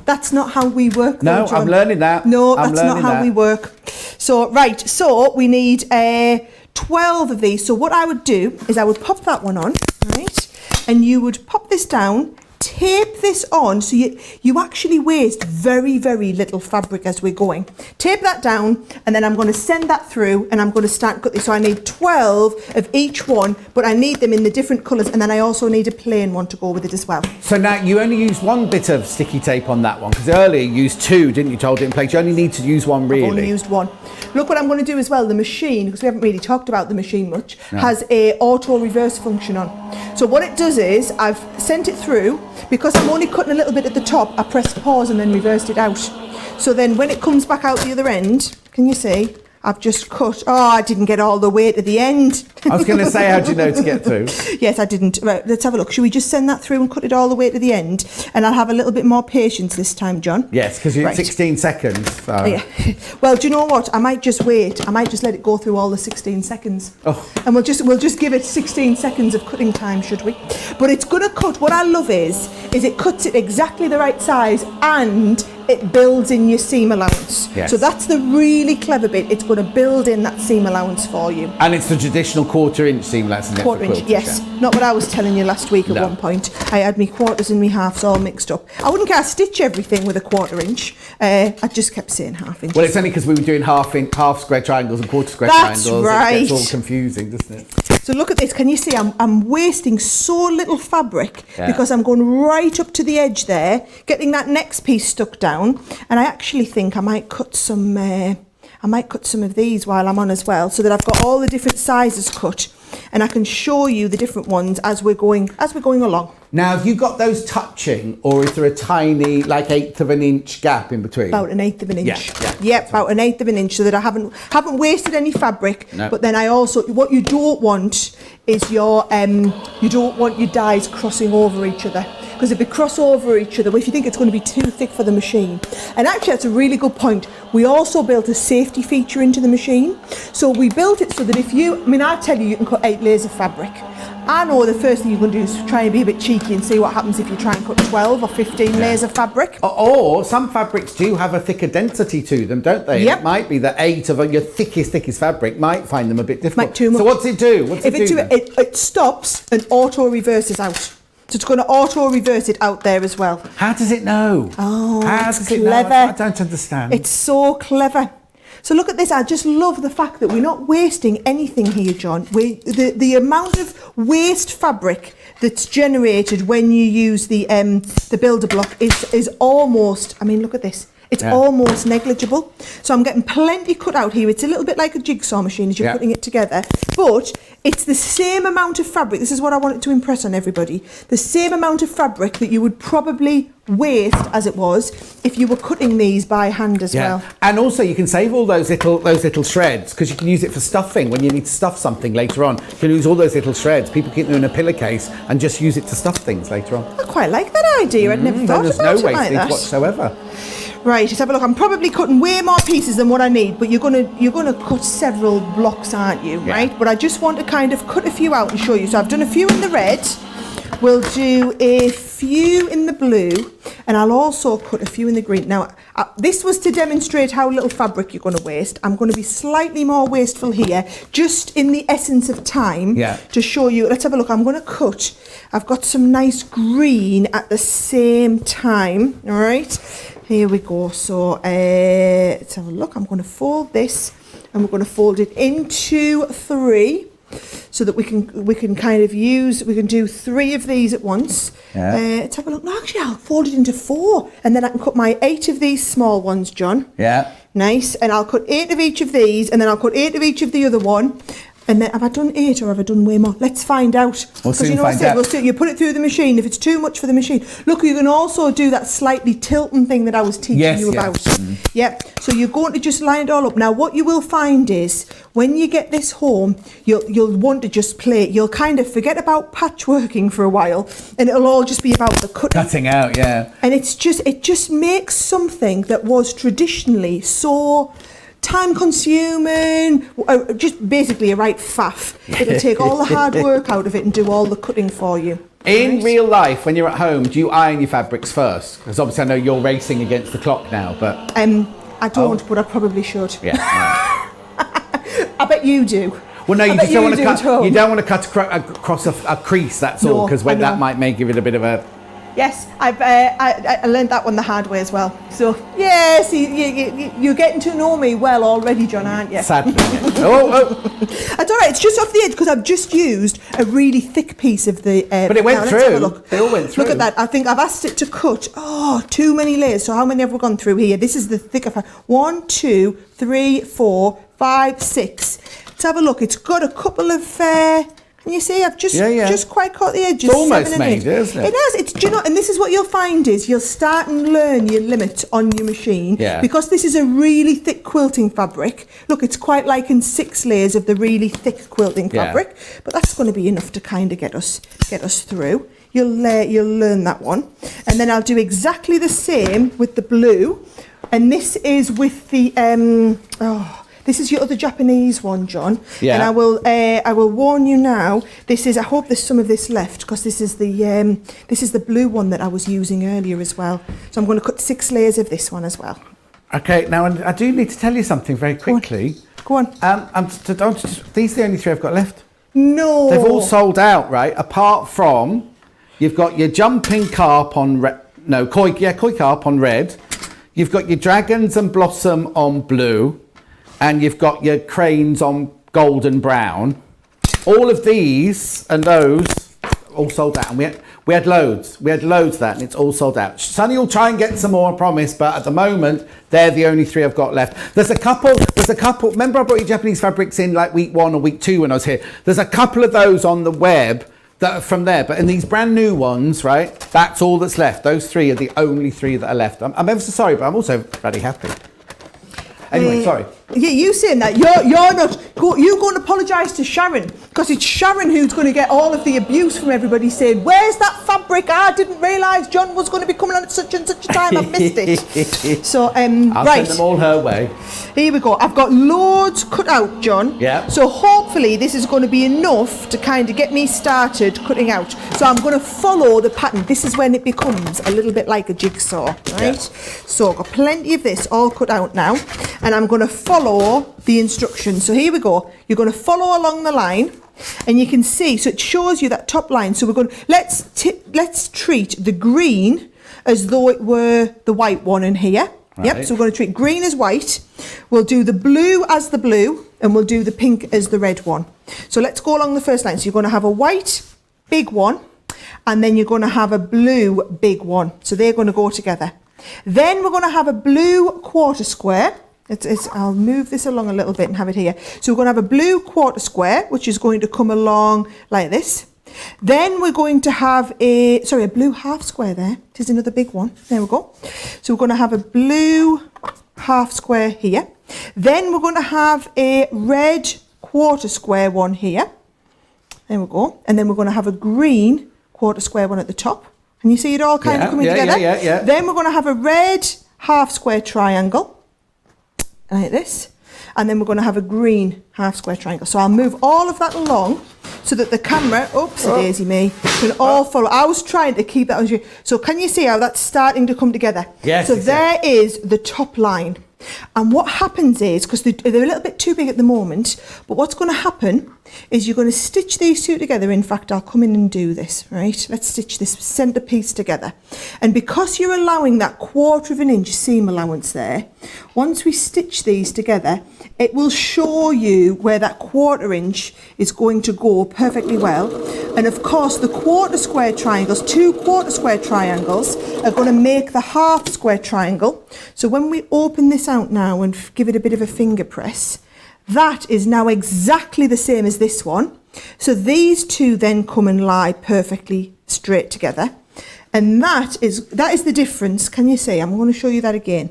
that's not how we work. No, though, John. I'm learning that. No, that's not how we work. So right, so we need 12 of these. So what I would do is I would pop that one on, right, and you would pop this down. Tape this on so you actually waste very, very little fabric as we're going. Tape that down, and then I'm going to send that through, and I'm going to start cut this. So I need 12 of each one, but I need them in the different colours, and then I also need a plain one to go with it as well. So now you only used one bit of sticky tape on that one, because earlier you used 2, didn't you? Told it in place. You only need to use one, really. I've only used one. Look what I'm going to do as well. The machine, because we haven't really talked about the machine much, has a auto reverse function on. So what it does is I've sent it through. Because I'm only cutting a little bit at the top, I pressed pause and then reversed it out. So then when it comes back out the other end, can you see? I've just cut. Oh, I didn't get all the way to the end. I was going to say, how do you know to get through? Yes, I didn't. Right, let's have a look. Should we just send that through and cut it all the way to the end? And I'll have a little bit more patience this time, John. Yes, because you're at 16 seconds. So. Yeah. Well, do you know what? I might just wait. I might just let it go through all the 16 seconds. Oh. And we'll just give it 16 seconds of cutting time, should we? But it's going to cut. What I love is it cuts it exactly the right size, and it builds in your seam allowance. Yes. So that's the really clever bit. It's going to build in that seam allowance for you. And it's the traditional 1/4-inch seam allowance. 1/4-inch, yes. Not what I was telling you last week at one point. I had me quarters and me halves all mixed up. I wouldn't care stitch everything with a 1/4-inch. I just kept saying 1/2 inch. Well, it's only because we were doing half square triangles and quarter square That's triangles. right. It gets all confusing, doesn't it? So look at this. Can you see I'm wasting so little fabric Yeah. because I'm going right up to the edge there, getting that next piece stuck down. And I actually think I might cut some of these while I'm on as well, so that I've got all the different sizes cut, and I can show you the different ones as we're going along. Now, have you got those touching, or is there a tiny, like 1/8 of an inch gap in between? About 1/8 of an inch. Yeah. Yep, about 1/8 of an inch, so that I haven't wasted any fabric. No. But then I also, what you don't want is you don't want your dyes crossing over each other. Because if they cross over each other, well, if you think it's going to be too thick for the machine. And actually, that's a really good point. We also built a safety feature into the machine. So we built it so that I tell you, you can cut 8 layers of fabric. I know the first thing you're going to do is try and be a bit cheeky and see what happens if you try and cut 12 or 15 layers of fabric. Or some fabrics do have a thicker density to them, don't they? Yep. It might be that 8 of your thickest fabric might find them a bit difficult. Might too much. So what's it do? It stops and auto reverses out. So it's going to auto reverse it out there as well. How does it know? Oh, How it's does it know? clever. I don't understand. It's so clever. So look at this. I just love the fact that we're not wasting anything here, John. The amount of waste fabric that's generated when you use the builder block is almost, look at this. It's almost negligible. So I'm getting plenty cut out here. It's a little bit like a jigsaw machine as you're putting it together. But it's the same amount of fabric. This is what I wanted to impress on everybody. The same amount of fabric that you would probably waste as it was if you were cutting these by hand as well. And also you can save all those little shreds, because you can use it for stuffing when you need to stuff something later on. You can use all those little shreds. People keep them in a pillowcase and just use it to stuff things later on. I quite like that idea. I'd never thought There's about no it like wastage that. whatsoever. Right, let's have a look. I'm probably cutting way more pieces than what I need, but you're gonna cut several blocks, aren't you? Yeah. Right? But I just want to kind of cut a few out and show you. So I've done a few in the red. We'll do a few in the blue, and I'll also cut a few in the green. Now, this was to demonstrate how little fabric you're going to waste. I'm going to be slightly more wasteful here, just in the essence of time, to show you. Let's have a look. I'm going to cut. I've got some nice green at the same time. All right, here we go. So let's have a look. I'm going to fold this, and we're going to fold it into 3. So that we can kind of we can do 3 of these at once. Let's have a look. No, actually, I'll fold it into 4, and then I can cut my 8 of these small ones, John. Yeah. Nice. And I'll cut 8 of each of these, and then I'll cut 8 of each of the other one. And then, have I done 8 or have I done way more? Let's find out. We'll soon find out. We'll see. You put it through the machine. If it's too much for the machine, look, you can also do that slightly tilting thing that I was teaching you about. Yep. So you're going to just line it all up. Now, what you will find is when you get this home, you'll want to just play. You'll kind of forget about patchworking for a while, and it'll all just be about the cutting out. Yeah. And it just makes something that was traditionally so time consuming, just basically a right faff. It'll take all the hard work out of it and do all the cutting for you. In real life, when you're at home, do you iron your fabrics first? Because obviously I know you're racing against the clock now, but... I don't, but I probably should. Yeah. I bet you do. Well, no, you just don't want to cut. You don't want to cut across a crease. That's all, because that might give it a bit of a. Yes, I learned that one the hard way as well. So yes, you're getting to know me well already, John, aren't you? Sadly. It's all right. It's just off the edge because I've just used a really thick piece of the. But it went through. They all went through. Look at that. I think I've asked it to cut. Oh, too many layers. So how many have we gone through here? This is the thicker. 1, 2, 3, 4, 5, 6. Let's have a look. It's got a couple of. Can you see? I've just quite caught the edges. It's almost made, isn't it? It has. It's, do you know? And this is what you'll find is you'll start and learn your limit on your machine. Yeah. Because this is a really thick quilting fabric. Look, it's quite like in 6 layers of the really thick quilting fabric. But that's going to be enough to kind of get us through. You'll learn that one, and then I'll do exactly the same with the blue, and this is with the This is your other Japanese one, John. Yeah. And I will warn you now. This is. I hope there's some of this left because this is the blue one that I was using earlier as well. So I'm going to cut 6 layers of this one as well. Okay. Now I do need to tell you something very quickly. Go on. These are the only 3 I've got left. No. They've all sold out, right? Apart from, you've got your jumping carp on koi carp on red. You've got your dragons and blossom on blue. And you've got your cranes on golden brown. all of these and those all sold out, and we had loads of that, and it's all sold out. Sunny will try and get some more, I promise, but at the moment they're the only 3 I've got left. There's a couple. Remember I brought you Japanese fabrics in like week 1 or week 2 when I was here? There's a couple of those on the web that are from there, but in these brand new ones, right, that's all that's left. Those 3 are the only 3 that are left. I'm ever so sorry, but I'm also very happy. Anyway, sorry. Yeah, you saying that you're not. You go and apologise to Sharon, because it's Sharon who's going to get all of the abuse from everybody saying, "Where's that fabric? I didn't realise John was going to be coming on at such and such a time. I missed it." So I'll right, send them all her way. Here we go. I've got loads cut out, John. Yeah. So hopefully this is going to be enough to kind of get me started cutting out. So I'm going to follow the pattern. This is when it becomes a little bit like a jigsaw, right? Yeah. So I've got plenty of this all cut out now, and I'm going to follow the instructions. So here we go. You're going to follow along the line, and you can see, so it shows you that top line. So we're going, let's treat the green as though it were the white one in here. Right. Yep, so we're going to treat green as white. We'll do the blue as the blue, and we'll do the pink as the red one. So let's go along the first line. So you're going to have a white big one, and then you're going to have a blue big one. So they're going to go together. Then we're going to have a blue quarter square. I'll move this along a little bit and have it here. So we're going to have a blue quarter square, which is going to come along like this. Then we're going to have a blue half square there. It is another big one. There we go. So we're going to have a blue half square here. Then we're going to have a red quarter square one here. There we go. And then we're going to have a green quarter square one at the top. And you see it all kind of coming together? Yeah. Then we're going to have a red half square triangle, like this. And then we're going to have a green half square triangle. So I'll move all of that along so that the camera, daisy me, can all follow. I was trying to keep that on you. So can you see how that's starting to come together? Yes. So there is the top line. And what happens is, because they're a little bit too big at the moment, but what's going to happen is you're going to stitch these 2 together. In fact, I'll come in and do this, right? Let's stitch this centre piece together. And because you're allowing that 1/4 inch seam allowance there, once we stitch these together, it will show you where that 1/4 inch is going to go perfectly well. And of course, the quarter square triangles, 2 quarter square triangles, are going to make the half square triangle. So when we open this out now and give it a bit of a finger press, that is now exactly the same as this one. So these 2 then come and lie perfectly straight together. And that is the difference. Can you see? I'm going to show you that again.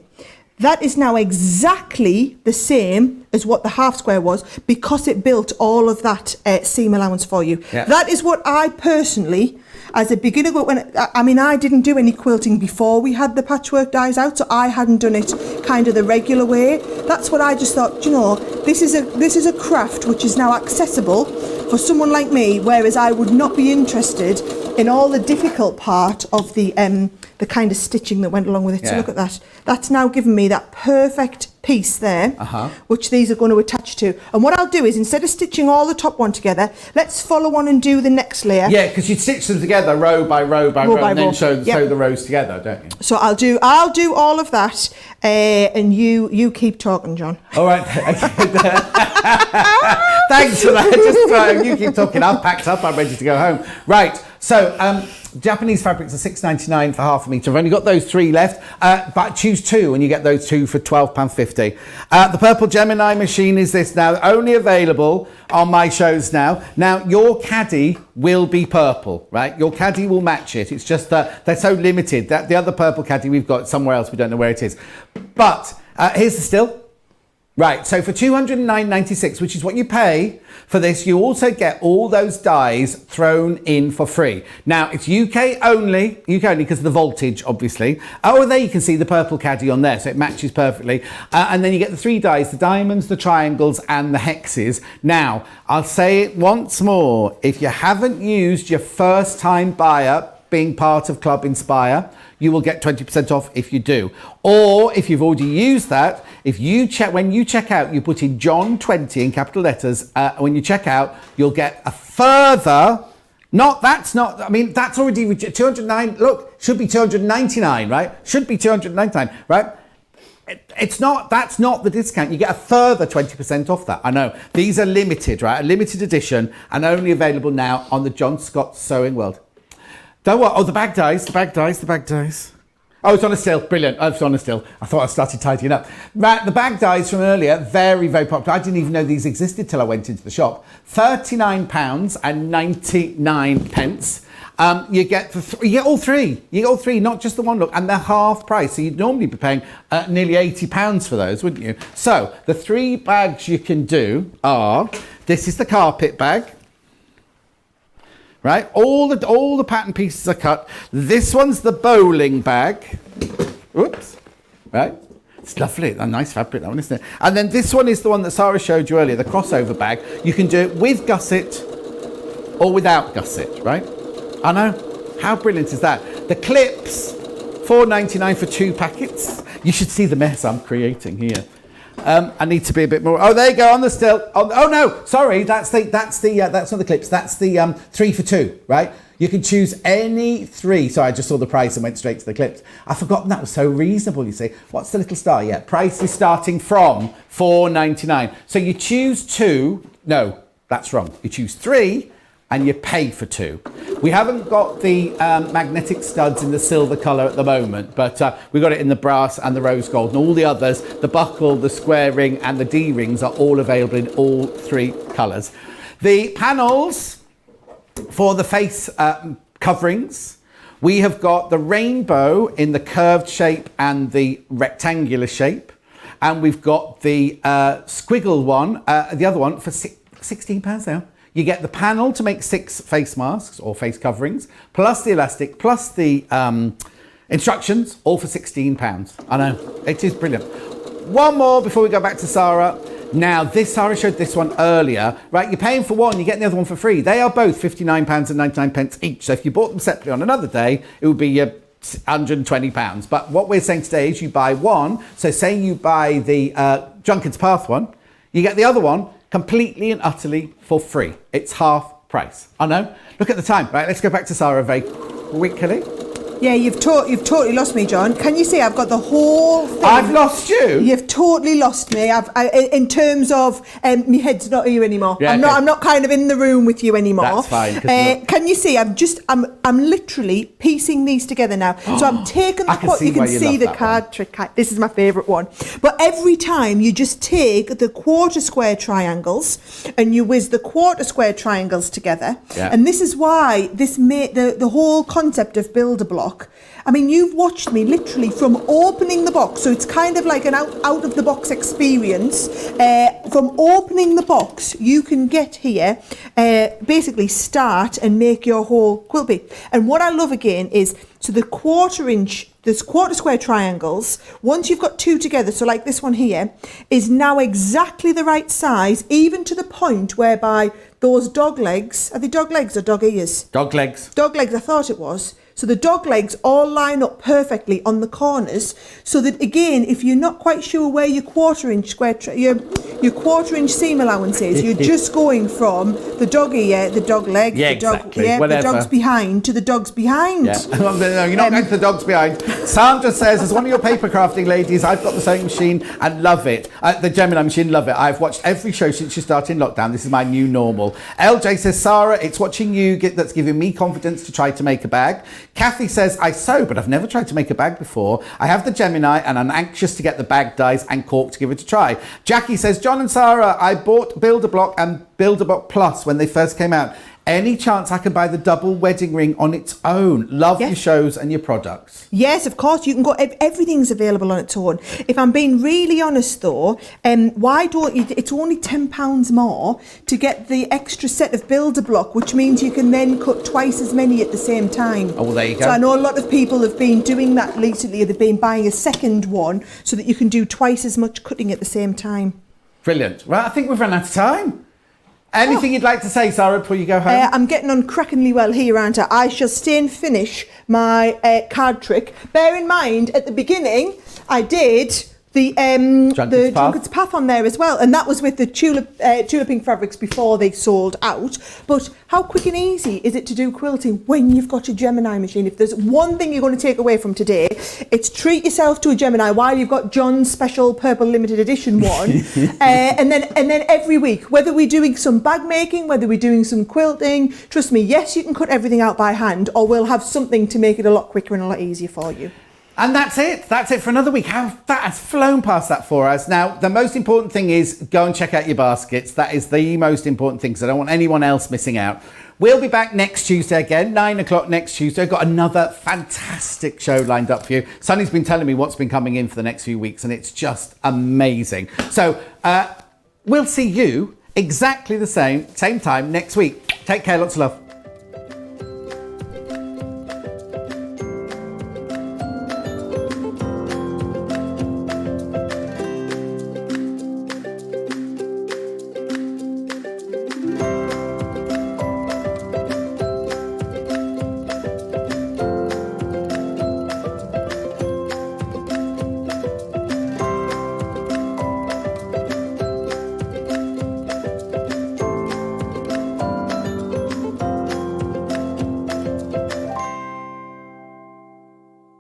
That is now exactly the same as what the half square was, because it built all of that seam allowance for you. Yeah. That is what I personally, as a beginner, I didn't do any quilting before we had the patchwork dies out, so I hadn't done it kind of the regular way. That's what I just thought, this is a craft which is now accessible for someone like me, whereas I would not be interested in all the difficult part of the kind of stitching that went along with it. Yeah. So look at that. That's now given me that perfect piece there, which these are going to attach to. And what I'll do is, instead of stitching all the top one together, let's follow on and do the next layer. Yeah, because you stitch them together row by row by row, and then sew the rows together, don't you? So I'll do all of that, and you keep talking, John. All right. Thanks for that. You keep talking. I've packed up. I'm ready to go home. Right. So Japanese fabrics are $6.99 for half a metre. I've only got those 3 left, but choose 2 and you get those 2 for £12.50. The purple Gemini machine is this now, only available on my shows now. Now, your caddy will be purple, right? Your caddy will match it. It's just that they're so limited that the other purple caddy we've got somewhere else, we don't know where it is. But here's the still. Right, so for $209.96, which is what you pay for this, you also get all those dies thrown in for free. Now, it's UK only because of the voltage, obviously. Oh, there you can see the purple caddy on there, so it matches perfectly. And then you get the 3 dies, the diamonds, the triangles, and the hexes. Now, I'll say it once more. If you haven't used your first time buyer being part of Club Inspire, you will get 20% off if you do. Or if you've already used that, when you check out, you put in John 20 in capital letters. When you check out, you'll get a further, that's already 209. Look, should be 299, right? Should be 299, right? That's not the discount. You get a further 20% off that. I know. These are limited, right? A limited edition and only available now on the John Scott Sewing World. Don't worry. Oh, the bag dies. Oh, it's on a still. Brilliant. Oh, it's on a still. I thought I started tidying up. Right, the bag dies from earlier. Very, very popular. I didn't even know these existed till I went into the shop. £39.99. You get all three. You get all three, not just the one look, and they're half price. So you'd normally be paying nearly £80 for those, wouldn't you? So the 3 bags you can do are, this is the carpet bag. Right, all the pattern pieces are cut. This one's the bowling bag. Oops, right. It's lovely, a nice fabric, that one, isn't it? And then this one is the one that Sara showed you earlier, the crossover bag. You can do it with gusset or without gusset, right? I know. How brilliant is that? The clips, £4.99 for 2 packets. You should see the mess I'm creating here. I need to be a bit more. Oh, there you go on the still. Oh no, sorry, that's not the clips. That's the 3 for 2, right? You can choose any 3. So I just saw the price and went straight to the clips. I've forgotten that was so reasonable. You see, what's the little star? Yeah, price is starting from £4.99. So you choose 2. No, that's wrong. You choose 3. And you pay for 2. We haven't got the magnetic studs in the silver colour at the moment, but we got it in the brass and the rose gold, and all the others, the buckle, the square ring and the D rings are all available in all 3 colours. The panels for the face coverings, we have got the rainbow in the curved shape and the rectangular shape, and we've got the squiggle one, the other one for £16 now. You get the panel to make 6 face masks or face coverings, plus the elastic, plus the instructions, all for £16. I know, it is brilliant. One more before we go back to Sara. Now, Sara showed this one earlier, right? You're paying for one, you get the other one for free. They are both £59.99 each. So if you bought them separately on another day, it would be £120. But what we're saying today is you buy one. So say you buy the Drunkard's Path one, you get the other one completely and utterly for free. It's half price. I know. Look at the time. Right, let's go back to Sara very quickly. Yeah, you've totally lost me, John. Can you see I've got the whole thing? I've lost you. You've totally lost me. In terms of my head's not here anymore. Yeah, I'm not kind of in the room with you anymore. That's fine. Can you see? I'm literally piecing these together now. So I'm taking the you can see the card trick. This is my favourite one. But every time you just take the quarter square triangles and you whiz the quarter square triangles together. Yeah. And this is why this made the whole concept of Build-A-Block. I mean, you've watched me literally from opening the box, so it's kind of like an out of the box experience. From opening the box, you can get here, basically start and make your whole quilt piece. And what I love again is, so the quarter square triangles, once you've got 2 together, so like this one here, is now exactly the right size, even to the point whereby those dog legs, are they dog legs or dog ears? Dog legs. Dog legs, I thought it was. So the dog legs all line up perfectly on the corners, so that again, if you're not quite sure where your quarter-inch seam allowance is, you're just going from the dog ear, the dog leg, the dog's behind to the dog's behind. Yeah. No, you're not going to the dog's behind. Sandra says, as one of your paper crafting ladies, I've got the sewing machine and love it. The Gemini machine, love it. I've watched every show since you started in lockdown. This is my new normal. LJ says, Sara, it's watching you that's giving me confidence to try to make a bag. Kathy says, I sew, but I've never tried to make a bag before. I have the Gemini and I'm anxious to get the bag dies and cork to give it a try. Jackie says, John and Sara, I bought Build-A-Block and Build-A-Block Plus when they first came out. Any chance I can buy the double wedding ring on its own? Love your shows and your products. Yes, of course. You can go. Everything's available on its own. If I'm being really honest, though, why don't you? It's only £10 more to get the extra set of Build-A-Block, which means you can then cut twice as many at the same time. Oh, well, there you go. So I know a lot of people have been doing that recently. They've been buying a second one so that you can do twice as much cutting at the same time. Brilliant. Well, I think we've run out of time. Anything you'd like to say, Sara, before you go home? I'm getting on crackingly well here, aren't I? I shall stay and finish my card trick. Bear in mind, at the beginning, I did the Drunkard's Drunkard's Path on there as well, and that was with the Tula pink fabrics before they sold out. But how quick and easy is it to do quilting when you've got a Gemini machine? If there's one thing you're going to take away from today, it's treat yourself to a Gemini while you've got John's special purple limited edition one, and then every week, whether we're doing some bag making, whether we're doing some quilting, trust me, yes, you can cut everything out by hand, or we'll have something to make it a lot quicker and a lot easier for you. And that's it. That's it for another week. How that has flown past that for us. Now, the most important thing is go and check out your baskets. That is the most important thing, because I don't want anyone else missing out. We'll be back next Tuesday again, 9 o'clock next Tuesday. I've got another fantastic show lined up for you. Sunny's been telling me what's been coming in for the next few weeks, and it's just amazing. So we'll see you exactly the same time next week. Take care. Lots of love.